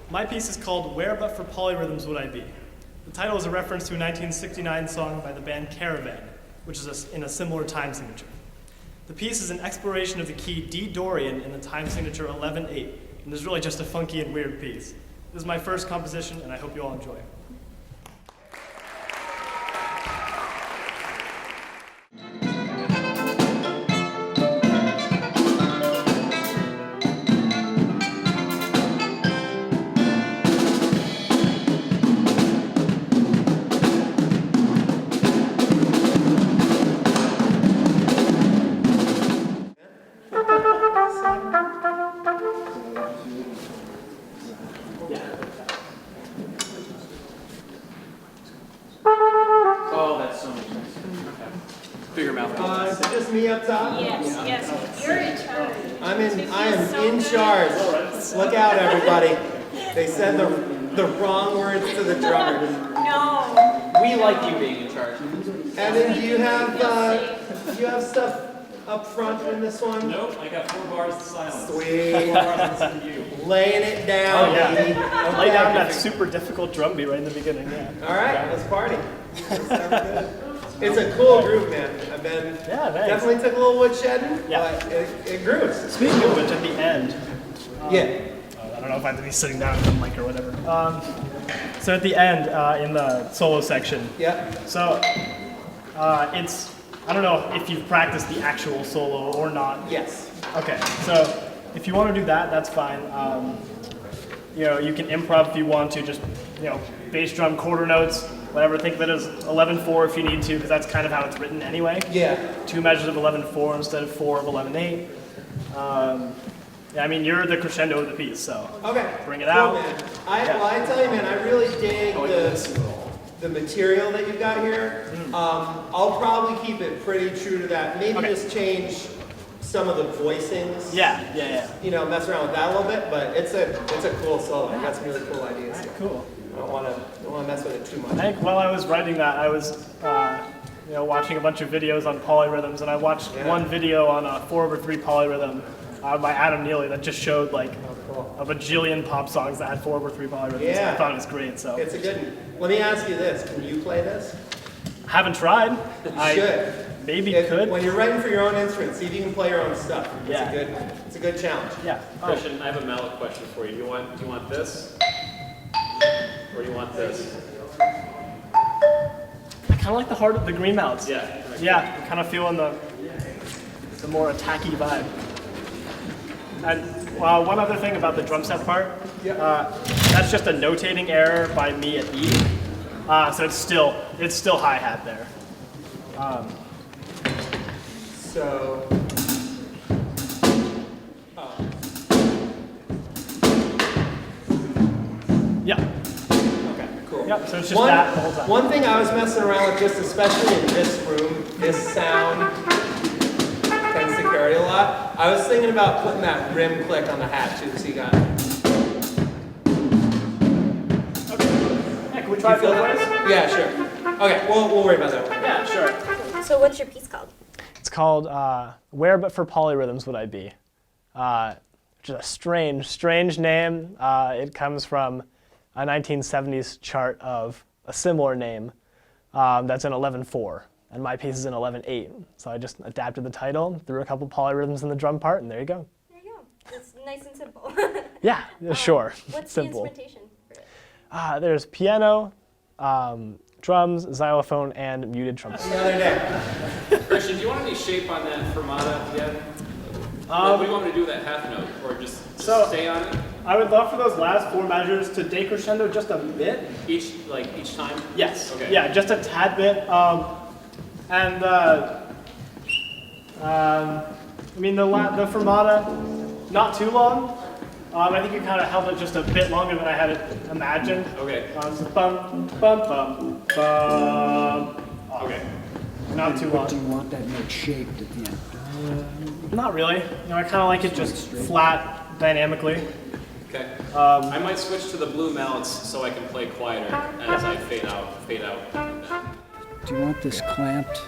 [SPEAKER 3] My piece is called Where But for Polyrhythms Would I Be? The title is a reference to a 1969 song by the band Caravan, which is in a similar time signature. The piece is an exploration of the key D Dorian in the time signature 11/8, and is really just a funky and weird piece. This is my first composition, and I hope you all enjoy.
[SPEAKER 12] Oh, that's so much nicer. Bigger mouth.
[SPEAKER 17] Is it just me up top?
[SPEAKER 13] Yes, you're in charge.
[SPEAKER 17] I am in charge. Look out, everybody. They said the wrong words to the drummer.
[SPEAKER 13] No.
[SPEAKER 12] We like you being in charge.
[SPEAKER 17] And then do you have stuff up front in this one?
[SPEAKER 12] Nope, I got 4 bars of silence.
[SPEAKER 17] Sweet.
[SPEAKER 12] 4 bars of listen to you.
[SPEAKER 17] Laying it down,
[SPEAKER 3] Oh, yeah.
[SPEAKER 17] baby.
[SPEAKER 3] Lay down that super difficult drum beat right in the beginning, yeah.
[SPEAKER 17] All right, let's party. It's a cool group, man. I've been definitely took a little woodshedding, but it grew.
[SPEAKER 3] Speaking of which, at the end,
[SPEAKER 17] yeah.
[SPEAKER 3] I don't know if I have to be sitting down with the mic or whatever. So at the end, in the solo section, so it's, I don't know if you've practiced the actual solo or not.
[SPEAKER 17] Yes.
[SPEAKER 3] Okay, so if you want to do that, that's fine. You know, you can improv if you want to, just, you know, bass drum, quarter notes, whatever. Think of it as 11/4 if you need to, because that's kind of how it's written anyway.
[SPEAKER 17] Yeah.
[SPEAKER 3] 2 measures of 11/4 instead of 4 of 11/8. Yeah, I mean, you're the crescendo of the piece, so bring it out.
[SPEAKER 17] Man. I tell you, man, I really dig the material that you've got here. I'll probably keep it pretty true to that. Maybe just change some of the voicings.
[SPEAKER 3] Yeah.
[SPEAKER 17] You know, mess around with that a little bit, but it's a cool solo. I got some really cool ideas. Here.
[SPEAKER 3] Cool.
[SPEAKER 17] I don't want to mess with it too much.
[SPEAKER 3] I think while I was writing that, I was you know, watching a bunch of videos on polyrhythms, and I watched one video on a 4/3 polyrhythm by Adam Neely that just showed like a bajillion pop songs that had 4/3 polyrhythms.
[SPEAKER 17] Yeah.
[SPEAKER 3] I thought it was great. So
[SPEAKER 17] it's a good one. Let me ask you this: can you play this?
[SPEAKER 3] Haven't tried.
[SPEAKER 17] You should.
[SPEAKER 3] Maybe could.
[SPEAKER 17] When you're writing for your own instrument, see if you can play your own stuff. It's a good challenge.
[SPEAKER 3] Yeah.
[SPEAKER 12] Christian, I have a mallet question for you. Do you want this? Or do you want this?
[SPEAKER 3] I kind of like the green mallets.
[SPEAKER 12] Yeah.
[SPEAKER 3] Yeah, I'm kind of feeling the more attacky vibe. And one other thing about the drum set part, that's just a notating error by me at E. So it's still hi-hat there. Yeah.
[SPEAKER 17] Okay, cool.
[SPEAKER 3] Yep, so it's just that the whole time.
[SPEAKER 17] One thing I was messing around with, just especially in this room, this sound tends to carry a lot. I was thinking about putting that rim click on the hat too, so you got it.
[SPEAKER 3] Yeah, can we try
[SPEAKER 17] feel
[SPEAKER 3] that?
[SPEAKER 17] that? Yeah, sure. Okay, we'll worry about that one.
[SPEAKER 3] Yeah, sure.
[SPEAKER 7] So what's your piece called?
[SPEAKER 3] It's called Where But For Polyrhythms Would I Be? Which is a strange name. It comes from a 1970s chart of a similar name that's in 11/4, and my piece is in 11/8. So I just adapted the title, threw a couple polyrhythms in the drum part, and there you go.
[SPEAKER 7] There you go. It's nice and simple.
[SPEAKER 3] Yeah, sure.
[SPEAKER 7] What's
[SPEAKER 3] Simple.
[SPEAKER 7] the instrumentation for it?
[SPEAKER 3] There's piano, drums, xylophone, and muted trumpet.
[SPEAKER 17] Another day.
[SPEAKER 12] Christian, do you want any shape on that fermata yet? What do you want me to do with that half note? Or just stay on it?
[SPEAKER 3] I would love for those last 4 measures to decrescendo just a bit.
[SPEAKER 12] Each time?
[SPEAKER 3] Yes.
[SPEAKER 12] Okay.
[SPEAKER 3] Yeah, just a tad bit. I mean, the fermata, not too long. I think you kind of held it just a bit longer than I had it imagined.
[SPEAKER 12] Okay.
[SPEAKER 3] So bum, bum, bum, bum.
[SPEAKER 12] Okay.
[SPEAKER 3] Not too long.
[SPEAKER 14] Do you want that note shaped at the end?
[SPEAKER 3] Not really. You know, I kind of like it just flat, dynamically.
[SPEAKER 12] Okay. I might switch to the blue mallets so I can play quieter as I fade out.
[SPEAKER 14] Do you want this clamped,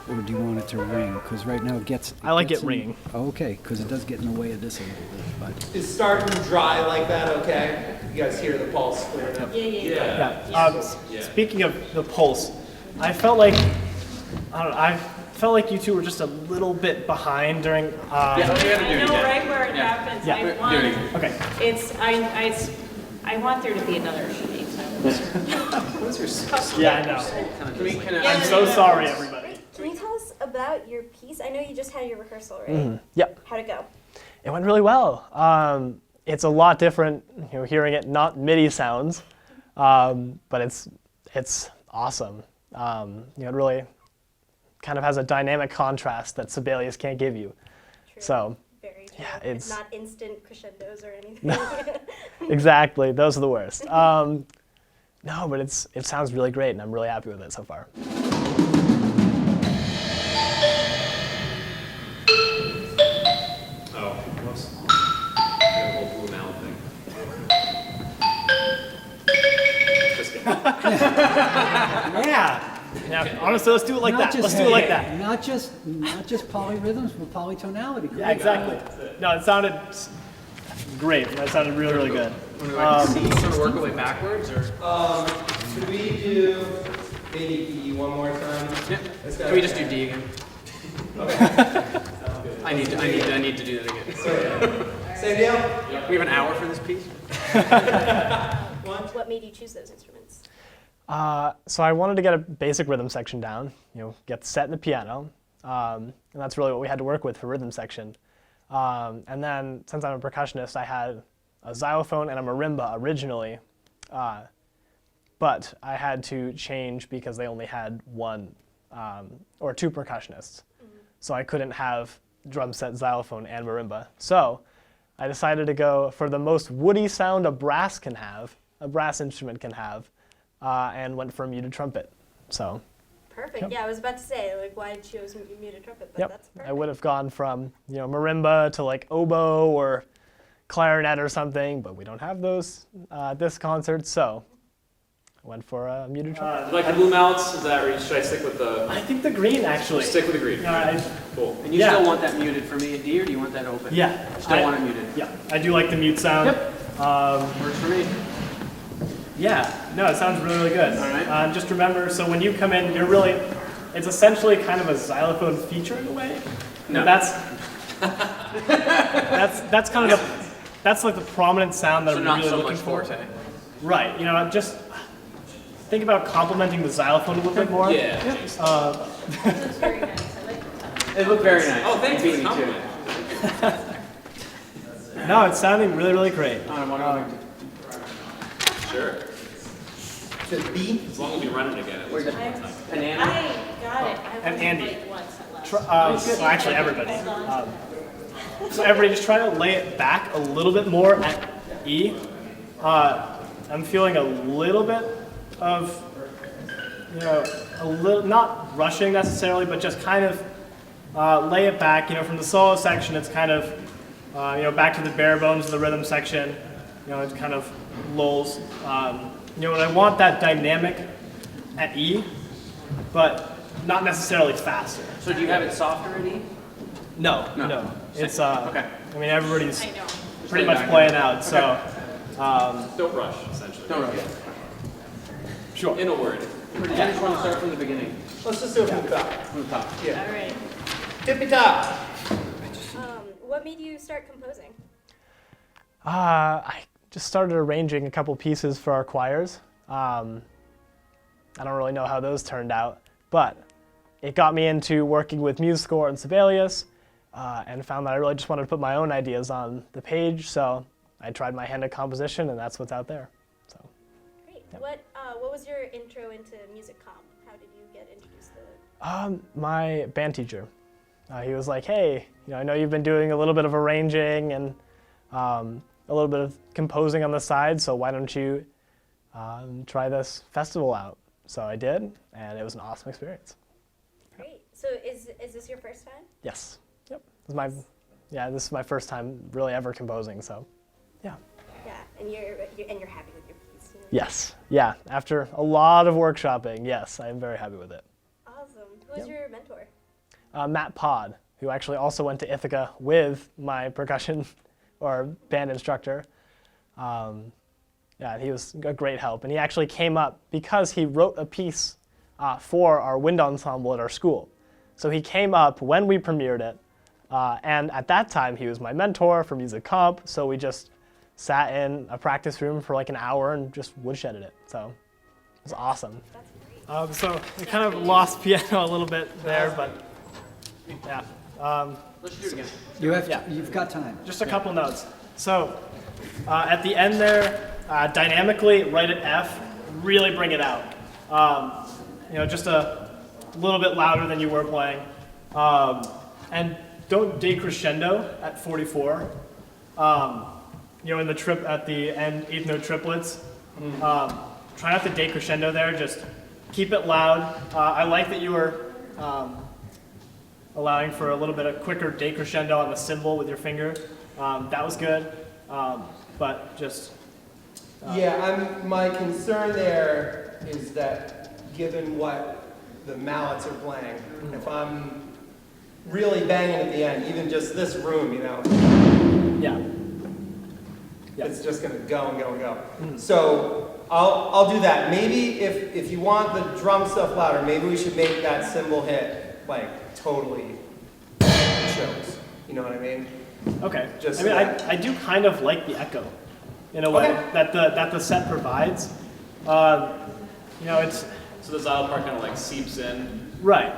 [SPEAKER 14] or do you want it to ring? Because right now it gets...
[SPEAKER 3] I like it ringing.
[SPEAKER 14] Oh, okay, because it does get in the way of this a little bit. But
[SPEAKER 17] Is starting dry like that okay? You guys hear the pulse clearing up?
[SPEAKER 3] Yeah. Speaking of the pulse, I felt like you two were just a little bit behind during.
[SPEAKER 13] I know right where it happens.
[SPEAKER 3] Yeah.
[SPEAKER 13] I want,
[SPEAKER 3] okay.
[SPEAKER 13] I want there to be another shape.
[SPEAKER 12] What's your
[SPEAKER 3] Yeah, I know. I'm so sorry, everybody.
[SPEAKER 7] Can you tell us about your piece? I know you just had your rehearsal, right?
[SPEAKER 3] Yep.
[SPEAKER 7] How'd it go?
[SPEAKER 3] It went really well. It's a lot different, you know, hearing it not MIDI sounds, but it's awesome. You know, it really kind of has a dynamic contrast that Sibelius can't give you.
[SPEAKER 7] True.
[SPEAKER 3] So,
[SPEAKER 7] Very true.
[SPEAKER 3] yeah, it's
[SPEAKER 7] not instant crescendos or anything.
[SPEAKER 3] exactly. Those are the worst. No, but it sounds really great, and I'm really happy with it so far.
[SPEAKER 12] Oh, whoops. The whole blue mallet thing.
[SPEAKER 3] Yeah, honestly, let's do it like
[SPEAKER 14] Not
[SPEAKER 3] that.
[SPEAKER 14] just-
[SPEAKER 3] Let's do it like that.
[SPEAKER 14] Not just polyrhythms, but polytonality.
[SPEAKER 3] Yeah, exactly. No, it sounded great. That sounded really, really good.
[SPEAKER 12] Sort of work our way backwards, or?
[SPEAKER 17] Could we do maybe E one more time?
[SPEAKER 12] Yeah.
[SPEAKER 17] Can
[SPEAKER 12] we just do D again?
[SPEAKER 17] Okay.
[SPEAKER 12] I need to do that again.
[SPEAKER 17] Same deal?
[SPEAKER 12] We have an hour for this piece?
[SPEAKER 7] What made you choose those instruments?
[SPEAKER 3] So I wanted to get a basic rhythm section down, get set in the piano, and that's really what we had to work with for rhythm section. And then, since I'm a percussionist, I had a xylophone and a marimba originally, but I had to change because they only had one or two percussionists. So I couldn't have drum set, xylophone, and marimba. So I decided to go for the most woody sound a brass instrument can have, and went for a muted trumpet. So.
[SPEAKER 7] Perfect.
[SPEAKER 3] Yep.
[SPEAKER 7] Yeah, I was about to say, like, why choose muted trumpet, but that's perfect.
[SPEAKER 3] I would have gone from marimba to like oboe or clarinet or something, but we don't have those at this concert, so I went for a muted trumpet.
[SPEAKER 12] Like the blue mounts, is that, or should I stick with the?
[SPEAKER 3] I think the green actually.
[SPEAKER 12] Stick with the green. Cool.
[SPEAKER 6] And you still want that muted for me and D, or do you want that open?
[SPEAKER 3] Yeah.
[SPEAKER 6] Still want it muted.
[SPEAKER 3] Yeah, I do like the mute sound.
[SPEAKER 6] Yep.
[SPEAKER 3] Works for me. Yeah, no, it sounds really, really good.
[SPEAKER 6] All right.
[SPEAKER 3] Just remember, so when you come in, it's essentially kind of a xylophone feature in a way.
[SPEAKER 6] No.
[SPEAKER 3] That's kind of that's like the prominent sound that
[SPEAKER 12] So
[SPEAKER 3] I'm
[SPEAKER 12] not
[SPEAKER 3] really
[SPEAKER 12] so
[SPEAKER 3] looking
[SPEAKER 12] much
[SPEAKER 3] for.
[SPEAKER 12] forte.
[SPEAKER 3] Right, just think about complementing the xylophone a little bit more.
[SPEAKER 12] Yeah.
[SPEAKER 13] Very nice. I like the time.
[SPEAKER 6] It looked very nice.
[SPEAKER 12] Oh, thanks for the
[SPEAKER 6] Me too.
[SPEAKER 12] compliment.
[SPEAKER 3] No, it's sounding really, really great.
[SPEAKER 12] Sure.
[SPEAKER 17] To B?
[SPEAKER 12] As long as we run it again, at least one time.
[SPEAKER 6] And Andy?
[SPEAKER 13] I got it. I
[SPEAKER 3] And
[SPEAKER 13] only
[SPEAKER 3] Andy.
[SPEAKER 13] played once at last.
[SPEAKER 3] So actually everybody. So everybody just try to lay it back a little bit more at E. I'm feeling a little bit of, not rushing necessarily, but just kind of lay it back. From the solo section, it's kind of, back to the bare bones of the rhythm section. It kind of lulls. And I want that dynamic at E, but not necessarily faster.
[SPEAKER 6] So do you have it softer at E?
[SPEAKER 3] No. It's
[SPEAKER 6] Okay.
[SPEAKER 3] I mean, everybody's
[SPEAKER 13] I know.
[SPEAKER 3] pretty much playing out, so.
[SPEAKER 12] Don't rush, essentially.
[SPEAKER 6] No, no.
[SPEAKER 3] Sure.
[SPEAKER 12] In a word.
[SPEAKER 6] Or did you just want to start from the beginning?
[SPEAKER 17] Let's just do it from the top.
[SPEAKER 6] From the top.
[SPEAKER 17] Yeah.
[SPEAKER 13] All right.
[SPEAKER 17] Tippy top.
[SPEAKER 7] What made you start composing?
[SPEAKER 3] I just started arranging a couple pieces for our choirs. I don't really know how those turned out, but it got me into working with MuseScore and Sibelius, and found that I really just wanted to put my own ideas on the page, so I tried my hand at composition, and that's what's out there. So.
[SPEAKER 7] Great.
[SPEAKER 3] Yep.
[SPEAKER 7] What was your intro into music comp? How did you get introduced to it?
[SPEAKER 3] My band teacher, he was like, hey, I know you've been doing a little bit of arranging and a little bit of composing on the side, so why don't you try this festival out? So I did, and it was an awesome experience.
[SPEAKER 7] Great. So is this your first time?
[SPEAKER 3] Yes. Yep. This is my first time really ever composing, so yeah.
[SPEAKER 7] Yeah, and you're happy with your piece.
[SPEAKER 3] Yes. Yeah. After a lot of workshopping, yes, I am very happy with it.
[SPEAKER 7] Awesome. Who was your mentor?
[SPEAKER 3] Matt Pod, who actually also went to Ithaca with my percussion or band instructor. He was a great help. And he actually came up because he wrote a piece for our wind ensemble at our school. So he came up when we premiered it. And at that time, he was my mentor for music comp. So we just sat in a practice room for like an hour and just woodshedded it. So it was awesome. So we kind of lost piano a little bit there, but yeah.
[SPEAKER 6] Let's do it again.
[SPEAKER 14] You've got time.
[SPEAKER 3] Just a couple notes. So at the end there, dynamically, right at F, really bring it out. Just a little bit louder than you were playing. And don't decrescendo at 44. In the trip at the end, eighth note triplets. Try not to decrescendo there, just keep it loud. I like that you were allowing for a little bit of quicker decrescendo on the cymbal with your finger. That was good, but just...
[SPEAKER 17] My concern there is that given what the mallets are playing, if I'm really banging at the end, even just this room, you know, it's just gonna go and go and go. So I'll do that. Maybe if you want the drum stuff louder, maybe we should make that cymbal hit like totally chokes. You know what I mean?
[SPEAKER 3] Okay.
[SPEAKER 17] Just
[SPEAKER 3] I mean, I do kind of like the echo, in a way that the set provides. You know, it's
[SPEAKER 12] So the xylo part kind of like seeps in.
[SPEAKER 3] right.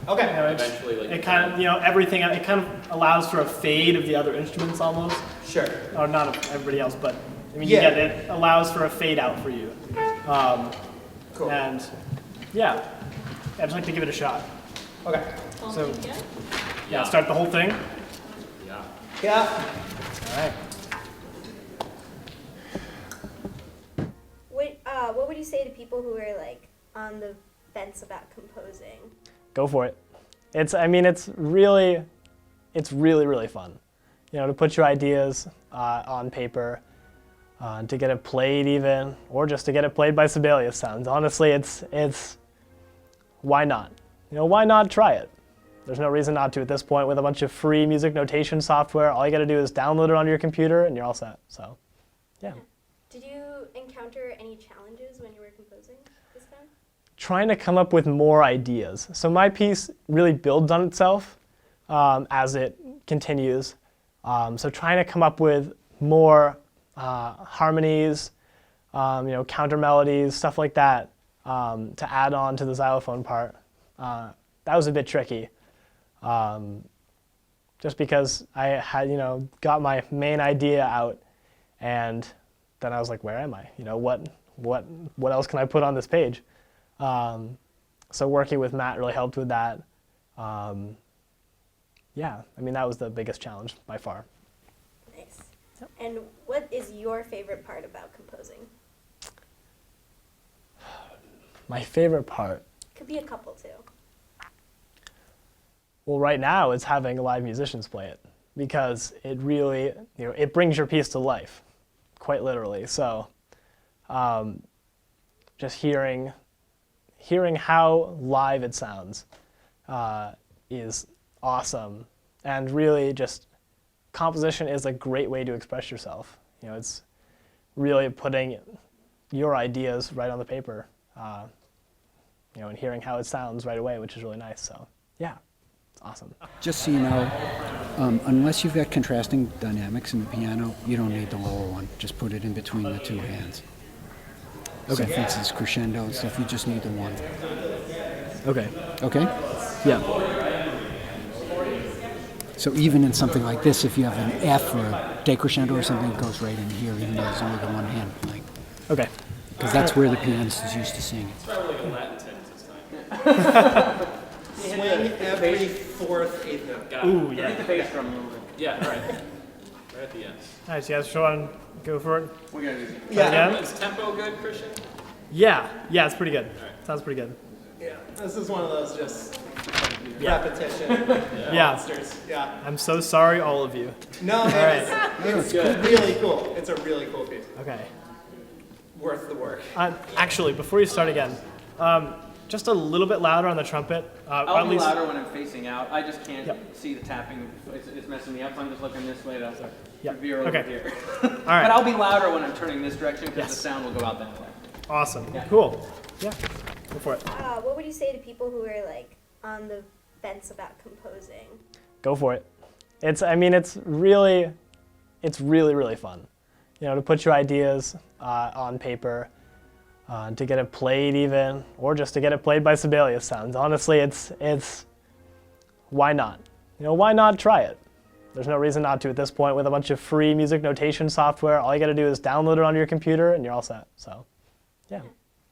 [SPEAKER 17] Okay.
[SPEAKER 3] You know,
[SPEAKER 12] Eventually, like
[SPEAKER 3] it kind of, you know, everything. It kind of allows for a fade of the other instruments almost.
[SPEAKER 17] Sure.
[SPEAKER 3] Or not of everybody else, but I mean, you get it. Allows for a fade out for you.
[SPEAKER 17] Cool.
[SPEAKER 3] And yeah, I'd just like to give it a shot.
[SPEAKER 17] Okay.
[SPEAKER 3] So yeah, start the whole thing.
[SPEAKER 17] Yeah.
[SPEAKER 3] All right.
[SPEAKER 7] What would you say to people who are like on the fence about composing?
[SPEAKER 3] Go for it. I mean, it's really fun. You know, to put your ideas on paper, to get it played even, or just to get it played by Sibelius sounds. Honestly, it's why not? You know, why not try it? There's no reason not to at this point with a bunch of free music notation software. All you got to do is download it onto your computer and you're all set. So, yeah.
[SPEAKER 7] Did you encounter any challenges when you were composing this time?
[SPEAKER 3] Trying to come up with more ideas. So my piece really builds on itself as it continues. So trying to come up with more harmonies, you know, counter melodies, stuff like that, to add on to the xylophone part. That was a bit tricky. Just because I had, you know, got my main idea out, and then I was like, where am I? You know, what else can I put on this page? So working with Matt really helped with that. Yeah, I mean, that was the biggest challenge by far.
[SPEAKER 7] Nice. Yep. And what is your favorite part about composing?
[SPEAKER 3] My favorite part?
[SPEAKER 7] Could be a couple too.
[SPEAKER 3] Well, right now it's having live musicians play it, because it really, you know, it brings your piece to life, quite literally. So just hearing how live it sounds is awesome. And really just composition is a great way to express yourself. You know, it's really putting your ideas right on the paper, you know, and hearing how it sounds right away, which is really nice. So yeah. Awesome.
[SPEAKER 14] Just so you know, unless you've got contrasting dynamics in the piano, you don't need the lower one. Just put it in between the two hands. Okay. So for instance, crescendo and stuff, you just need the one.
[SPEAKER 3] Okay.
[SPEAKER 14] Okay?
[SPEAKER 3] Yeah.
[SPEAKER 14] So even in something like this, if you have an F or a decrescendo or something, it goes right in here, even though there's only the one hand playing.
[SPEAKER 3] Okay.
[SPEAKER 14] Because that's where the pianist is used to singing.
[SPEAKER 12] It's probably like a Latin text this time.
[SPEAKER 17] Swing every fourth, eighth note.
[SPEAKER 12] Got it.
[SPEAKER 3] Ooh, yeah.
[SPEAKER 6] Hit the bass drum a little bit.
[SPEAKER 12] Yeah, all right. Right at the end.
[SPEAKER 3] Nice, you guys want to go for it?
[SPEAKER 6] We're gonna do
[SPEAKER 3] Yeah.
[SPEAKER 12] Is tempo good, Christian?
[SPEAKER 3] Yeah, it's pretty good. Sounds pretty good.
[SPEAKER 17] Yeah, this is one of those just
[SPEAKER 3] Yeah.
[SPEAKER 17] repetition monsters. Yeah.
[SPEAKER 3] I'm so sorry, all of you.
[SPEAKER 17] No,
[SPEAKER 3] all
[SPEAKER 17] man,
[SPEAKER 3] right.
[SPEAKER 17] it's really cool. It's a really cool piece.
[SPEAKER 3] Okay.
[SPEAKER 17] Worth the work.
[SPEAKER 3] Actually, before you start again, just a little bit louder on the trumpet.
[SPEAKER 6] I'll be louder when I'm facing out. I just can't see the tapping. It's messing me up. So I'm just looking this way to veer over here.
[SPEAKER 3] All right.
[SPEAKER 6] But I'll be louder when I'm turning this direction because the sound will go out that way.
[SPEAKER 3] Awesome.
[SPEAKER 6] Yeah.
[SPEAKER 3] Cool. Yeah. Go for it.
[SPEAKER 7] What would you say to people who are like on the fence about composing?
[SPEAKER 3] Go for it. I mean, it's really fun. You know, to put your ideas on paper, to get it played even, or just to get it played by Sibelius sounds. Honestly, it's why not? You know, why not try it? There's no reason not to at this point with a bunch of free music notation software. All you got to do is download it onto your computer and you're all set. So, yeah.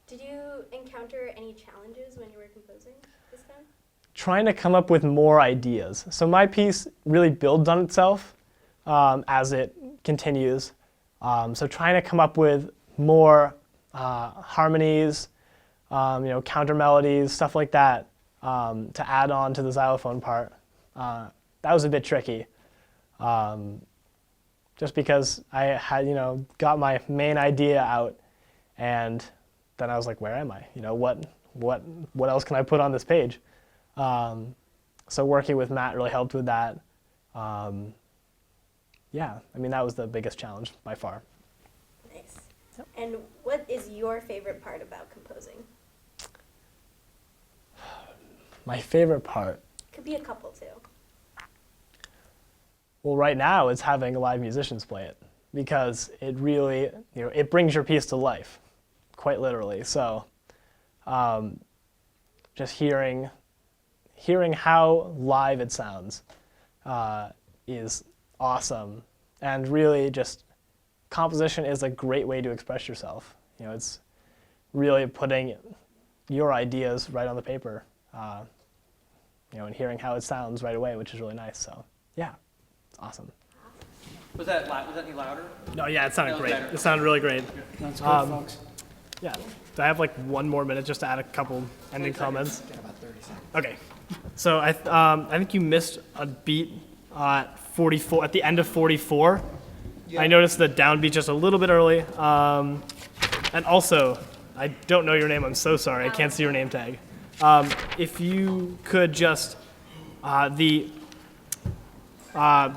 [SPEAKER 7] Did you encounter any challenges when you were composing this time?
[SPEAKER 3] Trying to come up with more ideas. So my piece really builds on itself as it continues. So trying to come up with more harmonies, you know, counter melodies, stuff like that, to add on to the xylophone part. That was a bit tricky. Just because I had, you know, got my main idea out, and then I was like, where am I? You know, what else can I put on this page? So working with Matt really helped with that. Yeah, I mean, that was the biggest challenge by far.
[SPEAKER 7] Nice. And what is your favorite part about composing?
[SPEAKER 3] My favorite part?
[SPEAKER 7] Could be a couple too.
[SPEAKER 3] Well, right now it's having live musicians play it, because it really, it brings your piece to life, quite literally. So just hearing how live it sounds is awesome. And really just composition is a great way to express yourself. It's really putting your ideas right on the paper, and hearing how it sounds right away, which is really nice. So yeah, it's awesome.
[SPEAKER 6] Was that any louder?
[SPEAKER 3] No, yeah, it sounded great.
[SPEAKER 6] Better.
[SPEAKER 3] It sounded really great.
[SPEAKER 14] That's good, folks.
[SPEAKER 3] Yeah. Do I have like one more minute just to add a couple ending comments?
[SPEAKER 14] Got about 30 seconds.
[SPEAKER 3] Okay. So I think you missed a beat at 44, at the end of 44. Yeah. I noticed the downbeat just a little bit early. And also, I don't know your name. I'm so sorry. I can't see your name tag. If you could just on beat 8,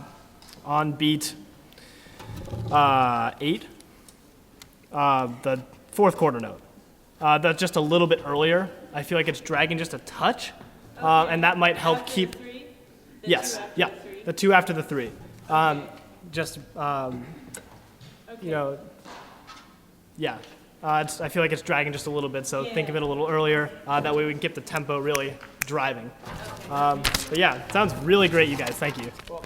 [SPEAKER 3] the fourth quarter note, that's just a little bit earlier. I feel like it's dragging just a touch, and that might help keep. Yes, yeah, the 2 after the 3. Yeah. I feel like it's dragging just a little bit, so think of it a little earlier. That way we can get the tempo really driving. But yeah, it sounds really great, you guys. Thank you.
[SPEAKER 6] Cool.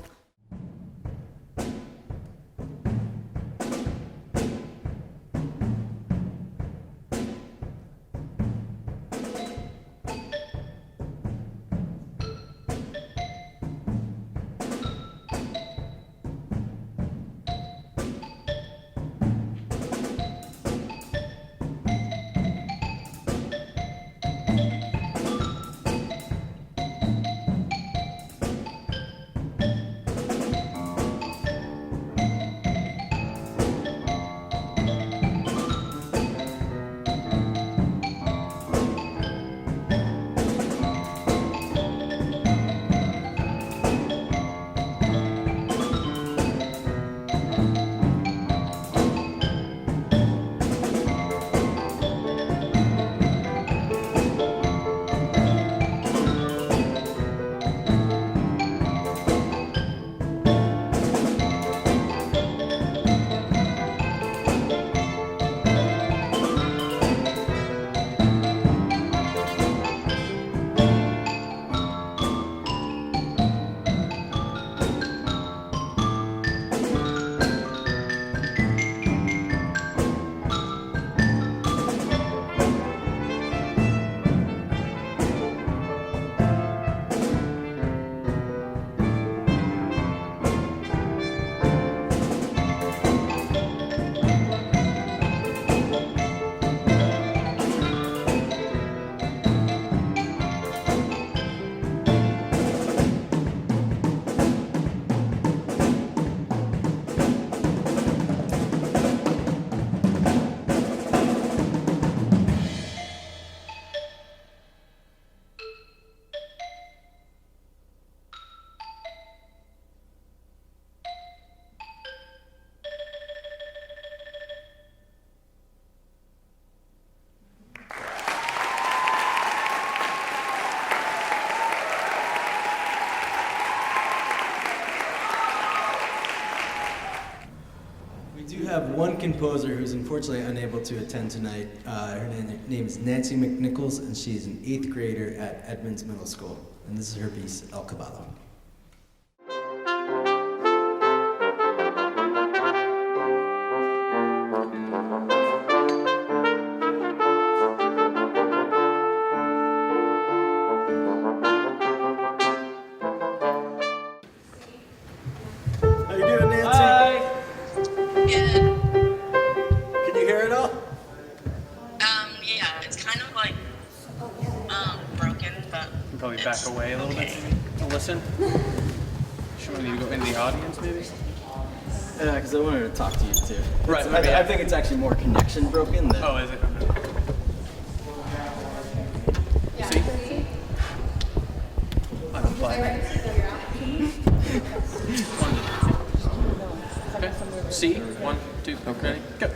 [SPEAKER 11] Have one composer who's unfortunately unable to attend tonight. Her name is Nancy McNichols, and she's an 8th grader at Edmonds Middle School. And this is her piece, El Caballo. How you doing, Nancy?
[SPEAKER 6] Hi.
[SPEAKER 11] Can you hear it all?
[SPEAKER 18] Yeah, it's kind of like broken, but
[SPEAKER 6] You can probably back away a little bit to listen. Should we need to go into the audience, maybe?
[SPEAKER 11] Because I wanted to talk to you too.
[SPEAKER 6] Right,
[SPEAKER 11] I think it's actually more connection broken than.
[SPEAKER 6] Oh, is it? C. 1, 2, ready, go.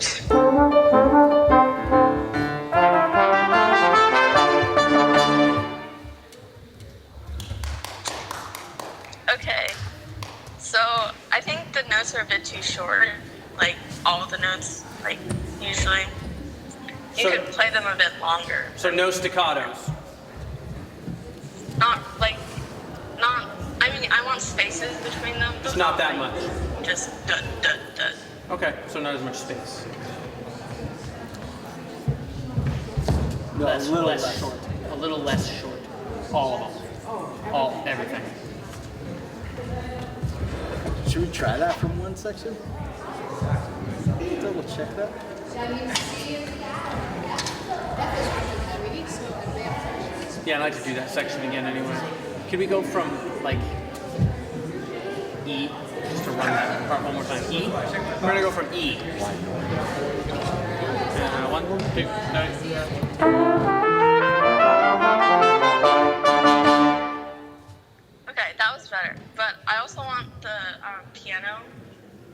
[SPEAKER 18] Okay, so I think the notes are a bit too short, like all the notes, like usually. You could play them a bit longer.
[SPEAKER 6] So no staccatos.
[SPEAKER 18] Not, I mean, I want spaces between them.
[SPEAKER 6] It's not that much.
[SPEAKER 18] Just dun, dun, dun.
[SPEAKER 6] Okay, so not as much space.
[SPEAKER 17] No,
[SPEAKER 6] Less,
[SPEAKER 17] a little
[SPEAKER 6] less
[SPEAKER 17] less.
[SPEAKER 6] short. A little less short. All of them. Everything.
[SPEAKER 17] Should we try that from one section? Double check that.
[SPEAKER 6] Yeah, I'd like to do that section again anyway. Can we go from like E, just to run that part one more time? E? We're gonna go from E. 1, 2, 3.
[SPEAKER 18] Okay, that was better. But I also want the piano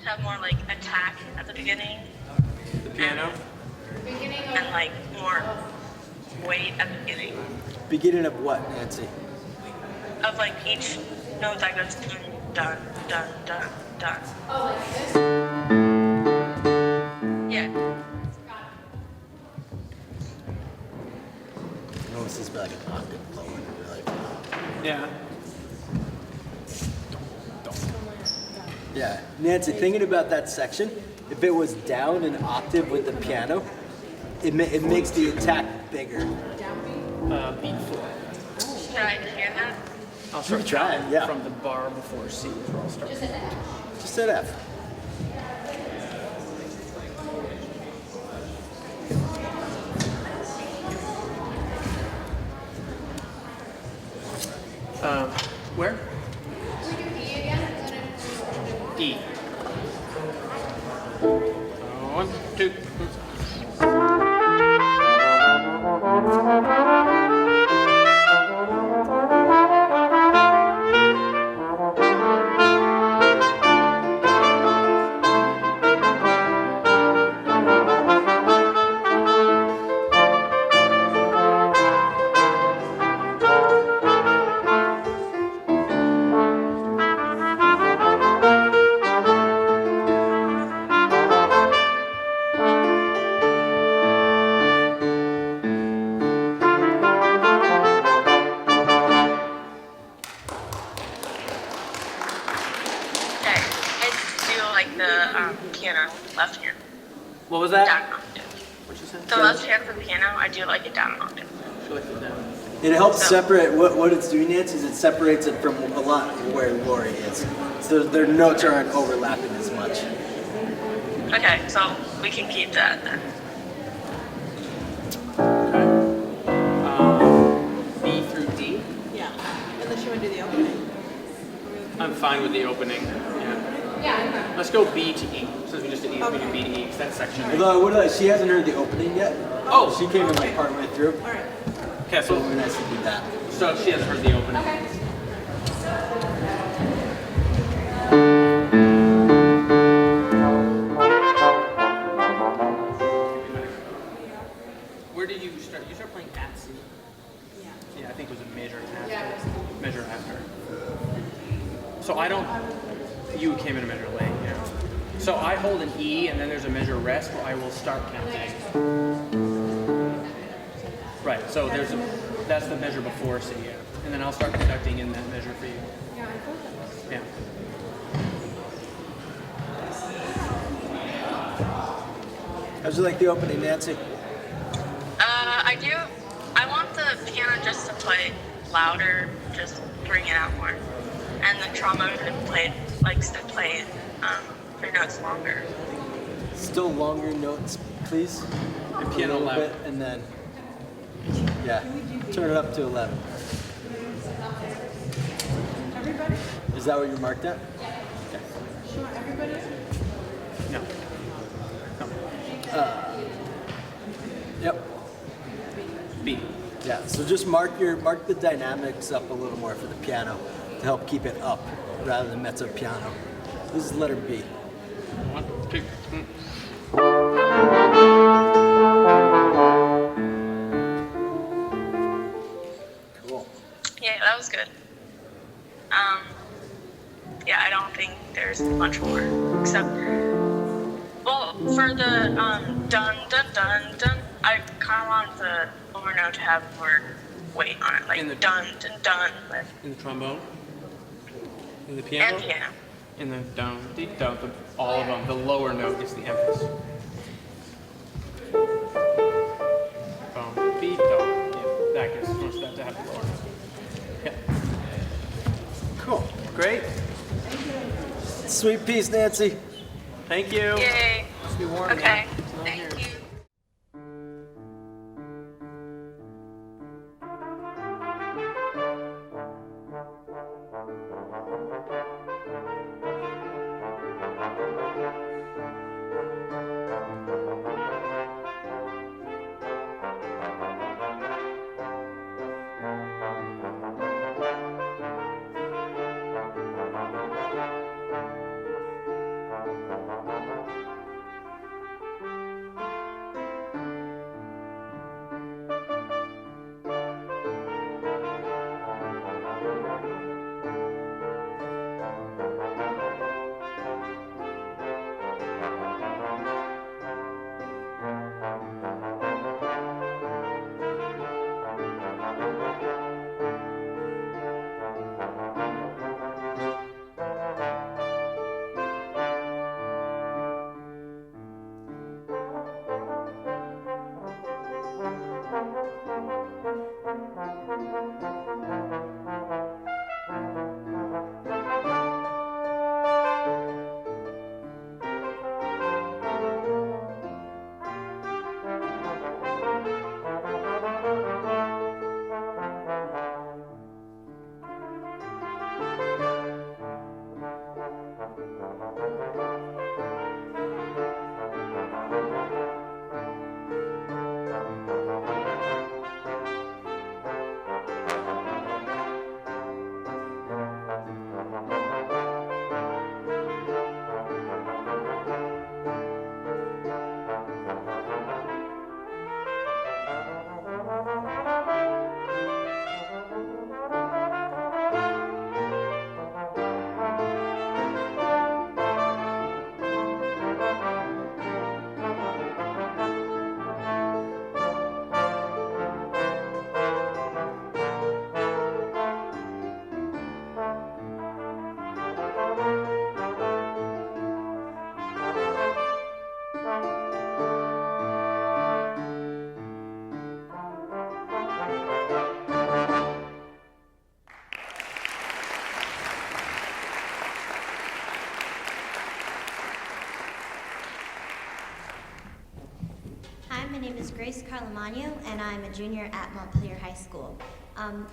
[SPEAKER 18] to have more like attack at the beginning.
[SPEAKER 6] The piano?
[SPEAKER 18] And like more weight at the beginning.
[SPEAKER 17] Beginning of what, Nancy?
[SPEAKER 18] Of like each note that goes dun, dun, dun, dun, dun.
[SPEAKER 23] Oh, like this?
[SPEAKER 18] Yeah.
[SPEAKER 17] No, this is like an octave lower. Like,
[SPEAKER 6] yeah.
[SPEAKER 17] Yeah, Nancy, thinking about that section, if it was down an octave with the piano, it makes the attack bigger.
[SPEAKER 6] Beat 4.
[SPEAKER 18] Should I hear that?
[SPEAKER 6] I'll start
[SPEAKER 17] try it, yeah.
[SPEAKER 6] from the bar before C is where I'll start.
[SPEAKER 18] Just at F.
[SPEAKER 17] Just at F.
[SPEAKER 6] Where?
[SPEAKER 23] We do E again,
[SPEAKER 6] E. 1, 2.
[SPEAKER 18] Left hand.
[SPEAKER 6] What was that?
[SPEAKER 18] Down an octave.
[SPEAKER 6] What you said?
[SPEAKER 18] The left hand for piano, I do like it down an octave.
[SPEAKER 17] It helps separate, what it's doing, Nancy, is it separates it from a lot where Lori is. So their notes aren't overlapping as much.
[SPEAKER 18] Okay, so we can keep that then.
[SPEAKER 6] B through D?
[SPEAKER 1] Yeah. Unless you want to do the opening.
[SPEAKER 6] I'm fine with the opening. Yeah. Let's go B to E. Since we just did E, we do B to E, because that section.
[SPEAKER 17] Although, she hasn't heard the opening yet.
[SPEAKER 6] Oh!
[SPEAKER 17] She came in like partway through.
[SPEAKER 1] All right.
[SPEAKER 6] Okay, so
[SPEAKER 17] it would be nice to do that.
[SPEAKER 6] So she hasn't heard the opening.
[SPEAKER 23] Okay.
[SPEAKER 6] Where did you start? You start playing at C?
[SPEAKER 1] Yeah.
[SPEAKER 6] Yeah, I think it was a measure after.
[SPEAKER 23] Yeah.
[SPEAKER 6] Measure after. So I don't. You came in a measure late, yeah. So I hold an E and then there's a measure rest where I will start counting. Right, so that's the measure before C, yeah. And then I'll start conducting in that measure for you. Yeah.
[SPEAKER 17] How'd you like the opening, Nancy?
[SPEAKER 18] I do. I want the piano just to play louder, just bring it out more. And the trombone to play, likes to play their notes longer.
[SPEAKER 17] Still longer notes, please.
[SPEAKER 6] And piano
[SPEAKER 17] loud.
[SPEAKER 6] loud.
[SPEAKER 17] And then, yeah, turn it up to 11.
[SPEAKER 1] Everybody?
[SPEAKER 17] Is that what you're marked at?
[SPEAKER 1] Do you want everybody?
[SPEAKER 6] No.
[SPEAKER 17] Yep.
[SPEAKER 6] B.
[SPEAKER 17] Yeah, so just mark the dynamics up a little more for the piano to help keep it up rather than mezzo piano. This is letter B.
[SPEAKER 6] 1, 2.
[SPEAKER 18] that was good. Yeah, I don't think there's much more, except, well, for the dun dun dun dun, I kind of want the lower note to have more weight on it, like dun dun dun.
[SPEAKER 6] In the trombone? In the piano?
[SPEAKER 18] And piano.
[SPEAKER 6] In the down, deep down, all of them. The lower note is the emphasis. Beat, yeah, that gives most of that to have the lower note. Yeah.
[SPEAKER 17] Cool. Great. Sweet piece, Nancy.
[SPEAKER 6] Thank you.
[SPEAKER 18] Yay.
[SPEAKER 6] Must be warm.
[SPEAKER 18] Okay.
[SPEAKER 6] Now.
[SPEAKER 18] Thank you.
[SPEAKER 8] Hi, my name is Grace Carlamagno, and I'm a junior at Montpelier High School.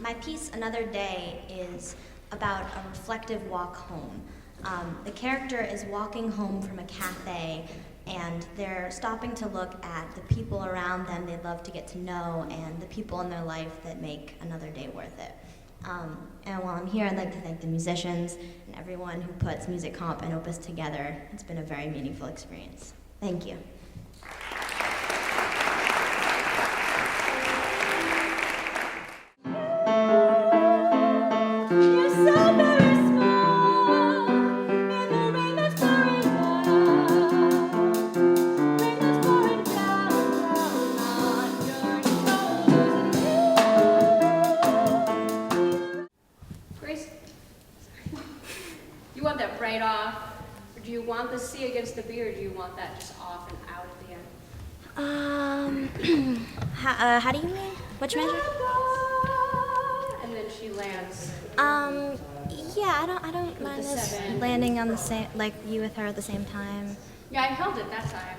[SPEAKER 8] My piece, Another Day, is about a reflective walk home. The character is walking home from a cafe, and they're stopping to look at the people around them they'd love to get to know, and the people in their life that make another day worth it. And while I'm here, I'd like to thank the musicians and everyone who puts Music Comp and Opus together. It's been a very meaningful experience. Thank you.
[SPEAKER 5] You want that right off, or do you want the C against the B, or do you want that just off and out at the end?
[SPEAKER 8] How do you mean? Which measure?
[SPEAKER 5] And then she lands.
[SPEAKER 8] Yeah, I don't mind
[SPEAKER 5] the
[SPEAKER 8] us
[SPEAKER 5] 7.
[SPEAKER 8] landing on the same, like you with her at the same time.
[SPEAKER 5] Yeah, I held it that time.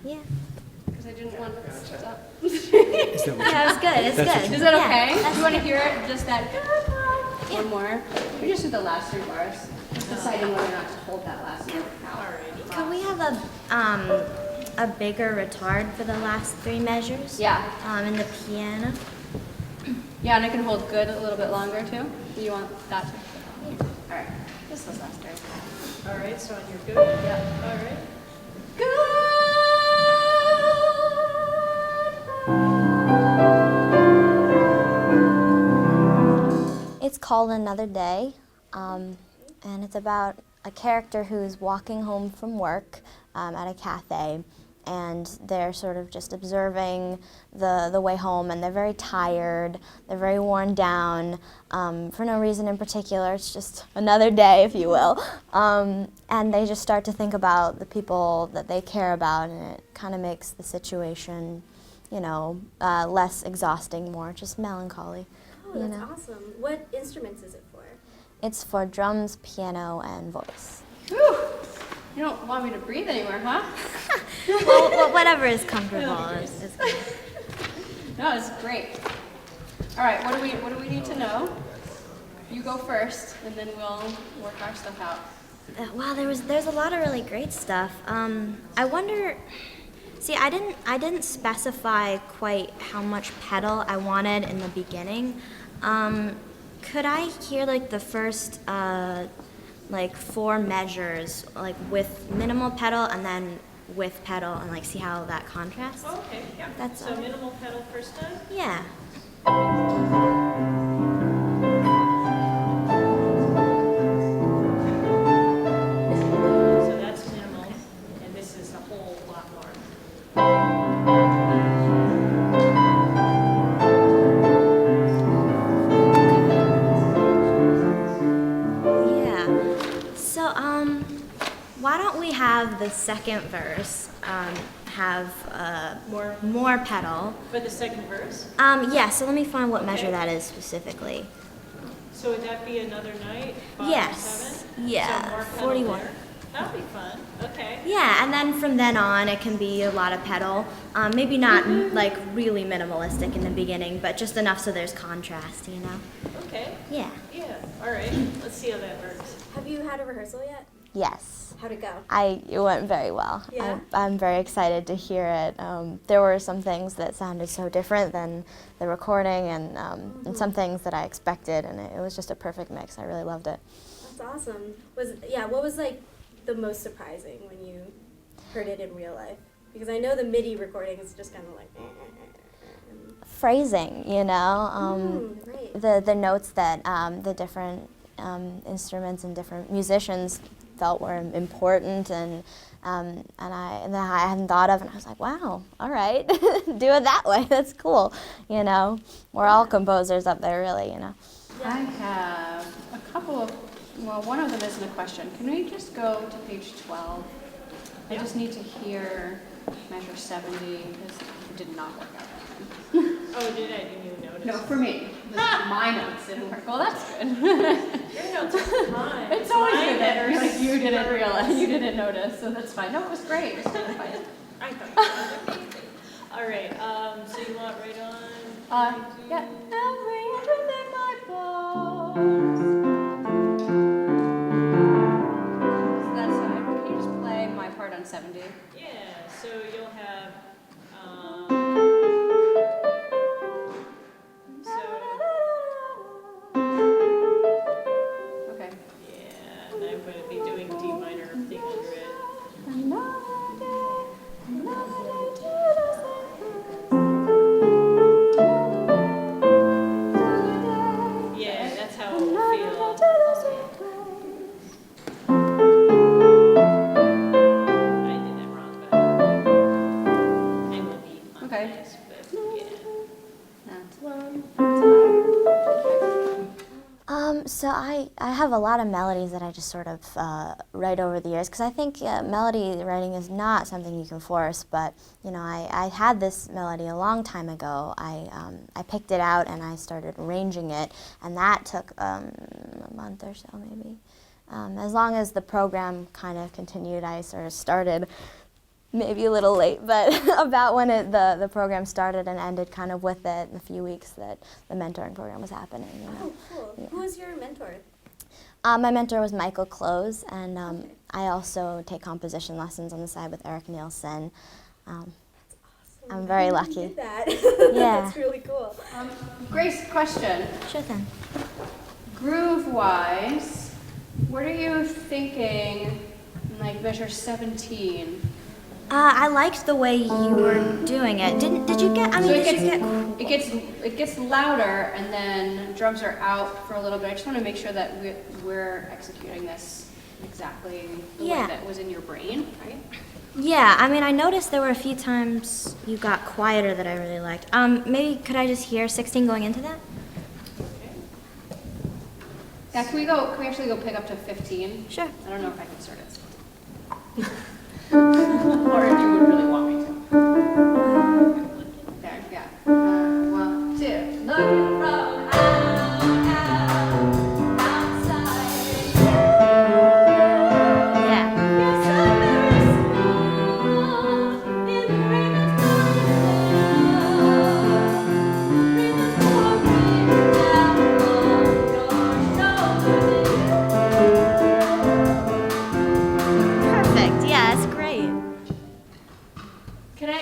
[SPEAKER 8] Yeah.
[SPEAKER 5] Because I didn't want to stop.
[SPEAKER 8] Yeah, it's good. It's good.
[SPEAKER 5] Is that
[SPEAKER 8] Yeah,
[SPEAKER 5] okay?
[SPEAKER 8] that's
[SPEAKER 5] Do you want to
[SPEAKER 8] good.
[SPEAKER 5] hear it? Just that. One more. We just do the last 3 bars. Just deciding whether or not to hold that last note out.
[SPEAKER 8] Can we have a bigger retard for the last 3 measures?
[SPEAKER 5] Yeah.
[SPEAKER 8] In the piano.
[SPEAKER 5] Yeah, and I can hold good a little bit longer too. Do you want that too? All right. Just those last 3.
[SPEAKER 13] All right, so on your good?
[SPEAKER 5] Yeah.
[SPEAKER 13] All right.
[SPEAKER 8] It's called Another Day, and it's about a character who's walking home from work at a cafe, and they're sort of just observing the way home, and they're very tired, they're very worn down, for no reason in particular. It's just another day, if you will. And they just start to think about the people that they care about, and it kind of makes the situation, you know, less exhausting, more just melancholy.
[SPEAKER 7] Oh, that's awesome. What instruments is it for?
[SPEAKER 8] It's for drums, piano, and voice.
[SPEAKER 5] Whew. You don't want me to breathe anywhere, huh?
[SPEAKER 8] Well, whatever is comfortable is good.
[SPEAKER 5] No, it's great. All right, what do we need to know? You go first, and then we'll work our stuff out.
[SPEAKER 8] Wow, there's a lot of really great stuff. I wonder. See, I didn't specify quite how much pedal I wanted in the beginning. Could I hear like the first like 4 measures, like with minimal pedal and then with pedal, and like see how that contrasts?
[SPEAKER 13] Oh, okay, yeah.
[SPEAKER 8] That's
[SPEAKER 13] so minimal pedal first time?
[SPEAKER 8] Yeah.
[SPEAKER 13] So that's minimal, and this is a whole lot more.
[SPEAKER 8] Yeah. So, why don't we have the second verse have more pedal?
[SPEAKER 13] For the second verse?
[SPEAKER 8] Yeah, so let me find what measure that is specifically.
[SPEAKER 13] So would that be Another Night? 5
[SPEAKER 8] Yes.
[SPEAKER 13] 7?
[SPEAKER 8] Yeah,
[SPEAKER 13] So more pedal
[SPEAKER 8] 41.
[SPEAKER 13] there. That'd be fun. Okay.
[SPEAKER 8] Yeah, and then from then on, it can be a lot of pedal. Maybe not like really minimalistic in the beginning, but just enough so there's contrast, you know?
[SPEAKER 13] Okay.
[SPEAKER 8] Yeah.
[SPEAKER 13] Yeah. All right. Let's see how that works.
[SPEAKER 7] Have you had a rehearsal yet?
[SPEAKER 8] Yes.
[SPEAKER 7] How'd it go?
[SPEAKER 8] It went very well.
[SPEAKER 7] Yeah?
[SPEAKER 8] I'm very excited to hear it. There were some things that sounded so different than the recording, and some things that I expected, and it was just a perfect mix. I really loved it.
[SPEAKER 7] That's awesome. What was like the most surprising when you heard it in real life? Because I know the MIDI recording is just kind of like.
[SPEAKER 8] Phrasing, you know,
[SPEAKER 7] right.
[SPEAKER 8] the notes that the different instruments and different musicians felt were important, and that I hadn't thought of, and I was like, wow, all right, do it that way. That's cool, you know. We're all composers up there, really, you know.
[SPEAKER 5] I have a couple of, well, one of them isn't a question. Can we just go to page 12? I just need to hear measure 70, because it did not work out.
[SPEAKER 13] Oh, did I? Didn't even notice.
[SPEAKER 5] No, for me. My notes didn't work. Well, that's good.
[SPEAKER 13] Your notes are fine.
[SPEAKER 5] It's always
[SPEAKER 13] Mine
[SPEAKER 5] good that
[SPEAKER 13] are
[SPEAKER 5] like, you didn't
[SPEAKER 13] super
[SPEAKER 5] realize,
[SPEAKER 13] nice.
[SPEAKER 5] you didn't notice, so that's fine. No, it was great. It was totally fine.
[SPEAKER 13] I thought you were amazing. All right. So you want right on?
[SPEAKER 5] Yeah. Everything my bones. So that's fine. Can you just play my part on 70?
[SPEAKER 13] Yeah. So you'll have.
[SPEAKER 5] Okay.
[SPEAKER 13] Yeah, and I'm going to be doing D minor thing under it. Yeah, that's how it will feel. I did that wrong, but I will be on
[SPEAKER 5] Okay.
[SPEAKER 13] this, but yeah.
[SPEAKER 8] So I have a lot of melodies that I just sort of write over the years, because I think melody writing is not something you can force, but you know, I had this melody a long time ago. I picked it out and I started arranging it, and that took a month or so maybe. As long as the program kind of continued, I sort of started maybe a little late, but about when the program started and ended, kind of with it in a few weeks that the mentoring program was happening. You know?
[SPEAKER 7] Oh, cool.
[SPEAKER 8] Yeah.
[SPEAKER 7] Who was your mentor?
[SPEAKER 8] My mentor was Michael Close, and I also take composition lessons on the side with Eric Nielsen.
[SPEAKER 7] That's awesome.
[SPEAKER 8] I'm very
[SPEAKER 7] You
[SPEAKER 8] lucky.
[SPEAKER 7] did that.
[SPEAKER 8] Yeah.
[SPEAKER 7] That's really cool.
[SPEAKER 5] Grace, question.
[SPEAKER 8] Sure thing.
[SPEAKER 5] Groove-wise, what are you thinking in like measure 17?
[SPEAKER 8] I liked the way you were doing it. Did you get? I mean,
[SPEAKER 5] So
[SPEAKER 8] did you get?
[SPEAKER 5] it gets louder, and then drums are out for a little bit. I just want to make sure that we're executing this exactly the way that was in your brain, right?
[SPEAKER 8] Yeah, I mean, I noticed there were a few times you got quieter that I really liked. Maybe could I just hear 16 going into that?
[SPEAKER 5] Yeah, can we actually go pick up to 15?
[SPEAKER 8] Sure.
[SPEAKER 5] I don't know if I can start it. Or if you would really want me to. There, yeah. 1, 2. Looking from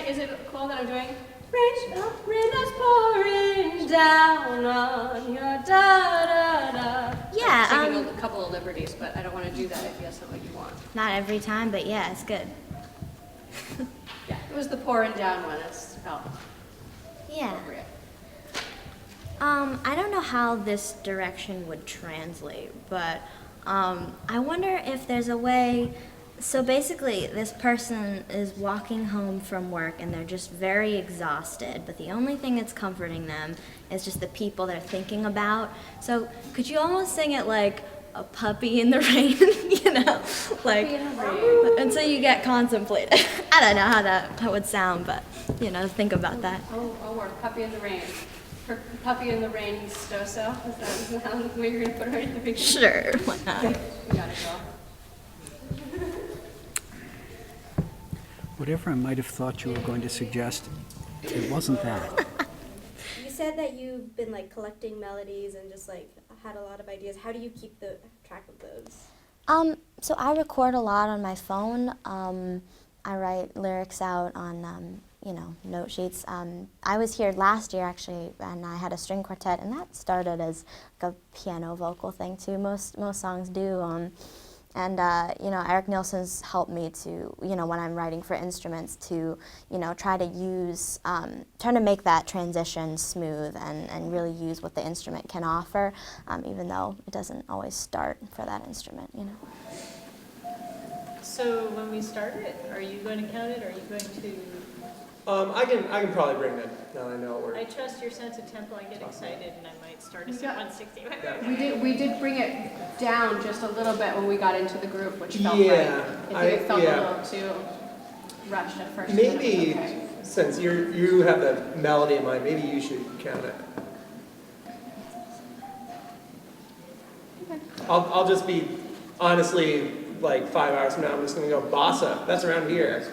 [SPEAKER 5] is it cool that I'm doing? Rain that's pouring down on your da-da-da.
[SPEAKER 8] Yeah,
[SPEAKER 5] I'm taking a couple of liberties, but I don't want to do that if that's not what you want.
[SPEAKER 8] Not every time, but yeah, it's good.
[SPEAKER 5] Yeah, it was the pouring down one. That's felt appropriate.
[SPEAKER 8] I don't know how this direction would translate, but I wonder if there's a way. So basically, this person is walking home from work and they're just very exhausted, but the only thing that's comforting them is just the people they're thinking about. So could you almost sing it like a puppy in the rain, you know? Like, until you get contemplated. I don't know how that would sound, but, you know, think about that.
[SPEAKER 5] Oh, work, puppy in the rain. For puppy in the rain, Stoso. Is that how you're going to put it right at the beginning?
[SPEAKER 8] Sure, why not?
[SPEAKER 5] We got it, girl.
[SPEAKER 14] Whatever I might have thought you were going to suggest, it wasn't that.
[SPEAKER 7] You said that you've been like collecting melodies and just like had a lot of ideas. How do you keep the track of those?
[SPEAKER 8] So I record a lot on my phone. I write lyrics out on, you know, note sheets. I was here last year actually, and I had a string quartet, and that started as like a piano vocal thing too. Most songs do. And, you know, Eric Nielsen's helped me to, you know, when I'm writing for instruments to, you know, try to use, trying to make that transition smooth and really use what the instrument can offer, even though it doesn't always start for that instrument, you know.
[SPEAKER 13] So when we start it, are you going to count it, or are you going to?
[SPEAKER 17] I can probably bring that now I know where.
[SPEAKER 13] I trust your sense of tempo. I get excited and I might start us at 160.
[SPEAKER 5] We did bring it down just a little bit when we got into the group, which felt
[SPEAKER 17] Yeah,
[SPEAKER 5] right. I think it felt a little too rushed at first.
[SPEAKER 17] Maybe
[SPEAKER 5] okay.
[SPEAKER 17] since you have the melody in mind, maybe you should count it.
[SPEAKER 5] Okay.
[SPEAKER 17] I'll just be honestly like 5 hours from now. I'm just gonna go bossa. That's around here,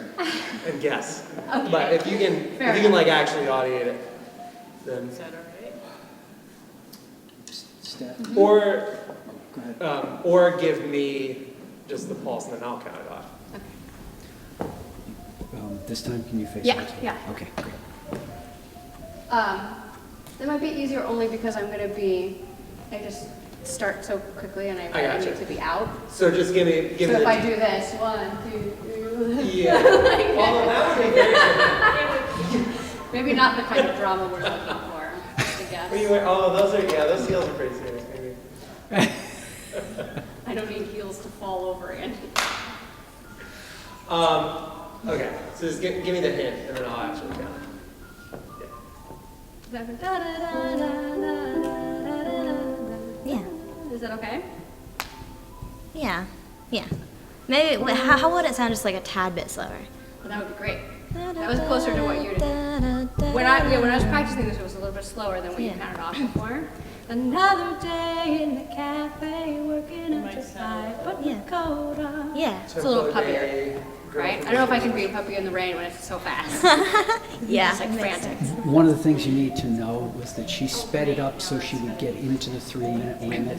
[SPEAKER 17] and guess.
[SPEAKER 5] Okay.
[SPEAKER 17] But if you can like actually audiate it, then.
[SPEAKER 13] Is that all right?
[SPEAKER 14] Steph?
[SPEAKER 17] Or
[SPEAKER 14] Go ahead.
[SPEAKER 17] Or give me just the pulse, and then I'll count it off.
[SPEAKER 14] This time, can you face
[SPEAKER 5] Yeah,
[SPEAKER 14] it?
[SPEAKER 5] yeah.
[SPEAKER 14] Okay, great.
[SPEAKER 5] That might be easier only because I'm going to be, I just start so quickly and I
[SPEAKER 17] gotcha.
[SPEAKER 5] need to be out.
[SPEAKER 17] So just give me.
[SPEAKER 5] So if I do this, 1, 2, 3.
[SPEAKER 17] Yeah. Well, that would be very good.
[SPEAKER 5] Maybe not the kind of drama we're looking for, just a guess.
[SPEAKER 17] Those heels are pretty serious, maybe.
[SPEAKER 5] I don't need heels to fall over again.
[SPEAKER 17] Okay, so just give me the hint, and then I'll actually count it.
[SPEAKER 8] Yeah.
[SPEAKER 5] Is that okay?
[SPEAKER 8] Yeah. Maybe, how would it sound just like a tad bit slower?
[SPEAKER 5] Well, that would be great. That was closer to what you did. When I was practicing this, it was a little bit slower than what you counted off before. Another day in the cafe, working up to 5, put my coat on.
[SPEAKER 8] Yeah.
[SPEAKER 5] It's a little puppier, right? I don't know if I can be a puppy in the rain when it's so fast.
[SPEAKER 8] Yeah,
[SPEAKER 5] It's like frantic.
[SPEAKER 14] One of the things you need to know was that she sped it up so she would get into the 3-minute limit.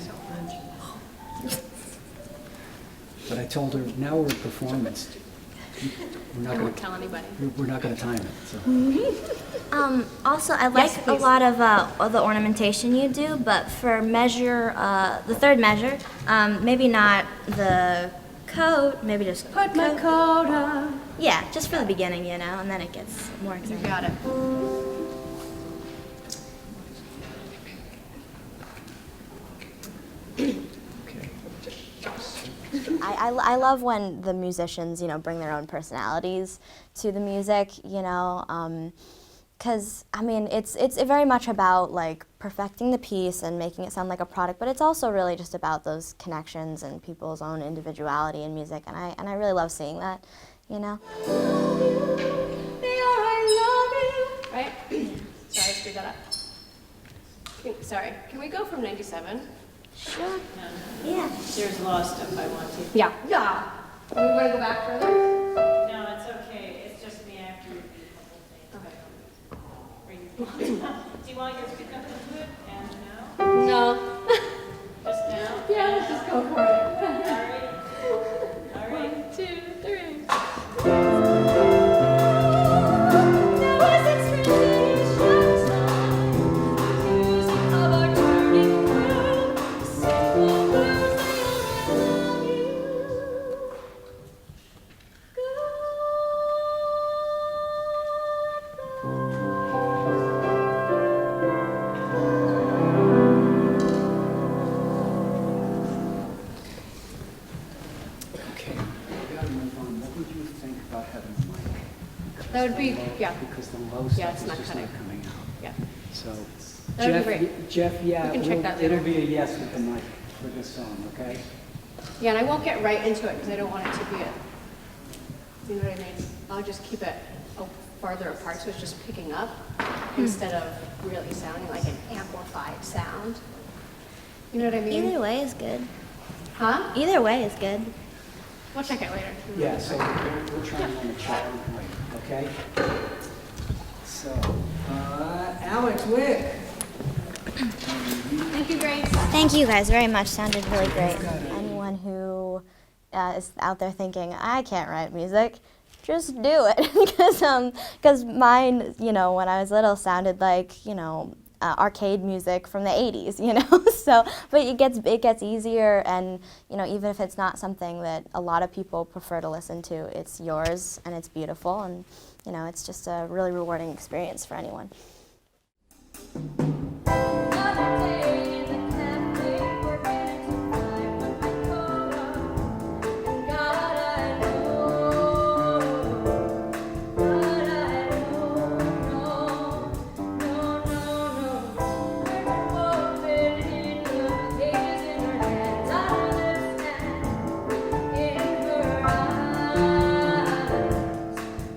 [SPEAKER 14] But I told her, now we're at performance.
[SPEAKER 5] I won't tell anybody.
[SPEAKER 14] We're not going to time it. So.
[SPEAKER 8] Also, I like a lot of the ornamentation you do, but for measure, the third measure, maybe not the coat. Maybe just
[SPEAKER 5] Put my coat on.
[SPEAKER 8] Yeah, just for the beginning, you know, and then it gets more exciting.
[SPEAKER 5] You got it.
[SPEAKER 8] I love when the musicians, you know, bring their own personalities to the music, you know, because, I mean, it's very much about, like, perfecting the piece and making it sound like a product, but it's also really just about those connections and people's own individuality in music, and I really love seeing that, you know.
[SPEAKER 5] Right? Sorry, I screwed that up. Sorry, can we go from 97?
[SPEAKER 8] Sure.
[SPEAKER 13] Yeah. There's a lot of stuff I want to.
[SPEAKER 5] Yeah. Yeah. We want to go back further?
[SPEAKER 13] No, it's okay. It's just me after you read the whole thing. Okay. Do you want your speak up into it? And now?
[SPEAKER 5] No.
[SPEAKER 13] Just now?
[SPEAKER 5] Yeah, let's just go for it.
[SPEAKER 13] All right.
[SPEAKER 5] 1, 2, 3. That would be, yeah.
[SPEAKER 14] Because the low
[SPEAKER 5] Yeah,
[SPEAKER 14] stuff
[SPEAKER 5] it's
[SPEAKER 14] is
[SPEAKER 5] not
[SPEAKER 14] just
[SPEAKER 5] cutting.
[SPEAKER 14] not coming out.
[SPEAKER 5] Yeah.
[SPEAKER 14] So,
[SPEAKER 5] That would be
[SPEAKER 14] Jeff,
[SPEAKER 5] great.
[SPEAKER 14] Jeff, yeah,
[SPEAKER 5] We can check that later.
[SPEAKER 14] it'll be a yes with the mic for this song, okay?
[SPEAKER 5] Yeah, and I won't get right into it because I don't want it to be you know what I mean? I'll just keep it farther apart so it's just picking up instead of really sounding like an amplified sound. You know what I mean?
[SPEAKER 8] Either way is good.
[SPEAKER 5] Huh?
[SPEAKER 8] Either way is good.
[SPEAKER 5] We'll check it later.
[SPEAKER 14] Yeah, so we're trying on the chat, okay? So, Alex Wick.
[SPEAKER 5] Thank you, Grace.
[SPEAKER 8] Thank you guys very much. Sounded really great. Anyone who is out there thinking, I can't write music, just do it. Because mine, you know, when I was little sounded like, you know, arcade music from the 80s, you know. So, but it gets easier, and you know, even if it's not something that a lot of people prefer to listen to, it's yours and it's beautiful, and you know, it's just a really rewarding experience for anyone.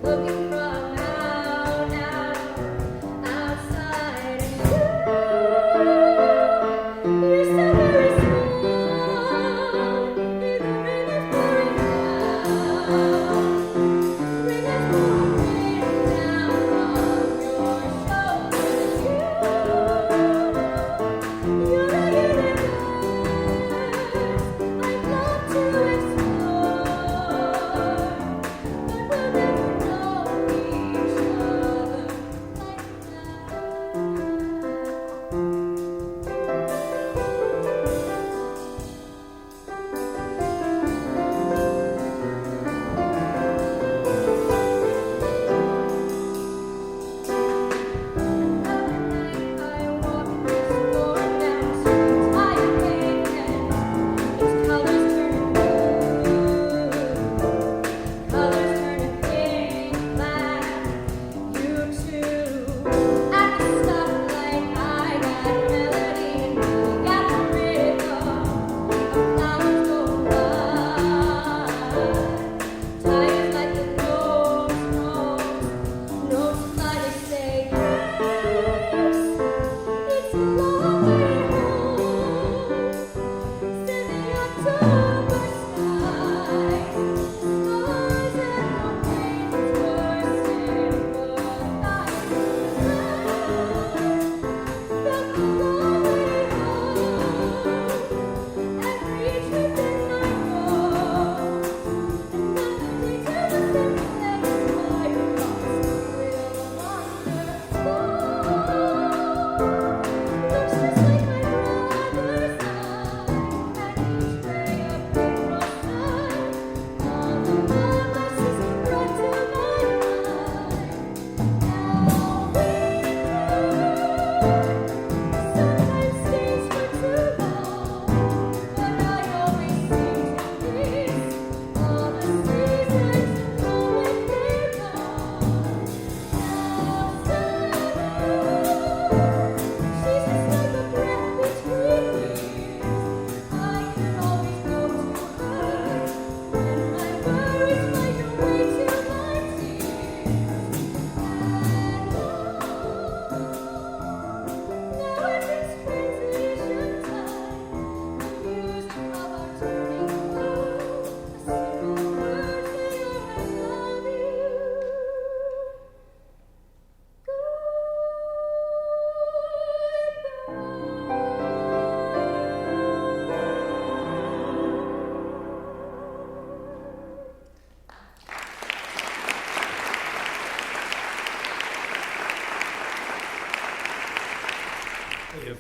[SPEAKER 2] Looking from out outside.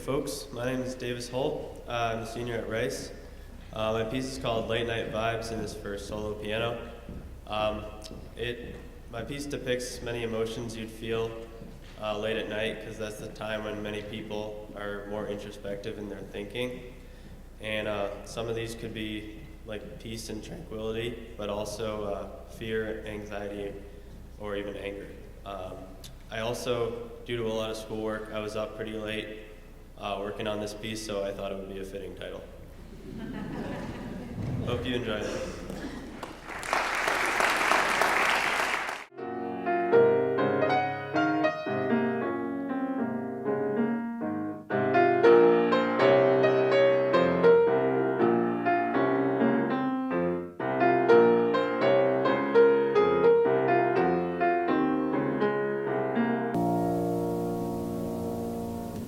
[SPEAKER 20] folks. My name is Davis Holt. I'm a senior at Rice. My piece is called Late Night Vibes and is for solo piano. My piece depicts many emotions you'd feel late at night, because that's the time when many people are more introspective in their thinking. And some of these could be like peace and tranquility, but also fear, anxiety, or even anger. I also, due to a lot of schoolwork, I was up pretty late working on this piece, so I thought it would be a fitting title. Hope you enjoy it.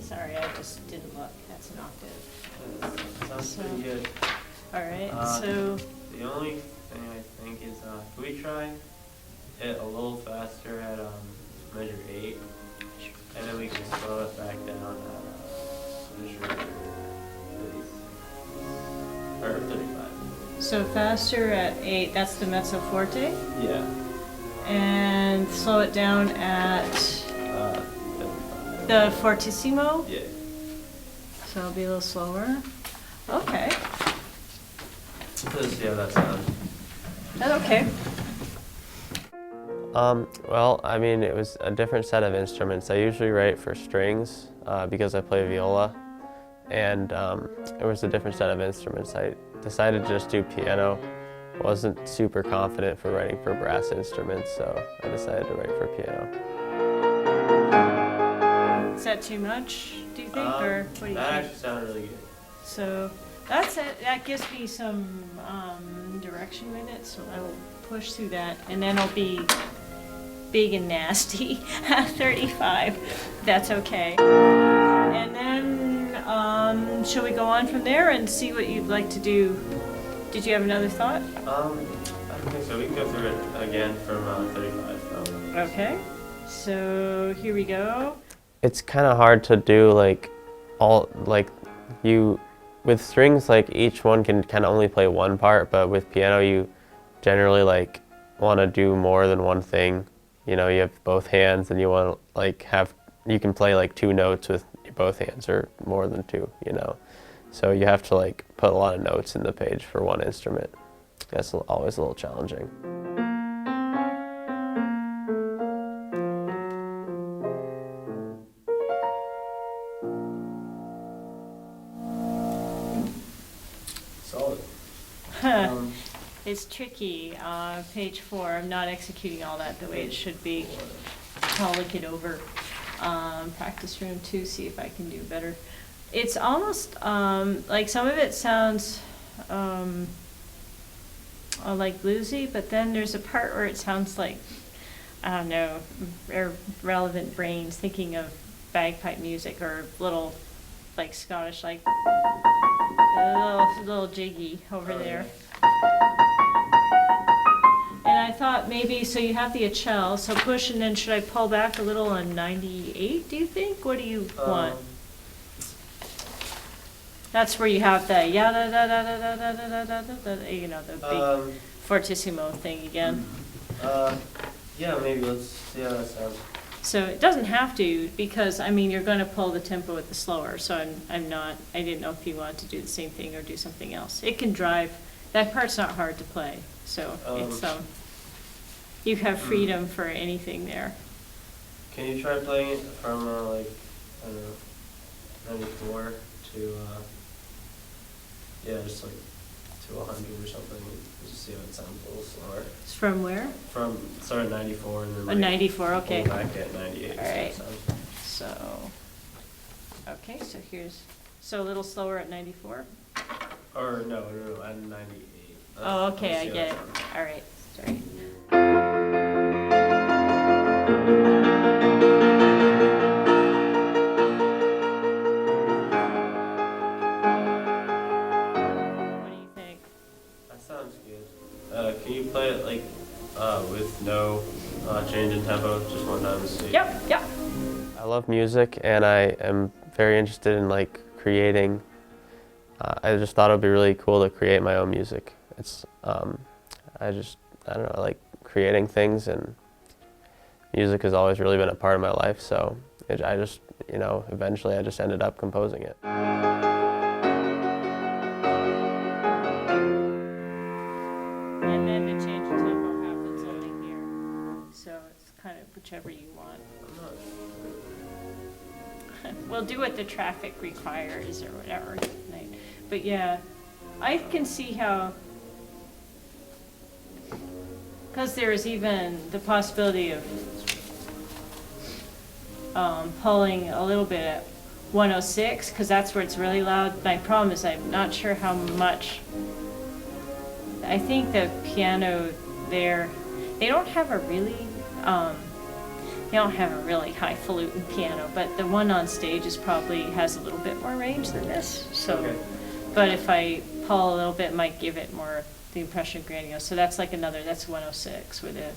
[SPEAKER 13] Sorry, I just didn't look. That's an octave.
[SPEAKER 20] Sounds pretty good.
[SPEAKER 13] All right, so
[SPEAKER 20] The only thing I think is, can we try it a little faster at measure 8, and then we can slow it back down at measure 36, or 35.
[SPEAKER 13] so faster at 8. That's the mezzo forte,
[SPEAKER 20] Yeah.
[SPEAKER 13] and slow it down at
[SPEAKER 20] 35.
[SPEAKER 13] the fortissimo.
[SPEAKER 20] Yeah.
[SPEAKER 13] So it'll be a little slower. Okay.
[SPEAKER 20] Let's see how that sounds.
[SPEAKER 13] That's okay.
[SPEAKER 21] Well, I mean, it was a different set of instruments. I usually write for strings because I play viola, and it was a different set of instruments. I decided to just do piano. Wasn't super confident for writing for brass instruments, so I decided to write for piano.
[SPEAKER 13] Is that too much, do you think, or what do you
[SPEAKER 20] That
[SPEAKER 13] think?
[SPEAKER 20] actually sounded really good.
[SPEAKER 13] So that's it. That gives me some direction with it, so I will push through that, and then it'll be big and nasty at 35. That's okay. And then, shall we go on from there and see what you'd like to do? Did you have another thought?
[SPEAKER 20] I don't think so. We can go through it again from 35. So.
[SPEAKER 13] Okay. So here we go.
[SPEAKER 21] It's kind of hard to do with strings, like each one can kind of only play one part, but with piano you generally want to do more than one thing. You know, you have both hands and you want to you can play 2 notes with both hands or more than 2, you know. So you have to put a lot of notes in the page for one instrument. That's always a little challenging.
[SPEAKER 20] Solid.
[SPEAKER 13] It's tricky. Page 4, I'm not executing all that the way it should be. I'll look it over. Practice room 2, see if I can do better. It's almost like some of it sounds like bluesy, but then there's a part where it sounds like, I don't know, relevant brains thinking of bagpipe music or little Scottish, a little jiggy over there. And I thought maybe, so you have the Achel, so push, and then should I pull back a little on 98, do you think? What do you want? That's where you have the you know, the big fortissimo thing again.
[SPEAKER 20] Yeah, maybe let's see how that sounds.
[SPEAKER 13] So it doesn't have to, because I mean you're going to pull the tempo with the slower. So I didn't know if you wanted to do the same thing or do something else. It can drive. That part's not hard to play, so it's you have freedom for anything there.
[SPEAKER 20] Can you try playing it from I don't know, 94 to just to 100 or something? Just see how it sounds a little slower.
[SPEAKER 13] It's from where?
[SPEAKER 20] From start at 94 and then
[SPEAKER 13] 94, okay.
[SPEAKER 20] Pull back at 98.
[SPEAKER 13] All right. So okay, so a little slower at 94.
[SPEAKER 20] Or no, at 98.
[SPEAKER 13] Oh, okay, I get it. All right, sorry. What do you think?
[SPEAKER 20] That sounds good. Can you play it with no change in tempo, just one time to see?
[SPEAKER 13] Yep.
[SPEAKER 21] I love music and I am very interested in like creating. I just thought it would be really cool to create my own music. It's I don't know, I like creating things, and music has always really been a part of my life. So I just, you know, eventually I just ended up composing it.
[SPEAKER 13] And then the change of tempo happens only here. So it's kind of whichever you want. We'll do what the traffic requires or whatever. But yeah, I can see how, because there's even the possibility of pulling a little bit at 106, because that's where it's really loud. My problem is I'm not sure how much. I think the piano there, they don't have a really highfalutin piano, but the one on stage is probably has a little bit more range than this. So, okay. But if I pull a little bit, it might give it more the impression of grandiose. So that's like that's 106 with a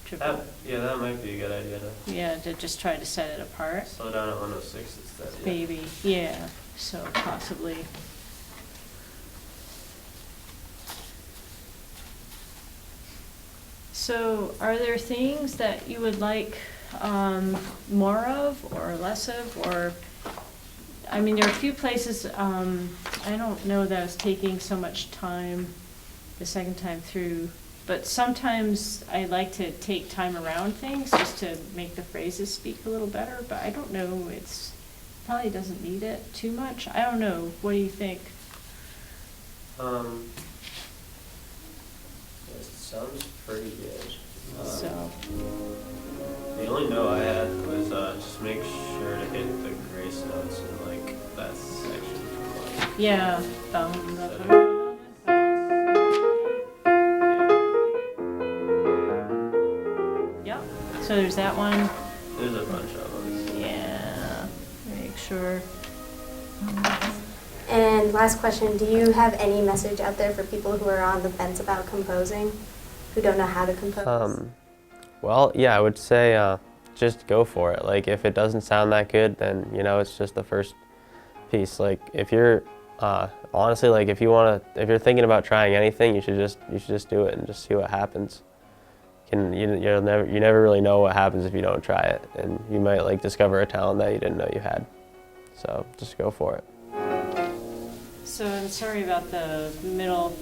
[SPEAKER 13] triple.
[SPEAKER 20] Yeah, that might be a good idea.
[SPEAKER 13] Yeah, to just try to set it apart.
[SPEAKER 20] Slow down at 106 instead. Yeah.
[SPEAKER 13] Maybe, yeah. So possibly. So are there things that you would like more of or less of, or I mean, there are a few places, I don't know that I was taking so much time the second time through, but sometimes I like to take time around things just to make the phrases speak a little better, but I don't know, it's probably doesn't need it too much. I don't know, what do you think?
[SPEAKER 20] It sounds pretty good.
[SPEAKER 13] So.
[SPEAKER 20] The only note I had was just make sure to hit the grace notes in like that section.
[SPEAKER 13] Yeah. Yep. So there's that one.
[SPEAKER 20] There's a bunch of them.
[SPEAKER 13] Yeah. Make sure.
[SPEAKER 7] And last question, do you have any message out there for people who are on the fence about composing, who don't know how to compose?
[SPEAKER 21] Well, yeah, I would say just go for it. Like, if it doesn't sound that good, then, you know, it's just the first piece. Like, if you're, honestly, like, if you're thinking about trying anything, you should just do it and just see what happens. You never really know what happens if you don't try it, and you might, like, discover a talent that you didn't know you had. So, just go for it.
[SPEAKER 13] So, I'm sorry about the middle.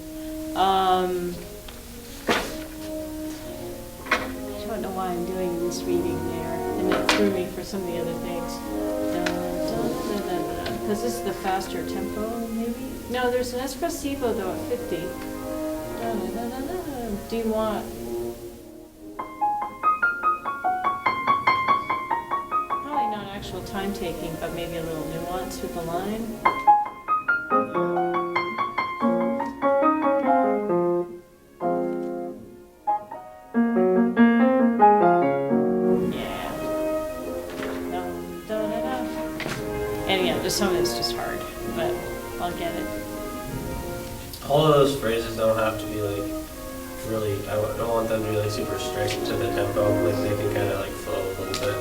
[SPEAKER 13] I don't know why I'm doing this reading there, and it threw me for some of the other things. Because this is the faster tempo, maybe? No, there's an espressivo though at 50. Do you want? Probably not actual time taking, but maybe a little nuance with the line. Some of it's just hard, but I'll get it.
[SPEAKER 20] All of those phrases don't have to be like really, I don't want them to be like super strict to the tempo, like they can kind of like flow a little bit.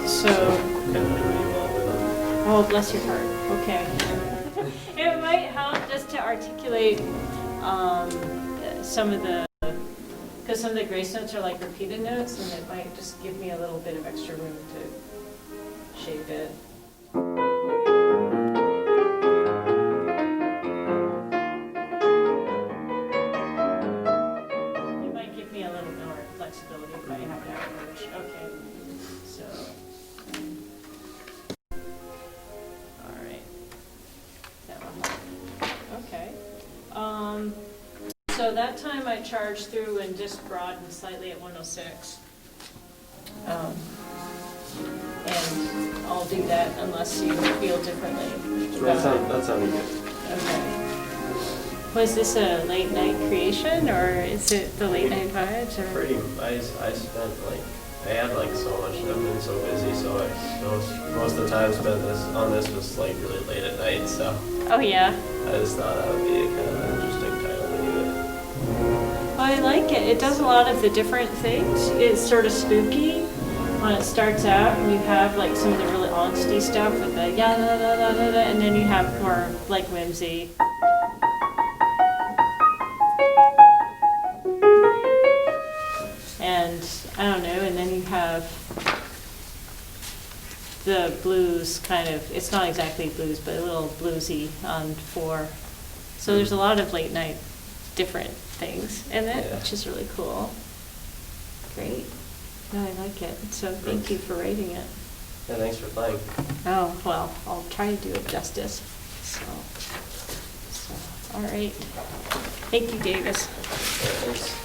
[SPEAKER 13] So
[SPEAKER 20] kind of do what you want with them.
[SPEAKER 13] Oh, bless your heart. Okay. It might help just to articulate some of the, because some of the grace notes are like repeated notes, and it might just give me a little bit of extra room to shape it. So that time I charged through and just broadened slightly at 106. And I'll do that unless you feel differently.
[SPEAKER 20] That sounded good.
[SPEAKER 13] Okay. Was this a late night creation, or is it the late night vibes? Or?
[SPEAKER 20] Pretty. I spent like, I had like so much. I've been so busy, so most of the time spent on this was like really late at night. So.
[SPEAKER 13] Oh yeah.
[SPEAKER 20] I just thought that would be a kind of interesting title to do it.
[SPEAKER 13] Well, I like it. It does a lot of the different things. It's sort of spooky when it starts out, and you have like some of the really angsty stuff with the yeah da da da da da, and then you have more like whimsy. And I don't know, and then you have the blues kind of, it's not exactly blues, but a little bluesy on 4. So there's a lot of late night different things in it, which is really cool. Great. No, I like it. So thank you for rating it.
[SPEAKER 21] Yeah, thanks for playing.
[SPEAKER 13] Oh, well, I'll try to do it justice. So all right. Thank you, Davis.
[SPEAKER 21] Thanks.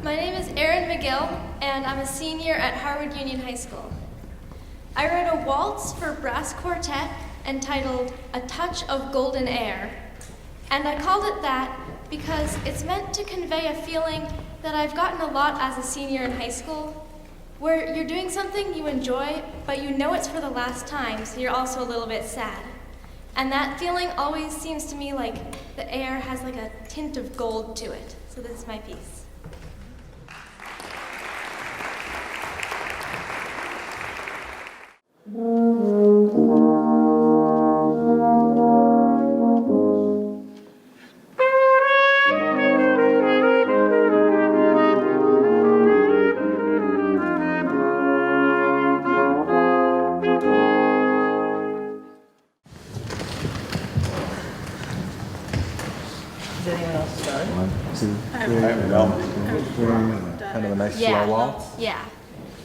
[SPEAKER 2] My name is Erin McGill, and I'm a senior at Harwood Union High School. I wrote a waltz for brass quartet entitled A Touch of Golden Air, and I called it that because it's meant to convey a feeling that I've gotten a lot as a senior in high school, where you're doing something you enjoy, but you know it's for the last time, so you're also a little bit sad. And that feeling always seems to me like the air has like a tint of gold to it. So this is my piece.
[SPEAKER 1] Does anyone else start?
[SPEAKER 16] 1, 2, 3.
[SPEAKER 9] Doing kind of a nice
[SPEAKER 5] Yeah.
[SPEAKER 9] slow waltz?
[SPEAKER 5] Yeah.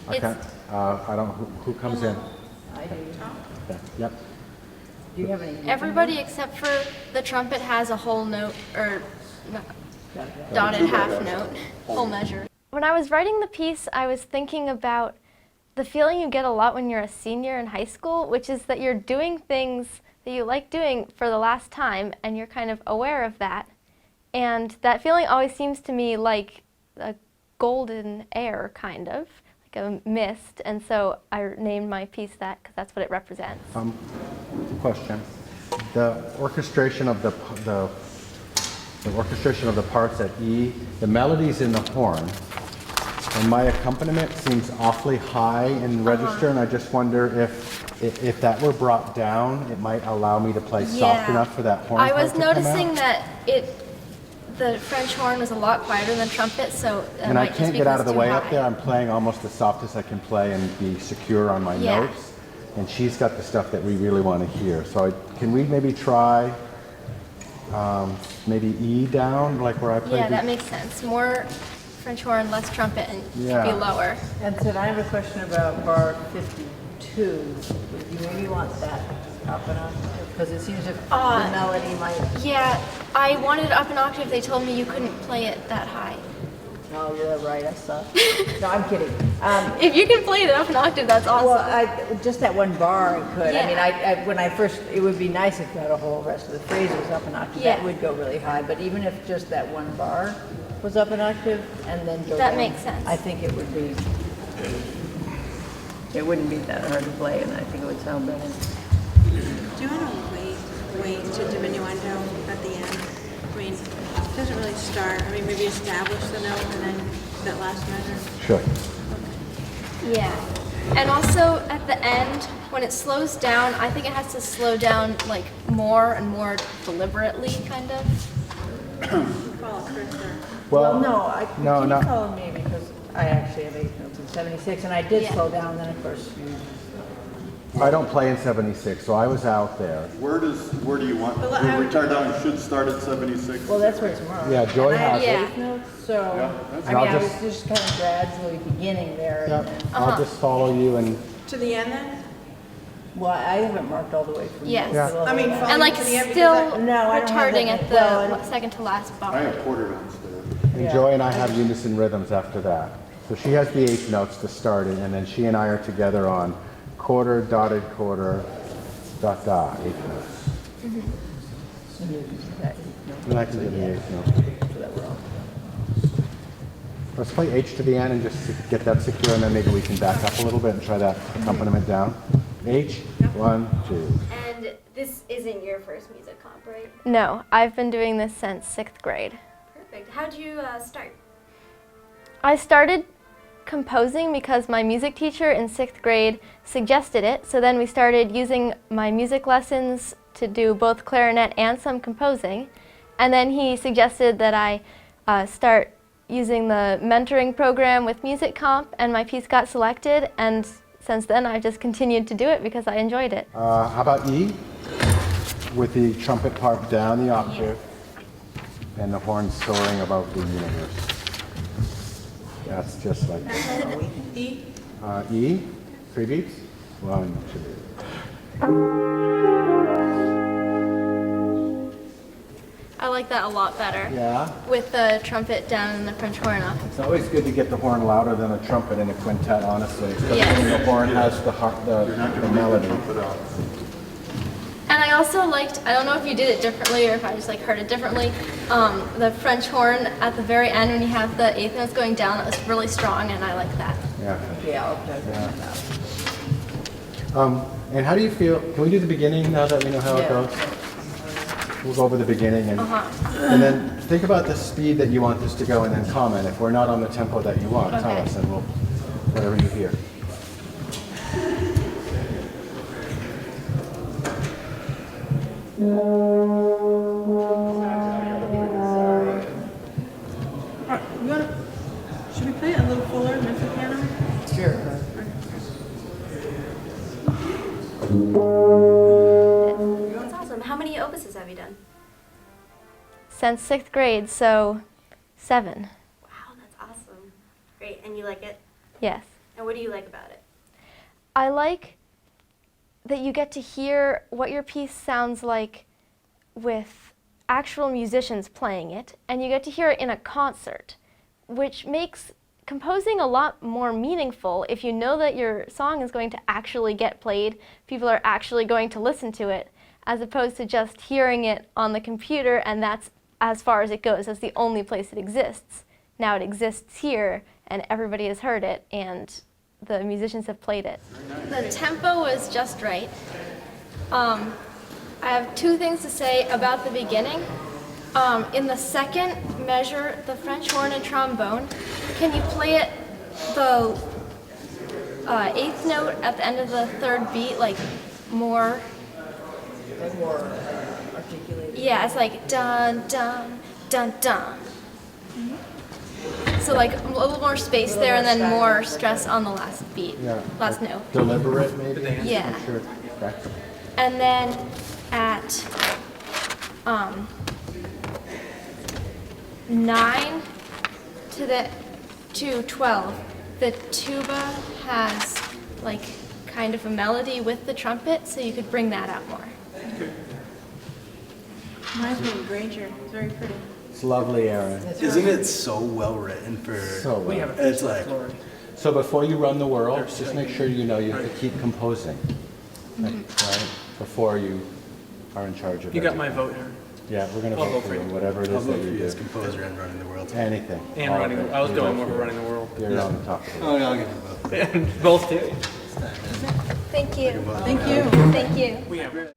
[SPEAKER 9] I can't, I don't, who comes in?
[SPEAKER 19] I do.
[SPEAKER 9] Okay, yep.
[SPEAKER 19] Do you have any?
[SPEAKER 5] Everybody except for the trumpet has a whole note, or dotted half note, whole measure.
[SPEAKER 2] When I was writing the piece, I was thinking about the feeling you get a lot when you're a senior in high school, which is that you're doing things that you like doing for the last time, and you're kind of aware of that. And that feeling always seems to me like a golden air, kind of, like a mist, and so I named my piece that because that's what it represents.
[SPEAKER 9] Question. The orchestration of the orchestration of the parts at E, the melodies in the horn, and my accompaniment seems awfully high in register, and I just wonder if that were brought down, it might allow me to play soft enough for that horn
[SPEAKER 2] I
[SPEAKER 9] part
[SPEAKER 2] was
[SPEAKER 9] to come out.
[SPEAKER 2] noticing that the French horn was a lot quieter than trumpet, so it
[SPEAKER 9] And I
[SPEAKER 2] might just
[SPEAKER 9] can't
[SPEAKER 2] be
[SPEAKER 9] get out
[SPEAKER 2] because
[SPEAKER 9] of the
[SPEAKER 2] too
[SPEAKER 9] way
[SPEAKER 2] high.
[SPEAKER 9] up there. I'm playing almost as soft as I can play and be secure on my
[SPEAKER 2] Yeah.
[SPEAKER 9] notes. And she's got the stuff that we really want to hear. So can we maybe try maybe E down, like where I played?
[SPEAKER 2] Yeah, that makes sense. More French horn, less trumpet, and
[SPEAKER 9] Yeah.
[SPEAKER 2] be lower.
[SPEAKER 19] And so I have a question about bar 52. Would you maybe want that up an octave? Because it seems if the melody might...
[SPEAKER 2] Yeah, I wanted it up an octave. They told me you couldn't play it that high.
[SPEAKER 19] Oh, you're right, I saw. No, I'm kidding.
[SPEAKER 2] If you can play it up an octave, that's awesome.
[SPEAKER 19] Well, just that one bar I could.
[SPEAKER 2] Yeah.
[SPEAKER 19] I mean, when I first, it would be nice if the whole rest of the phrase was up an octave.
[SPEAKER 2] Yeah.
[SPEAKER 19] That would go really high. But even if just that one bar was up an octave and then go
[SPEAKER 2] That
[SPEAKER 19] down,
[SPEAKER 2] makes sense.
[SPEAKER 19] I think it would be, it wouldn't be that hard to play, and I think it would sound better.
[SPEAKER 22] Do you want to wait to diminuendo at the end? I mean, it doesn't really start. I mean, maybe establish the note and then that last measure.
[SPEAKER 9] Sure.
[SPEAKER 2] Yeah. And also at the end, when it slows down, I think it has to slow down like more and more deliberately, kind of.
[SPEAKER 22] Follow Chris there.
[SPEAKER 19] Well, no,
[SPEAKER 9] no,
[SPEAKER 19] keep
[SPEAKER 9] not-
[SPEAKER 19] calling me because I actually have 8 notes in 76, and I did slow down. Then of course
[SPEAKER 9] I don't play in 76, so I was out there.
[SPEAKER 24] Where do you want, the retard down should start at 76?
[SPEAKER 19] Well, that's where tomorrow.
[SPEAKER 9] Yeah, Joy
[SPEAKER 19] and I
[SPEAKER 9] has
[SPEAKER 19] have
[SPEAKER 9] it.
[SPEAKER 19] 8 notes, so
[SPEAKER 9] that's-
[SPEAKER 19] I mean,
[SPEAKER 9] I'll
[SPEAKER 19] I was
[SPEAKER 9] just-
[SPEAKER 19] just kind of gradually beginning there.
[SPEAKER 9] Yeah,
[SPEAKER 19] And then,
[SPEAKER 9] I'll just follow you and
[SPEAKER 22] To the end then?
[SPEAKER 19] well, I haven't marked all the way from
[SPEAKER 2] Yes.
[SPEAKER 19] the middle of
[SPEAKER 22] I mean,
[SPEAKER 19] that.
[SPEAKER 22] follow
[SPEAKER 2] And like
[SPEAKER 22] to the end
[SPEAKER 2] still
[SPEAKER 22] because I-
[SPEAKER 19] No, I don't have
[SPEAKER 2] retarding
[SPEAKER 19] that.
[SPEAKER 2] at
[SPEAKER 19] Well, I
[SPEAKER 2] the
[SPEAKER 19] don't-
[SPEAKER 2] second to last bar.
[SPEAKER 24] I have quarter notes there.
[SPEAKER 9] And Joy and I have unison rhythms after that. So she has the 8 notes to start it, and then she and I are together on quarter, dotted quarter, dot, dot, 8 notes. And I can do the 8 notes. Let's play H to the end and just get that secure, and then maybe we can back up a little bit and try that accompaniment down. H, 1, 2.
[SPEAKER 7] And this isn't your first music comp, right?
[SPEAKER 2] No, I've been doing this since 6th grade.
[SPEAKER 7] Perfect. How'd you start?
[SPEAKER 2] I started composing because my music teacher in 6th grade suggested it, so then we started using my music lessons to do both clarinet and some composing, and then he suggested that I start using the mentoring program with music comp, and my piece got selected, and since then I've just continued to do it because I enjoyed it.
[SPEAKER 9] How about E? With the trumpet part down the octave and the horn soaring above the universe. That's just like
[SPEAKER 22] E?
[SPEAKER 9] E, 3 beats. 1, 2.
[SPEAKER 2] I like that a lot better.
[SPEAKER 9] Yeah.
[SPEAKER 2] With the trumpet down and the French horn up.
[SPEAKER 9] It's always good to get the horn louder than a trumpet in a quintet, honestly. Especially
[SPEAKER 2] Yes.
[SPEAKER 9] when the horn has the melody.
[SPEAKER 2] And I also liked, I don't know if you did it differently or if I just like heard it differently, the French horn at the very end when you have the 8th notes going down, it was really strong and I like that.
[SPEAKER 9] Yeah.
[SPEAKER 19] Okay, I'll check that out.
[SPEAKER 9] And how do you feel? Can we do the beginning now that we know how it goes? We'll go over the beginning and then think about the speed that you want this to go and then comment. If we're not on the tempo that you want, tell us and we'll, whatever you hear.
[SPEAKER 22] Should we play it a little fuller than the piano?
[SPEAKER 19] Sure.
[SPEAKER 7] That's awesome. How many opuses have you done?
[SPEAKER 2] Since 6th grade, so 7.
[SPEAKER 7] Wow, that's Great, and you like it?
[SPEAKER 4] Yes.
[SPEAKER 7] And what do you like about it?
[SPEAKER 4] I like that you get to hear what your piece sounds like with actual musicians playing it, and you get to hear it in a concert, which makes composing a lot more meaningful if you know that your song is going to actually get played, people are actually going to listen to it, as opposed to just hearing it on the computer and that's as far as it goes. That's the only place it exists. Now it exists here and everybody has heard it and the musicians have played it. The tempo was just right. I have two things to say about the beginning. In the second measure, the French horn and trombone, can you play it the eighth note at the end of the third beat, like more?
[SPEAKER 19] Like more articulated.
[SPEAKER 4] Yeah, it's like dun dun dun dun. So like a little more space there, and then more stress on the last beat, last note.
[SPEAKER 9] Deliberate, maybe.
[SPEAKER 4] Yeah.
[SPEAKER 9] Make sure. Okay.
[SPEAKER 4] And then at 9 to 12, the tuba has like kind of a melody with the trumpet, so you could bring that out more.
[SPEAKER 22] Reminds me of Granger. It's very pretty.
[SPEAKER 9] It's lovely, Aaron.
[SPEAKER 11] Isn't it so well written for?
[SPEAKER 9] So well.
[SPEAKER 11] It's like.
[SPEAKER 9] So before you run the world, just make sure you know you have to keep composing, right? Before you are in charge of it.
[SPEAKER 6] You got my vote, Aaron.
[SPEAKER 9] Yeah, we're gonna vote for you, whatever it is that you do.
[SPEAKER 11] As composer and running the world.
[SPEAKER 9] Anything.
[SPEAKER 6] And
[SPEAKER 9] all
[SPEAKER 6] running.
[SPEAKER 9] of it.
[SPEAKER 6] I was
[SPEAKER 9] You
[SPEAKER 6] going
[SPEAKER 9] vote
[SPEAKER 6] more for
[SPEAKER 9] for
[SPEAKER 6] running the world.
[SPEAKER 9] You're on the top of it.
[SPEAKER 11] Oh, yeah, I'll give you both.
[SPEAKER 6] Both too.
[SPEAKER 4] Thank you.
[SPEAKER 22] Thank you.
[SPEAKER 4] Thank you.
[SPEAKER 6] We have.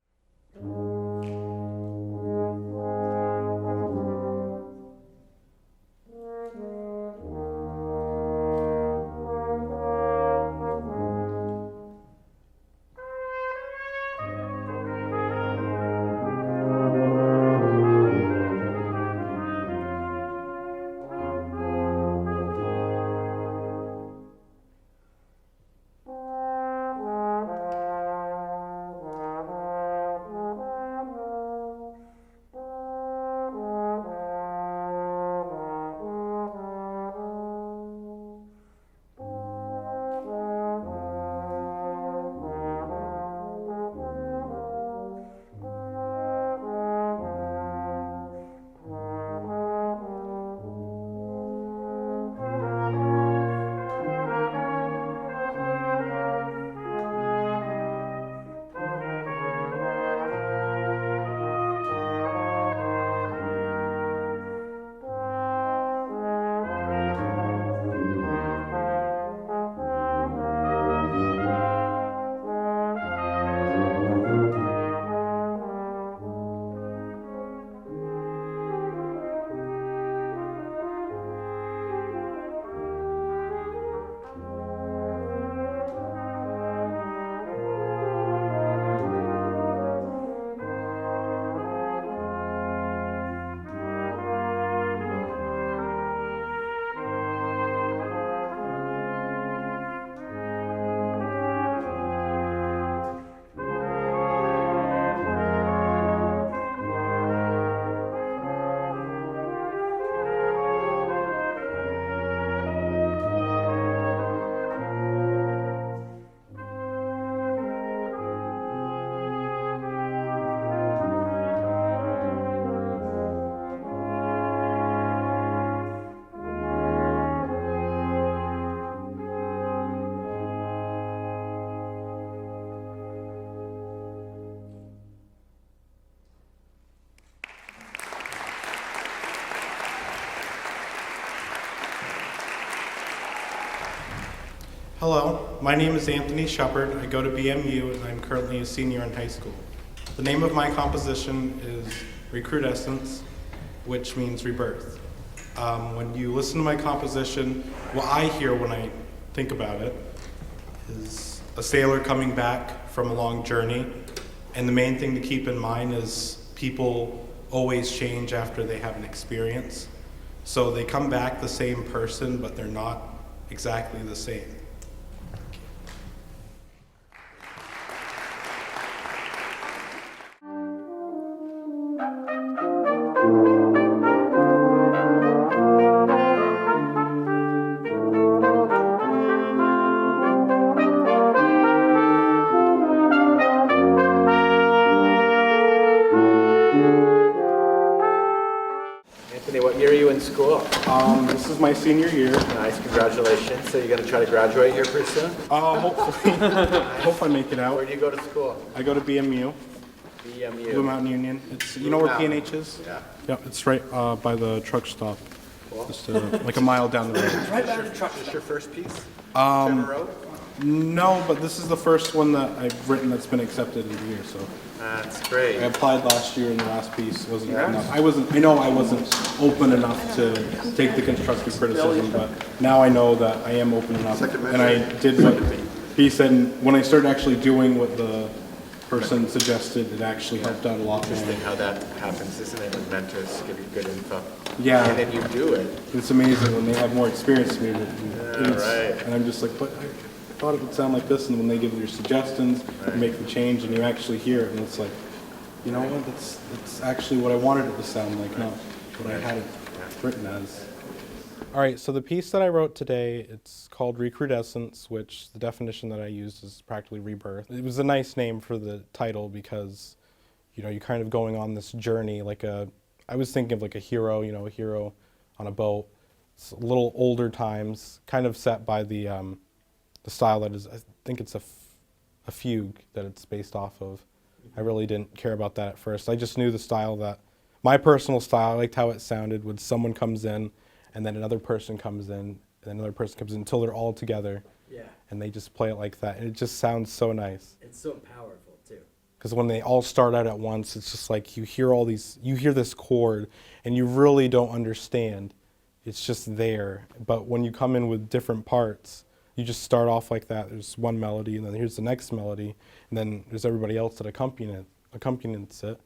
[SPEAKER 10] Hello, my name is Anthony Shepard. I go to BMU and I'm currently a senior in high school. The name of my composition is Recrudescence, which means rebirth. When you listen to my composition, what I hear when I think about it is a sailor coming back from a long journey, and the main thing to keep in mind is people always change after they have an experience. So they come back the same person, but they're not exactly the same. This is my senior year.
[SPEAKER 16] Nice, congratulations. So you're going to try to graduate here pretty soon?
[SPEAKER 10] Hopefully. Hope I make it out.
[SPEAKER 16] Where do you go to school?
[SPEAKER 10] I go to BMU.
[SPEAKER 16] BMU.
[SPEAKER 10] Blue Mountain Union. It's
[SPEAKER 16] Blue
[SPEAKER 10] you know where
[SPEAKER 16] Mountain.
[SPEAKER 10] PNH is?
[SPEAKER 16] Yeah.
[SPEAKER 10] Yeah, it's right by the truck stop.
[SPEAKER 16] Cool.
[SPEAKER 10] Just like a mile down the road.
[SPEAKER 16] Right by the truck. Is this your first piece?
[SPEAKER 10] No, but this is the first one that I've written that's been accepted in here. So
[SPEAKER 16] that's great.
[SPEAKER 10] I applied last year, and the last piece wasn't
[SPEAKER 16] Yeah.
[SPEAKER 10] enough. I know I wasn't open enough to take the constructive criticism, but now I know that I am open enough, and I did what he said. And when I started actually doing what the person suggested, it actually helped out a lot more.
[SPEAKER 16] Interesting how that happens, isn't it? When mentors give you good info.
[SPEAKER 10] Yeah.
[SPEAKER 16] And then you do it.
[SPEAKER 10] It's amazing when they have more experience than me.
[SPEAKER 16] Right.
[SPEAKER 10] And I'm just like, but I thought it would sound like this, and when they give you suggestions, you make the change, and you actually hear it, and it's like, you know what, that's actually what I wanted it to sound like, not what I had it written as. All right, so the piece that I wrote today, it's called Recrudescence, which the definition that I used is practically rebirth. It was a nice name for the title because, you know, you're kind of going on this journey I was thinking of like a hero, you know, a hero on a boat. It's a little older times, kind of set by the style that is, I think it's a fugue that it's based off of. I really didn't care about that at first. I just knew the style that, my personal style, I liked how it sounded when someone comes in and then another person comes in and then another person comes in until they're all together.
[SPEAKER 3] Yeah.
[SPEAKER 10] And they just play it like that. And it just sounds so nice.
[SPEAKER 3] It's so powerful too.
[SPEAKER 10] Because when they all start out at once, it's just like you hear this chord and you really don't understand. It's just there. But when you come in with different parts, you just start off like that. There's one melody, and then here's the next melody, and then there's everybody else that accompanies it.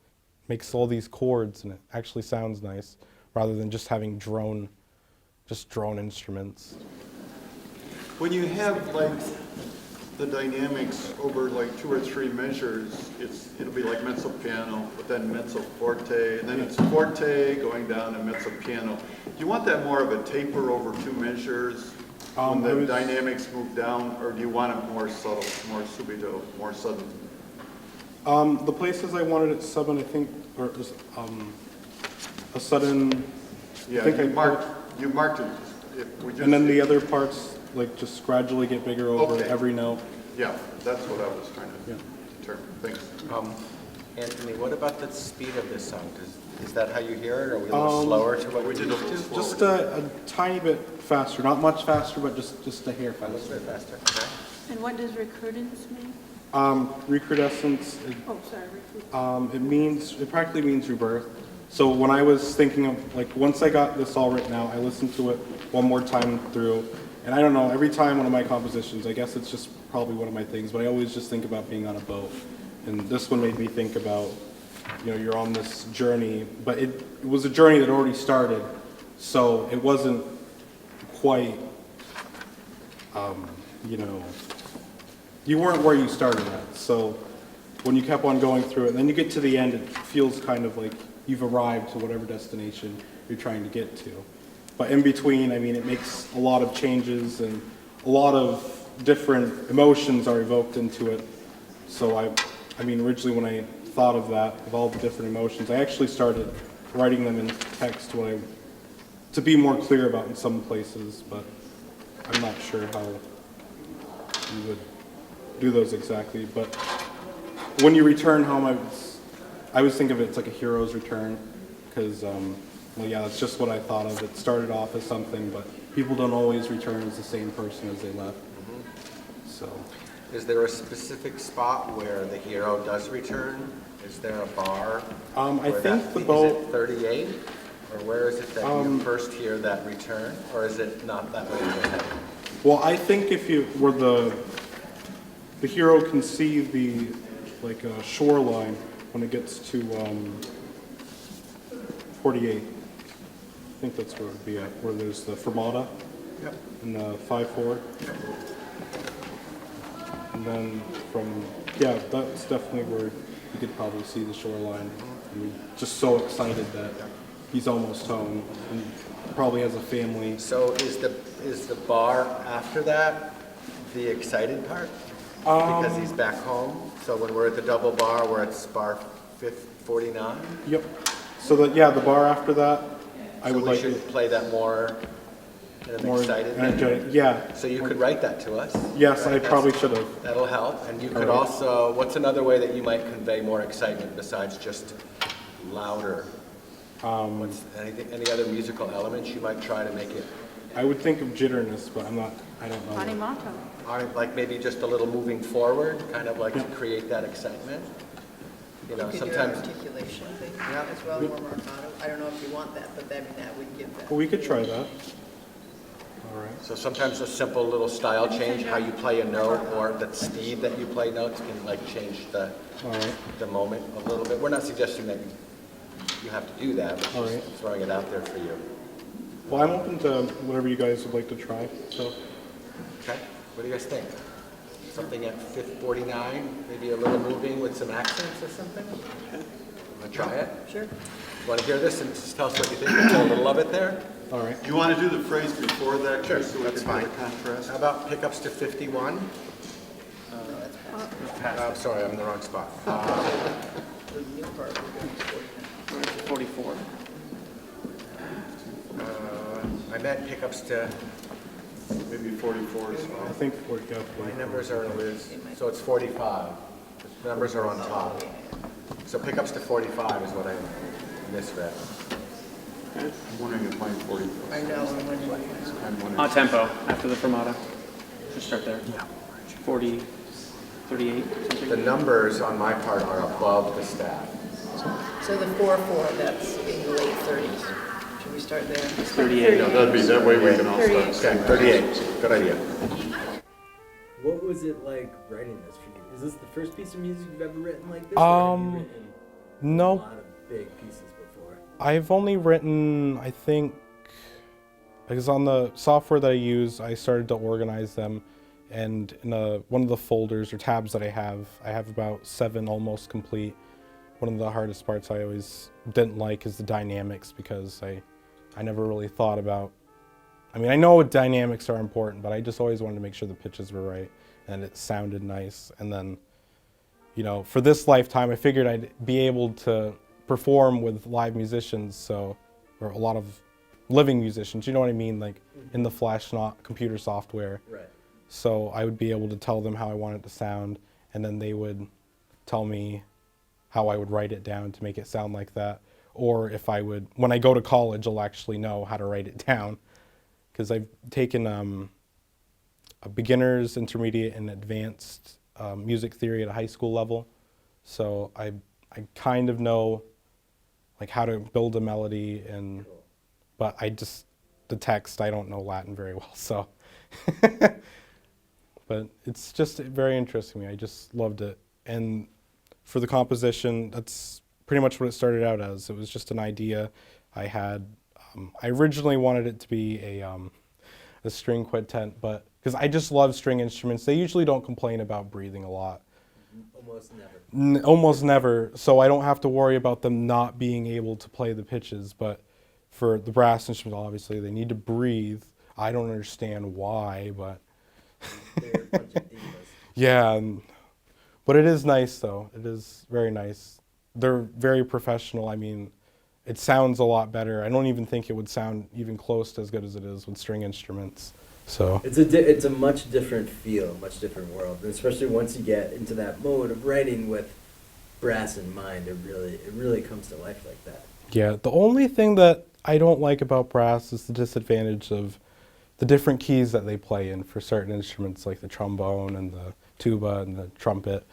[SPEAKER 10] Makes all these chords, and it actually sounds nice, rather than just having drone instruments.
[SPEAKER 24] When you have like the dynamics over like 2 or 3 measures, it'll be like mezzo piano, but then mezzo forte, and then it's forte going down to mezzo piano. Do you want that more of a taper over 2 measures when the dynamics move down, or do you want it more subtle, more subito, more sudden?
[SPEAKER 10] The places I wanted it sudden, I think, or just a sudden.
[SPEAKER 24] Yeah,
[SPEAKER 10] I think
[SPEAKER 24] you marked it.
[SPEAKER 10] And then the other parts, like, just gradually get bigger over every note.
[SPEAKER 24] Yeah, that's what I was trying to determine. Thanks.
[SPEAKER 16] Anthony, what about the speed of this song? Is that how you hear it? Are we a little slower to what we did?
[SPEAKER 10] Just a tiny bit faster, not much faster, but just a hair faster.
[SPEAKER 16] A little bit faster. Okay.
[SPEAKER 22] And what does recrudescence mean?
[SPEAKER 10] Recrudescence. It practically means rebirth. So when I was thinking of, like, once I got this all written out, I listened to it one more time through, and I don't know, every time one of my compositions, I guess it's just probably one of my things, but I always just think about being on a boat. And this one made me think about, you know, you're on this journey, but it was a journey that already started, so it wasn't quite, you know, you weren't where you started at. So when you kept on going through it, and then you get to the end, it feels kind of like you've arrived to whatever destination you're trying to get to. But in between, I mean, it makes a lot of changes, and a lot of different emotions are evoked into it. So I mean, originally when I thought of that, of all the different emotions, I actually started writing them in text to be more clear about in some places, but I'm not sure how you would do those exactly. But when you return home, I always think of it as like a hero's return, because, well, yeah, that's just what I thought of. It started off as something, but people don't always return as the same person as they left. So,
[SPEAKER 16] is there a specific spot where the hero does return? Is there a bar?
[SPEAKER 10] I think the boat.
[SPEAKER 16] Is it 38? Or where is it that you first hear that return? Or is it not that way in your head?
[SPEAKER 10] Well, I think if you were the hero can see the shoreline when it gets to 48. I think that's where it would be at, where there's the fermata and the 5/4. And then that's definitely where you could probably see the shoreline. And just so excited that he's almost home and probably has a family.
[SPEAKER 16] So is the bar after that the excited part? Because he's back home? So when we're at the double bar, we're at bar 49?
[SPEAKER 10] Yep. So the bar after that I
[SPEAKER 3] So
[SPEAKER 10] would
[SPEAKER 3] we
[SPEAKER 10] like
[SPEAKER 3] should
[SPEAKER 10] it
[SPEAKER 3] play that more in an
[SPEAKER 10] more
[SPEAKER 3] excited
[SPEAKER 10] energetic.
[SPEAKER 3] manner.
[SPEAKER 10] Yeah.
[SPEAKER 3] So you could write that to us.
[SPEAKER 10] Yes,
[SPEAKER 3] right?
[SPEAKER 10] I probably should have.
[SPEAKER 3] That'll help. And you could
[SPEAKER 10] All right.
[SPEAKER 3] also, what's another way that you might convey more excitement besides just louder? What's any other musical elements you might try to make it?
[SPEAKER 10] I would think of jitterness, but I don't know.
[SPEAKER 22] Animato.
[SPEAKER 3] Like maybe just a little moving forward, kind of like to create that excitement. You know,
[SPEAKER 19] You could
[SPEAKER 3] sometimes.
[SPEAKER 19] do an articulation thing as well, more marcato. I don't know if you want that, but that would give that.
[SPEAKER 10] Well, we could try that. All right.
[SPEAKER 3] So sometimes a simple little style change, how you play a note, or the speed that you play notes can like change the moment a little bit. We're not suggesting that you have to do that, but just throwing it out there for you.
[SPEAKER 10] Well, I'm open to whatever you guys would like to try. So.
[SPEAKER 3] Okay. What do you guys think? Something at 49, maybe a little moving with some accents or something? Want to try it?
[SPEAKER 19] Sure.
[SPEAKER 3] You want to hear this and just tell us what you think? A little of it there?
[SPEAKER 10] All right.
[SPEAKER 24] Do you want to do the phrase before that?
[SPEAKER 3] Sure,
[SPEAKER 24] so we
[SPEAKER 3] that's
[SPEAKER 24] can
[SPEAKER 3] fine.
[SPEAKER 24] get a contrast?
[SPEAKER 3] How about pickups to 51? Sorry, I'm in the wrong spot.
[SPEAKER 19] The new part would go to
[SPEAKER 6] 44.
[SPEAKER 3] I meant pickups to,
[SPEAKER 24] Maybe 44 is fine.
[SPEAKER 10] I think 40.
[SPEAKER 3] my numbers are loose, so it's 45. The numbers are on top. So pickups to 45 is what I misread.
[SPEAKER 24] I'm wondering if mine's 44.
[SPEAKER 19] I know, I'm wondering.
[SPEAKER 24] I'm wondering.
[SPEAKER 6] Tempo after the fermata. Just start there. Yeah. 40, 38, something.
[SPEAKER 3] The numbers on my part are above the staff.
[SPEAKER 19] So the 4/4, that's in the late 30s. Should we start there?
[SPEAKER 6] 38.
[SPEAKER 24] Yeah, that'd be, that way we can all start.
[SPEAKER 3] Okay, 38. Good idea.
[SPEAKER 11] What was it like writing this for you? Is this the first piece of music you've ever written like this? Or have you written
[SPEAKER 10] No.
[SPEAKER 11] a lot of big pieces before?
[SPEAKER 10] I've only written, I think, because on the software that I use, I started to organize them, and in one of the folders or tabs that I have about 7 almost complete. One of the hardest parts I always didn't like is the dynamics, because I never really thought about, I mean, I know dynamics are important, but I just always wanted to make sure the pitches were right and it sounded nice. And then, you know, for this lifetime, I figured I'd be able to perform with live musicians, or a lot of living musicians, you know what I mean, like in the flesh, not computer software.
[SPEAKER 11] Right.
[SPEAKER 10] So I would be able to tell them how I want it to sound, and then they would tell me how I would write it down to make it sound like that. Or if I would, when I go to college, I'll actually know how to write it down. Because I've taken a beginner's, intermediate, and advanced music theory at a high school level. So I kind of know like how to build a melody, but the text, I don't know Latin very well, so. But it's just very interesting to me. I just loved it. And for the composition, that's pretty much what it started out as. It was just an idea I had. I originally wanted it to be a string quintet, but because I just love string instruments. They usually don't complain about breathing a lot.
[SPEAKER 11] Almost never.
[SPEAKER 10] Almost never. So I don't have to worry about them not being able to play the pitches. But for the brass instruments, obviously, they need to breathe. I don't understand why, but
[SPEAKER 11] They're a bunch of divas.
[SPEAKER 10] yeah. But it is nice, though. It is very nice. They're very professional. I mean, it sounds a lot better. I don't even think it would sound even close to as good as it is with string instruments. So
[SPEAKER 11] It's a much different feel, much different world, and especially once you get into that mode of writing with brass in mind, it really comes to life like that.
[SPEAKER 10] yeah, the only thing that I don't like about brass is the disadvantage of the different keys that they play in for certain instruments, like the trombone and the tuba and the trumpet.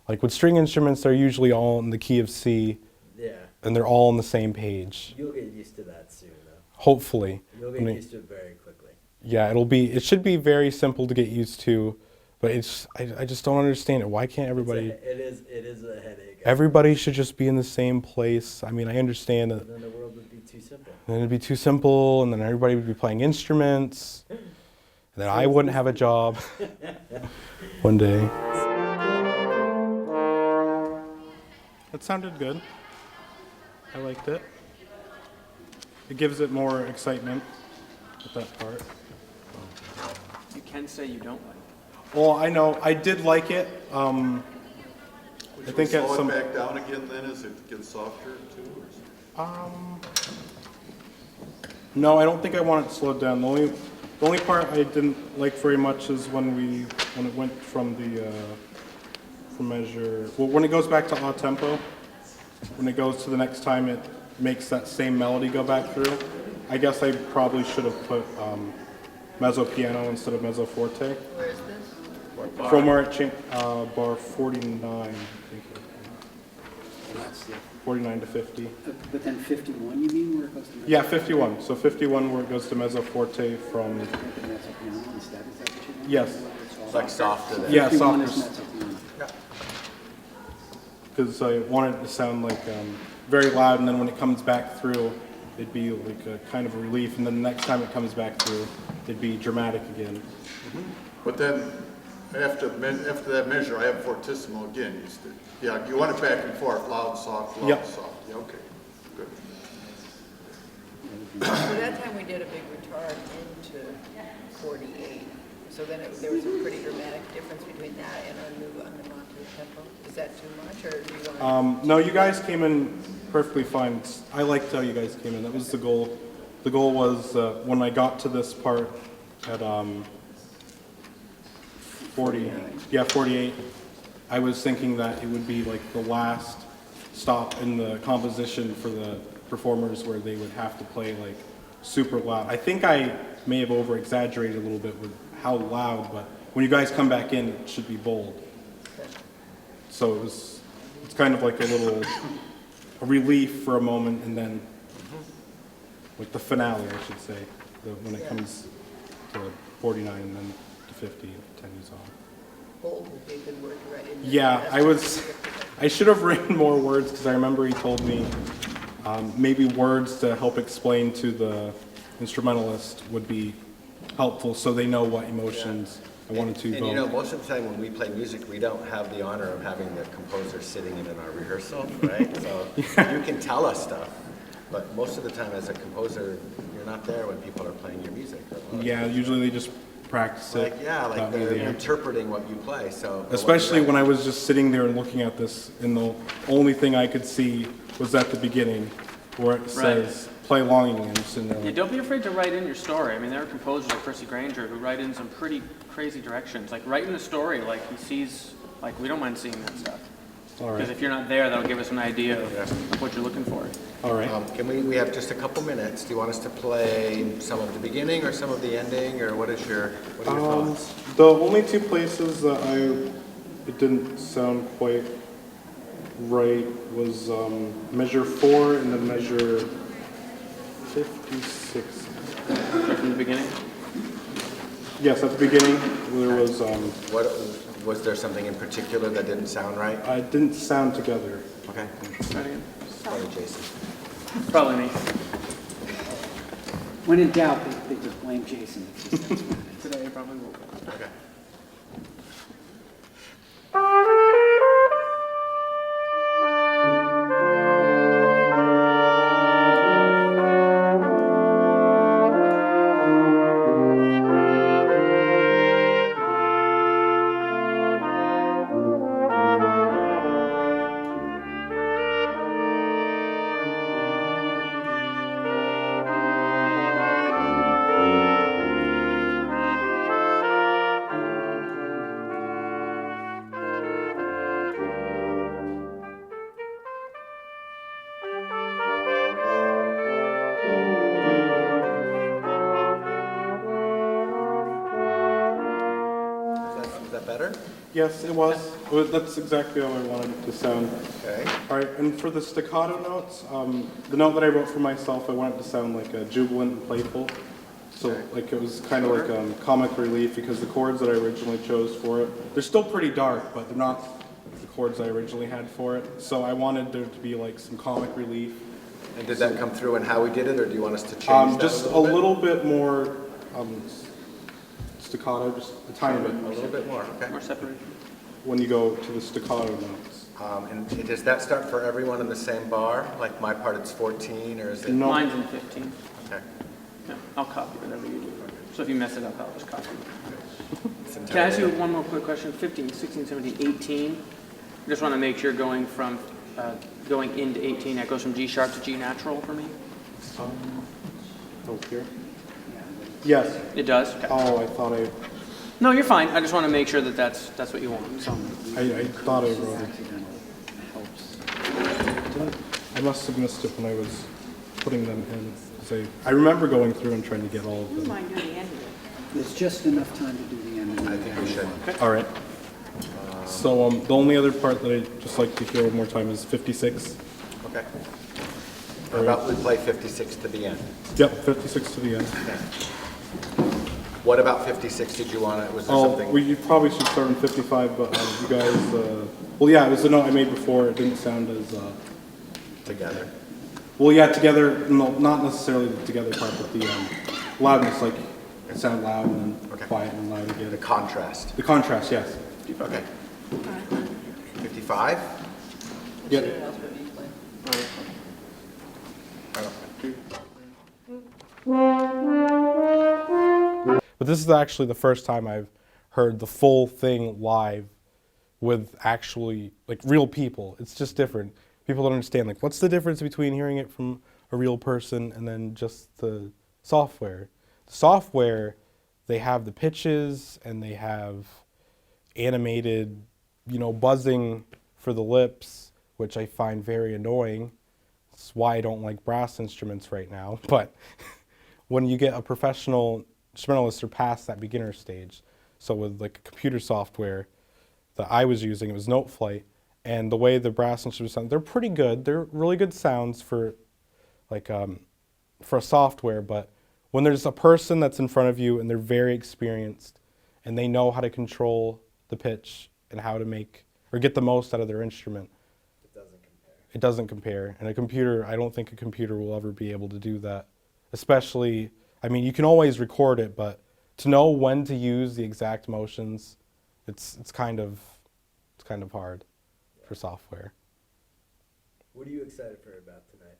[SPEAKER 10] Like with string instruments, they're usually all in the key of C.
[SPEAKER 11] Yeah.
[SPEAKER 10] And they're all on the same page.
[SPEAKER 11] You'll get used to that soon, though.
[SPEAKER 10] Hopefully.
[SPEAKER 11] You'll get used to it very quickly.
[SPEAKER 10] Yeah, it should be very simple to get used to, but I just don't understand it. Why can't everybody?
[SPEAKER 11] It is a headache.
[SPEAKER 10] Everybody should just be in the same place. I mean, I understand that.
[SPEAKER 11] Then the world would be too simple.
[SPEAKER 10] Then it'd be too simple, and then everybody would be playing instruments, and then I wouldn't have a job one day. That sounded good. I liked it. It gives it more excitement with that part.
[SPEAKER 6] You can say you don't like it.
[SPEAKER 10] Well, I know. I did like it. I
[SPEAKER 24] Would
[SPEAKER 10] think
[SPEAKER 24] you
[SPEAKER 10] at
[SPEAKER 24] slow
[SPEAKER 10] some.
[SPEAKER 24] it back down again then as it gets softer too? Or
[SPEAKER 10] No, I don't think I want it slowed down. The only part I didn't like very much is when it went from measure, well, when it goes back to odd tempo, when it goes to the next time it makes that same melody go back through. I guess I probably should have put mezzo piano instead of mezzo forte.
[SPEAKER 19] Where is this?
[SPEAKER 10] From where it changed, bar 49, I think.
[SPEAKER 14] That's the,
[SPEAKER 10] 49 to 50.
[SPEAKER 14] but then 51, you mean, where it goes to mezzo?
[SPEAKER 10] Yeah, 51. So 51 where it goes to mezzo forte from.
[SPEAKER 14] Mezzo piano instead, is that what you mean?
[SPEAKER 10] Yes.
[SPEAKER 3] It's like softer than.
[SPEAKER 10] Yeah,
[SPEAKER 14] 51 is
[SPEAKER 10] softer.
[SPEAKER 14] mezzo piano.
[SPEAKER 10] Because I wanted it to sound like very loud, and then when it comes back through, it'd be like a kind of a relief, and then the next time it comes back through, it'd be dramatic again.
[SPEAKER 24] But then, after that measure, I have fortissimo again. Yeah, you want it back and forth, loud, soft, loud,
[SPEAKER 10] Yep.
[SPEAKER 24] soft. Yeah, okay, good.
[SPEAKER 19] So that time we did a big retard into 48. So then there was a pretty dramatic difference between that and our new untitled tempo. Is that too much, or do you want to?
[SPEAKER 10] No, you guys came in perfectly fine. I liked how you guys came in. That was the goal. The goal was when I got to this part at 48, I was thinking that it would be like the last stop in the composition for the performers where they would have to play like super loud. I think I may have over-exaggerated a little bit with how loud, but when you guys come back in, it should be bold. So it's kind of like a relief for a moment, and then like the finale, I should say, when it comes to 49 and then to 50, it continues on.
[SPEAKER 19] Bold would be a good word to write in.
[SPEAKER 10] Yeah, I should have written more words, because I remember he told me maybe words to help explain to the instrumentalist would be helpful, so they know what emotions I wanted to evoke.
[SPEAKER 3] And you know, most of the time when we play music, we don't have the honor of having the composer sitting in our rehearsal, right? So you can tell us stuff, but most of the time as a composer, you're not there when people are playing your music.
[SPEAKER 10] Yeah, usually they just practice it.
[SPEAKER 3] Like they're interpreting what you play. So
[SPEAKER 10] especially when I was just sitting there and looking at this, and the only thing I could see was at the beginning, where it says play longingly, and I'm sitting there.
[SPEAKER 6] Yeah, don't be afraid to write in your story. I mean, there are composers like Percy Granger who write in some pretty crazy directions. Like, write in the story like he sees, like, we don't mind seeing that stuff.
[SPEAKER 10] All right.
[SPEAKER 6] Because if you're not there, that'll give us an idea of what you're looking for.
[SPEAKER 10] All right.
[SPEAKER 3] Can we have just a couple minutes? Do you want us to play some of the beginning or some of the ending, or what are your thoughts?
[SPEAKER 10] The only two places that it didn't sound quite right was measure 4 and then measure 56.
[SPEAKER 6] From the beginning?
[SPEAKER 10] Yes, at the beginning there was.
[SPEAKER 3] Was there something in particular that didn't sound right?
[SPEAKER 10] It didn't sound together.
[SPEAKER 3] Okay.
[SPEAKER 6] Start again.
[SPEAKER 3] Probably Jason.
[SPEAKER 6] Probably me.
[SPEAKER 14] When in doubt, they just blame Jason.
[SPEAKER 6] Today, probably will.
[SPEAKER 3] Okay. Better?
[SPEAKER 10] Yes, it was. That's exactly how I wanted it to sound.
[SPEAKER 3] Okay.
[SPEAKER 10] All right, and for the staccato notes, the note that I wrote for myself, I wanted to sound like jubilant and playful. So like it was kind of like comic relief, because the chords that I originally chose for it, they're still pretty dark, but they're not the chords I originally had for it. So I wanted there to be like some comic relief.
[SPEAKER 3] And did that come through in how we did it, or do you want us to change that
[SPEAKER 10] just a little bit more staccato, just a tiny bit.
[SPEAKER 3] A little bit more, okay.
[SPEAKER 6] More separation.
[SPEAKER 10] When you go to the staccato notes.
[SPEAKER 3] And does that start for everyone in the same bar? Like my part, it's 14, or is it?
[SPEAKER 10] No.
[SPEAKER 6] Mine's in 15.
[SPEAKER 3] Okay.
[SPEAKER 6] Yeah, I'll copy whatever you do. So if you mess it up, I'll just copy it. Can I ask you one more quick question? 15, 16, 17, 18. I just want to make sure going into 18, that goes from G sharp to G natural for me.
[SPEAKER 12] Oh, here? Yes.
[SPEAKER 6] It does? Okay.
[SPEAKER 12] Oh, I thought I...
[SPEAKER 6] No, you're fine. I just want to make sure that that's what you want. So.
[SPEAKER 12] I thought I wrote it. I must have missed it when I was putting them in. 'Cause I remember going through and trying to get all of them.
[SPEAKER 19] Mind doing the end of it?
[SPEAKER 14] There's just enough time to do the end.
[SPEAKER 3] I think we should.
[SPEAKER 12] All right. So the only other part that I'd just like to hear one more time is 56.
[SPEAKER 3] Okay. How about we play 56 to the end?
[SPEAKER 12] Yep, 56 to the end.
[SPEAKER 3] What about 56? Did you want it? Was there something?
[SPEAKER 12] You probably should start on 55, but you guys, well, yeah, it was a note I made before. It didn't sound as...
[SPEAKER 3] Together.
[SPEAKER 12] Well, yeah, together, no, not necessarily the together part, but the loudness, like it sound loud and then quiet and loud again.
[SPEAKER 3] The contrast.
[SPEAKER 12] The contrast, yes.
[SPEAKER 3] Okay. 55?
[SPEAKER 12] Yep. But this is actually the first time I've heard the full thing live with actually, like, real people. It's just different. People don't understand, like, what's the difference between hearing it from a real person and then just the software? The software, they have the pitches and they have animated, you know, buzzing for the lips, which I find very annoying. That's why I don't like brass instruments right now. But when you get a professional instrumentalist, they're past that beginner stage. So with like computer software that I was using, it was Note Flight, and the way the brass instruments sound, they're pretty good. They're really good sounds for like for a software, but when there's a person that's in front of you and they're very experienced and they know how to control the pitch and how to make or get the most out of their instrument, it doesn't compare. And a computer, I don't think a computer will ever be able to do that. Especially, I mean, you can always record it, but to know when to use the exact motions, it's kind of hard for software.
[SPEAKER 11] What are you excited for about tonight?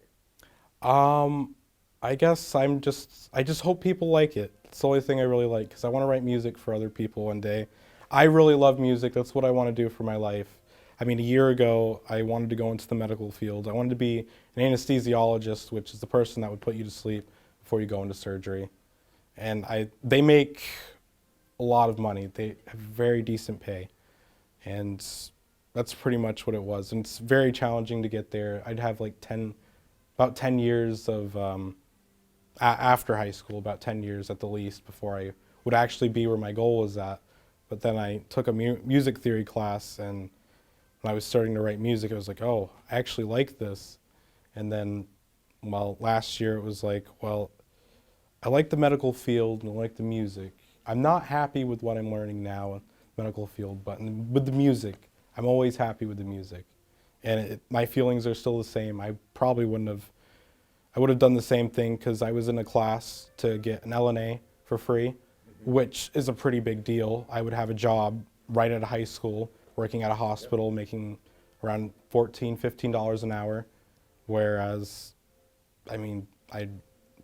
[SPEAKER 12] I guess I just hope people like it. It's the only thing I really like, because I want to write music for other people one day. I really love music. That's what I want to do for my life. I mean, a year ago, I wanted to go into the medical field. I wanted to be an anesthesiologist, which is the person that would put you to sleep before you go into surgery. And they make a lot of money. They have very decent pay. And that's pretty much what it was. And it's very challenging to get there. I'd have like about 10 years of, after high school, about 10 years at the least before I would actually be where my goal was at. But then I took a music theory class, and when I was starting to write music, I was like, oh, I actually like this. And then, well, last year it was like, well, I like the medical field and I like the music. I'm not happy with what I'm learning now in the medical field, but with the music, I'm always happy with the music. And my feelings are still the same. I probably would have done the same thing, because I was in a class to get an LNA for free, which is a pretty big deal. I would have a job right out of high school, working at a hospital, making around $14, $15 an hour, whereas, I mean, I'd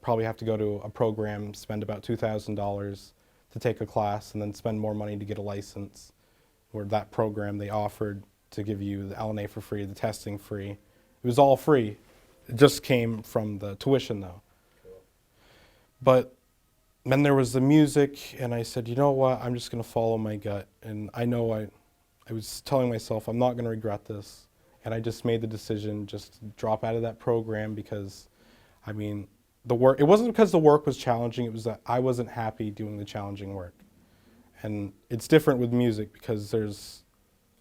[SPEAKER 12] probably have to go to a program, spend about $2,000 to take a class, and then spend more money to get a license, where that program they offered to give you the LNA for free, the testing free. It was all free. It just came from the tuition, though. But then there was the music, and I said, you know what, I'm just going to follow my gut. And I know I was telling myself, I'm not going to regret this. And I just made the decision just to drop out of that program, because, I mean, it wasn't because the work was challenging, it was that I wasn't happy doing the challenging work. And it's different with music, because there's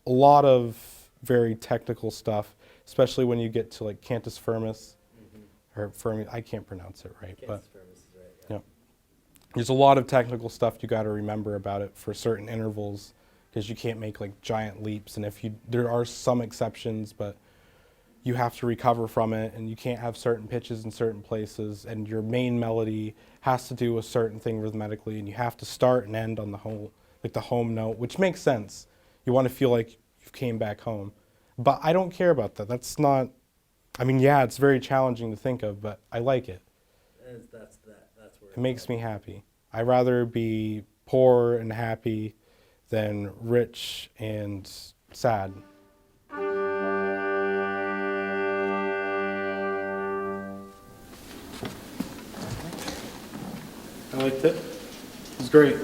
[SPEAKER 12] a lot of very technical stuff, especially when you get to like Cantus Firmus, or Firmus, I can't pronounce it right, but yeah. There's a lot of technical stuff you got to remember about it for certain intervals, because you can't make like giant leaps, and there are some exceptions, but you have to recover from it, and you can't have certain pitches in certain places, and your main melody has to do a certain thing rhythmically, and you have to start and end on the home note, which makes sense. You want to feel like you came back home. But I don't care about that. That's not, I mean, yeah, it's very challenging to think of, but I like it.
[SPEAKER 11] That's where
[SPEAKER 12] it makes me happy. I'd rather be poor and happy than rich and sad. I liked it. It was great.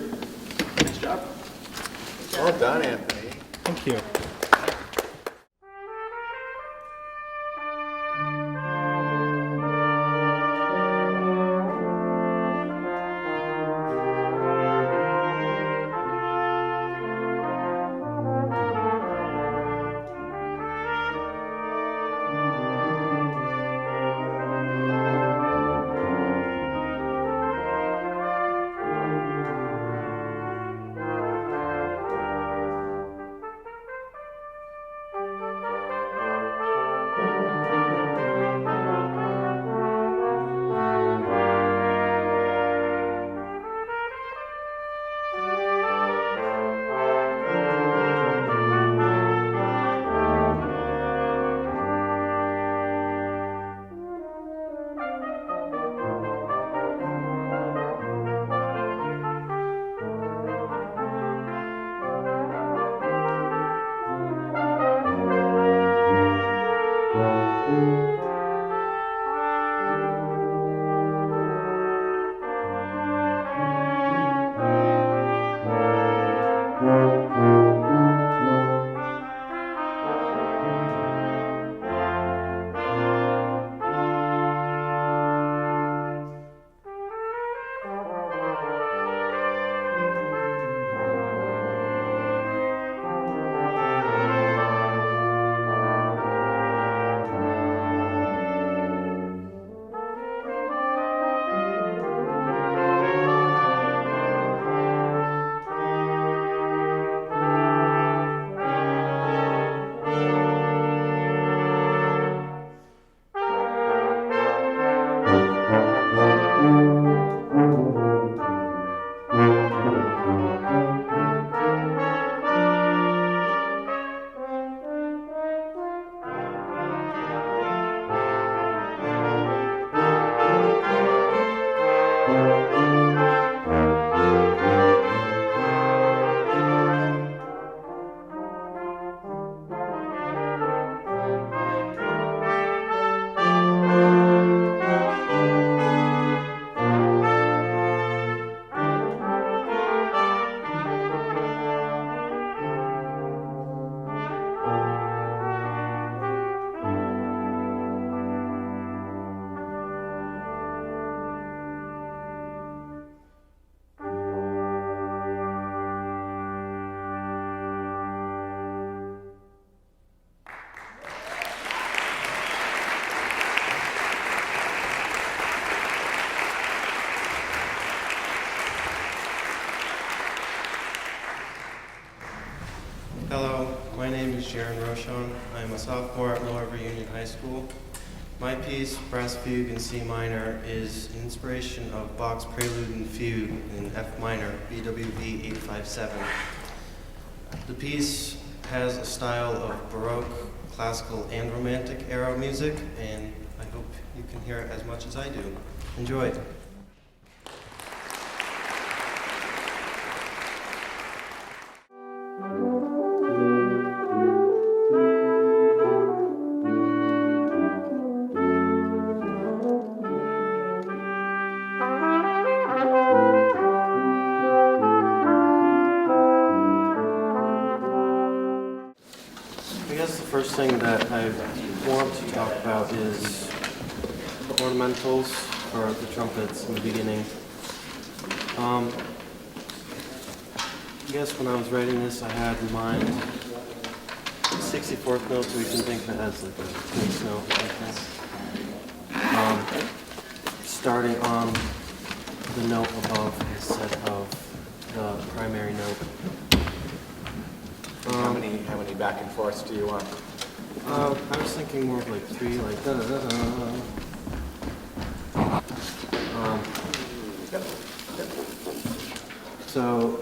[SPEAKER 3] Nice job. Well done, Anthony.
[SPEAKER 12] Thank you.
[SPEAKER 15] Hello, my name is Sharon Rochon. I'm a sophomore at Lower Union High School. My piece, Brass Fugue in C minor, is an inspiration of Bach's Prelude and Fugue in F minor, BWV 857. The piece has a style of Baroque, classical, and Romantic era music, and I hope you can hear it as much as I do. Enjoy. I guess the first thing that I want to talk about is the ornamentals for the trumpets in the beginning. I guess when I was writing this, I had in mind the 64th note, so you can think of it as like a bass note like this. Starting on the note above instead of the primary note.
[SPEAKER 3] How many back and forths do you want?
[SPEAKER 15] I was thinking more of like 3, like da da da da. So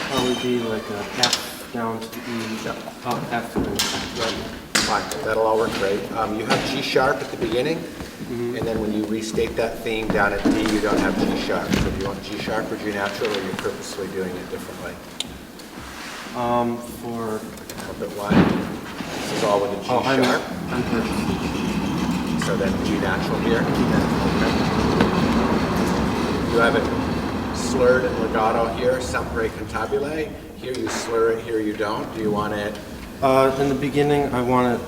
[SPEAKER 15] probably be like a F down to E, up F and
[SPEAKER 3] Fine, that'll all work great. You have G sharp at the beginning, and then when you restate that theme down at D, you don't have G sharp. So do you want G sharp or G natural, or you're purposely doing it differently?
[SPEAKER 15] For
[SPEAKER 3] trumpet 1, this is all with a G sharp.
[SPEAKER 15] I'm purposely.
[SPEAKER 3] So then G natural here. Okay. You have it slurred and legato here, sempre cantabile. Here you slur it, here you don't. Do you want it?
[SPEAKER 15] In the beginning, I want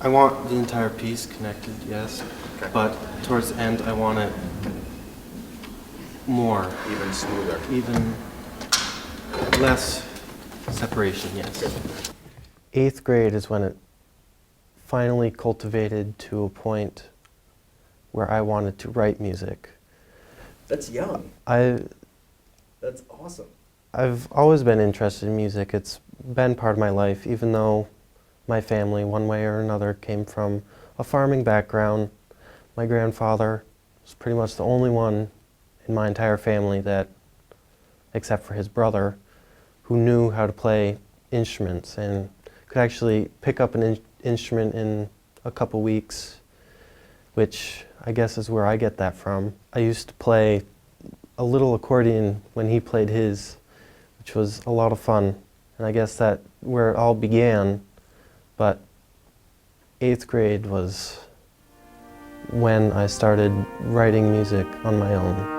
[SPEAKER 15] the entire piece connected, yes.
[SPEAKER 3] Okay.
[SPEAKER 15] But towards the end, I want it more.
[SPEAKER 3] Even smoother.
[SPEAKER 15] Even less separation, yes.
[SPEAKER 3] Good.
[SPEAKER 21] 8th grade is when it finally cultivated to a point where I wanted to write music.
[SPEAKER 8] That's young. That's awesome.
[SPEAKER 21] I've always been interested in music. It's been part of my life, even though my family, one way or another, came from a farming background. My grandfather was pretty much the only one in my entire family that, except for his brother, who knew how to play instruments and could actually pick up an instrument in a couple weeks, which I guess is where I get that from. I used to play a little accordion when he played his, which was a lot of fun. And I guess that where it all began, but 8th grade was when I started writing music on my own.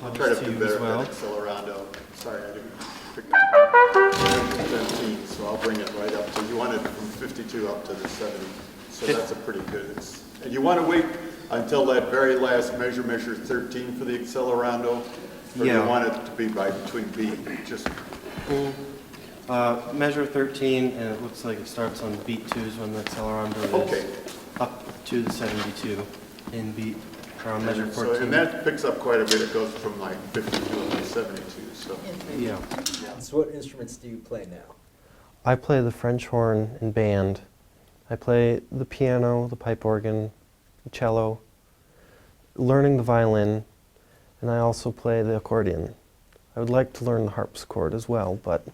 [SPEAKER 24] I'll try to do better at that accelerando. Sorry, I didn't pick up 15, so I'll bring it right up to, you want it from 52 up to the 70. So that's a pretty good, and you want to wait until that very last measure 13 for the accelerando? Or do you want it to be by between beat? Just
[SPEAKER 15] measure 13, and it looks like it starts on beat 2 is when the accelerando is up to the 72 in beat, or on measure 14.
[SPEAKER 24] So, and that picks up quite a bit. It goes from like 52 to 72. So
[SPEAKER 15] yeah.
[SPEAKER 8] So what instruments do you play now?
[SPEAKER 21] I play the French horn in band. I play the piano, the pipe organ, the cello, learning the violin, and I also play the accordion. I would like to learn the harpsichord as well, but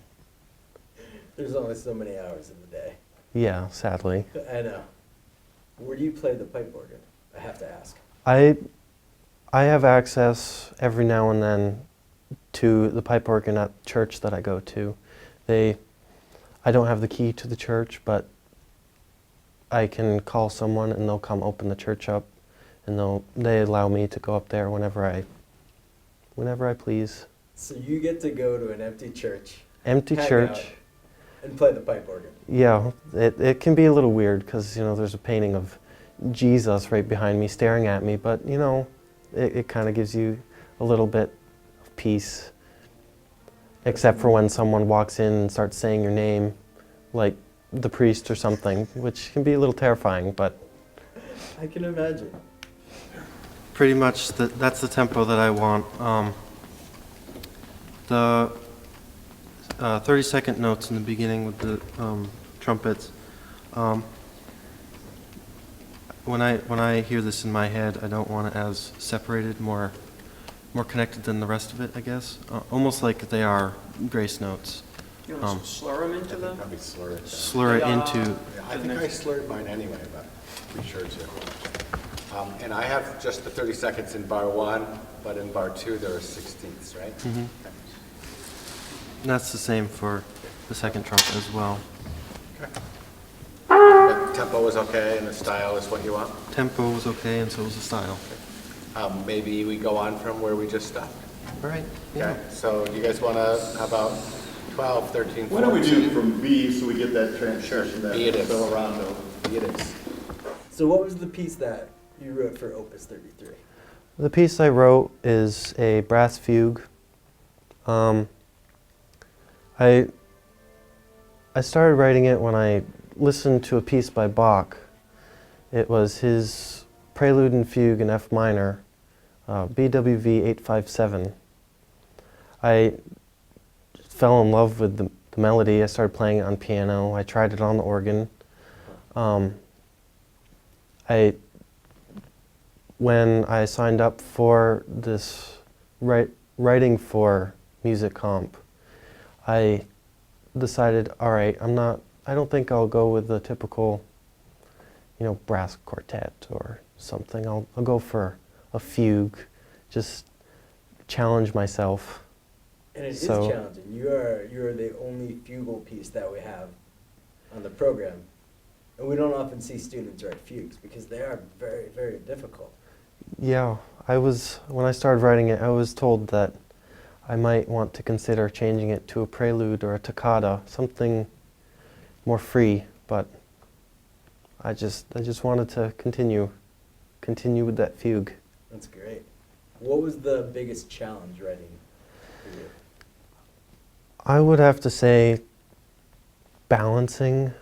[SPEAKER 8] There's only so many hours in the day.
[SPEAKER 21] yeah, sadly.
[SPEAKER 8] I know. Where do you play the pipe organ? I have to ask.
[SPEAKER 21] I have access every now and then to the pipe organ at church that I go to. I don't have the key to the church, but I can call someone and they'll come open the church up, and they allow me to go up there whenever I please.
[SPEAKER 8] So you get to go to an empty church.
[SPEAKER 21] Empty
[SPEAKER 8] hang
[SPEAKER 21] church.
[SPEAKER 8] out, and play the pipe organ.
[SPEAKER 21] Yeah, it can be a little weird because there's a painting of Jesus right behind me staring at me, but it kind of gives you a little bit of peace. Except for when someone walks in and starts saying your name, like the priest or something, which can be a little terrifying, but
[SPEAKER 8] I can imagine.
[SPEAKER 15] Pretty much that's the tempo that I want. The 30-second notes in the beginning with the trumpets. When I hear this in my head, I don't want it as separated, more connected than the rest of it, I guess. Almost like they are grace notes.
[SPEAKER 6] You want to slur them into them?
[SPEAKER 3] Probably slur it.
[SPEAKER 15] Slur it into.
[SPEAKER 3] Yeah, I think I slurred mine anyway, but be sure to. And I have just the 30 seconds in bar 1, but in bar 2 there are 16ths, right?
[SPEAKER 15] Mm-hmm. Okay. And that's the same for the second trumpet as well.
[SPEAKER 3] Okay. The tempo was okay and the style is what you want?
[SPEAKER 15] Tempo was okay and so was the style.
[SPEAKER 3] Maybe we go on from where we just stopped.
[SPEAKER 15] All right.
[SPEAKER 3] Yeah. Okay. So you guys want to, how about 12, 13, 14?
[SPEAKER 24] Why don't we do from B so we get that transition, that
[SPEAKER 3] B it is.
[SPEAKER 24] accelerando.
[SPEAKER 3] B it is.
[SPEAKER 8] So what was the piece that you wrote for Opus 33?
[SPEAKER 21] the piece I wrote is a brass fugue. I started writing it when I listened to a piece by Bach. It was his Prelude and Fugue in F minor, BWV 857. I fell in love with the melody. I started playing it on piano. I tried it on the organ. When I signed up for this writing for music comp, I decided, all right, I don't think I'll go with the typical, brass quartet or something. I'll go for a fugue, just challenge myself.
[SPEAKER 8] And it is
[SPEAKER 21] So-
[SPEAKER 8] challenging. You are the only fugal piece that we have on the program. And we don't often see students write fugues because they are very, very difficult.
[SPEAKER 21] Yeah, when I started writing it, I was told that I might want to consider changing it to a prelude or a toccata, something more free, but I just wanted to continue with that fugue.
[SPEAKER 8] That's great. What was the biggest challenge writing for you?
[SPEAKER 21] I would have to say balancing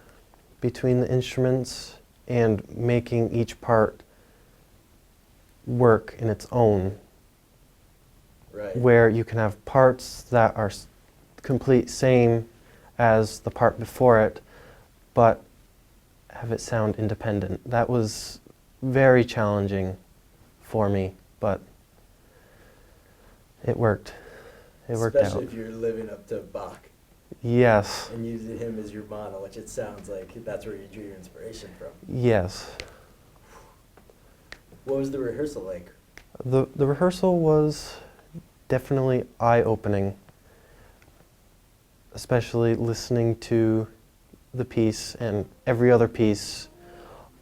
[SPEAKER 21] between the instruments and making each part work in its own.
[SPEAKER 8] Right.
[SPEAKER 21] Where you can have parts that are complete same as the part before it, but have it sound independent. That was very challenging for me, but it worked. It worked out.
[SPEAKER 8] Especially if you're living up to Bach.
[SPEAKER 21] Yes.
[SPEAKER 8] And using him as your model, which it sounds like that's where you drew your inspiration from.
[SPEAKER 21] Yes.
[SPEAKER 8] What was the rehearsal like?
[SPEAKER 21] The rehearsal was definitely eye-opening, especially listening to the piece and every other piece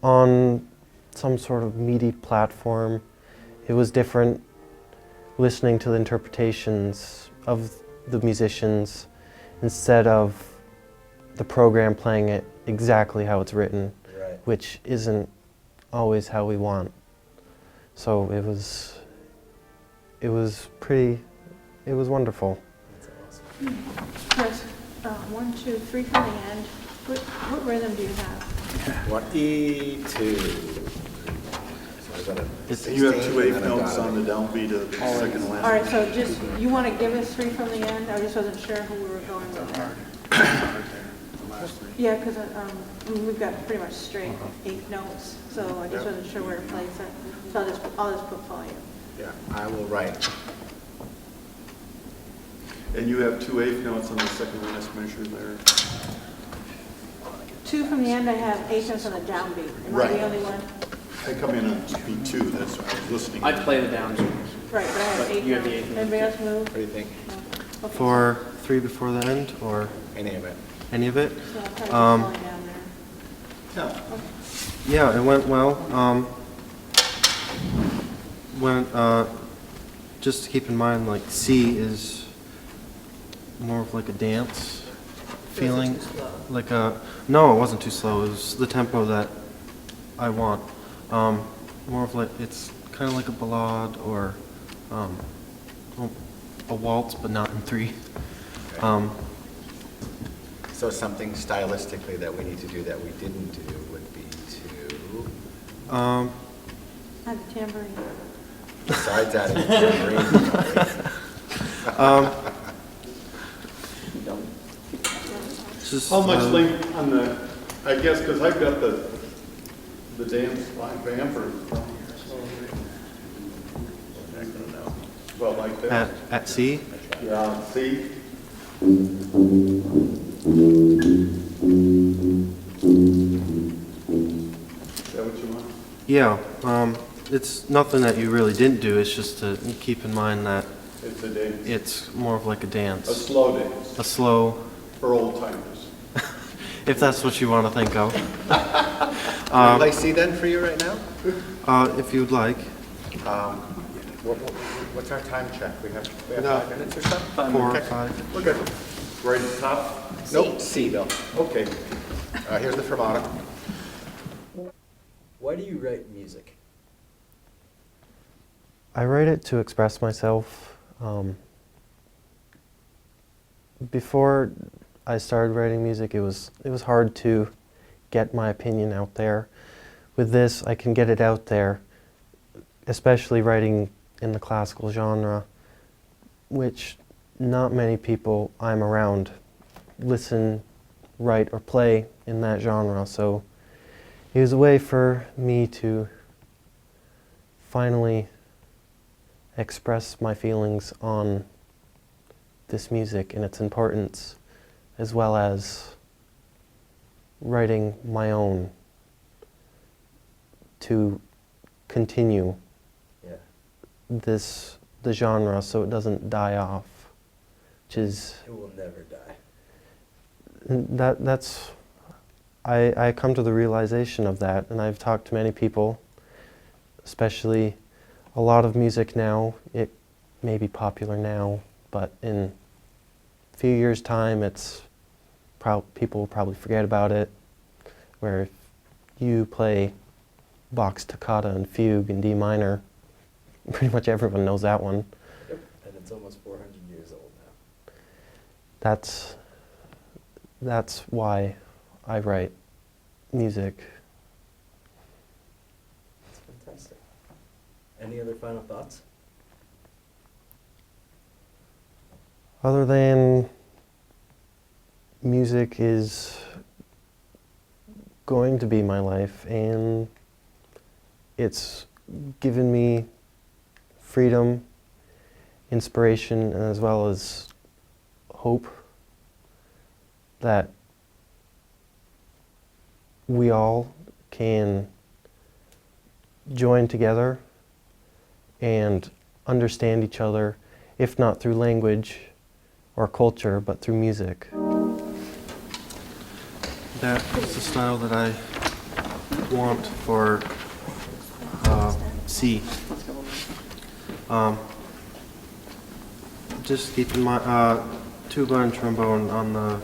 [SPEAKER 21] on some sort of MIDI platform. It was different listening to the interpretations of the musicians instead of the program playing it exactly how it's written,
[SPEAKER 8] Right.
[SPEAKER 21] which isn't always how we want. So it was wonderful.
[SPEAKER 13] Chris, 1, 2, 3 from the end. What rhythm do you have?
[SPEAKER 3] What E2?
[SPEAKER 24] And you have 2 eighth notes on the downbeat of the second last.
[SPEAKER 13] All right, so just, you want to give us 3 from the end? I just wasn't sure who we were going with there. Yeah, because we've got pretty much straight 8 notes, so I just wasn't sure where to place it. So I'll just put volume.
[SPEAKER 3] Yeah, I will write.
[SPEAKER 24] And you have 2 eighth notes on the second last measure there.
[SPEAKER 13] 2 from the end, I have 8 notes on the downbeat. Am I
[SPEAKER 24] Right.
[SPEAKER 13] the only one?
[SPEAKER 24] I come in on beat 2, that's what I was listening.
[SPEAKER 6] I'd play the downs.
[SPEAKER 13] Right, but I have
[SPEAKER 6] But
[SPEAKER 13] 8
[SPEAKER 6] you have the
[SPEAKER 13] notes.
[SPEAKER 6] eighth note.
[SPEAKER 13] Anybody else move?
[SPEAKER 3] What do you think?
[SPEAKER 13] Okay.
[SPEAKER 21] For 3 before the end, or
[SPEAKER 3] Any of it?
[SPEAKER 21] any of it?
[SPEAKER 13] So I'll try to falling down there.
[SPEAKER 24] Yeah.
[SPEAKER 21] Yeah, it went well. Just to keep in mind, like C is more of like a dance feeling. Like a, no, it wasn't too slow. It was the tempo that I want. More of like, it's kind of like a ballade or a waltz, but not in 3.
[SPEAKER 3] So something stylistically that we need to do that we didn't do would be to,
[SPEAKER 13] Add the tambourine.
[SPEAKER 3] besides adding tambourine.
[SPEAKER 24] How much length on the, I guess, because I've got the dance line vamper. Well, like that.
[SPEAKER 21] At C?
[SPEAKER 24] Yeah, C. Is that what you want?
[SPEAKER 21] Yeah, it's nothing that you really didn't do. It's just to keep in mind that
[SPEAKER 24] It's a dance.
[SPEAKER 21] it's more of like a dance.
[SPEAKER 24] A slow dance.
[SPEAKER 21] A slow,
[SPEAKER 24] For old timers.
[SPEAKER 21] if that's what you want to think of.
[SPEAKER 3] Can we play C then for you right now?
[SPEAKER 21] If you'd like.
[SPEAKER 3] What's our time check? We have 5 minutes or so?
[SPEAKER 21] 4 or
[SPEAKER 3] Okay.
[SPEAKER 21] 5.
[SPEAKER 24] We're good. Right at the top?
[SPEAKER 3] Nope, C, Bill.
[SPEAKER 24] Okay.
[SPEAKER 3] Here's the fermata.
[SPEAKER 8] Why do you write music?
[SPEAKER 21] I write it to express myself. Before I started writing music, it was hard to get my opinion out there. With this, I can get it out there, especially writing in the classical genre, which not many people I'm around listen, write, or play in that genre. So it was a way for me to finally express my feelings on this music and its importance, as well as writing my own to continue the genre so it doesn't die off
[SPEAKER 15] which is
[SPEAKER 8] It will never die.
[SPEAKER 15] that's I come to the realization of that, and I've talked to many people, especially a lot of music now. It may be popular now, but in a few years' time, people will probably forget about it. Where if you play Bach's Toccata and Fugue in D minor, pretty much everyone knows that one.
[SPEAKER 8] Yep. And it's almost 400 years old now.
[SPEAKER 15] That's why I write music.
[SPEAKER 8] That's fantastic. Any other final thoughts?
[SPEAKER 15] Other than music is going to be my life, and it's given me freedom, inspiration, as well as hope that we all can join together and understand each other, if not through language or culture, but through music. That is the style that I want for C. Just keep in mind, tuba and trombone on the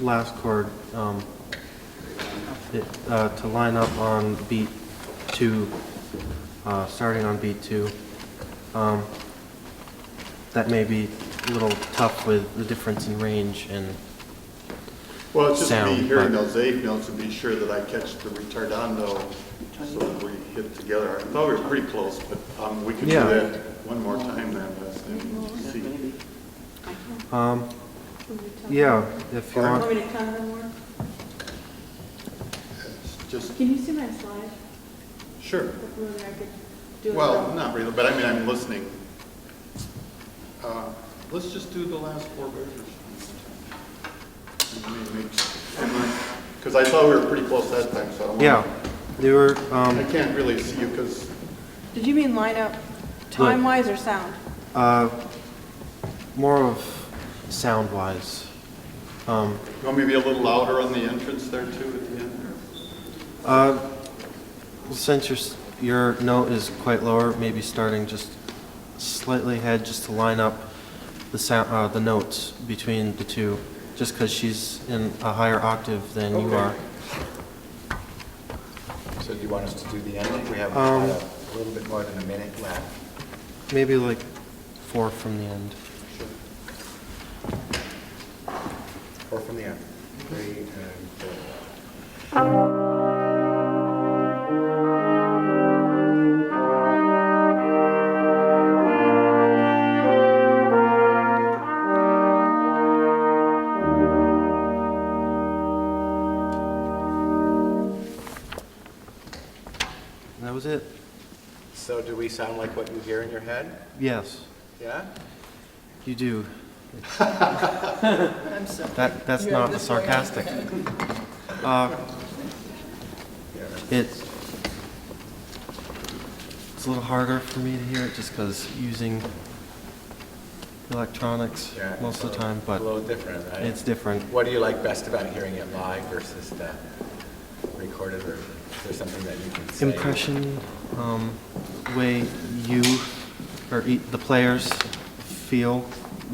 [SPEAKER 15] last chord, to line up on beat 2, starting on beat 2. That may be a little tough with the difference in range and
[SPEAKER 24] Well, it's just
[SPEAKER 15] sound,
[SPEAKER 24] me hearing
[SPEAKER 15] but-
[SPEAKER 24] those eighth notes to be sure that I catch the retardando so that we hit together. I thought we were pretty close, but we can do
[SPEAKER 15] Yeah.
[SPEAKER 24] that one more time then. See.
[SPEAKER 15] Yeah, if you want.
[SPEAKER 22] Want me to count them more?
[SPEAKER 24] Just,
[SPEAKER 22] Can you see my slide?
[SPEAKER 24] sure.
[SPEAKER 22] Whether I could do it
[SPEAKER 24] Well,
[SPEAKER 22] wrong?
[SPEAKER 24] not really, but I mean, I'm listening. Let's just do the last 4 measures. Because I thought we were pretty close that time, so I don't want
[SPEAKER 15] Yeah, they were.
[SPEAKER 24] I can't really see you because,
[SPEAKER 22] Did you mean line up time-wise or sound?
[SPEAKER 15] More of sound-wise.
[SPEAKER 24] you want me to be a little louder on the entrance there too at the end?
[SPEAKER 15] Since your note is quite lower, maybe starting just slightly ahead, just to line up the sound, the notes between the two. Just because she's in a higher octave than you are.
[SPEAKER 3] So do you want us to do the ending? We have
[SPEAKER 15] Um,
[SPEAKER 3] a little bit more than a minute left.
[SPEAKER 15] Maybe like 4 from the end.
[SPEAKER 3] Sure. 4 from the end. 3 and 4.
[SPEAKER 15] That was it.
[SPEAKER 3] So do we sound like what you hear in your head?
[SPEAKER 15] Yes,
[SPEAKER 3] Yeah?
[SPEAKER 15] you do.
[SPEAKER 19] I'm sorry.
[SPEAKER 15] That's
[SPEAKER 19] You're
[SPEAKER 15] not
[SPEAKER 19] this way.
[SPEAKER 15] sarcastic. It's a little harder for me to hear it just because using electronics
[SPEAKER 3] Yeah,
[SPEAKER 15] most of the time, but
[SPEAKER 3] a little different, right?
[SPEAKER 15] it's different.
[SPEAKER 3] What do you like best about hearing it live versus the recorded version? Is there something that you can say?
[SPEAKER 15] Impression, way you or the players feel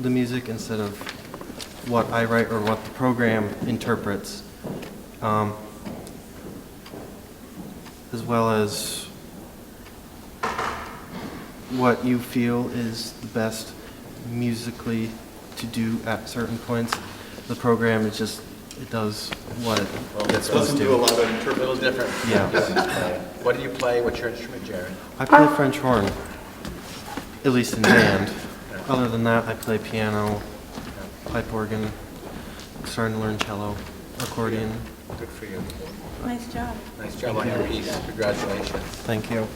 [SPEAKER 15] the music instead of what I write or what the program interprets, as well as what you feel is the best musically to do at certain points. The program is just, it does what it's supposed to.
[SPEAKER 24] Doesn't do a lot of interpretation.
[SPEAKER 3] A little different.
[SPEAKER 15] Yeah.
[SPEAKER 3] What do you play? What's your instrument, Jared?
[SPEAKER 15] I play French horn, at least in band. Other than that, I play piano, pipe organ, I'm starting to learn cello, accordion.
[SPEAKER 3] Good for you.
[SPEAKER 22] Nice job.
[SPEAKER 3] Nice job on your piece. Congratulations.
[SPEAKER 15] Thank you.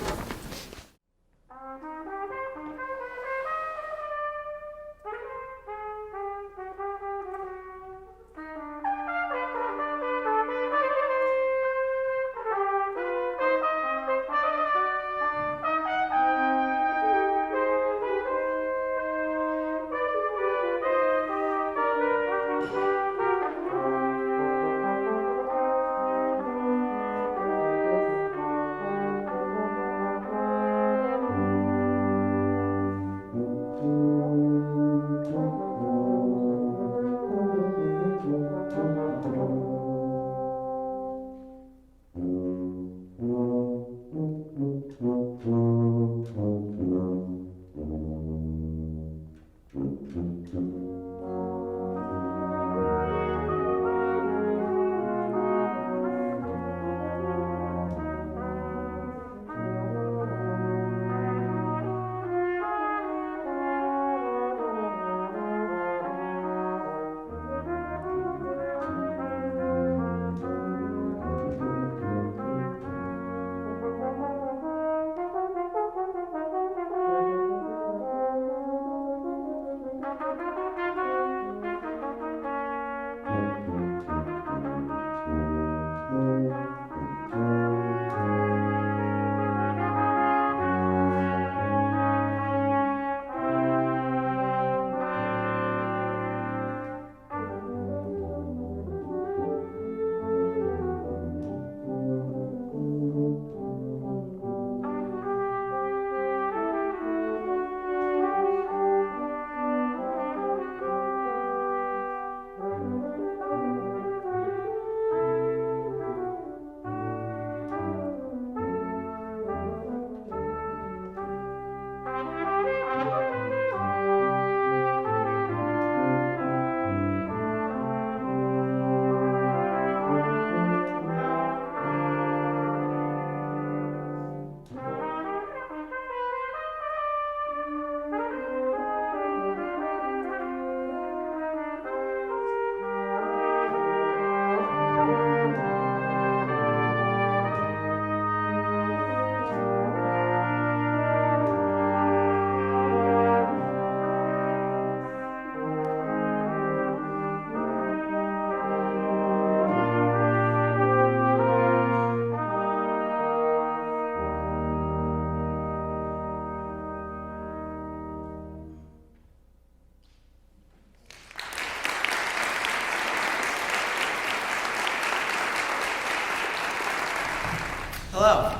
[SPEAKER 17] Hello,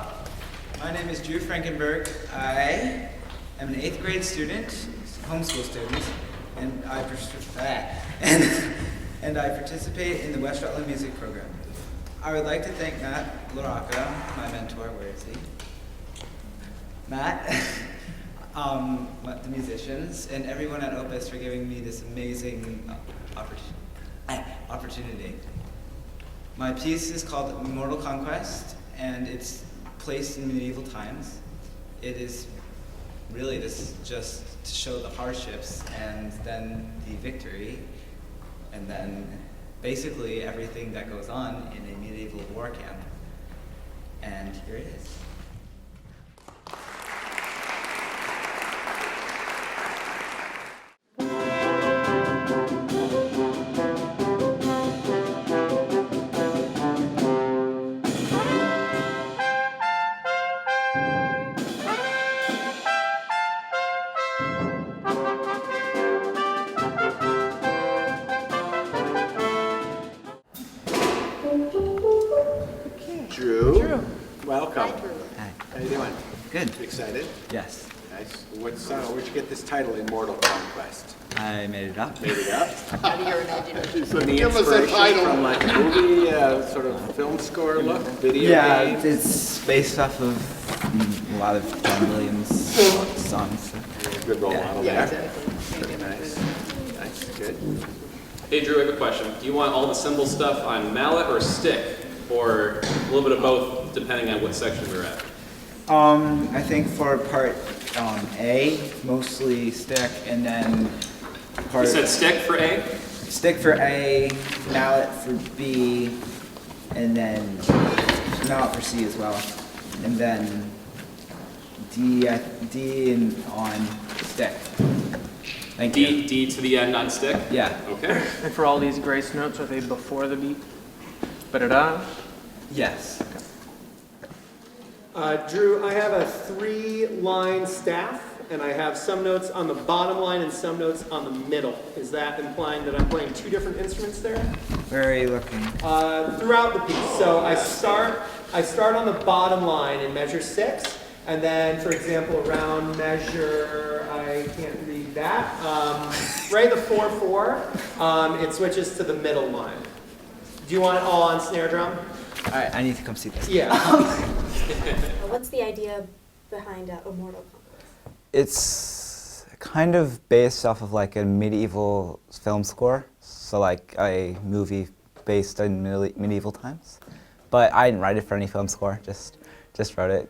[SPEAKER 17] my name is Drew Frankenberg. I am an 8th grade student, homeschool student, and I participate in the West Rutland Music Program. I would like to thank Matt LaRocca, my mentor. Where is he? Matt, the musicians, and everyone at Opus for giving me this amazing opportunity. My piece is called Immortal Conquest, and it's placed in medieval times. It is really just to show the hardships and then the victory, and then basically everything that goes on in a medieval war camp. And here it is.
[SPEAKER 16] Drew. Welcome.
[SPEAKER 17] Hi.
[SPEAKER 16] How you doing?
[SPEAKER 17] Good.
[SPEAKER 16] Excited?
[SPEAKER 17] Yes.
[SPEAKER 16] Nice. Where'd you get this title, Immortal Conquest?
[SPEAKER 17] I made it up.
[SPEAKER 16] Made it up?
[SPEAKER 19] Out of your imagination.
[SPEAKER 16] So
[SPEAKER 17] Any
[SPEAKER 16] give us a
[SPEAKER 17] inspiration
[SPEAKER 16] title.
[SPEAKER 17] from,
[SPEAKER 16] Like a movie, sort of film score look, video
[SPEAKER 17] Yeah,
[SPEAKER 16] game?
[SPEAKER 17] it's based off of a lot of John Williams songs.
[SPEAKER 16] Good role model
[SPEAKER 17] Yeah,
[SPEAKER 16] there. Very nice. Nice, good.
[SPEAKER 18] Hey Drew, I have a question. Do you want all the cymbal stuff on mallet or stick? Or a little bit of both, depending on what section we're at?
[SPEAKER 17] I think for part A, mostly stick, and then part...
[SPEAKER 18] You said stick for A?
[SPEAKER 17] Stick for A, mallet for B, and then mallet for C as well. And then D and on stick. Thank you.
[SPEAKER 18] D to the end on stick?
[SPEAKER 17] Yeah.
[SPEAKER 18] Okay.
[SPEAKER 6] And for all these grace notes, are they before the beat? Ba-da-da?
[SPEAKER 17] Yes.
[SPEAKER 20] Drew, I have a 3-line staff, and I have some notes on the bottom line and some notes on the middle. Is that implying that I'm playing 2 different instruments there?
[SPEAKER 17] Where are you looking?
[SPEAKER 20] Throughout the piece. So I start on the bottom line in measure 6, and then, for example, around measure, I can't read that, right, the 4/4, it switches to the middle line. Do you want it all on snare drum?
[SPEAKER 17] All right, I need to come see this.
[SPEAKER 20] Yeah.
[SPEAKER 7] What's the idea behind Immortal Conquest?
[SPEAKER 17] It's kind of based off of like a medieval film score, so like a movie based in medieval times. But I didn't write it for any film score, just wrote it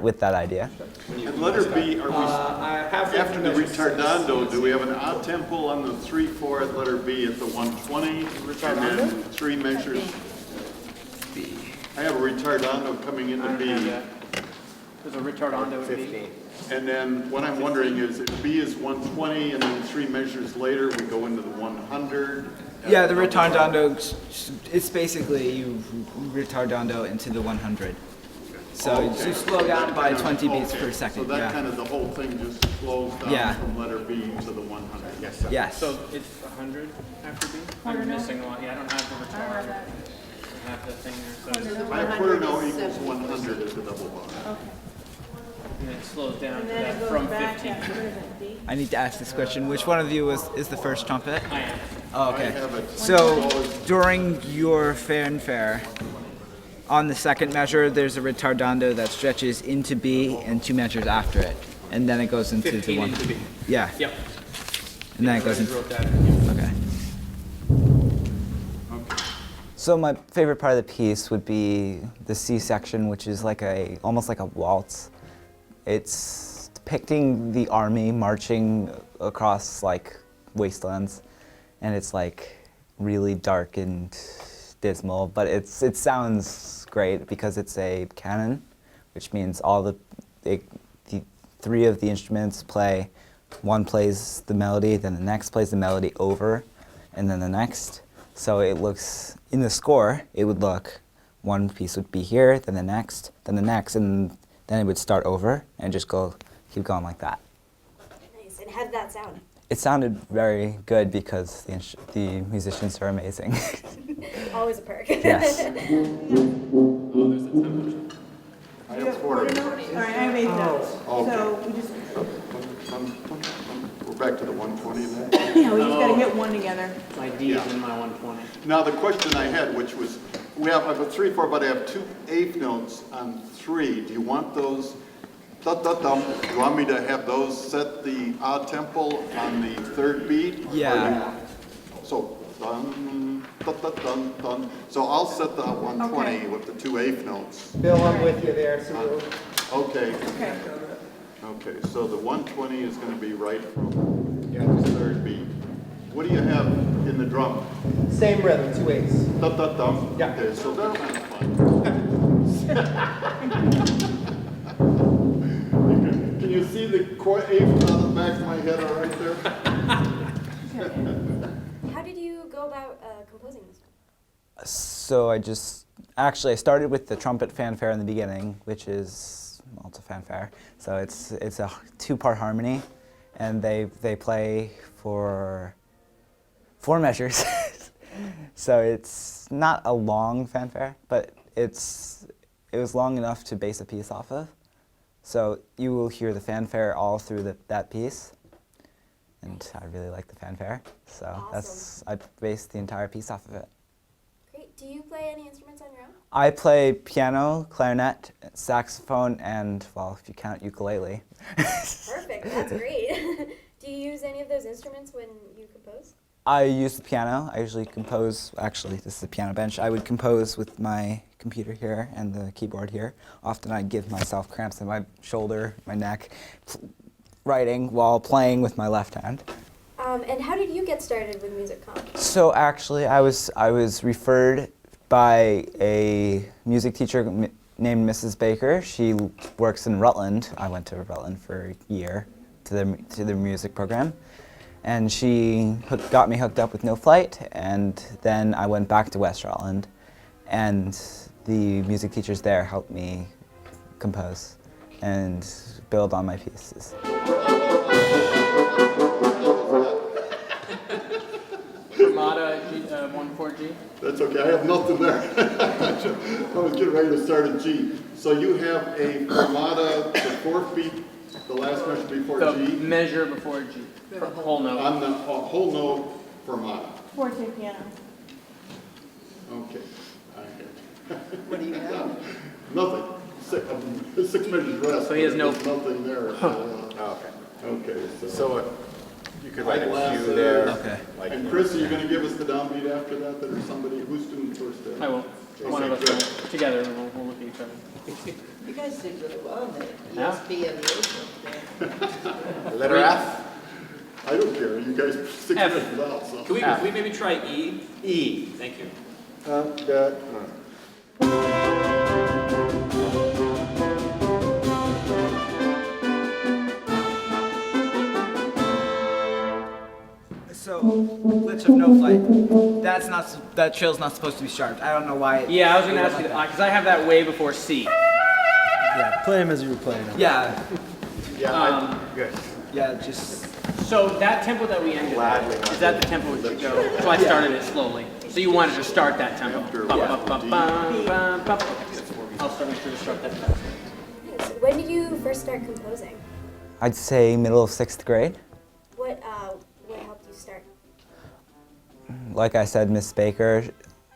[SPEAKER 17] with that idea.
[SPEAKER 24] And letter B, are we, after the retardando, do we have an odd tempo on the 3/4 at letter B at the 120? And then 3 measures?
[SPEAKER 17] B.
[SPEAKER 24] I have a retardando coming into B.
[SPEAKER 6] There's a retardando at
[SPEAKER 24] 15. And then what I'm wondering is if B is 120 and then 3 measures later we go into the 100?
[SPEAKER 17] Yeah, the retardando, it's basically you retardando into the 100. So you slow down by 20 beats per second.
[SPEAKER 24] So that kind of the whole thing just slows down from letter B to the 100. Yes.
[SPEAKER 17] Yes.
[SPEAKER 6] So it's 100 after B? I'm missing a lot. Yeah, I don't have the retard. I don't have the thing there. So
[SPEAKER 24] My quarter note equals 100 at the double bar.
[SPEAKER 13] Okay.
[SPEAKER 6] And then it slows down
[SPEAKER 13] And
[SPEAKER 6] to
[SPEAKER 13] then
[SPEAKER 6] that
[SPEAKER 13] it goes
[SPEAKER 6] from
[SPEAKER 13] back
[SPEAKER 6] 15.
[SPEAKER 13] after, what is it, D?
[SPEAKER 17] I need to ask this question. Which one of you is the first trumpet?
[SPEAKER 6] I am.
[SPEAKER 17] Oh, okay.
[SPEAKER 24] I have it.
[SPEAKER 17] So during your fanfare, on the second measure, there's a retardando that stretches into B and 2 measures after it, and then it goes into
[SPEAKER 6] 15
[SPEAKER 17] the 1.
[SPEAKER 6] into B.
[SPEAKER 17] Yeah.
[SPEAKER 6] Yep.
[SPEAKER 17] And then it goes
[SPEAKER 6] I
[SPEAKER 17] into.
[SPEAKER 6] wrote that in.
[SPEAKER 17] Okay.
[SPEAKER 24] Okay.
[SPEAKER 17] So my favorite part of the piece would be the C section, which is like almost like a waltz. It's depicting the army marching across like wastelands, and it's like really dark and dismal, but it sounds great because it's a canon, which means all the 3 of the instruments play. One plays the melody, then the next plays the melody over, and then the next. So it looks, in the score, it would look, one piece would be here, then the next, and then it would start over and just keep going like that.
[SPEAKER 7] Nice. And how did that sound?
[SPEAKER 17] It sounded very good because the musicians are amazing.
[SPEAKER 7] Always a perk.
[SPEAKER 17] Yes.
[SPEAKER 18] Oh, there's the tempo.
[SPEAKER 13] gotta hit one together.
[SPEAKER 6] My D is in my 120.
[SPEAKER 24] Now, the question I had, which was, I've got 3, 4, but I have 2 eighth notes on 3. Do you want those, da-da-dum, do you want me to have those set the odd tempo on the 3rd beat?
[SPEAKER 17] Yeah.
[SPEAKER 24] So, dun, da-da-dun, dun. So I'll set the 120
[SPEAKER 20] Okay.
[SPEAKER 24] with the 2 eighth notes.
[SPEAKER 20] Bill, I'm with you there, so
[SPEAKER 24] Okay.
[SPEAKER 20] Okay.
[SPEAKER 24] Okay, so the 120 is going to be right from the 3rd beat. What do you have in the drum?
[SPEAKER 20] same rhythm, 2 eighths.
[SPEAKER 24] Da-da-dum.
[SPEAKER 20] Yeah.
[SPEAKER 24] Okay, so that's kind of fun. Can you see the eighth on the back of my head all right there?
[SPEAKER 7] How did you go about composing this one?
[SPEAKER 17] So I started with the trumpet fanfare in the beginning, which is, well, it's a fanfare. So it's a 2-part harmony, and they play for 4 measures. So it's not a long fanfare, but it was long enough to base a piece off of. So you will hear the fanfare all through that piece, and I really like the fanfare. So I based the entire piece off of it.
[SPEAKER 7] Great. Do you play any instruments on your own?
[SPEAKER 17] I play piano, clarinet, saxophone, and, well, if you count, ukulele.
[SPEAKER 7] Perfect. That's great. Do you use any of those instruments when you compose?
[SPEAKER 17] I use the piano. I usually compose, actually, this is a piano bench. I would compose with my computer here and the keyboard here. Often I give myself cramps in my shoulder, my neck, writing while playing with my left hand.
[SPEAKER 7] And how did you get started with music comp?
[SPEAKER 17] So actually, I was referred by a music teacher named Mrs. Baker. She works in Rutland. I went to Rutland for a year to the music program. And she got me hooked up with No Flight, and then I went back to West Rutland, and the music teachers there helped me compose and build on my pieces.
[SPEAKER 6] Fermata 1/4G.
[SPEAKER 24] That's okay, I have nothing there. I was getting ready to start a G. So you have a fermata, the 4th beat, the last measure before
[SPEAKER 6] The
[SPEAKER 24] G?
[SPEAKER 6] measure before G. Whole note.
[SPEAKER 24] On the whole note fermata.
[SPEAKER 13] Forte piano.
[SPEAKER 24] Okay.
[SPEAKER 19] What do you have?
[SPEAKER 24] Nothing. 6 measures rest.
[SPEAKER 6] So he has no-
[SPEAKER 24] There's nothing there.
[SPEAKER 3] Okay.
[SPEAKER 24] Okay,
[SPEAKER 3] So you could write a
[SPEAKER 24] eyeglasses.
[SPEAKER 3] cue there.
[SPEAKER 17] Okay.
[SPEAKER 3] Like
[SPEAKER 24] And Chris, are you going to give us the downbeat after that, or somebody? Who's doing first there?
[SPEAKER 6] I will.
[SPEAKER 24] Okay,
[SPEAKER 6] One of us
[SPEAKER 24] good.
[SPEAKER 6] will. Together, we'll look at each other.
[SPEAKER 19] You guys did really well in the
[SPEAKER 6] Yeah.
[SPEAKER 19] ESP and the Ocean.
[SPEAKER 3] Letter F?
[SPEAKER 24] I don't care. You guys 6
[SPEAKER 6] F.
[SPEAKER 24] measures out. So.
[SPEAKER 18] Can we maybe try E?
[SPEAKER 24] E.
[SPEAKER 18] Thank you.
[SPEAKER 17] So, glitch of No Flight. That trill's not supposed to be sharp. I don't know why.
[SPEAKER 6] Yeah, I was gonna ask you that, because I have that way before C.
[SPEAKER 8] Yeah, play him as you were playing him.
[SPEAKER 17] Yeah.
[SPEAKER 3] Yeah, good.
[SPEAKER 17] Yeah, just.
[SPEAKER 6] So that tempo that we ended at, is that the tempo we should go? So I started it slowly. So you wanted to start that tempo. Bum, bum, bum, bum, bum, bum. I'll start to start that fast.
[SPEAKER 7] Thanks. When did you first start composing?
[SPEAKER 17] I'd say middle of 6th grade.
[SPEAKER 7] What helped you start?
[SPEAKER 17] Like I said, Miss Baker,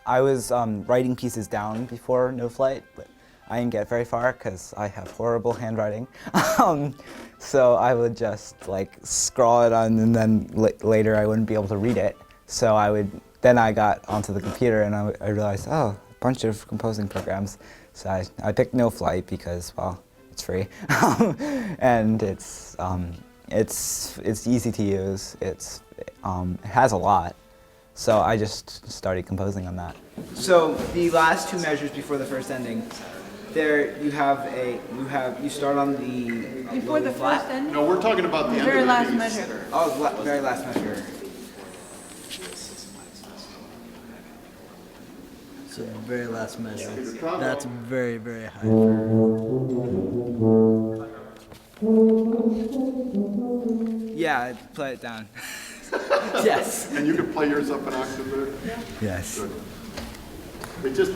[SPEAKER 17] I was writing pieces down before No Flight, but I didn't get very far because I have horrible handwriting. So I would just like scrawl it on, and then later I wouldn't be able to read it. So then I got onto the computer, and I realized, oh, a bunch of composing programs. So I picked No Flight because, well, it's free, and it's easy to use. It has a lot. So I just started composing on that. So the last 2 measures before the first ending, there you start on the
[SPEAKER 13] Before the first ending?
[SPEAKER 24] No, we're talking about the end
[SPEAKER 13] very
[SPEAKER 24] of the
[SPEAKER 13] last
[SPEAKER 24] piece.
[SPEAKER 13] measure.
[SPEAKER 17] Oh, very last measure.
[SPEAKER 8] So the very last measure.
[SPEAKER 24] Yeah.
[SPEAKER 8] That's very, very high.
[SPEAKER 17] Yeah, play it down. Yes.
[SPEAKER 24] And you can play yours up an octave there?
[SPEAKER 8] Yes.
[SPEAKER 24] Good. It just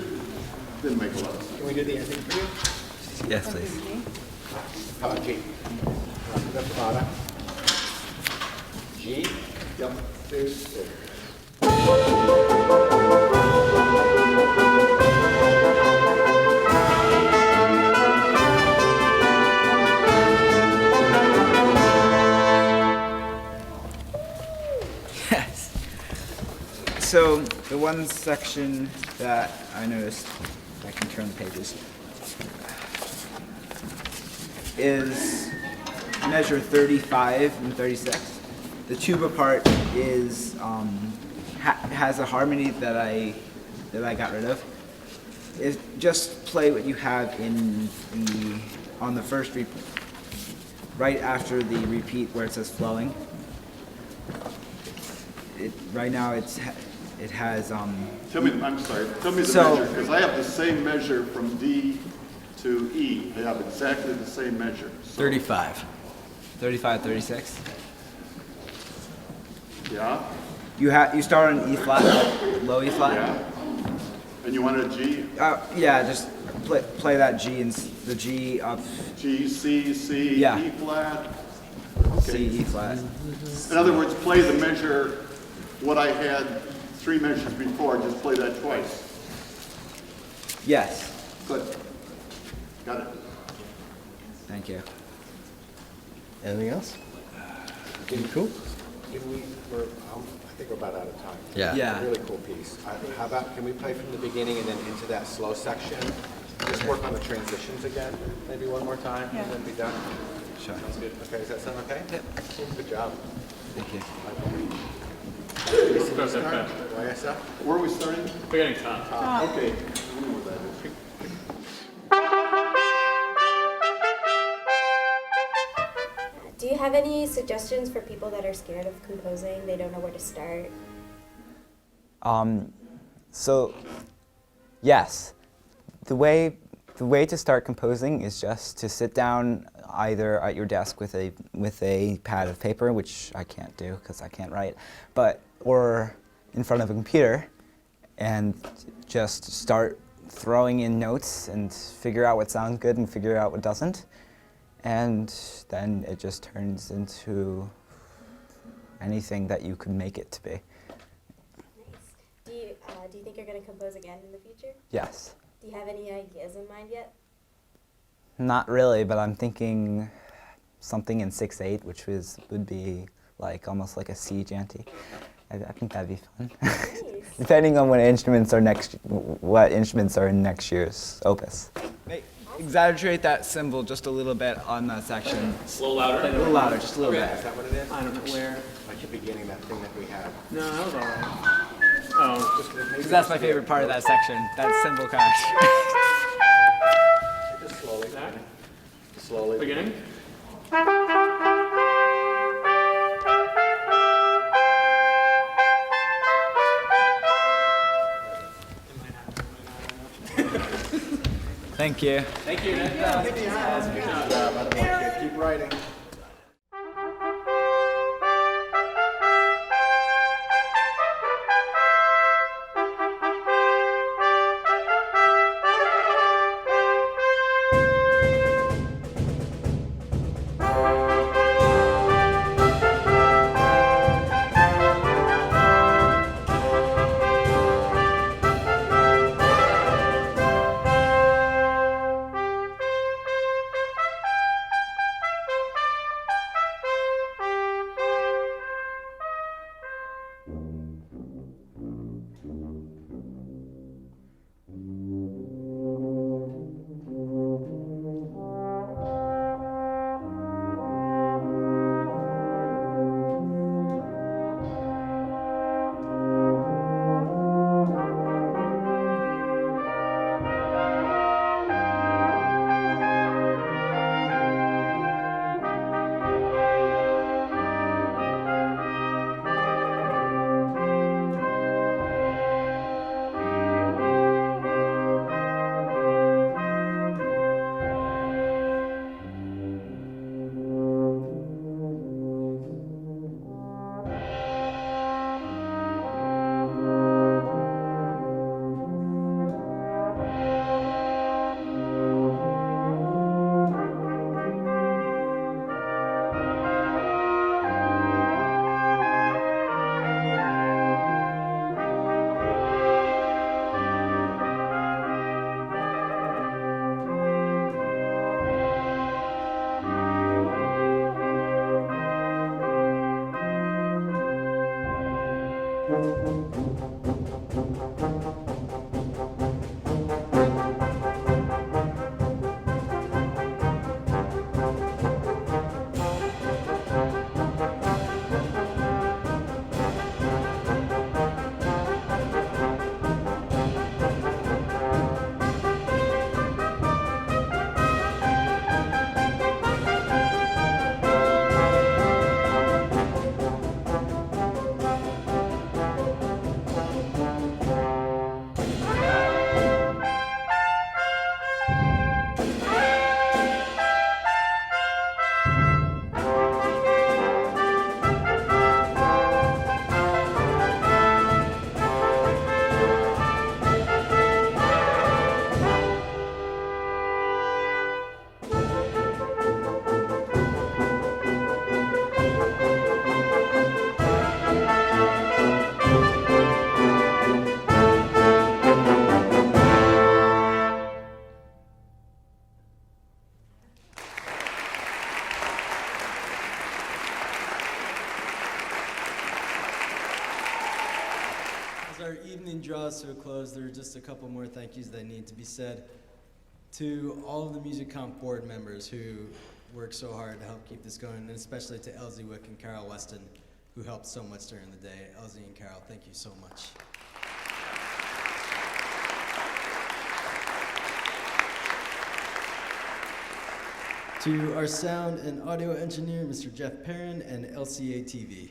[SPEAKER 24] didn't make a lot of sense.
[SPEAKER 20] Can we do the ending for you?
[SPEAKER 17] Yes, please.
[SPEAKER 3] How about G? The Fermata. G?
[SPEAKER 24] Yep. There's.
[SPEAKER 17] Yes. So the one section that I noticed, I can turn the pages, is measure 35 and 36. The tuba part is has a harmony that I got rid of. Just play what you have on the first repeat, right after the repeat where it says flowing. Right now it has.
[SPEAKER 24] Tell me, I'm sorry. Tell me the measure, because I have the same measure from D to E. I have exactly the same measure. So.
[SPEAKER 17] 35. 35, 36.
[SPEAKER 24] Yeah.
[SPEAKER 17] You start on E flat, low E flat.
[SPEAKER 24] Yeah. And you want a G?
[SPEAKER 17] Yeah, just play that G and the G up.
[SPEAKER 24] G, C, C,
[SPEAKER 17] Yeah.
[SPEAKER 24] E flat.
[SPEAKER 17] C, E flat.
[SPEAKER 24] In other words, play the measure, what I had 3 measures before, just play that twice.
[SPEAKER 17] Yes.
[SPEAKER 24] Good. Got it.
[SPEAKER 17] Thank you.
[SPEAKER 3] Anything else? Cool. I think we're about out of time.
[SPEAKER 17] Yeah.
[SPEAKER 3] Really cool piece. How about, can we play from the beginning and then into that slow section? Just work on the transitions again, maybe one more time, and then be done?
[SPEAKER 17] Sure.
[SPEAKER 3] Sounds good. Okay, does that sound okay? Yep. Good job.
[SPEAKER 17] Thank you.
[SPEAKER 24] Where are we starting?
[SPEAKER 18] Beginning time.
[SPEAKER 24] Okay. I don't know what that is.
[SPEAKER 7] Do you have any suggestions for people that are scared of composing? They don't know where to start?
[SPEAKER 17] So, yes. The way to start composing is just to sit down either at your desk with a pad of paper, which I can't do because I can't write, or in front of a computer, and just start throwing in notes and figure out what sounds good and figure out what doesn't. And then it just turns into anything that you could make it to be.
[SPEAKER 7] Nice. Do you think you're going to compose again in the future?
[SPEAKER 17] Yes.
[SPEAKER 7] Do you have any ideas in mind yet?
[SPEAKER 17] Not really, but I'm thinking something in 6/8, which would be like almost like a sea chanty. I think that'd be fun.
[SPEAKER 7] Nice.
[SPEAKER 17] Depending on what instruments are in next year's opus. Exaggerate that cymbal just a little bit on that section.
[SPEAKER 18] A little louder?
[SPEAKER 17] A little louder, just a little bit.
[SPEAKER 3] Is that what it is?
[SPEAKER 6] I don't know where.
[SPEAKER 3] Like the beginning, that thing that we had.
[SPEAKER 6] No, that was all right. Oh.
[SPEAKER 17] Because that's my favorite part of that section, that cymbal crash.
[SPEAKER 3] Just slowly. Slowly.
[SPEAKER 6] Beginning?
[SPEAKER 17] Thank you.
[SPEAKER 6] Thank you.
[SPEAKER 3] Good job. Good job. Keep writing.
[SPEAKER 11] As our evening draws to a close, there are just a couple more thank yous that need to be said to all of the Music Comp board members who work so hard to help keep this going, and especially to Elley Wick and Carol Weston, who helped so much during the day. Elley and Carol, thank you so much. To our sound and audio engineer, Mr. Jeff Perrin and LCATV.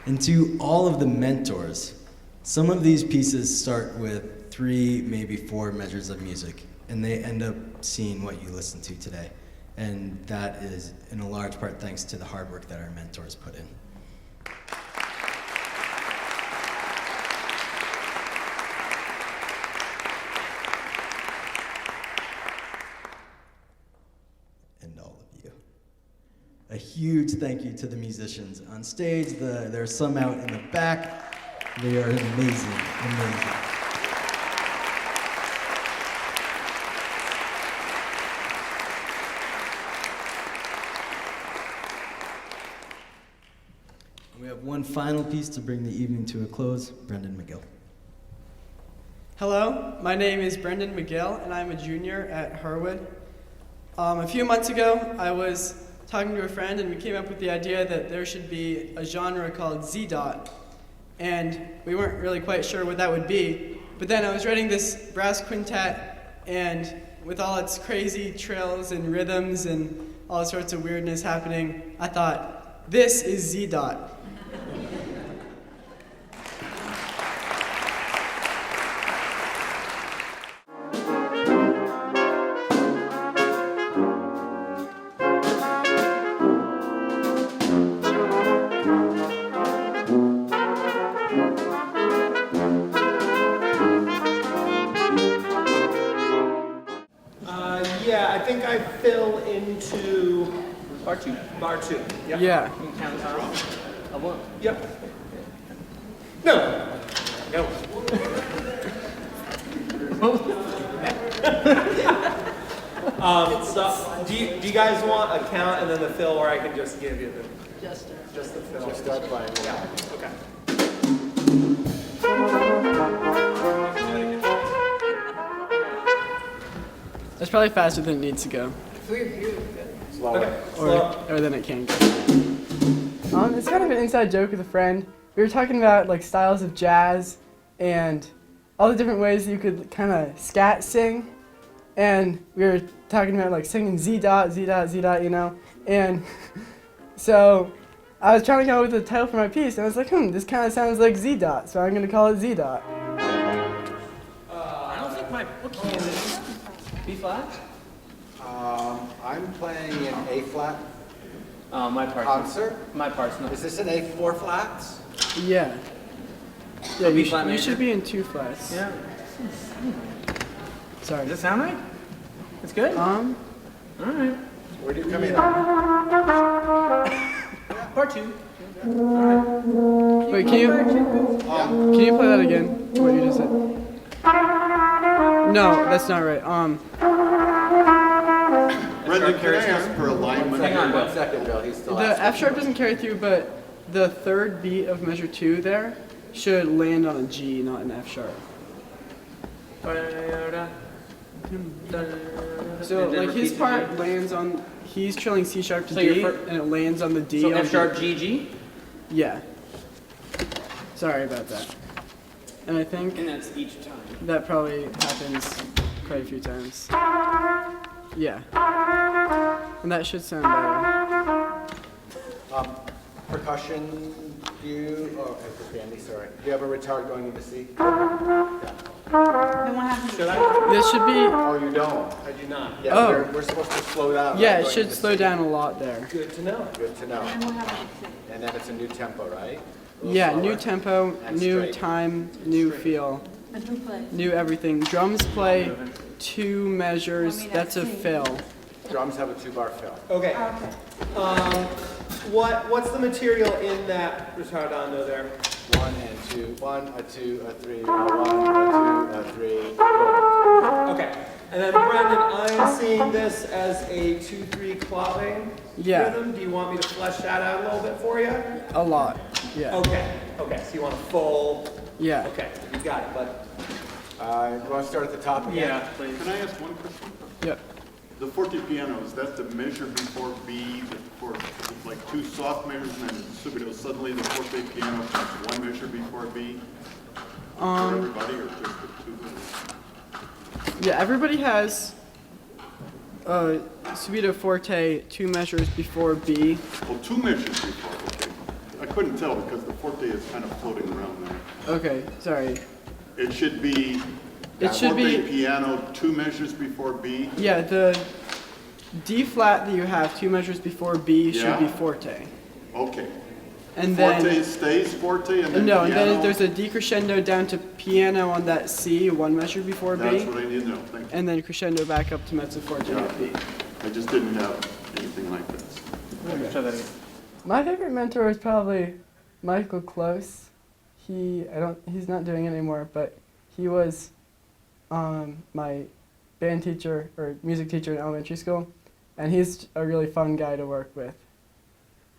[SPEAKER 11] And to all of the mentors, some of these pieces start with 3, maybe 4 measures of music, and they end up seeing what you listen to today. And that is, in a large part, thanks to the hard work that our mentors put in. And all of you. A huge thank you to the musicians on stage. There are some out in the back. They are amazing, amazing. We have one final piece to bring the evening to a close. Brendan McGill.
[SPEAKER 1] Hello, my name is Brendan McGill, and I'm a junior at Harwood. A few months ago, I was talking to a friend, and we came up with the idea that there should be a genre called Z-Dot, and we weren't really quite sure what that would be. But then I was writing this brass quintet, and with all its crazy trills and rhythms and all sorts of weirdness happening, I thought, this is Z-Dot.
[SPEAKER 20] Yeah, I think I fill into bar 2. Bar 2. Yep.
[SPEAKER 1] Yeah.
[SPEAKER 20] You can count down. I won't. Yep. No. No. So do you guys want a count and then the fill, or I can just give you the just the fill?
[SPEAKER 3] Just start playing.
[SPEAKER 20] Yeah. Okay.
[SPEAKER 1] That's probably faster than it needs to go.
[SPEAKER 20] Slower.
[SPEAKER 1] Or than it can go. It's kind of an inside joke with a friend. We were talking about like styles of jazz and all the different ways you could kind of scat sing. And we were talking about like singing Z-Dot, Z-Dot, Z-Dot, you know? And so I was trying to come up with a title for my piece, and I was like, this kind of sounds like Z-Dot, so I'm going to call it Z-Dot.
[SPEAKER 6] I don't think what key is it? B flat?
[SPEAKER 3] I'm playing in A flat.
[SPEAKER 6] My part.
[SPEAKER 3] Concert.
[SPEAKER 6] My part's not.
[SPEAKER 3] Is this an A4 flats?
[SPEAKER 1] Yeah. Yeah,
[SPEAKER 6] B
[SPEAKER 1] you,
[SPEAKER 6] flat
[SPEAKER 1] you
[SPEAKER 6] major?
[SPEAKER 1] should be in 2 flats.
[SPEAKER 6] Yeah.
[SPEAKER 1] Sorry.
[SPEAKER 6] Does it sound right? It's good?
[SPEAKER 1] All
[SPEAKER 6] right.
[SPEAKER 3] Where do you come in?
[SPEAKER 6] Part 2.
[SPEAKER 1] Wait, can you play that again? What you just said? No, that's not right.
[SPEAKER 24] Brendan, can I ask for alignment?
[SPEAKER 3] Hang on 1 second, Bill, he's still
[SPEAKER 1] The
[SPEAKER 3] asking.
[SPEAKER 1] F sharp doesn't carry through, but the third beat of measure 2 there should land on a G, not an F sharp. So like his part lands on, he's trilling C sharp to
[SPEAKER 6] So
[SPEAKER 1] D,
[SPEAKER 6] your
[SPEAKER 1] and it lands on the D.
[SPEAKER 6] So
[SPEAKER 1] on
[SPEAKER 6] F sharp, G, G?
[SPEAKER 1] Yeah. Sorry about that. And I think
[SPEAKER 6] And that's each time.
[SPEAKER 1] that probably happens quite a few times. Yeah. And that should sound better.
[SPEAKER 3] Percussion, do you, oh, it's Andy, sorry. Do you have a retard going into C?
[SPEAKER 22] Then what happens?
[SPEAKER 1] This should be.
[SPEAKER 3] Oh, you don't?
[SPEAKER 20] I do not.
[SPEAKER 3] Yeah,
[SPEAKER 1] Oh.
[SPEAKER 3] we're supposed to slow down.
[SPEAKER 1] Yeah,
[SPEAKER 3] right,
[SPEAKER 1] it
[SPEAKER 3] going
[SPEAKER 1] should
[SPEAKER 3] into
[SPEAKER 1] slow
[SPEAKER 3] C.
[SPEAKER 1] down a lot there.
[SPEAKER 20] Good to know.
[SPEAKER 3] Good to know.
[SPEAKER 22] And what happens?
[SPEAKER 3] And then it's a new tempo, right? A little
[SPEAKER 1] Yeah,
[SPEAKER 3] slower.
[SPEAKER 1] new tempo,
[SPEAKER 3] And
[SPEAKER 1] new
[SPEAKER 3] straight.
[SPEAKER 1] time, new feel,
[SPEAKER 22] And who plays?
[SPEAKER 1] new everything. Drums play 2 measures.
[SPEAKER 22] I mean,
[SPEAKER 1] That's a
[SPEAKER 22] I've seen.
[SPEAKER 1] fill.
[SPEAKER 3] Drums have a 2-bar fill.
[SPEAKER 20] Okay.
[SPEAKER 22] Okay.
[SPEAKER 20] What's the material in that retardando there?
[SPEAKER 3] 1 and 2, 1, a 2, a 3, a 1, a 2, a 3, boom.
[SPEAKER 20] Okay. And then Brendan, I'm seeing this as a 2-3 clawing
[SPEAKER 1] Yeah.
[SPEAKER 20] rhythm. Do you want me to flesh that out a little bit for you?
[SPEAKER 1] A lot. Yeah.
[SPEAKER 20] Okay. Okay. So you want a full?
[SPEAKER 1] Yeah.
[SPEAKER 20] Okay. You got it, bud.
[SPEAKER 3] You want to start at the top again?
[SPEAKER 20] Yeah, please.
[SPEAKER 24] Can I ask one question?
[SPEAKER 1] Yep.
[SPEAKER 24] The forte piano, is that the measure before B, it's like 2 soft measures and then suddenly the forte piano comes 1 measure before B? For everybody or just the 2 measures?
[SPEAKER 1] Yeah, everybody has subito forte 2 measures before B.
[SPEAKER 24] Well, 2 measures before, okay. I couldn't tell because the forte is kind of floating around there.
[SPEAKER 1] Okay, sorry.
[SPEAKER 24] It should be
[SPEAKER 1] It should
[SPEAKER 24] forte
[SPEAKER 1] be,
[SPEAKER 24] piano 2 measures before B.
[SPEAKER 1] yeah, the D flat that you have 2 measures before B should
[SPEAKER 24] Yeah.
[SPEAKER 1] be forte.
[SPEAKER 24] Okay.
[SPEAKER 1] And
[SPEAKER 24] Forte
[SPEAKER 1] then,
[SPEAKER 24] stays forte and then
[SPEAKER 1] no,
[SPEAKER 24] piano?
[SPEAKER 1] and then there's a decrescendo down to piano on that C, 1 measure before B.
[SPEAKER 24] That's what I need to know, thank you.
[SPEAKER 1] And then crescendo back up to mezzo forte at B.
[SPEAKER 24] I just didn't have anything like this.
[SPEAKER 1] My favorite mentor is probably Michael Close. He's not doing it anymore, but he was my band teacher or music teacher in elementary school, and he's a really fun guy to work with.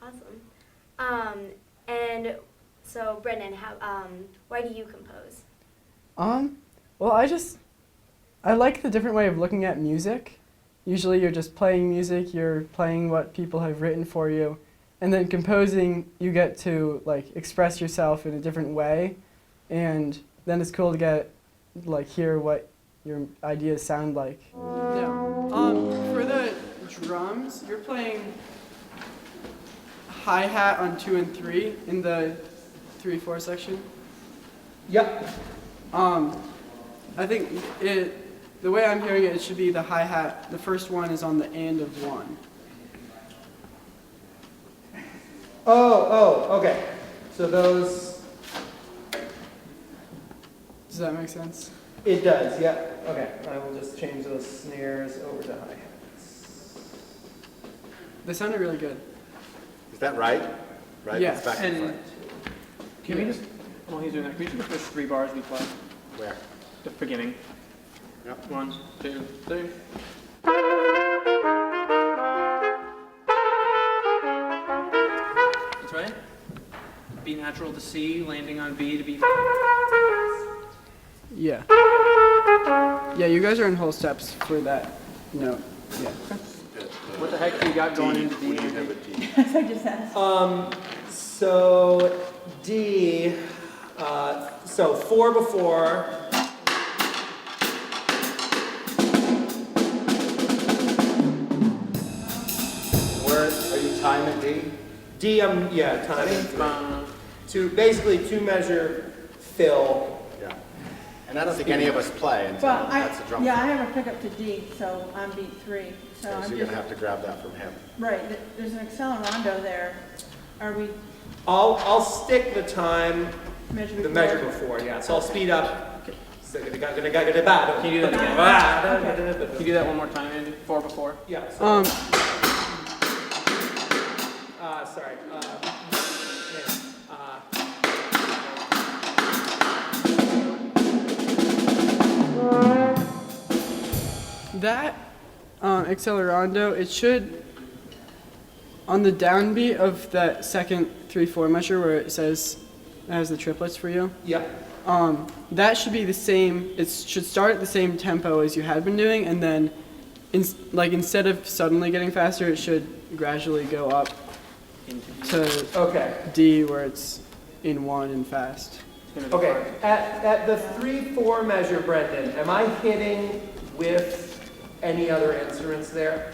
[SPEAKER 7] Awesome. And so Brendan, why do you compose?
[SPEAKER 1] Well, I like the different way of looking at music. Usually you're just playing music, you're playing what people have written for you, and then composing, you get to like express yourself in a different way, and then it's cool to hear what your ideas sound like. No. For the drums, you're playing hi-hat on 2 and 3 in the 3/4 section.
[SPEAKER 20] Yep.
[SPEAKER 1] I think the way I'm hearing it, it should be the hi-hat. The first one is on the end of 1.
[SPEAKER 20] Oh, okay. So those.
[SPEAKER 1] Does that make sense?
[SPEAKER 20] It does, yeah. Okay, I will just change those snares over to hi-hats.
[SPEAKER 1] They sounded really good.
[SPEAKER 3] Is that right? Right?
[SPEAKER 1] Yeah.
[SPEAKER 3] It's back and
[SPEAKER 6] And
[SPEAKER 3] front.
[SPEAKER 6] can we just, while he's doing that, can we just look at those 3 bars we played?
[SPEAKER 3] Where?
[SPEAKER 6] The beginning.
[SPEAKER 3] Yep.
[SPEAKER 6] 1, 2, 3. That's right. B natural to C, landing on B to B.
[SPEAKER 1] Yeah. Yeah, you guys are in whole steps for that note. Yeah.
[SPEAKER 6] What the heck do you got going into D?
[SPEAKER 22] I just asked.
[SPEAKER 20] So D, so 4 before.
[SPEAKER 3] Where are you timing D?
[SPEAKER 20] D, yeah, timing. Basically 2 measure fill.
[SPEAKER 3] Yeah. And I don't think any of us play until
[SPEAKER 22] Well,
[SPEAKER 3] that's a drum.
[SPEAKER 22] yeah, I have a pickup to D, so I'm beat 3. So
[SPEAKER 3] So
[SPEAKER 22] I'm
[SPEAKER 3] you're
[SPEAKER 22] just,
[SPEAKER 3] going to have to grab that from him.
[SPEAKER 22] right, there's an accelerando there. Are we
[SPEAKER 20] I'll stick the time,
[SPEAKER 22] measuring?
[SPEAKER 20] the measure before, yeah. So I'll speed up. Can
[SPEAKER 6] Can you do that again? Can you do that one more time, Andy? 4 before?
[SPEAKER 20] Yeah. So, sorry.
[SPEAKER 1] That accelerando, it should, on the downbeat of that second 3/4 measure where it says it has the triplets for you.
[SPEAKER 20] Yeah.
[SPEAKER 1] That should be the same. It should start at the same tempo as you had been doing, and then, instead of suddenly getting faster, it should gradually go up to D where it's in 1 and fast.
[SPEAKER 20] Okay, at the 3/4 measure, Brendan, am I hitting with any other instruments there?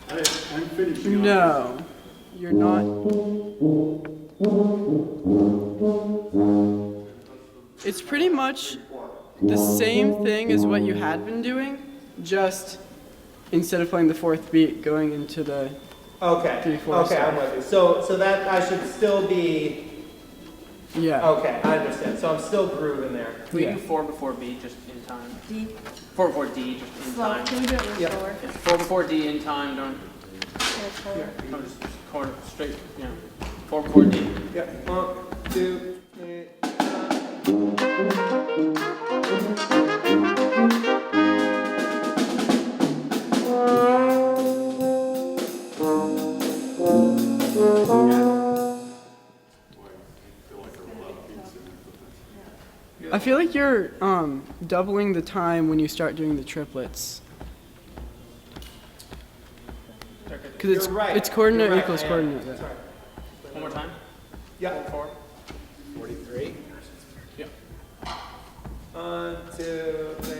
[SPEAKER 24] I'm finishing.
[SPEAKER 1] No, you're not. It's pretty much the same thing as what you had been doing, just instead of playing the 4th beat, going into the 3/4.
[SPEAKER 20] Okay, I'm with you. So that I should still be.
[SPEAKER 1] Yeah.
[SPEAKER 20] Okay, I understand. So I'm still grooving there.
[SPEAKER 6] Can we do 4 before B just in time? D. 4 before D just in time.
[SPEAKER 22] Can we do it with
[SPEAKER 20] Yep.
[SPEAKER 22] slower?
[SPEAKER 6] It's 4 before D in time. Don't.
[SPEAKER 22] Here.
[SPEAKER 6] I'm just corner straight. Yeah. 4 before D.
[SPEAKER 20] Yep. 1, 2, 3.
[SPEAKER 1] I feel like you're doubling the time when you start doing the triplets. Because it's
[SPEAKER 20] You're right.
[SPEAKER 1] it's coordinate
[SPEAKER 20] You're right,
[SPEAKER 1] equals
[SPEAKER 20] I am.
[SPEAKER 1] coordinate.
[SPEAKER 20] Sorry.
[SPEAKER 6] One more time.
[SPEAKER 20] Yeah.
[SPEAKER 6] 4.
[SPEAKER 3] 43.
[SPEAKER 6] Yeah.
[SPEAKER 20] 1, 2, 3.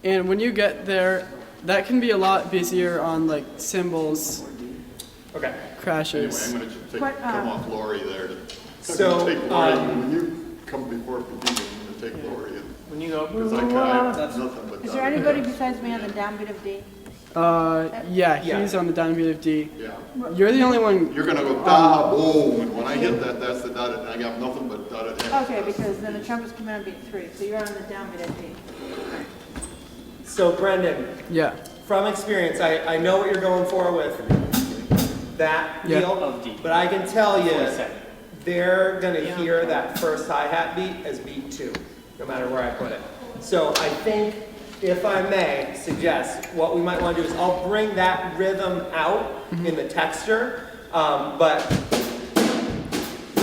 [SPEAKER 1] And when you get there, that can be a lot busier on like cymbals.
[SPEAKER 20] Okay.
[SPEAKER 1] Crashes.
[SPEAKER 24] Anyway, I'm going to come off Lori there.
[SPEAKER 20] So,
[SPEAKER 24] take Lori, when you come before competing, I'm going to take Lori.
[SPEAKER 6] When you go.
[SPEAKER 24] Because I have nothing but
[SPEAKER 22] Is there anybody besides me on the downbeat of D?
[SPEAKER 1] Yeah, he's on the downbeat of D.
[SPEAKER 24] Yeah.
[SPEAKER 1] You're the only one.
[SPEAKER 24] You're going to go da, boom, and when I hit that, that's the da, and I got nothing but da, da.
[SPEAKER 22] Okay, because then the trumpets come in on beat 3, so you're on the downbeat of D.
[SPEAKER 20] So Brendan.
[SPEAKER 1] Yeah.
[SPEAKER 20] From experience, I know what you're going for with that deal, but I can tell you they're going to hear that first hi-hat beat as beat 2, no matter where I put it. So I think, if I may suggest, what we might want to do is I'll bring that rhythm out in the texture, but...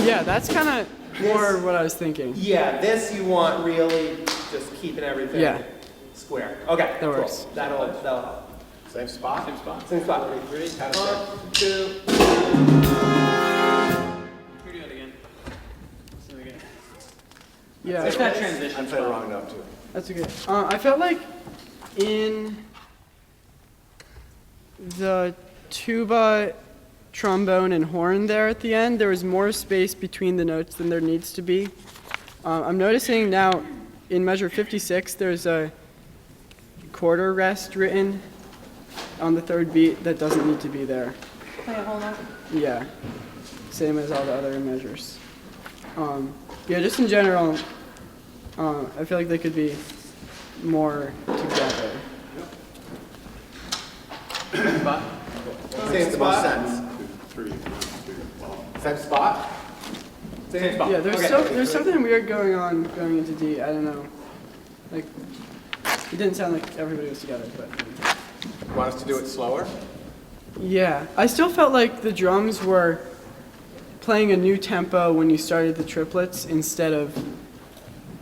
[SPEAKER 1] Yeah, that's kind of more what I was thinking.
[SPEAKER 20] Yeah, this you want really just keeping everything square. Okay,
[SPEAKER 1] that works.
[SPEAKER 20] Cool. That'll help.
[SPEAKER 3] Same spot?
[SPEAKER 6] Same spot.
[SPEAKER 20] Same spot.
[SPEAKER 3] 43.
[SPEAKER 20] 1, 2.
[SPEAKER 6] Here do it again. So again.
[SPEAKER 1] Yeah.
[SPEAKER 6] It's that transition.
[SPEAKER 3] I played a wrong note too.
[SPEAKER 1] That's okay. I felt like in the tuba, trombone, and horn there at the end, there was more space between the notes than there needs to be. I'm noticing now in measure 56, there's a quarter rest written on the 3rd beat that doesn't need to be there.
[SPEAKER 22] Play a whole note?
[SPEAKER 1] Yeah, same as all the other measures. Yeah, just in general, I feel like they could be more together.
[SPEAKER 20] Same spot?
[SPEAKER 3] Makes the most sense.
[SPEAKER 24] 3, 1, 2, well.
[SPEAKER 3] Same spot?
[SPEAKER 20] Same spot.
[SPEAKER 1] Yeah, there's something weird going on going into D. I don't know. Like, it didn't sound like everybody was together, but.
[SPEAKER 3] You want us to do it slower?
[SPEAKER 1] Yeah, I still felt like the drums were playing a new tempo when you started the triplets instead of,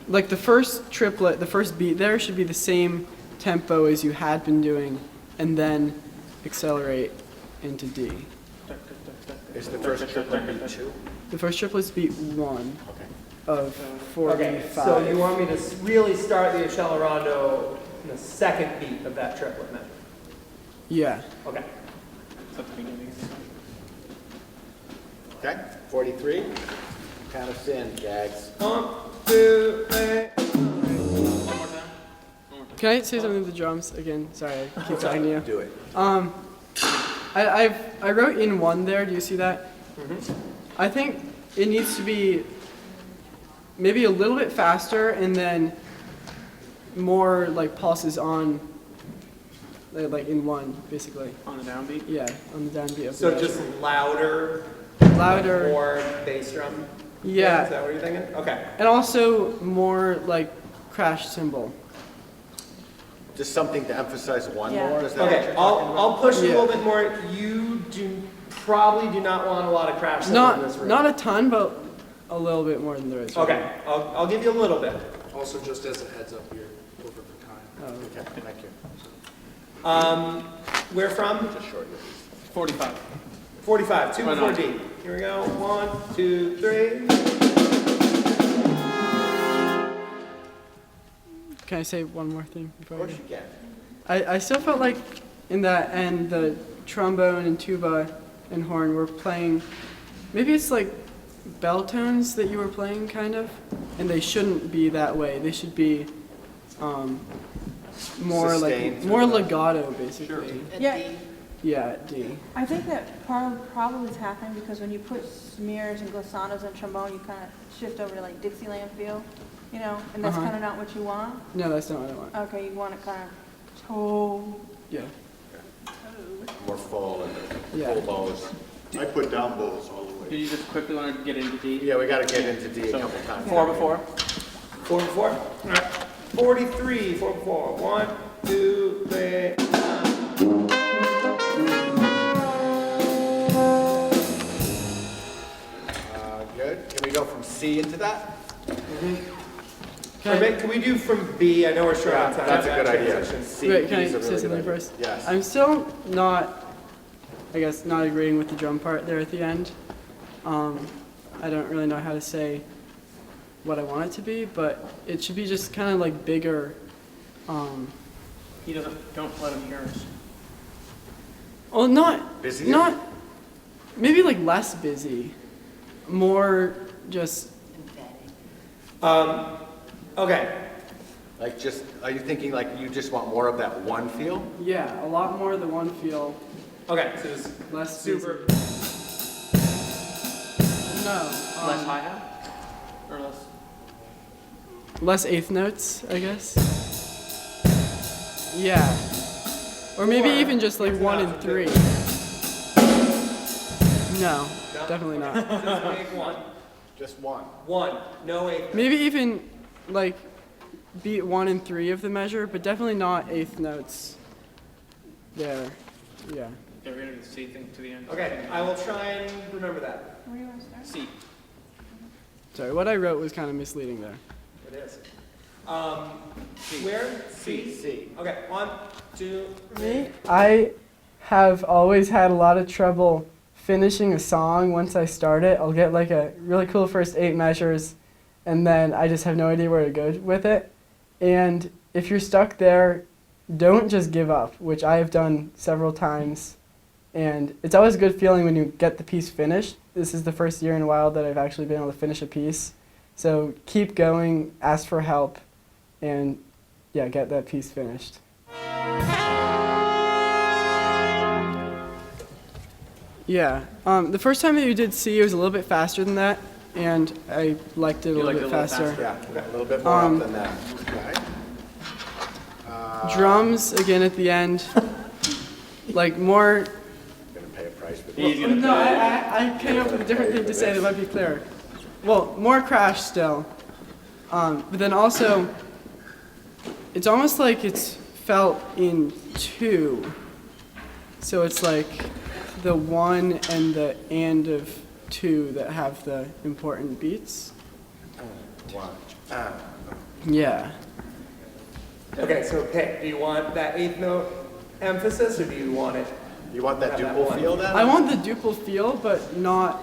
[SPEAKER 1] like the first triplet, the first beat there should be the same tempo as you had been doing, and then accelerate into D.
[SPEAKER 3] Is the first triplet beat 2?
[SPEAKER 1] The first triplet's beat 1 of 45.
[SPEAKER 20] Okay, so you want me to really start the accelerando in the second beat of that triplet measure?
[SPEAKER 1] Yeah.
[SPEAKER 20] Okay.
[SPEAKER 3] Okay, 43. Count us in, Jags.
[SPEAKER 20] 1, 2, 3.
[SPEAKER 1] Can I say something to the drums again? Sorry, I keep talking to you.
[SPEAKER 3] Do it.
[SPEAKER 1] I wrote in 1 there. Do you see that? I think it needs to be maybe a little bit faster, and then more like pulses on, like in one, basically.
[SPEAKER 6] On the downbeat?
[SPEAKER 1] Yeah, on the downbeat of
[SPEAKER 20] So
[SPEAKER 1] the
[SPEAKER 20] just
[SPEAKER 1] measure.
[SPEAKER 20] louder,
[SPEAKER 1] Louder.
[SPEAKER 20] more bass drum?
[SPEAKER 1] Yeah.
[SPEAKER 20] Is that what you're thinking? Okay.
[SPEAKER 1] And also more like crash cymbal.
[SPEAKER 3] Just something to emphasize one
[SPEAKER 1] Yeah.
[SPEAKER 3] more? Is that what
[SPEAKER 20] Okay,
[SPEAKER 3] you're talking about?
[SPEAKER 20] I'll push you a
[SPEAKER 1] Yeah.
[SPEAKER 20] little bit more. You probably do not want a lot of crash cymbal in this room.
[SPEAKER 1] Not a ton, but a little bit more than there is.
[SPEAKER 20] Okay, I'll give you a little bit.
[SPEAKER 16] Also, just as a heads up, you're over for time.
[SPEAKER 1] Oh,
[SPEAKER 3] okay, thank you.
[SPEAKER 20] Where from?
[SPEAKER 3] Just short.
[SPEAKER 6] 45.
[SPEAKER 20] 45, 2
[SPEAKER 6] Why
[SPEAKER 20] before
[SPEAKER 6] not?
[SPEAKER 20] D. Here we go, 1, 2, 3.
[SPEAKER 1] Can I say one more thing before?
[SPEAKER 3] Of course you can.
[SPEAKER 1] I still felt like in that end the trombone and tuba and horn were playing, maybe it's like bell tones that you were playing kind of, and they shouldn't be that way. They should be more
[SPEAKER 3] Sustained
[SPEAKER 1] like more legato basically.
[SPEAKER 13] Yeah,
[SPEAKER 1] Yeah, D.
[SPEAKER 13] I think that probably is happening because when you put smears and glossanos and trombone, you kind of shift over to like Dixieland feel, you know, and that's
[SPEAKER 1] Uh-huh.
[SPEAKER 13] kind of not what you want.
[SPEAKER 1] No, that's not what I want.
[SPEAKER 13] Okay, you want it kind of toe.
[SPEAKER 1] Yeah.
[SPEAKER 3] More full and
[SPEAKER 1] Yeah.
[SPEAKER 3] full bows.
[SPEAKER 24] I put down bows all the way.
[SPEAKER 6] Did you just quickly want to get into D?
[SPEAKER 3] Yeah, we got to get into D a
[SPEAKER 6] So,
[SPEAKER 3] couple times.
[SPEAKER 6] 4 before?
[SPEAKER 20] 4 before? All right. 43, 4 before. 1, 2, 3.
[SPEAKER 3] Good. Can we go from C into that?
[SPEAKER 20] Can we do from B? I know we're short on time.
[SPEAKER 3] That's a good idea.
[SPEAKER 20] Transition.
[SPEAKER 3] C,
[SPEAKER 1] Wait, can I
[SPEAKER 3] B's a
[SPEAKER 1] say
[SPEAKER 3] really
[SPEAKER 1] something
[SPEAKER 3] good idea.
[SPEAKER 1] first?
[SPEAKER 3] Yes.
[SPEAKER 1] I'm still not, I guess, not agreeing with the drum part there at the end. I don't really know how to say what I want it to be, but it should be just kind of like bigger.
[SPEAKER 6] He doesn't, don't let him hear us.
[SPEAKER 1] Well, not,
[SPEAKER 3] Busier?
[SPEAKER 1] not, maybe like less busy, more just,
[SPEAKER 20] Okay.
[SPEAKER 3] Like just, are you thinking like you just want more of that one feel?
[SPEAKER 1] yeah, a lot more of the one feel,
[SPEAKER 20] Okay, so just
[SPEAKER 1] less
[SPEAKER 20] super.
[SPEAKER 1] busy. No.
[SPEAKER 6] Less hi-hat? Or less?
[SPEAKER 1] Less eighth notes, I guess. Yeah. Or maybe even just like 1 and 3. No, definitely not.
[SPEAKER 20] Just make one.
[SPEAKER 3] Just one.
[SPEAKER 20] 1. No 8.
[SPEAKER 1] Maybe even like beat 1 and 3 of the measure, but definitely not eighth notes there. Yeah.
[SPEAKER 6] They're going to do the C thing to the end.
[SPEAKER 20] Okay, I will try and remember that.
[SPEAKER 13] Where do you want to start?
[SPEAKER 6] C.
[SPEAKER 1] Sorry, what I wrote was kind of misleading there.
[SPEAKER 20] It is. Where? C.
[SPEAKER 3] C.
[SPEAKER 20] Okay, 1, 2, 3.
[SPEAKER 1] I have always had a lot of trouble finishing a song once I start it. I'll get like a really cool first 8 measures, and then I just have no idea where to go with it. And if you're stuck there, don't just give up, which I have done several times. And it's always a good feeling when you get the piece finished. This is the first year in a while that I've actually been able to finish a piece. So keep going, ask for help, and yeah, get that piece finished. Yeah, the first time that you did C, it was a little bit faster than that, and I liked it a little bit faster.
[SPEAKER 3] Yeah, a little bit more up than that. Okay.
[SPEAKER 1] Drums, again at the end, like more.
[SPEAKER 3] Gonna pay a price for
[SPEAKER 6] He's
[SPEAKER 3] this.
[SPEAKER 6] gonna
[SPEAKER 1] No, I came up with a different thing to say that might be clearer. Well, more crash still, but then also, it's almost like it's felt in 2. So it's like the 1 and the and of 2 that have the important beats.
[SPEAKER 3] One.
[SPEAKER 1] Yeah.
[SPEAKER 20] Okay, so pick. Do you want that 8th note emphasis, or do you want it?
[SPEAKER 3] You want that
[SPEAKER 20] Have that
[SPEAKER 3] duple
[SPEAKER 20] one.
[SPEAKER 3] feel then?
[SPEAKER 1] I want the duple feel, but not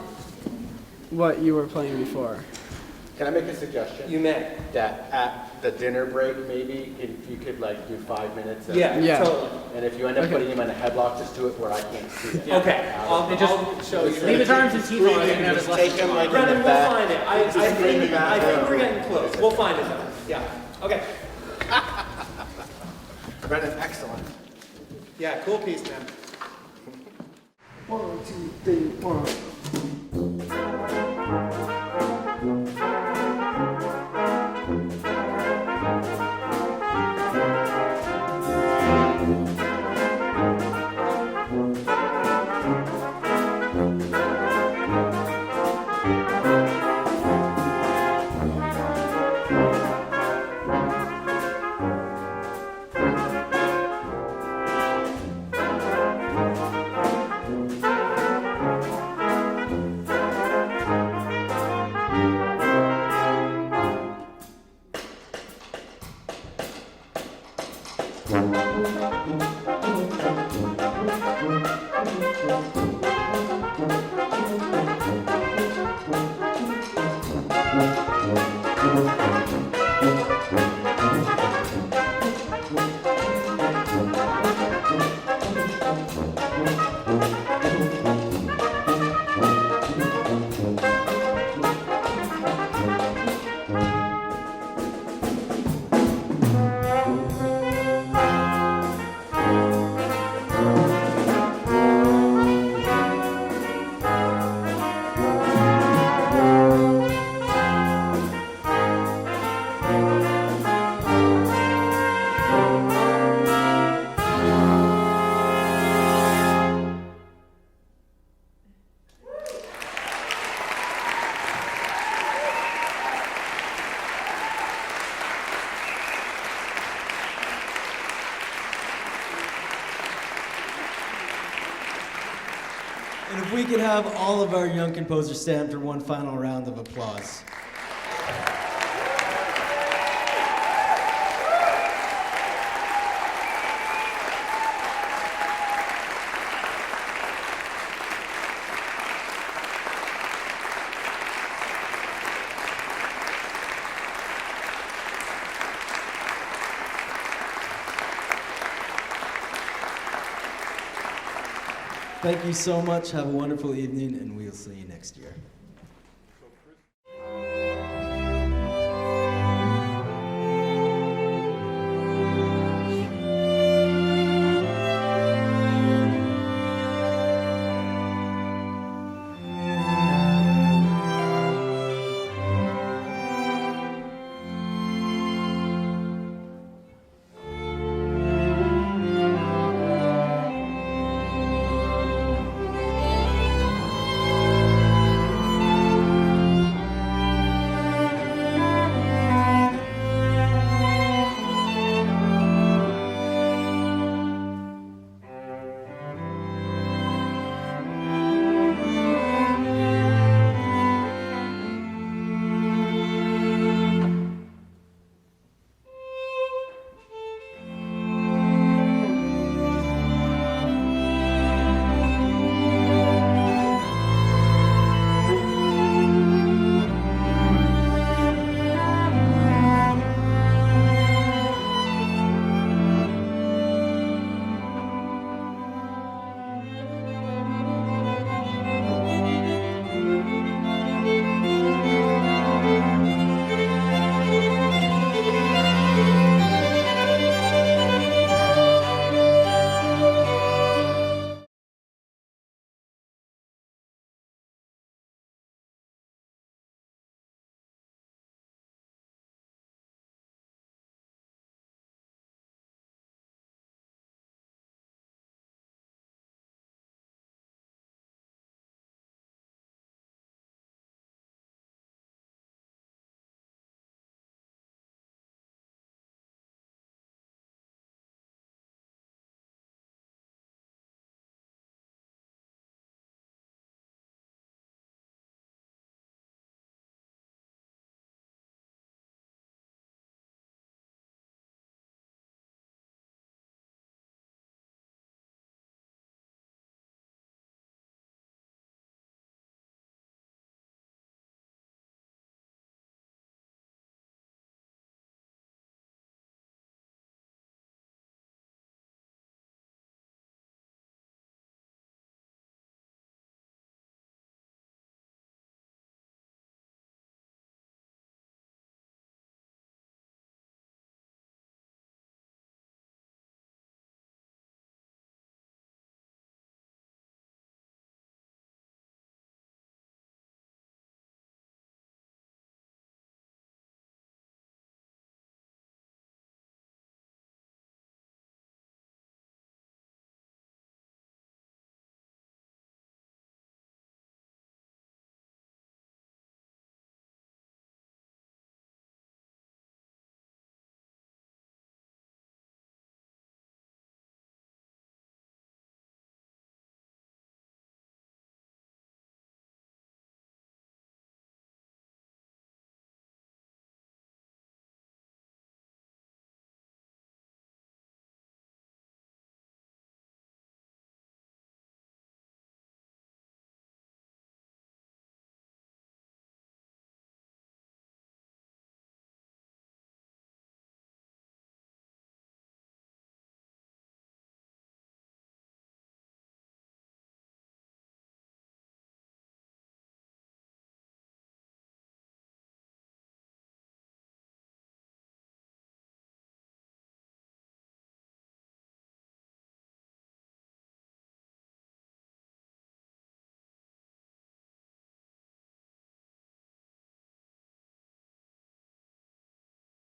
[SPEAKER 1] what you were playing before.
[SPEAKER 3] Can I make a suggestion?
[SPEAKER 20] You may.
[SPEAKER 3] That at the dinner break, maybe, if you could like do 5 minutes. Of,
[SPEAKER 20] Yeah, totally.
[SPEAKER 3] And if you end up
[SPEAKER 1] Okay.
[SPEAKER 3] putting him in a headlock, just do it where I can't see it.
[SPEAKER 20] Okay, I'll show you.
[SPEAKER 6] Leave his arms and teeth on it and have his
[SPEAKER 3] Just take him like in
[SPEAKER 20] Brendan,
[SPEAKER 3] the
[SPEAKER 20] we'll
[SPEAKER 3] back.
[SPEAKER 20] find it. I think we're getting close. We'll find it though. Yeah. Okay.
[SPEAKER 3] Brendan, excellent.
[SPEAKER 20] Yeah, cool piece, man.
[SPEAKER 1] 1, 2, 3, 1.
[SPEAKER 2] And if we could have all of our young composers stand for one final round of applause. Thank you so much. Have a wonderful evening, and we'll see you next year.